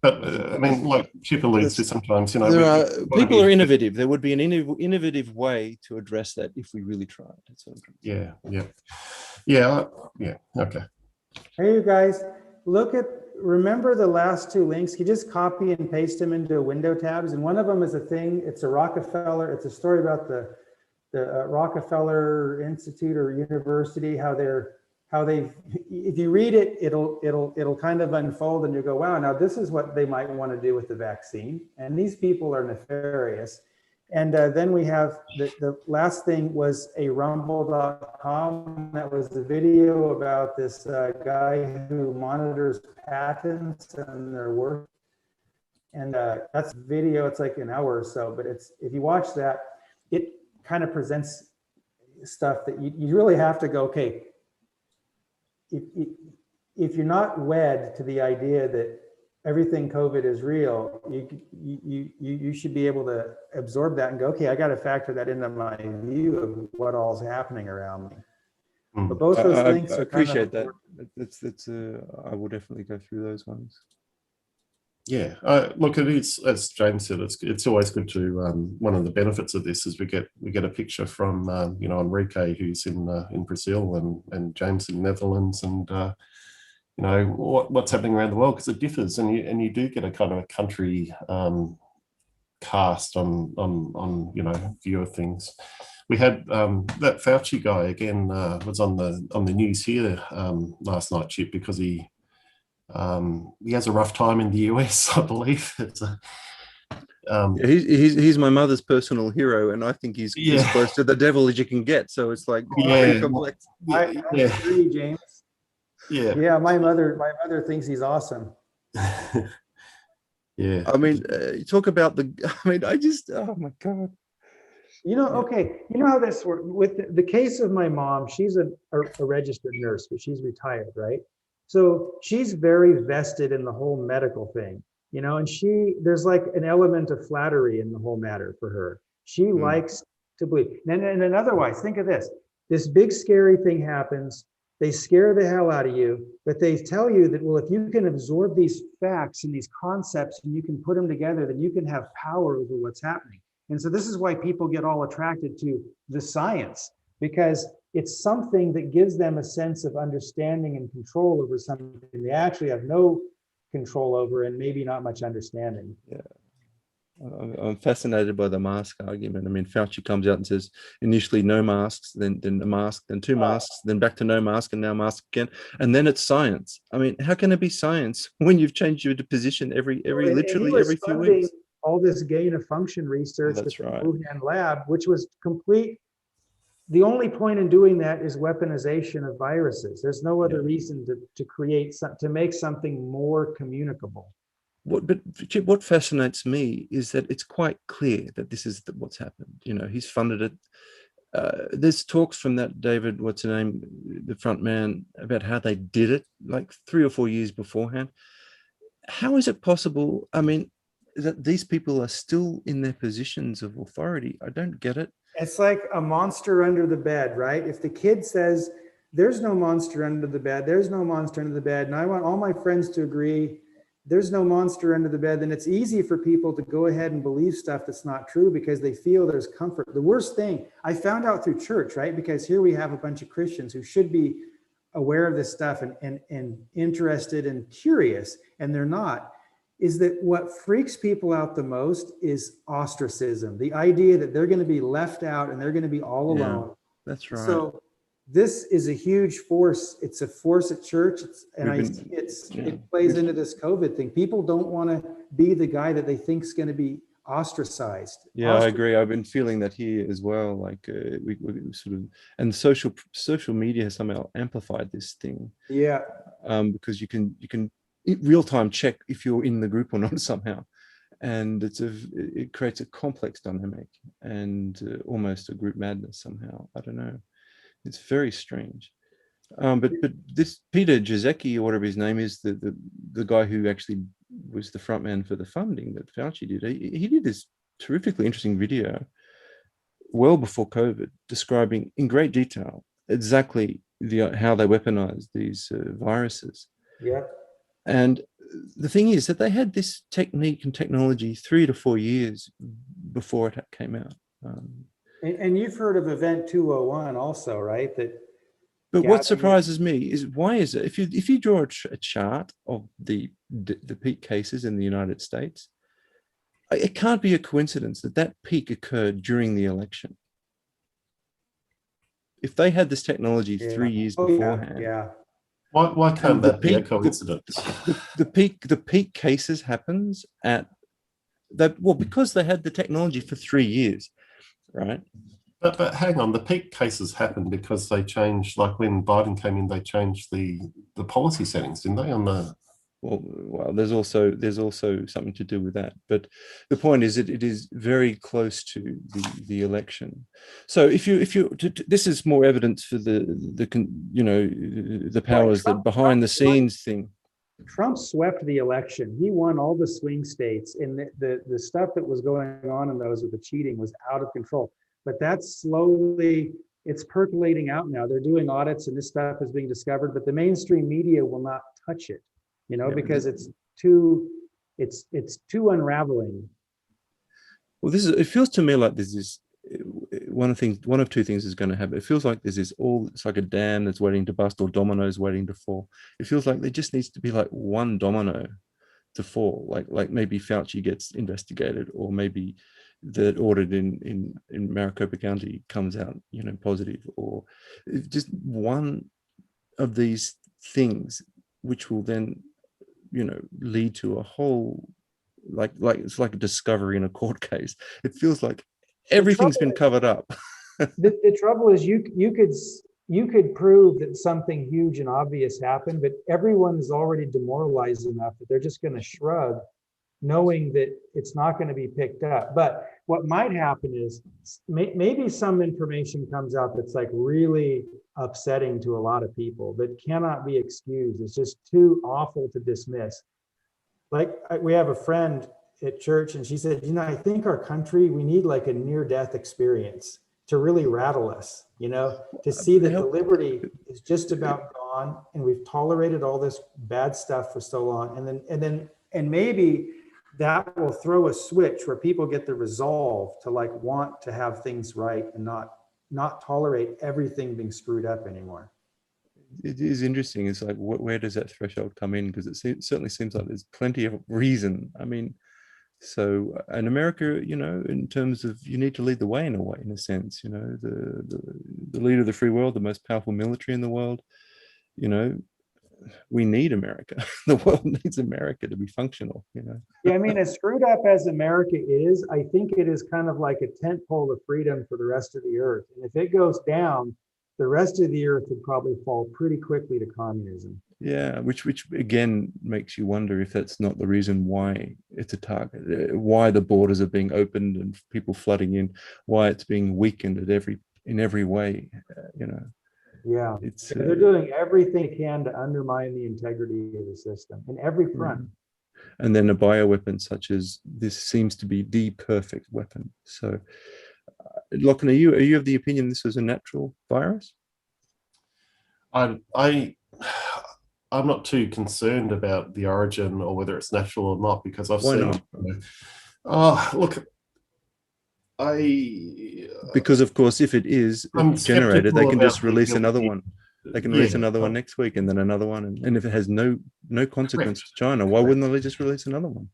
But I mean, like Chip alludes to sometimes, people are innovative. There would be an innovative way to address that if we really tried. Yeah. Okay. Hey, you guys, remember the last two links? You just copy and paste them into window tabs. And one of them is it's a Rockefeller. It's a story about the Rockefeller Institute or University, how they, if you read it, it'll kind of unfold and you go, wow, now this is what they might want to do with the vaccine. And these people are nefarious. And then we have the last thing was a rumble.com. That was the video about this guy who monitors patents and their work. And that's video. It's like an hour or so, but it's, if you watch that, it kind of presents stuff that you really have to go, okay, if you're not wed to the idea that everything COVID is real, you should be able to absorb that and go, okay, I got to factor that into my view of what all's happening around me. But both those things I are appreciate kind of that. I will definitely go through those ones. Yeah, look, it is, as James said, it's always good to. One of the benefits of this is we get a picture from you know, Enrique, who's in Brazil, and James in the Netherlands, and you know, what's happening around the world, because it differs, and you do get a kind of a country cast on you know, view of things. We had that Fauci guy again was on the news here last night, Chip, because he has a rough time in the US, I believe. It's yeah, he's my mother's personal hero, and I think he's as close to the devil as you can get. So it's like pretty complex. I agree, James. Yeah. My mother thinks he's awesome. Yeah. I mean, you talk about I just, oh my God. Okay, you know how this works with the case of my mom. She's a registered nurse, but she's retired, right? So she's very vested in the whole medical thing, and there's like an element of flattery in the whole matter for her. She likes to believe. And then otherwise, think of this big scary thing happens. They scare the hell out of you, but they tell you that, well, if you can absorb these facts and these concepts and you can put them together, then you can have power over what's happening. And so this is why people get all attracted to the science, because it's something that gives them a sense of understanding and control over something they actually have no control over and maybe not much understanding. Yeah. I'm fascinated by the mask argument. I mean, Fauci comes out and says initially no masks, then a mask, then two masks, then back to no mask, and now mask again, and then it's science. I mean, how can it be science when you've changed your position literally every few weeks? All this gain of function research That's with right. the Wuhan lab, which was complete. The only point in doing that is weaponization of viruses. There's no other reason to make something more communicable. What fascinates me is that it's quite clear that this is what's happened. He's funded it. There's talks from that David, what's her name, the front man, about how they did it like 3 or 4 years beforehand. How is it possible? I mean, that these people are still in their positions of authority. I don't get it. It's like a monster under the bed, right? If the kid says, there's no monster under the bed, there's no monster under the bed, and I want all my friends to agree, there's no monster under the bed, then it's easy for people to go ahead and believe stuff that's not true because they feel there's comfort. The worst thing I found out through church, right? Because here we have a bunch of Christians who should be aware of this stuff and interested and curious, and they're not, is that what freaks people out the most is ostracism. The idea that they're going to be left out and they're going to be all alone. That's right. So this is a huge force. It's a force at church. It plays into this COVID thing. People don't want to be the guy that they think is going to be ostracized. Yeah, I agree. I've been feeling that here as well. Like we sort of, and social media has somehow amplified this thing. Yeah. Because you can real time check if you're in the group or not somehow, and it creates a complex dynamic and almost a group madness somehow. I don't know. It's very strange. But this Peter Giesecke, or whatever his name is, the guy who actually was the front man for the funding that Fauci did, he did this terrifically interesting video well before COVID, describing in great detail exactly how they weaponized these viruses. Yeah. And the thing is that they had this technique and technology 3 to 4 years before it came out. And you've heard of Event 201 also, right? But what surprises me is, why is it, if you draw a chart of the peak cases in the United States, it can't be a coincidence that peak occurred during the election. If they had this technology 3 years beforehand. Yeah. Why can't that be a coincidence? The peak cases happens at that, well, because they had the technology for 3 years, right? But hang on, the peak cases happened because they changed, like when Biden came in, they changed the policy settings, didn't they? well, there's also something to do with that. But the point is that it is very close to the election. So if you this is more evidence for the powers that behind the scenes thing. Trump swept the election. He won all the swing states, and the stuff that was going on in those with the cheating was out of control. But that's slowly, it's percolating out now. They're doing audits and this stuff is being discovered, but the mainstream media will not touch it, because it's too unraveling. Well, it feels to me like this is one of two things is going to happen. It feels like it's like a dam that's waiting to bust or dominoes waiting to fall. It feels like there just needs to be like one domino to fall, like maybe Fauci gets investigated, or maybe the audit in Maricopa County comes out, positive, or just one of these things, which will then, lead to a whole, like it's like a discovery in a court case. It feels like everything's been covered up. The trouble is you could prove that something huge and obvious happened, but everyone's already demoralized enough that they're just going to shrug, knowing that it's not going to be picked up. But what might happen is maybe some information comes out that's like really upsetting to a lot of people that cannot be excused. It's just too awful to dismiss. Like we have a friend at church, and she said, I think our country, we need like a near-death experience to really rattle us, to see that the liberty is just about gone, and we've tolerated all this bad stuff for so long, and maybe that will throw a switch where people get the resolve to like want to have things right and not tolerate everything being screwed up anymore. It is interesting. It's like, where does that threshold come in? Because it certainly seems like there's plenty of reason. I mean, so in America, in terms of, you need to lead the way in a sense, the leader of the free world, the most powerful military in the world, we need America. The world needs America to be functional, Yeah, I mean, as screwed up as America is, I think it is kind of like a tent pole of freedom for the rest of the earth. And if it goes down, the rest of the earth would probably fall pretty quickly to communism. Yeah, which again makes you wonder if that's not the reason why it's a target, why the borders are being opened and people flooding in, why it's being weakened in every way, Yeah, it's they're doing everything they can to undermine the integrity of the system in every front. And then a bioweapon such as this seems to be the perfect weapon. So, Lachlan, are you of the opinion this is a natural virus? I'm not too concerned about the origin or whether it's natural or not, because I've Why seen. not? Look, because of course, if it is generated, they can just release another one. They can release another one next week, and then another one, and if it has no consequence to China, why wouldn't they just release another one?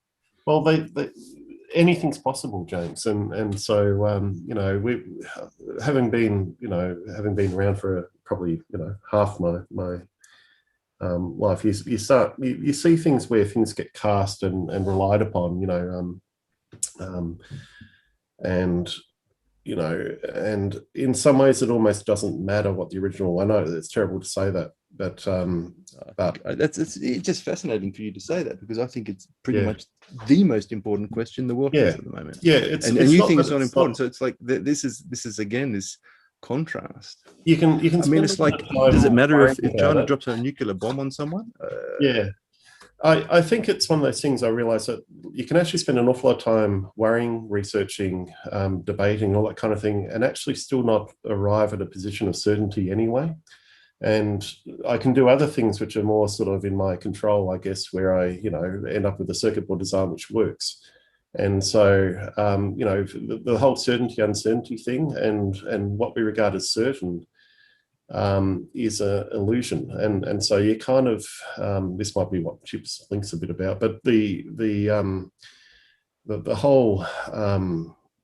Well, anything's possible, James, and so we having been around for probably half my life, you see things where things get cast and relied upon, and in some ways it almost doesn't matter what the original. I know it's terrible to say that, but it's just fascinating for you to say that, because I think it's pretty much the most important question the world has at the moment. Yeah, and you think it's not important, so it's like this is again this contrast. You can. I mean, it's like, does it matter if China drops a nuclear bomb on someone? Yeah. I think it's one of those things. I realize that you can actually spend an awful lot of time worrying, researching, debating, all that kind of thing, and actually still not arrive at a position of certainty anyway. And I can do other things which are more sort of in my control, I guess, where I, end up with a circuit board design which works. And so, the whole certainty, uncertainty thing, and what we regard as certain, is an illusion, and so you kind of this might be what Chip's thinks a bit about, but the whole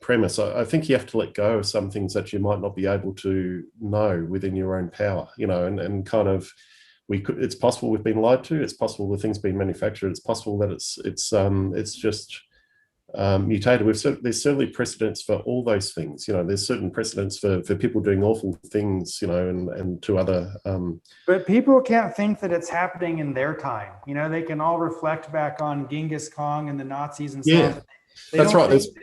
premise, I think you have to let go of some things that you might not be able to know within your own power, and kind of it's possible we've been lied to, it's possible the thing's been manufactured, it's possible that it's just mutated. There's certainly precedents for all those things. There's certain precedents for people doing awful things, and to other. But people can't think that it's happening in their time. They can all reflect back on Genghis Khan and the Nazis and so on. They that's don't right. think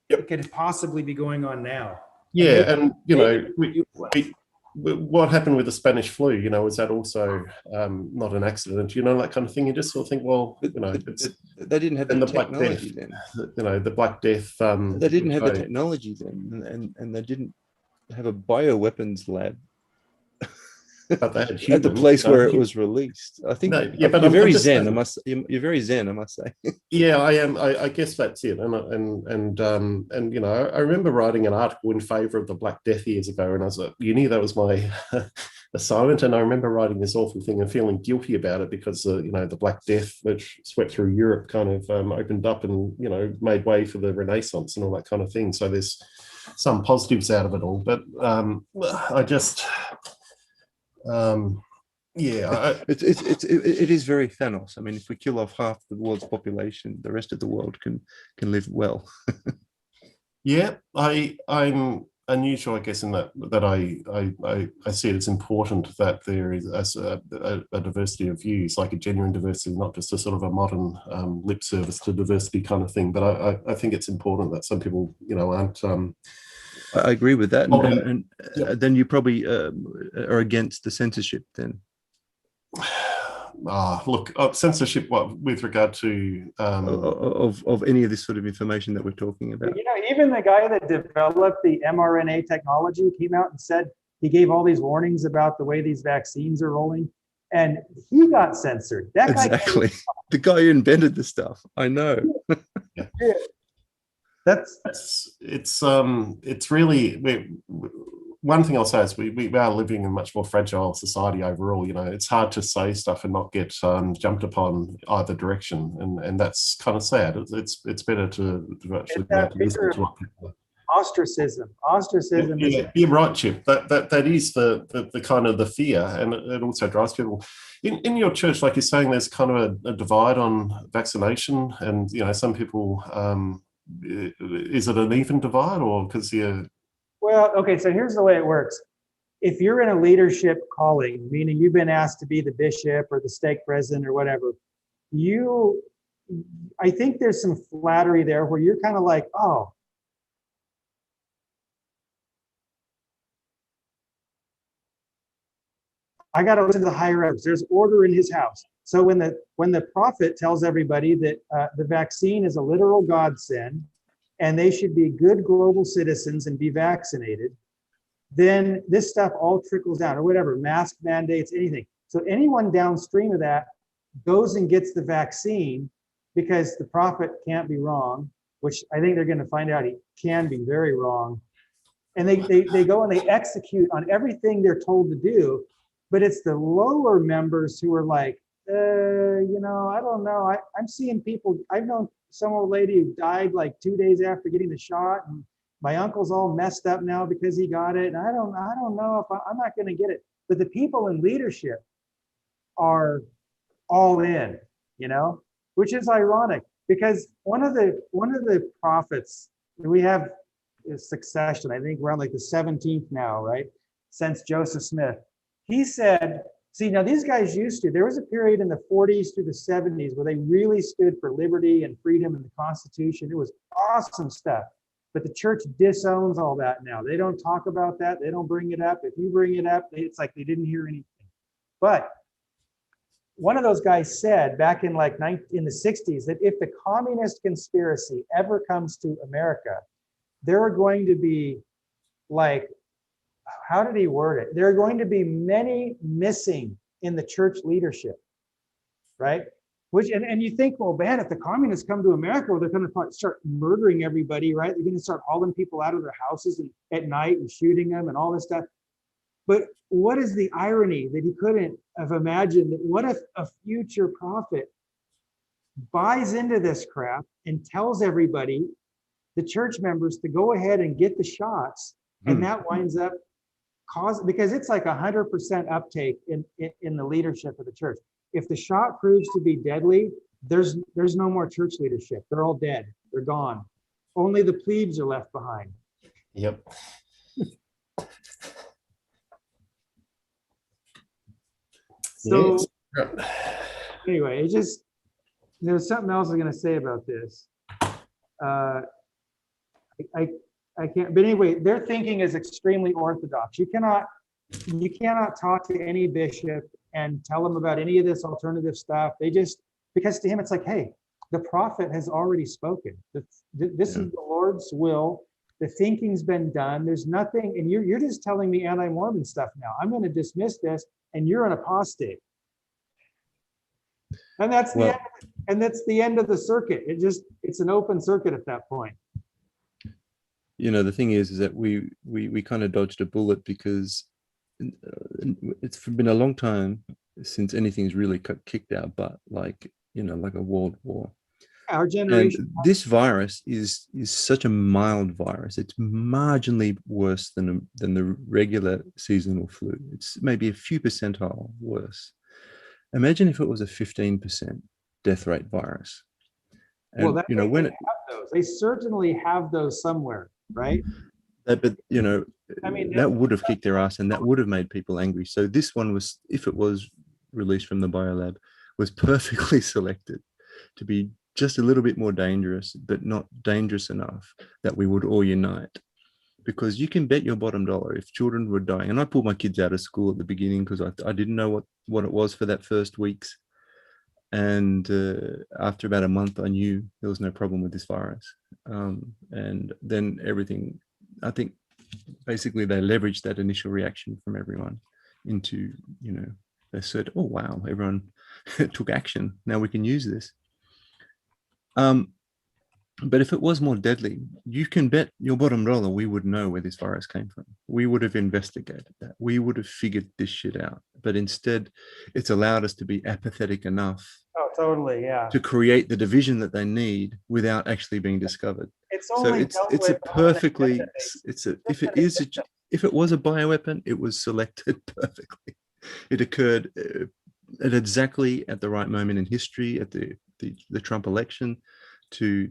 it could possibly be going on now. Yeah, and what happened with the Spanish flu? Was that also not an accident? That kind of thing. You just sort of think, well, they didn't have the technology then. The Black Death. They didn't have the technology then, and they didn't have a bioweapons lab. But they had at the place where it was released. I think but you're very zen. You're very zen, I must say. Yeah, I am. I guess that's it. And I remember writing an article in favour of the Black Death years ago, and I was at uni. That was my assignment, and I remember writing this awful thing and feeling guilty about it because the Black Death, which swept through Europe, kind of opened up and made way for the Renaissance and all that kind of thing. So there's some positives out of it all, but I just. It is very Thanos. I mean, if we kill off half the world's population, the rest of the world can live well. Yeah, I'm unusual, I guess, in that I see it's important that there is a diversity of views, like a genuine diversity, not just a sort of a modern lip service to diversity kind of thing. But I think it's important that some people, aren't. I agree with that, and then you probably are against the censorship then. Look, censorship. What with regard to of any of this sort of information that we're talking about? Even the guy that developed the mRNA technology came out and said he gave all these warnings about the way these vaccines are rolling, and he got censored. That exactly. The guy who invented the stuff. I know. Yeah. It's really one thing I'll say is we are living in a much more fragile society overall. It's hard to say stuff and not get jumped upon either direction, and that's kind of sad. It's better to actually be able to listen to what people. Ostracism. You're right, Chip. That is the kind of the fear, and it also drives people. In your church, like you're saying, there's kind of a divide on vaccination, and some people. Is it an even divide, or because you're? Well, okay, so here's the way it works. If you're in a leadership calling, meaning you've been asked to be the bishop or the stake president or whatever, I think there's some flattery there where you're kind of like, oh, I got to listen to the higher ups. There's order in his house. So when the prophet tells everybody that the vaccine is a literal godsend and they should be good global citizens and be vaccinated, then this stuff all trickles down, or whatever, mask mandates, anything. So anyone downstream of that goes and gets the vaccine because the prophet can't be wrong, which I think they're going to find out he can be very wrong. And they go and they execute on everything they're told to do. But it's the lower members who are like, I don't know. I'm seeing people. I've known some old lady who died like 2 days after getting the shot, and my uncle's all messed up now because he got it. And I don't know if I'm not going to get it. But the people in leadership are all in, which is ironic because one of the prophets we have is succession. I think we're on like the 17th now, right? Since Joseph Smith. He said, see, now these guys there was a period in the 40s through the 70s where they really stood for liberty and freedom and the Constitution. It was awesome stuff. But the church disowns all that now. They don't talk about that. They don't bring it up. If you bring it up, it's like they didn't hear anything. But one of those guys said back in in the 60s that if the communist conspiracy ever comes to America, there are going to be how did he word it? There are going to be many missing in the church leadership, right? And you think, well, man, if the communists come to America, they're going to start murdering everybody, right? They're going to start hauling people out of their houses at night and shooting them and all this stuff. But what is the irony that he couldn't have imagined? That what if a future prophet buys into this crap and tells everybody, the church members, to go ahead and get the shots, and that winds up because it's like 100% uptake in the leadership of the church. If the shot proves to be deadly, there's no more church leadership. They're all dead. They're gone. Only the plebes are left behind. Yep. So Yes. anyway, it just, there's something else I was going to say about this. I can't, but anyway, their thinking is extremely orthodox. You cannot talk to any bishop and tell them about any of this alternative stuff. They just, because to him, it's like, hey, the prophet has already spoken. This is the Lord's will. The thinking's been done. There's nothing, and you're just telling me anti-Mormon stuff now. I'm going to dismiss this, and you're an apostate. And that's the end, and that's the end of the circuit. It's an open circuit at that point. You know, the thing is that we kind of dodged a bullet because it's been a long time since anything's really kicked our butt, like, you know, like a world war. Our generation. And this virus is such a mild virus. It's marginally worse than the regular seasonal flu. It's maybe a few percentile worse. Imagine if it was a 15% death rate virus. And, well, that, you know, when have those. They certainly have those somewhere, right? But you know, I mean, that would have kicked their ass, and that would have made people angry. So this one was, if it was released from the biolab, was perfectly selected to be just a little bit more dangerous, but not dangerous enough that we would all unite. Because you can bet your bottom dollar if children were dying, and I pulled my kids out of school at the beginning because I didn't know what it was for that first weeks. And after about a month, I knew there was no problem with this virus. And then everything, I think basically they leveraged that initial reaction from everyone into, you know, they said, oh, wow, everyone took action. Now we can use this. But if it was more deadly, you can bet your bottom dollar we would know where this virus came from. We would have investigated that. We would have figured this shit out. But instead, it's allowed us to be apathetic enough. Oh, totally, yeah. To create the division that they need without actually being discovered. It's only so it's a perfectly, if it was a bioweapon, it was selected perfectly. It occurred at exactly at the right moment in history, at the Trump election, to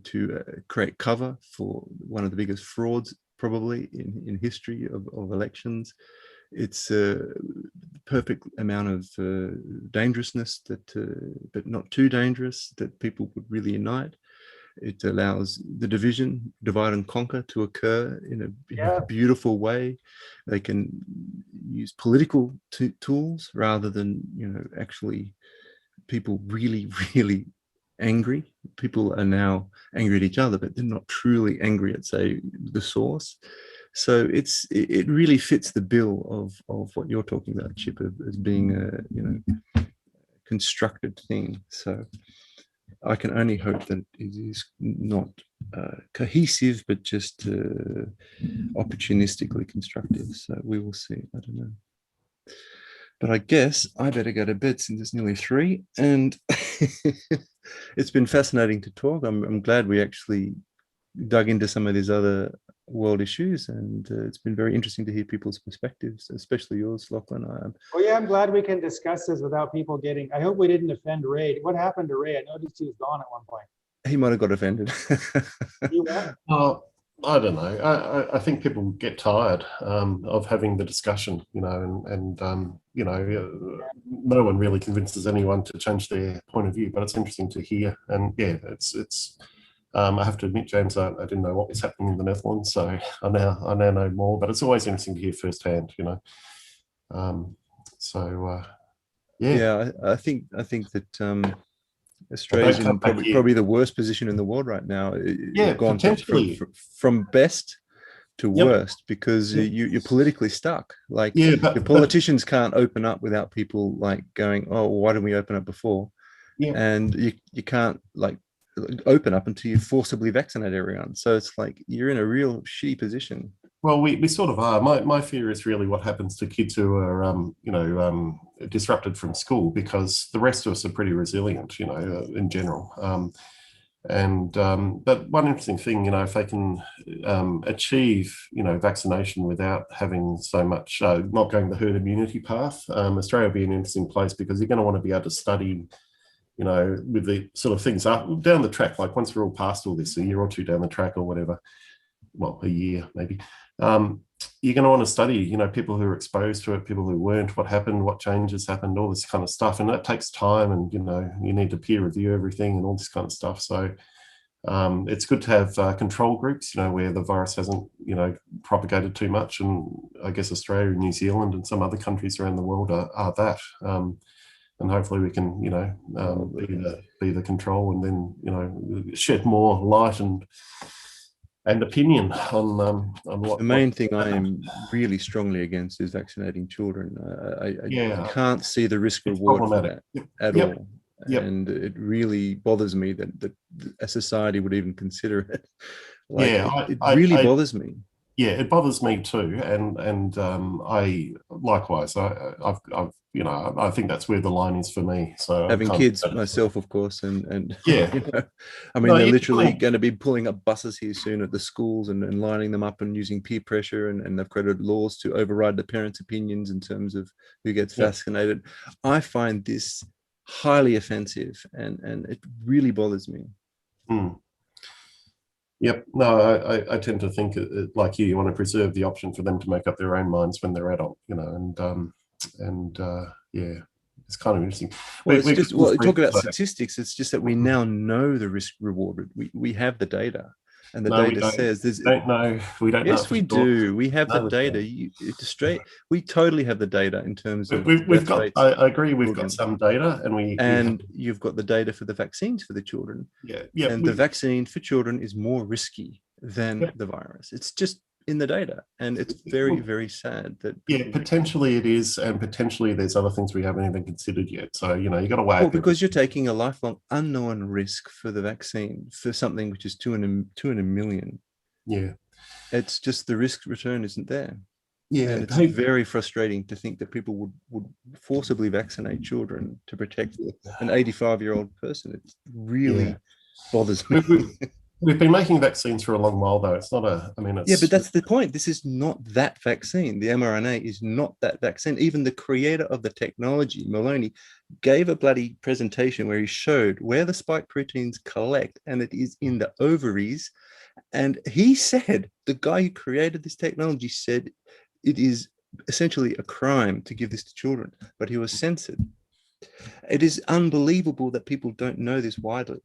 create cover for one of the biggest frauds probably in history of elections. It's a perfect amount of dangerousness but not too dangerous that people would really unite. It allows the division, divide and conquer, to occur in a beautiful way. They can use political tools rather than, you know, actually people really, really angry. People are now angry at each other, but they're not truly angry at, say, the source. So it really fits the bill of what you're talking about, Chip, as being a, you know, constructed thing. So I can only hope that it is not cohesive, but just opportunistically constructive. So we will see. I don't know. But I guess I better go to bed since it's nearly 3. And it's been fascinating to talk. I'm glad we actually dug into some of these other world issues, and it's been very interesting to hear people's perspectives, especially yours, Lachlan. Oh yeah, I'm glad we can discuss this without people getting, I hope we didn't offend Ray. What happened to Ray? I noticed he was gone at one point. He might have got offended. I don't know. I think people get tired of having the discussion, you know, and you know, no one really convinces anyone to change their point of view, but it's interesting to hear. And yeah, it's I have to admit, James, I didn't know what was happening in the Netherlands, so I now know more, but it's always interesting to hear firsthand, you know. Yeah, I think that Australia's in probably the worst position in the world right now. Yeah, gone potentially from best to worst because you're politically stuck. Like your politicians can't open up without people like going, oh, why didn't we open up before? And you can't like open up until you forcibly vaccinate everyone. So it's like you're in a real shitty position. Well, we sort of are. My fear is really what happens to kids who are, you know, disrupted from school, because the rest of us are pretty resilient, you know, in general. But one interesting thing, you know, if they can achieve, you know, vaccination without having so much, not going the herd immunity path, Australia will be an interesting place because you're going to want to be able to study you know, with the sort of things up down the track, like once we're all past all this, a year or two down the track or whatever, well, a year maybe, you're going to want to study, you know, people who are exposed to it, people who weren't, what happened, what changes happened, all this kind of stuff. And that takes time, and, you know, you need to peer review everything and all this kind of stuff. So it's good to have control groups, you know, where the virus hasn't, you know, propagated too much. And I guess Australia and New Zealand and some other countries around the world are that. And hopefully we can, you know, be the control, and then, you know, shed more light and opinion on what. The main thing I am really strongly against is vaccinating children. I can't see the risk reward for that at all. And it really bothers me that a society would even consider it. Like, it really bothers me. Yeah, it bothers me too, and I likewise. I've you know, I think that's where the line is for me. So having kids myself, of course, and yeah, you know, I mean, they're literally going to be pulling up buses here soon at the schools and lining them up and using peer pressure, and they've created laws to override the parents' opinions in terms of who gets vaccinated. I find this highly offensive, and it really bothers me. Yep. No, I tend to think like you want to preserve the option for them to make up their own minds when they're adult, you know, and yeah, it's kind of interesting. Well, talk about statistics. It's just that we now know the risk reward. We have the data, and the data says there's. Don't know. We don't. Yes, we do. We have the data. We totally have the data in terms of. We've got. I agree. We've got some data, and you've got the data for the vaccines for the children. Yeah. And the vaccine for children is more risky than the virus. It's just in the data, and it's very, very sad that. Yeah, potentially it is, and potentially there's other things we haven't even considered yet. So, you know, you got to weigh. Well, because you're taking a lifelong unknown risk for the vaccine for something which is two in a million. Yeah, it's just the risk return isn't there. Yeah, and it's very frustrating to think that people would forcibly vaccinate children to protect an 85-year-old person. It really bothers me. We've been making vaccines for a long while, though. It's not yeah, but that's the point. This is not that vaccine. The mRNA is not that vaccine. Even the creator of the technology, Maloney, gave a bloody presentation where he showed where the spike proteins collect, and it is in the ovaries. And he said, the guy who created this technology said it is essentially a crime to give this to children, but he was censored. It is unbelievable that people don't know this widely.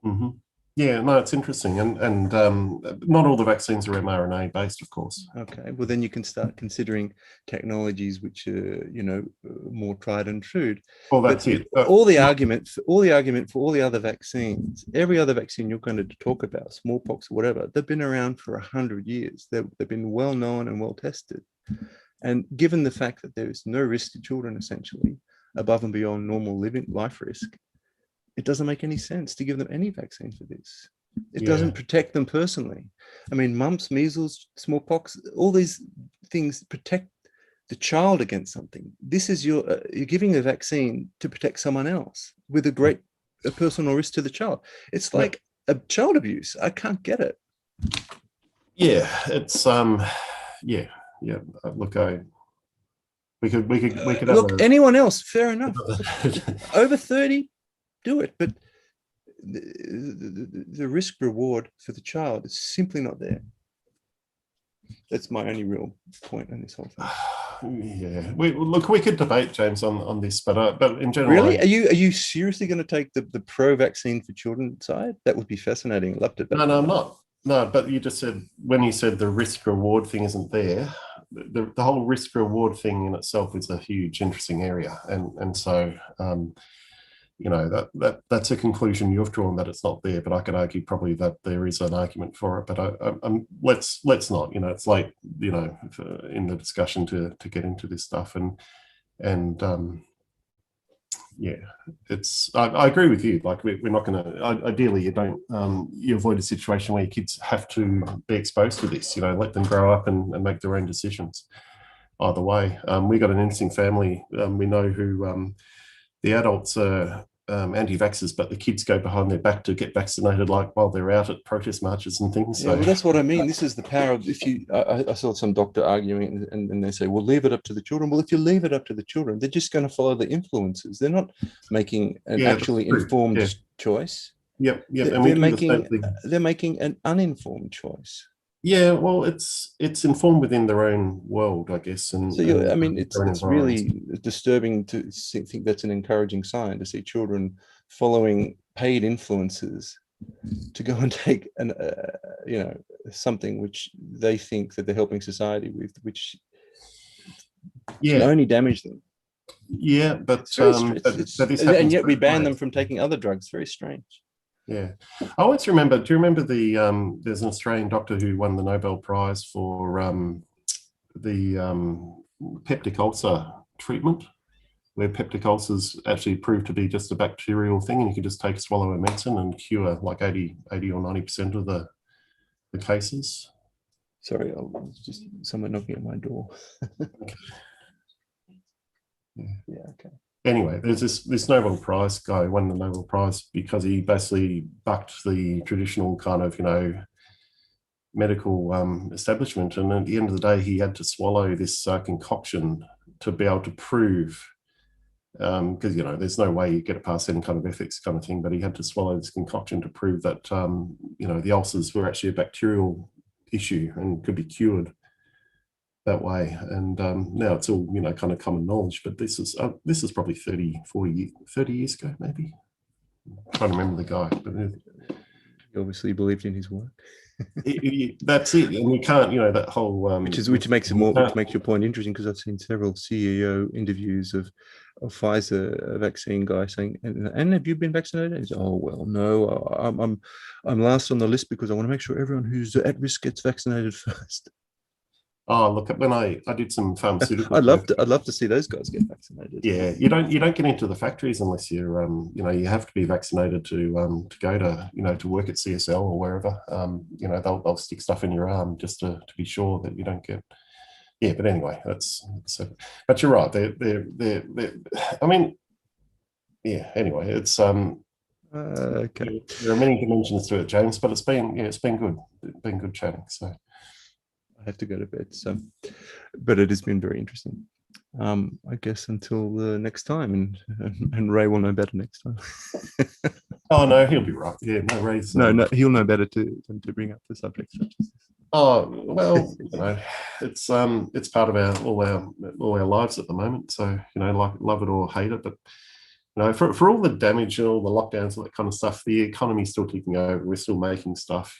Mm-hmm. Yeah, no, it's interesting, and not all the vaccines are mRNA based, of course. Okay, well then you can start considering technologies which are, you know, more tried and true. Well, that's it. All the argument for all the other vaccines, every other vaccine you're going to talk about, smallpox or whatever, they've been around for 100 years. They've been well known and well tested, and given the fact that there is no risk to children, essentially above and beyond normal life risk, it doesn't make any sense to give them any vaccine for this. It doesn't protect them personally. I mean, mumps, measles, smallpox, all these things protect the child against something. This is you're giving a vaccine to protect someone else with a personal risk to the child. It's like a child abuse. I can't get it. Yeah, it's yeah. Look, we could look, anyone else, fair enough. Over 30. Do it, but the risk reward for the child is simply not there. That's my only real point on this whole thing. Yeah, we could debate, James, on this, but in general, really, are you seriously going to take the pro-vaccine for children side? That would be fascinating. I'd love to. No, I'm not. No, but you just said, when you said the risk reward thing isn't there, the whole risk reward thing in itself is a huge, interesting area, and so. You know, that's a conclusion you've drawn, that it's not there, but I could argue probably that there is an argument for it. But let's not. You know, it's late. You know, in the discussion to get into this stuff, and yeah, it's. I agree with you. Like we're not going to. Ideally, you don't. You avoid a situation where your kids have to be exposed to this. You know, let them grow up and make their own decisions. Either way, we got an interesting family. We know who. The adults are anti-vaxxers, but the kids go behind their back to get vaccinated, like while they're out at protest marches and things. Yeah, So well, that's what I mean. This is the power of if you. I saw some doctor arguing, and they say, "Well, leave it up to the children." Well, if you leave it up to the children, they're just going to follow the influences. They're not making an actually informed choice. Yep. They're making an uninformed choice. Yeah, well, it's informed within their own world, I guess. And so, I mean, it's really disturbing to think that's an encouraging sign to see children following paid influences to go and take something which they think that they're helping society with, which can only damage them. Yeah, but and yet we ban them from taking other drugs. Very strange. Yeah, I always remember. Do you remember there's an Australian doctor who won the Nobel Prize for the peptic ulcer treatment, where peptic ulcers actually proved to be just a bacterial thing, and you could just swallow a medicine and cure like 80 or 90% of the cases. Sorry, I was just someone knocking at my door. Yeah, okay. Anyway, there's this Nobel Prize guy who won the Nobel Prize because he basically bucked the traditional kind of, medical establishment. And at the end of the day, he had to swallow this concoction to be able to prove, because, there's no way you get it past any kind of ethics kind of thing, but he had to swallow this concoction to prove that, the ulcers were actually a bacterial issue and could be cured that way. And now it's all kind of common knowledge, but this is probably 30 years ago, maybe. I'm trying to remember the guy, but he obviously believed in his work. That's it, and we can't, that whole which makes your point interesting, because I've seen several CEO interviews of Pfizer vaccine guy saying, and have you been vaccinated? He's, oh well, no, I'm last on the list because I want to make sure everyone who's at risk gets vaccinated first. Oh, look, when I did some pharmaceutical, I'd love to see those guys get vaccinated. Yeah, you don't get into the factories unless you're you have to be vaccinated to go to to work at CSL or wherever. They'll stick stuff in your arm just to be sure that you don't get. Yeah, but anyway, but you're right. They're I mean, yeah. Anyway, it's okay. There are many dimensions to it, James, but it's been good. It's been good chatting. So. I have to go to bed, but it has been very interesting. I guess until next time, and Ray will know better next time. Oh no, he'll be right. Yeah, no, Ray's no, he'll know better to bring up the subject such as this. Oh well, it's part of all our lives at the moment. So like love it or hate it, but for all the damage and all the lockdowns and that kind of stuff, the economy's still ticking over. We're still making stuff.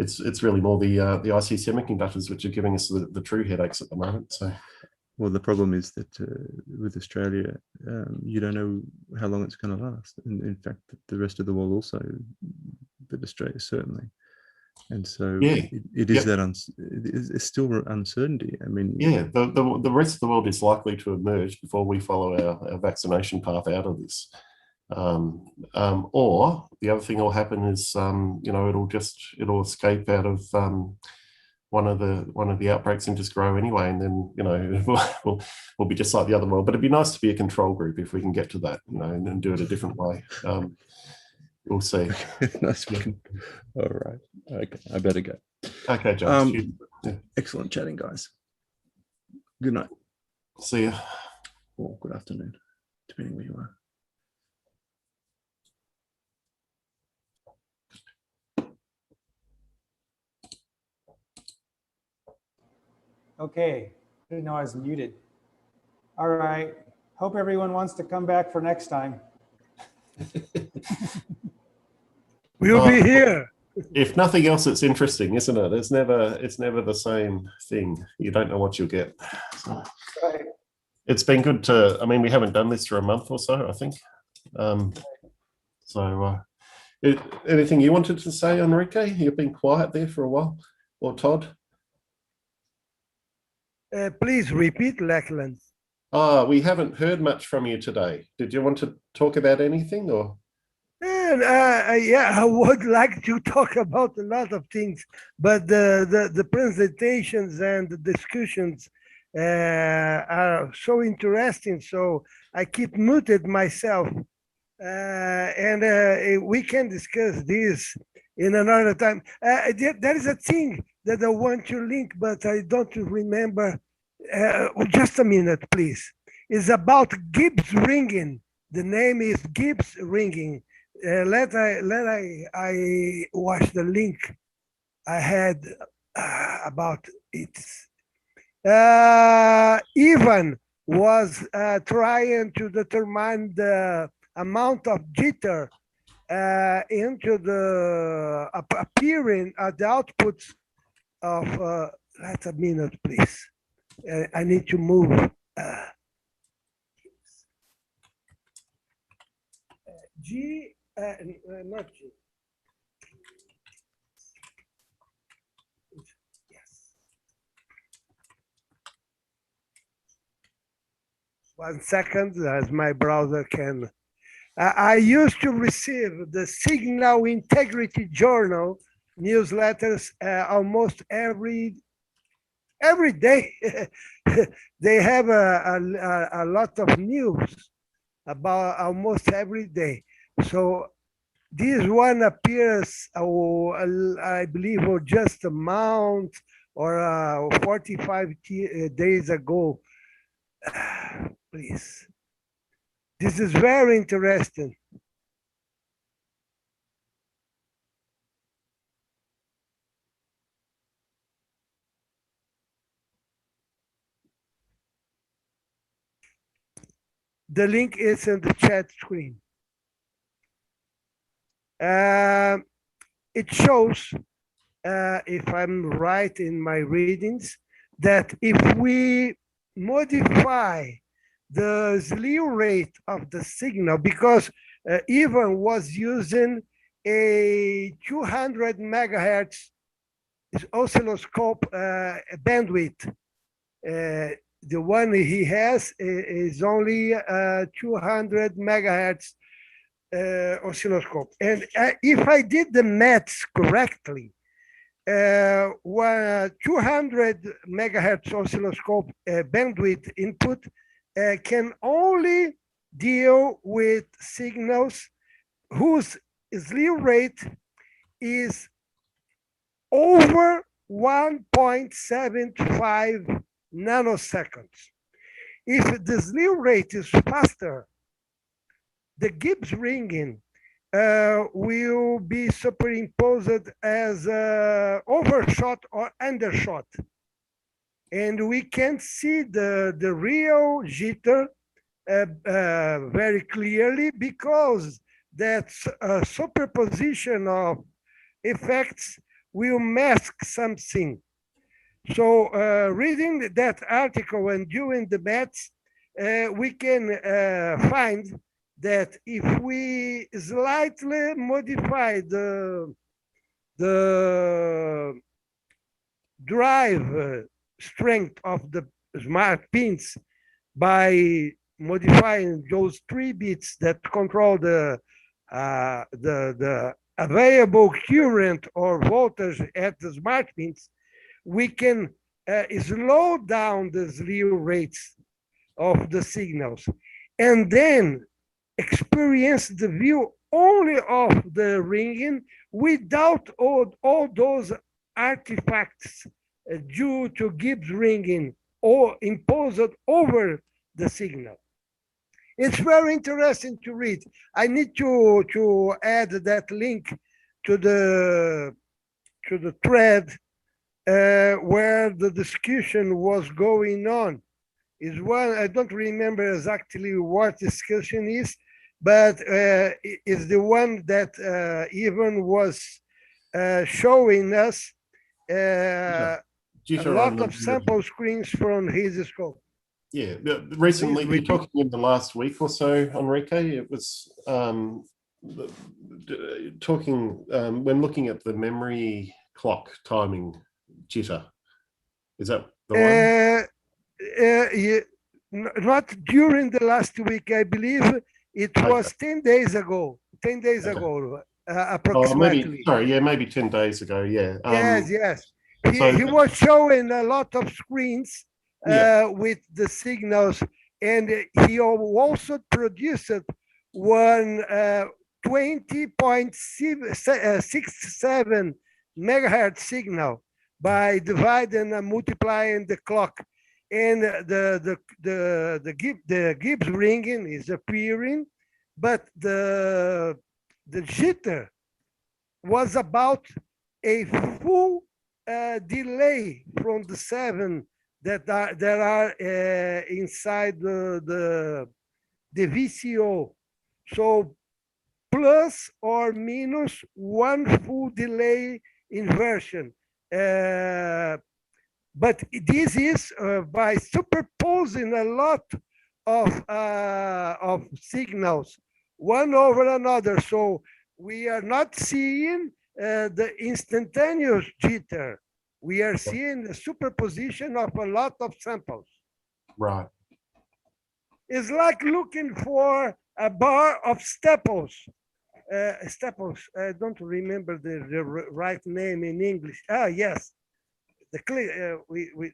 It's really more the IC semiconductors which are giving us the true headaches at the moment. So, well, the problem is that with Australia, you don't know how long it's going to last. And in fact, the rest of the world also, but Australia certainly. And so it is it's still uncertainty. I mean, the rest of the world is likely to emerge before we follow our vaccination path out of this. Or the other thing will happen is it'll escape out of one of the outbreaks and just grow anyway, and then we'll be just like the other world. But it'd be nice to be a control group if we can get to that, and do it a different way. We'll see. Nice one. All right. Okay, I better go. Okay, James. Excellent chatting, guys. Good night. See ya. Or good afternoon, depending where you are. Okay, I didn't know I was muted. All right, hope everyone wants to come back for next time. We'll be here. If nothing else, it's interesting, isn't it? It's never the same thing. You don't know what you'll get. So, right. It's been good to. I mean, we haven't done this for a month or so, I think. Anything you wanted to say, Enrique? You've been quiet there for a while, or Todd? Please repeat, Lachlan. We haven't heard much from you today. Did you want to talk about anything, or? Yeah, I would like to talk about a lot of things, but the presentations and the discussions are so interesting. So I keep muted myself and we can discuss this in another time. There is a thing that I want to link, but I don't remember. Just a minute, please. It's about Gibbs ringing. The name is Gibbs ringing. Let I watch the link I had about it. Ivan was trying to determine the amount of jitter into the appearing at the outputs of, that's a minute, please. I need to move. Not G. Yes. 1 second, as my browser can. I used to receive the Signal Integrity Journal newsletters almost every day. They have a lot of news about almost every day. So this one appears, I believe, just a month or 45 days ago. Please. This is very interesting. The link is in the chat screen. It shows, if I'm right in my readings, that if we modify the slew rate of the signal, because Ivan was using a 200 megahertz oscilloscope bandwidth. The one he has is only 200 megahertz oscilloscope. And if I did the maths correctly, 200 megahertz oscilloscope bandwidth input can only deal with signals whose slew rate is over 1.75 nanoseconds. If the slew rate is faster, the Gibbs ringing will be superimposed as overshot or undershot. And we can see the real jitter very clearly, because that superposition of effects will mask something. So reading that article and doing the maths, we can find that if we slightly modify the drive strength of the smart pins by modifying those 3 bits that control the available current or voltage at the smart pins, we can slow down the slew rates of the signals, and then experience the view only of the ringing without all those artifacts due to Gibbs ringing or imposed over the signal. It's very interesting to read. I need to add that link to the thread where the discussion was going on. Is one, I don't remember exactly what discussion is, but is the one that Ivan was showing us a lot of sample screens from his scope. Yeah, recently, you're talking in the last week or so, Enrique, it was talking, when looking at the memory clock timing jitter. Is that the one? Not during the last week, I believe it was 10 days ago, 10 days ago, approximately. Maybe, sorry, yeah, maybe 10 days ago, yeah. Yes. He was showing a lot of screens with the signals, and he also produced 20.67 megahertz signal by dividing and multiplying the clock. And the Gibbs ringing is appearing, but the jitter was about a full delay from the 7 that are inside the VCO. So plus or minus 1 full delay inversion. But this is by superposing a lot of signals one over another. So we are not seeing the instantaneous jitter. We are seeing the superposition of a lot of samples. Right. It's like looking for a bar of staples. Staples, I don't remember the right name in English. Ah, yes. The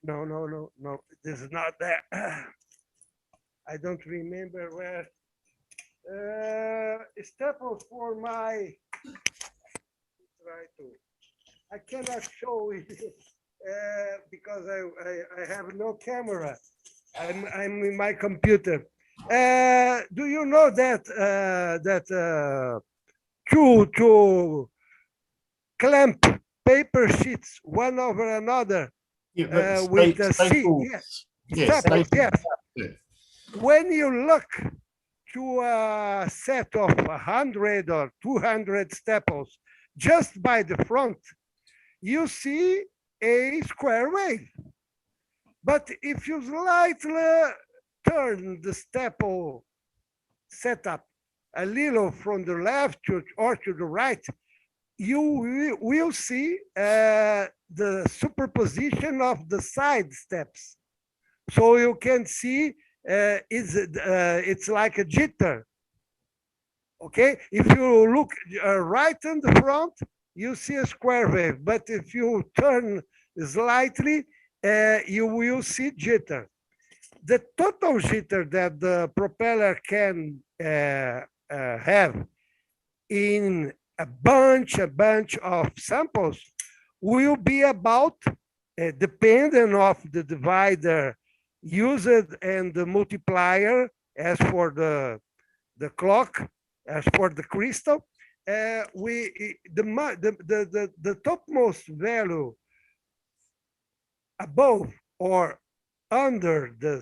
no, this is not that. I don't remember where. Staples for my, I cannot show it because I have no camera. I'm in my computer. Do you know that to clamp paper sheets one over another with the staples. Staples, yes. When you look to a set of 100 or 200 staples just by the front, you see a square wave. But if you slightly turn the staple setup a little from the left or to the right, you will see the superposition of the side steps. So you can see it's like a jitter. Okay, if you look right in the front, you see a square wave. But if you turn slightly, you will see jitter. The total jitter that the propeller can have in a bunch of samples will be about, depending of the divider used and the multiplier, as for the clock, as for the crystal, the topmost value above or under the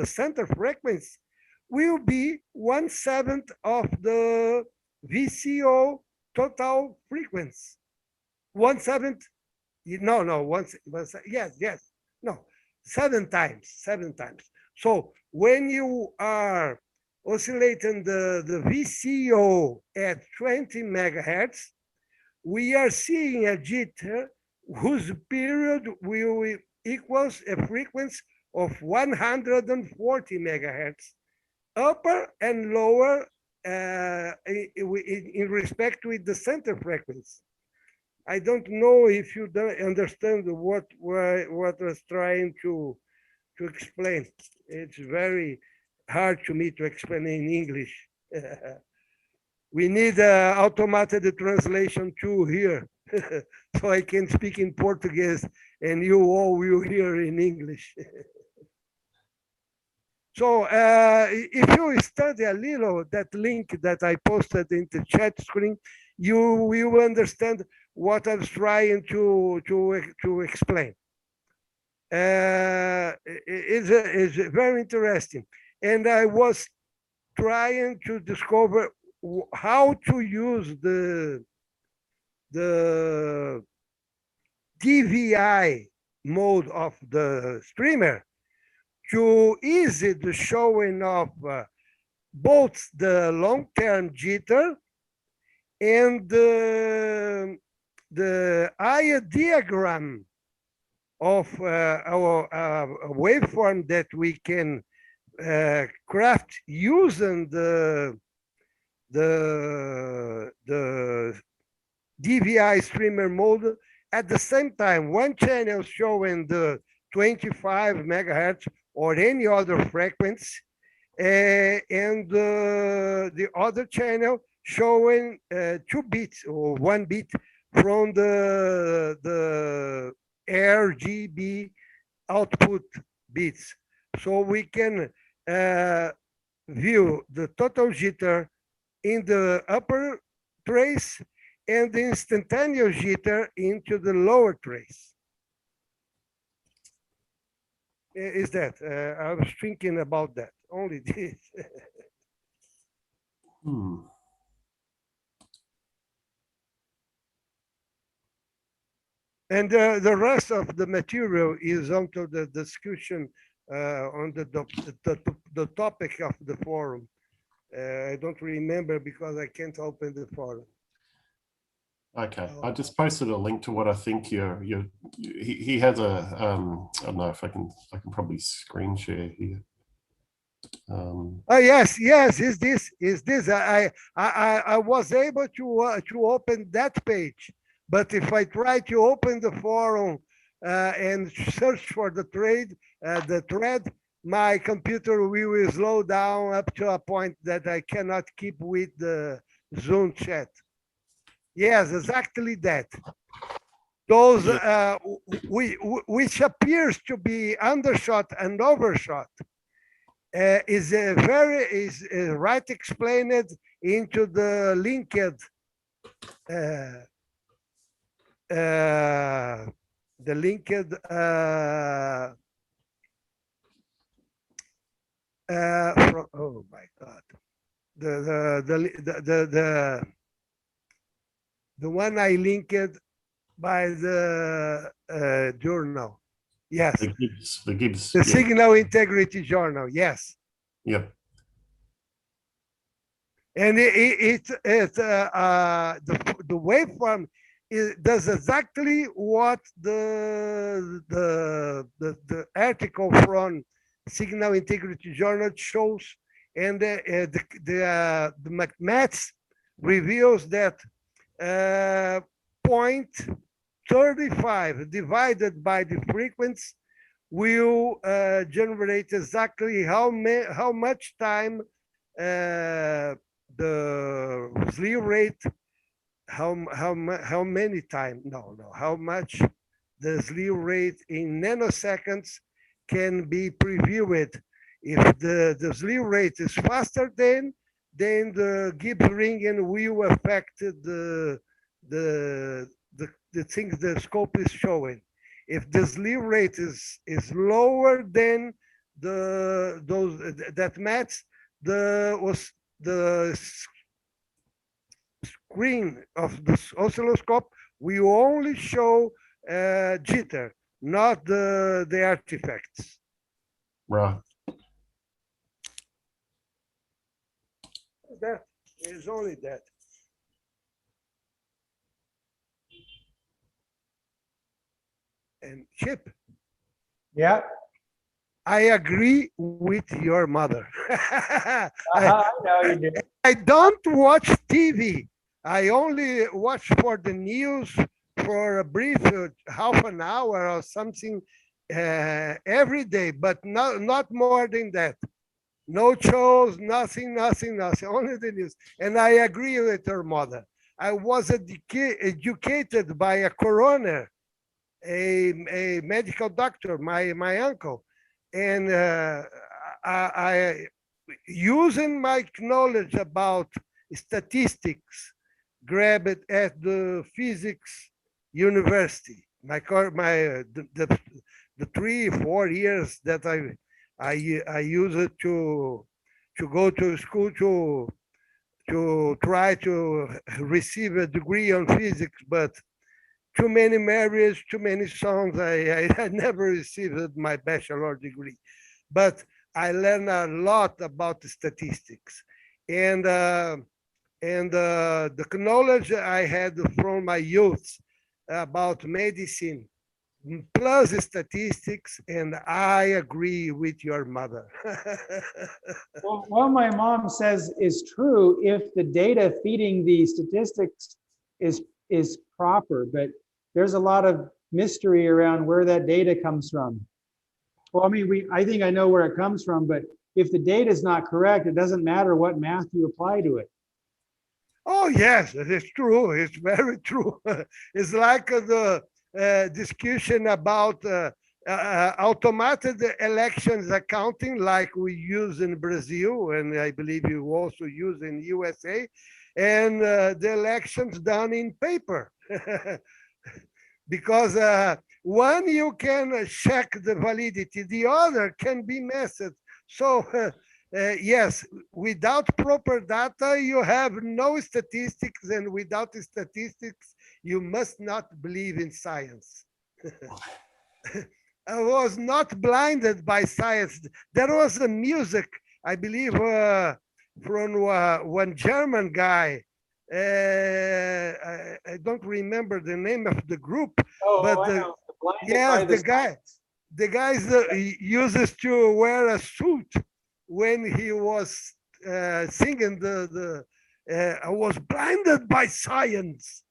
center frequency will be 1/7 of the VCO total frequency. 1/7, yes, no, 7 times. So when you are oscillating the VCO at 20 megahertz, we are seeing a jitter whose period will equals a frequency of 140 megahertz, upper and lower in respect with the center frequency. I don't know if you don't understand what I was trying to explain. It's very hard to me to explain in English. We need automated translation too here, so I can speak in Portuguese and you all will hear in English. So if you study a little that link that I posted in the chat screen, you will understand what I was trying to explain. It's very interesting. And I was trying to discover how to use the DVI mode of the streamer to ease the showing of both the long-term jitter and the eye diagram of our waveform that we can craft using the DVI streamer mode. At the same time, one channel showing the 25 megahertz or any other frequency, and the other channel showing 2 bits or 1 bit from the RGB output bits. So we can view the total jitter in the upper trace and the instantaneous jitter into the lower trace. Is that? I was thinking about that, only this. And the rest of the material is onto the discussion on the topic of the forum. I don't remember because I can't open the forum. Okay, I just posted a link to what I think he has a I don't know if I can probably screen share here. Oh yes, is this? I was able to open that page, but if I try to open the forum and search for the thread, my computer will slow down up to a point that I cannot keep with the Zoom chat. Yes, exactly that. Those which appears to be undershot and overshot is right explained into the linked from, oh my God, the one I linked by the journal. Yes. The Gibbs. The Signal Integrity Journal. Yes. Yep. And the waveform does exactly what the article from Signal Integrity Journal shows, and the maths reveals that 0.35 divided by the frequency will generate exactly how much time the slew rate, how many time, how much the slew rate in nanoseconds can be previewed. If the slew rate is faster, then the Gibbs ring will affect the things the scope is showing. If the slew rate is lower than that match, the screen of the oscilloscope will only show jitter, not the artifacts. Right. That is only that. And Chip. Yeah. I agree with your mother. I know you do. I don't watch TV. I only watch for the news for a brief half an hour or something every day, but not more than that. No shows, nothing, only the news. And I agree with her mother. I was educated by a coroner, a medical doctor, my uncle. And I using my knowledge about statistics, grab it at the physics university. The 3-4 years that I use it to go to school to try to receive a degree on physics, but too many marriages, too many songs. I never received my bachelor degree, but I learned a lot about statistics, and the knowledge I had from my youth about medicine plus statistics, and I agree with your mother. Well, what my mom says is true if the data feeding the statistics is proper, but there's a lot of mystery around where that data comes from. Well, I mean, I think I know where it comes from, but if the data is not correct, it doesn't matter what math you apply to it. Oh, yes, it is true. It's very true. It's like the discussion about automated elections accounting like we use in Brazil, and I believe you also use in USA, and the elections done in paper. Because one you can check the validity, the other can be messed. So yes, without proper data, you have no statistics, and without statistics, you must not believe in science. I was not blinded by science. There was a music, I believe, from one German guy. I don't remember the name of the group, but yes, the guys he uses to wear a suit when he was singing I was blinded by science.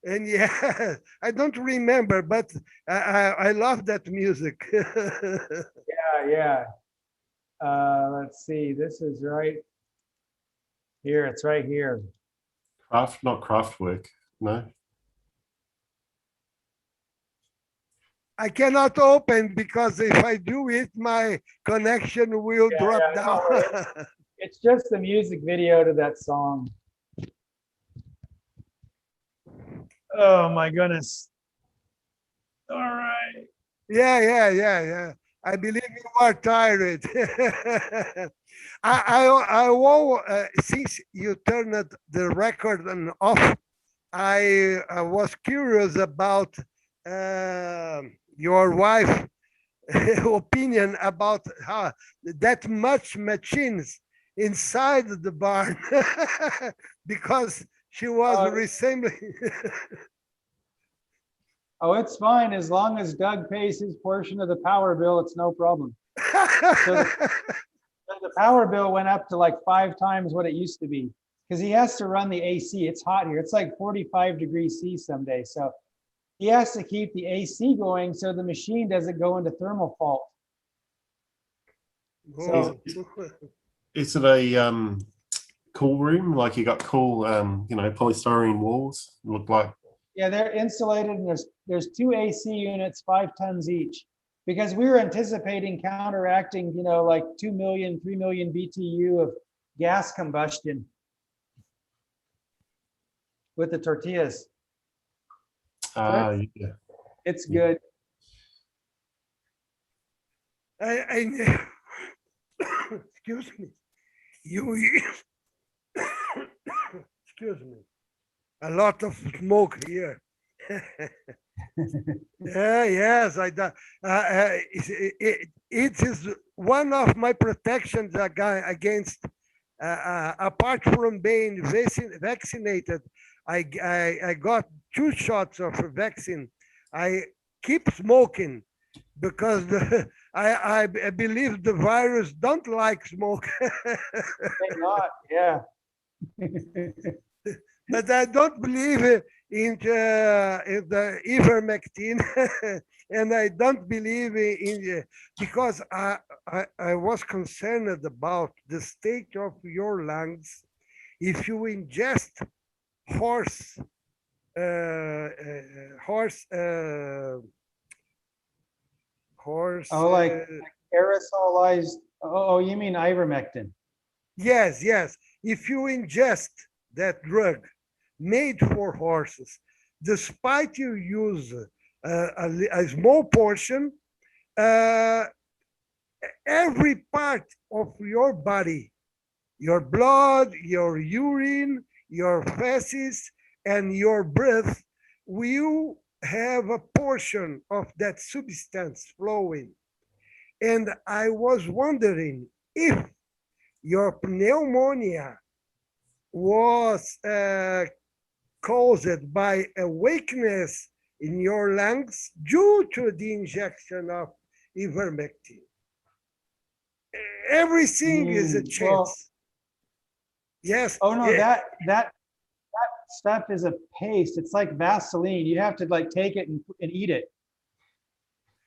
And yeah, I don't remember, but I love that music. Yeah. Let's see. This is right here. It's right here. Not Kraftwerk, no. I cannot open because if I do it, my connection will drop down. It's just the music video to that song. Oh my goodness. All right. Yeah. I believe you are tired. I will, since you turned the record off, I was curious about your wife opinion about how that much machines inside the barn because she was recently. Oh, it's fine. As long as Doug pays his portion of the power bill, it's no problem. So the power bill went up to like 5 times what it used to be because he has to run the AC. It's hot here. It's like 45 degrees C some days. So he has to keep the AC going so the machine doesn't go into thermal fault. So, is it a cool room? Like you got cool, polystyrene walls? Look like. yeah, they're insulated, and there's 2 AC units, 5 tons each, because we were anticipating counteracting, like 2 million, 3 million BTU of gas combustion with the tortillas. Yeah. It's good. I excuse me. Excuse me. A lot of smoke here. Yes, it is one of my protections against, apart from being vaccinated, I got 2 shots of vaccine. I keep smoking because I believe the virus don't like smoke. Thank God, yeah. But I don't believe in the ivermectin, and I don't believe in because I was concerned about the state of your lungs if you ingest horse Oh, like aerosolized. Oh, you mean ivermectin? Yes. If you ingest that drug made for horses, despite you use a small portion, every part of your body, your blood, your urine, your feces, and your breath will have a portion of that substance flowing. And I was wondering if your pneumonia was caused by a weakness in your lungs due to the injection of ivermectin. Everything is a chance. Well, yes. Oh no, that stuff is a paste. It's like Vaseline. You have to like take it and eat it.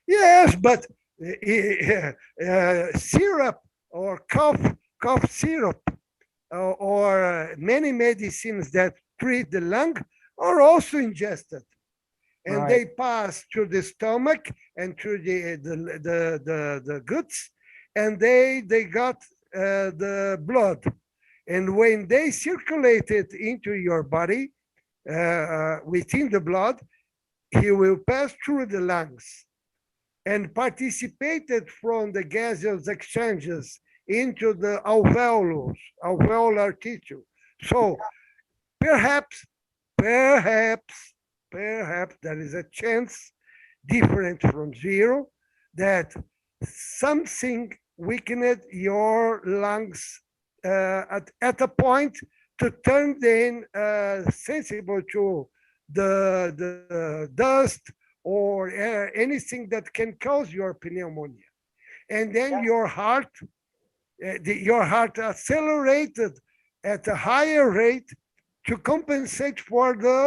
Yes, but syrup or cough syrup, or many medicines that treat the lung are also ingested. And Right. they pass through the stomach and through the guts, and they got the blood. And when they circulated into your body, within the blood, he will pass through the lungs and participated from the gaseous exchanges into the alveolar tissue. So perhaps there is a chance different from zero that something weakened your lungs at a point to turn them sensible to the dust or anything that can cause your pneumonia. And then your heart accelerated at a higher rate to compensate for the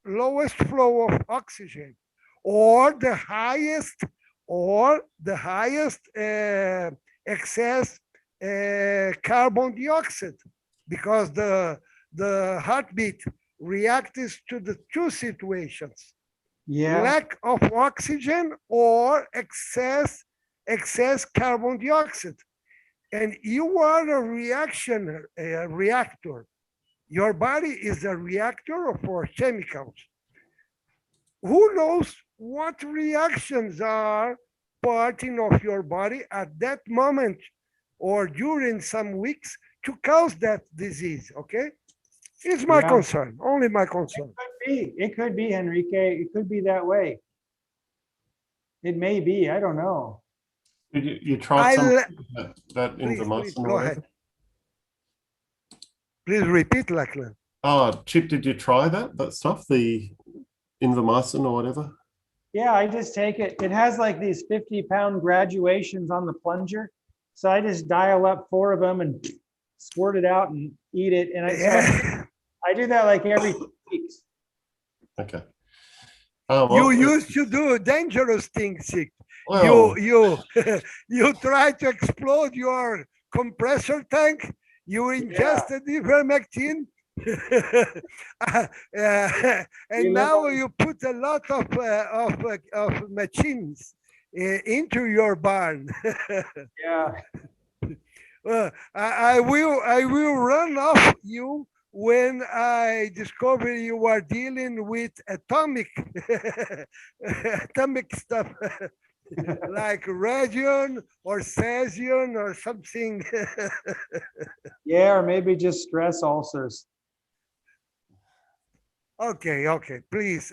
lowest flow of oxygen, or the highest excess carbon dioxide, because the heartbeat reacts to the two situations: Yeah. lack of oxygen or excess carbon dioxide. And you are a reactor. Your body is a reactor for chemicals. Who knows what reactions are parting of your body at that moment or during some weeks to cause that disease, okay? It's my Yeah. concern, only my concern. It could be, Enrique. It could be that way. It may be. I don't know. Did you tried some that in Please, the please, muscle? go ahead. Please repeat, Lachlan. Oh, Chip, did you try that stuff, the Invamycin or whatever? Yeah, I just take it. It has like these 50-pound graduations on the plunger. So I just dial up 4 of them and squirt it out and eat it. And I do that like every 2 weeks. Okay. You used to do dangerous things, Sick. Well, You try to explode your compressor tank. You ingested ivermectin. And now you put a lot of machines into your barn. Yeah. Well, I will run off you when I discover you are dealing with atomic stuff like radium or cesium or something. Yeah, or maybe just stress ulcers. Okay, please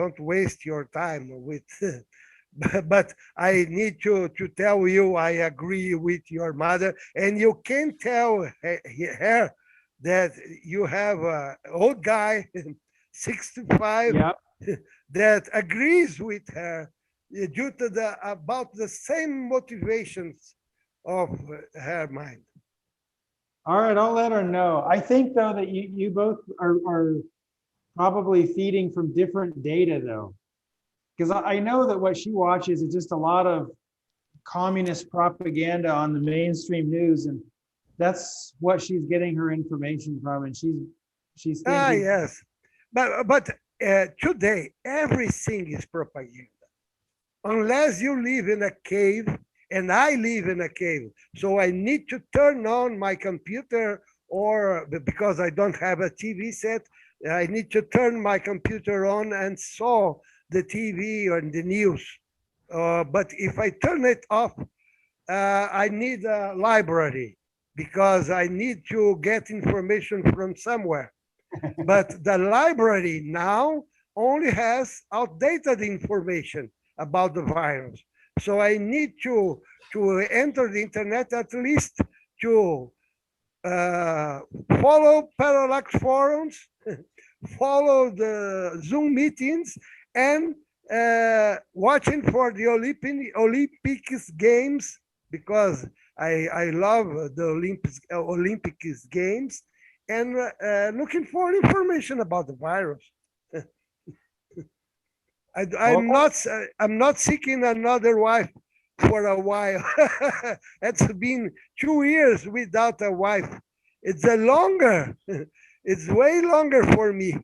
don't waste your time with. But I need to tell you, I agree with your mother, and you can tell her that you have an old guy, 65, that agrees with her due to about the same motivations of her mind. All right, I'll let her know. I think though that you both are probably feeding from different data though. Because I know that what she watches is just a lot of communist propaganda on the mainstream news, and that's what she's getting her information from. And she's thinking, Yes, but today everything is propaganda, unless you live in a cave, and I live in a cave, so I need to turn on my computer, or because I don't have a TV set, I need to turn my computer on and saw the TV or the news. But if I turn it off, I need a library because I need to get information from somewhere. But the library now only has outdated information about the virus. So I need to enter the internet at least to follow Parallax forums, follow the Zoom meetings, and watching for the Olympics games, because I love the Olympics games, and looking for information about the virus. I'm not seeking another wife for a while. It's been 2 years without a wife. It's a longer. It's way longer for me.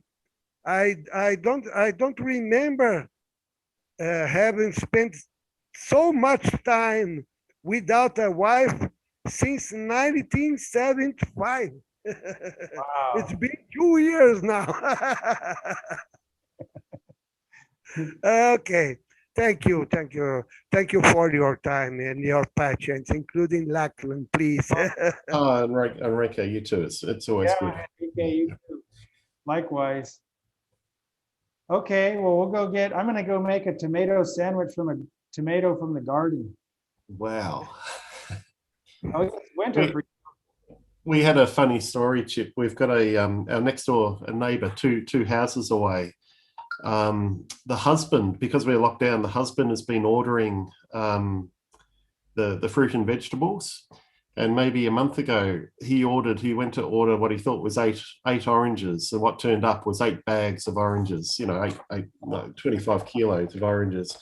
I don't remember having spent so much time without a wife since 1975. It's been 2 years now. Okay. Thank you. Thank you. Thank you for your time and your patience, including Lachlan, please. Oh, Enrique, you too. It's always Yeah, good. Enrique, you too. Likewise. Okay, well, we'll go get, I'm gonna go make a tomato sandwich from a tomato from the garden. Wow. Oh, it's winter for We had a funny story, Chip. We've got our next door a neighbour, two houses away. The husband, because we're locked down, the husband has been ordering the fruit and vegetables. And maybe a month ago, he went to order what he thought was eight oranges, and what turned up was 8 bags of oranges. 25 kilos of oranges.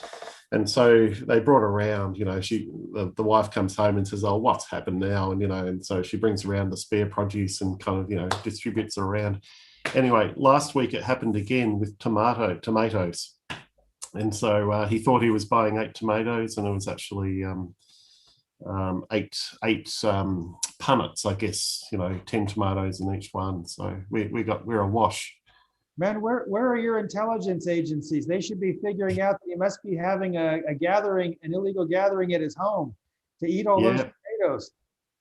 And so they brought around. The wife comes home and says, "Oh, what's happened now?" And so she brings around the spare produce and kind of distributes it around. Anyway, last week it happened again with tomatoes, and so he thought he was buying 8 tomatoes, and it was actually 8 punnets, I guess. 10 tomatoes in each one. So we're awash. Man, where are your intelligence agencies? They should be figuring out that he must be having a gathering, an illegal gathering at his home to eat all those tomatoes.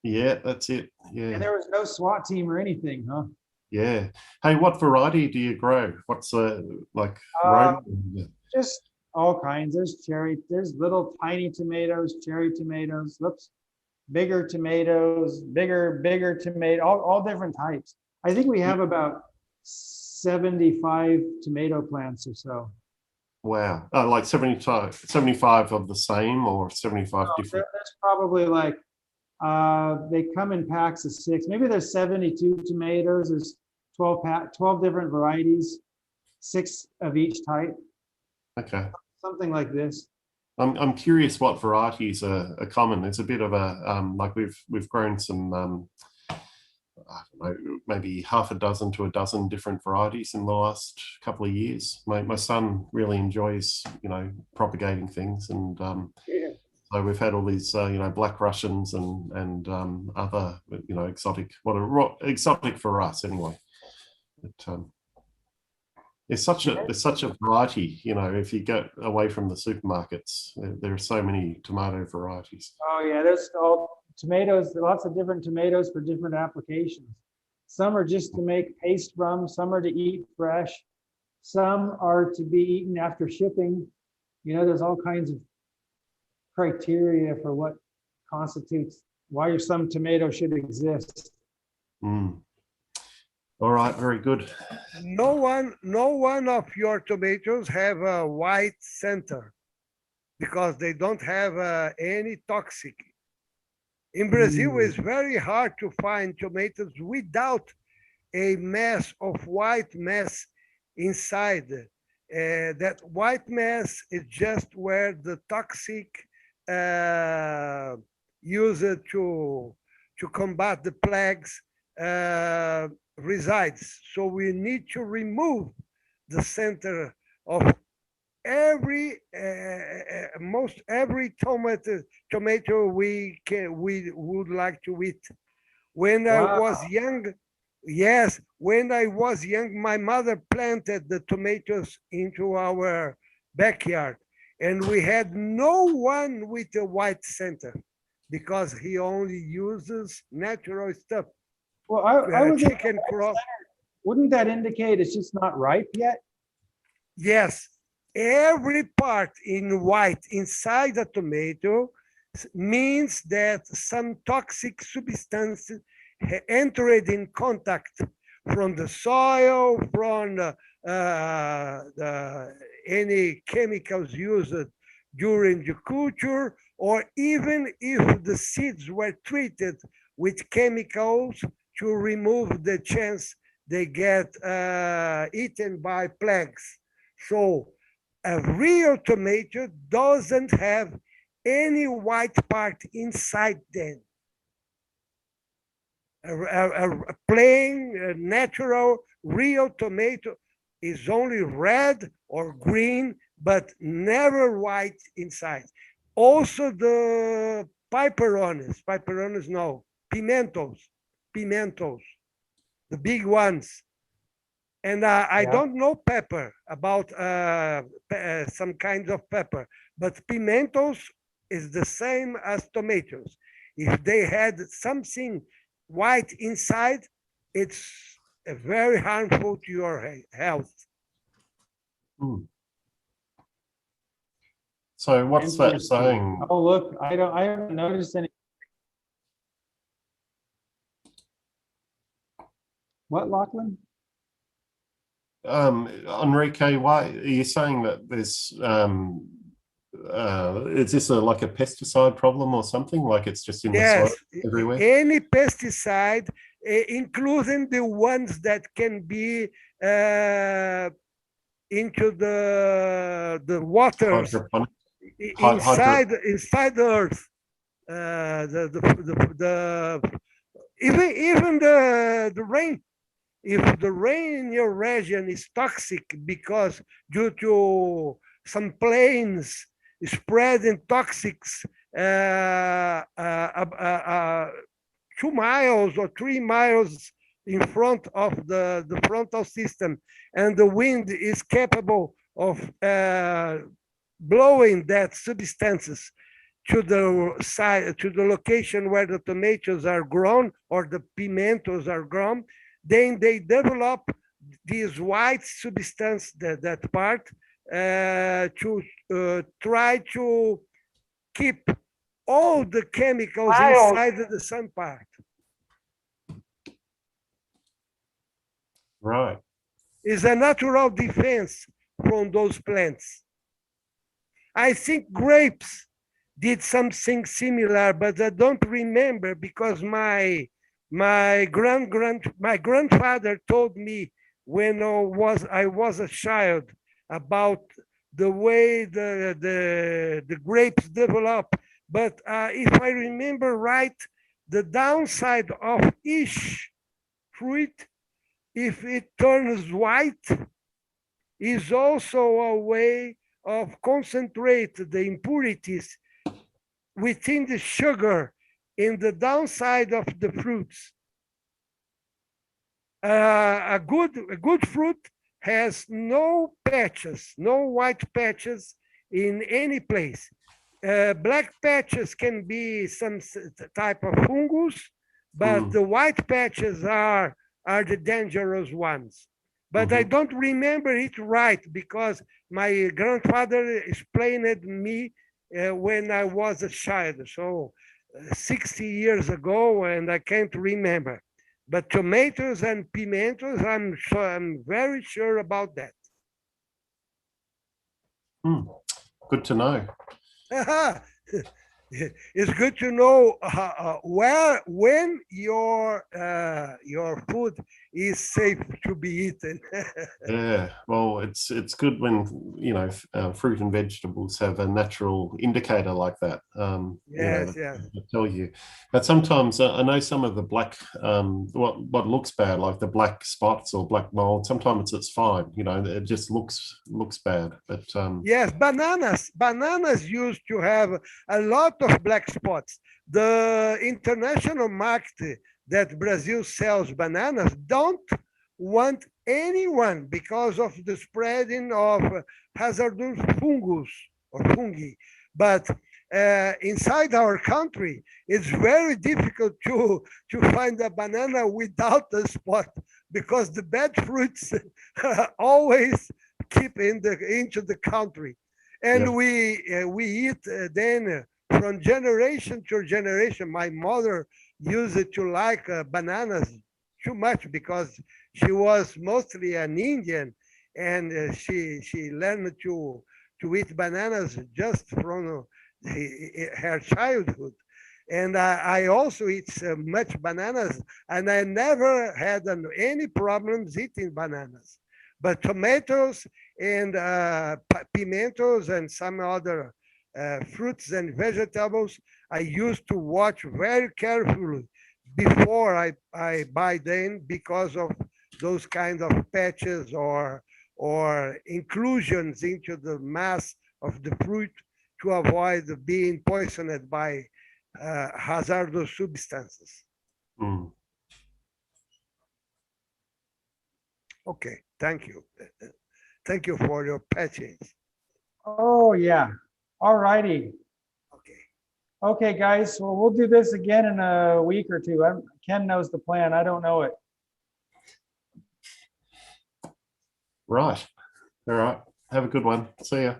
Yeah, that's it. Yeah. And there was no SWAT team or anything, huh? Yeah. Hey, what variety do you grow? What's Just all kinds. There's little tiny tomatoes, cherry tomatoes, bigger tomatoes, bigger tomato, all different types. I think we have about 75 tomato plants or so. Wow. Like 75 of the same, or 75 different? There's probably like, they come in packs of 6. Maybe there's 72 tomatoes. There's 12 different varieties, 6 of each type. Okay. Something like this. I'm curious what varieties are common. It's a bit of a like we've grown some I don't know, maybe half a dozen to a dozen different varieties in the last couple of years. My son really enjoys propagating things, and so we've had all these Black Russians and other exotic, exotic for us anyway. But there's such a variety. If you go away from the supermarkets, there are so many tomato varieties. Oh yeah, there's all tomatoes, lots of different tomatoes for different applications. Some are just to make paste from, some are to eat fresh, some are to be eaten after shipping. There's all kinds of criteria for what constitutes why some tomato should exist. All right, very good. No one of your tomatoes have a white center because they don't have any toxic. In Brazil, it's very hard to find tomatoes without a mass of white mass inside. That white mass is just where the toxic used to combat the plagues resides. So we need to remove the center of most every tomato we would like to eat. When I was young, when I was young, my mother planted the tomatoes into our backyard, and we had no one with a white center because he only uses natural stuff. Well, I was chicken cross. Wouldn't that indicate it's just not ripe yet? Yes. Every part in white inside the tomato means that some toxic substance entered in contact from the soil, from any chemicals used during the culture, or even if the seeds were treated with chemicals to remove the chance they get eaten by plagues. So a real tomato doesn't have any white part inside them. A plain, natural, real tomato is only red or green, but never white inside. Also the peperones no, pimentos, the big ones. And I don't know pepper about some kinds of pepper, but pimentos is the same as tomatoes. If they had something white inside, it's very harmful to your health. Hmm. So what's that Interesting. saying? Oh, look, I haven't noticed any. What, Lachlan? Enrique, why are you saying that there's is this like a pesticide problem or something? Like it's just in the soil everywhere? Any pesticide, including the ones that can be into the waters inside the earth. Even the rain. If the rain in your region is toxic because due to some planes spreading toxics 2 miles or 3 miles in front of the frontal system, and the wind is capable of blowing that substances to the side, to the location where the tomatoes are grown or the pimentos are grown, then they develop this white substance, that part, to try to keep all the chemicals inside the sun part. Right. It's a natural defense from those plants. I think grapes did something similar, but I don't remember because my grandfather told me when I was a child about the way the grapes develop. But if I remember right, the downside of each fruit, if it turns white, is also a way of concentrate the impurities within the sugar in the downside of the fruits. A good fruit has no patches, no white patches in any place. Black patches can be some type of fungus, but the white patches are the dangerous ones. But I don't remember it right because my grandfather explained it me when I was a child, so 60 years ago, and I can't remember. But tomatoes and pimentos, I'm very sure about that. Good to know. It's good to know when your food is safe to be eaten. Yeah, well, it's good when fruit and vegetables have a natural indicator like that. Yes. To tell you. But sometimes I know some of the black, what looks bad, like the black spots or black mold. Sometimes it's fine. It just looks bad. But yes, bananas used to have a lot of black spots. The international market that Brazil sells bananas don't want anyone because of the spreading of hazardous fungus or fungi. But inside our country, it's very difficult to find a banana without a spot because the bad fruits always keep into the country. And we eat then from generation to generation. My mother used to like bananas too much because she was mostly an Indian, and she learned to eat bananas just from her childhood. And I also eat much bananas, and I never had any problems eating bananas. But tomatoes and pimentos and some other fruits and vegetables, I used to watch very carefully before I buy them because of those kind of patches or inclusions into the mass of the fruit to avoid being poisoned by hazardous substances. Mm. Okay, thank you. Thank you for your patience. Oh, yeah. All righty. Okay, guys, well, we'll do this again in a week or two. Ken knows the plan. I don't know it. Right. All right. Have a good one. See ya.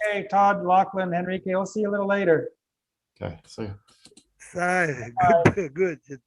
Okay, Todd, Lachlan, Henrique, we'll see you a little later. Okay. See ya. Good, good.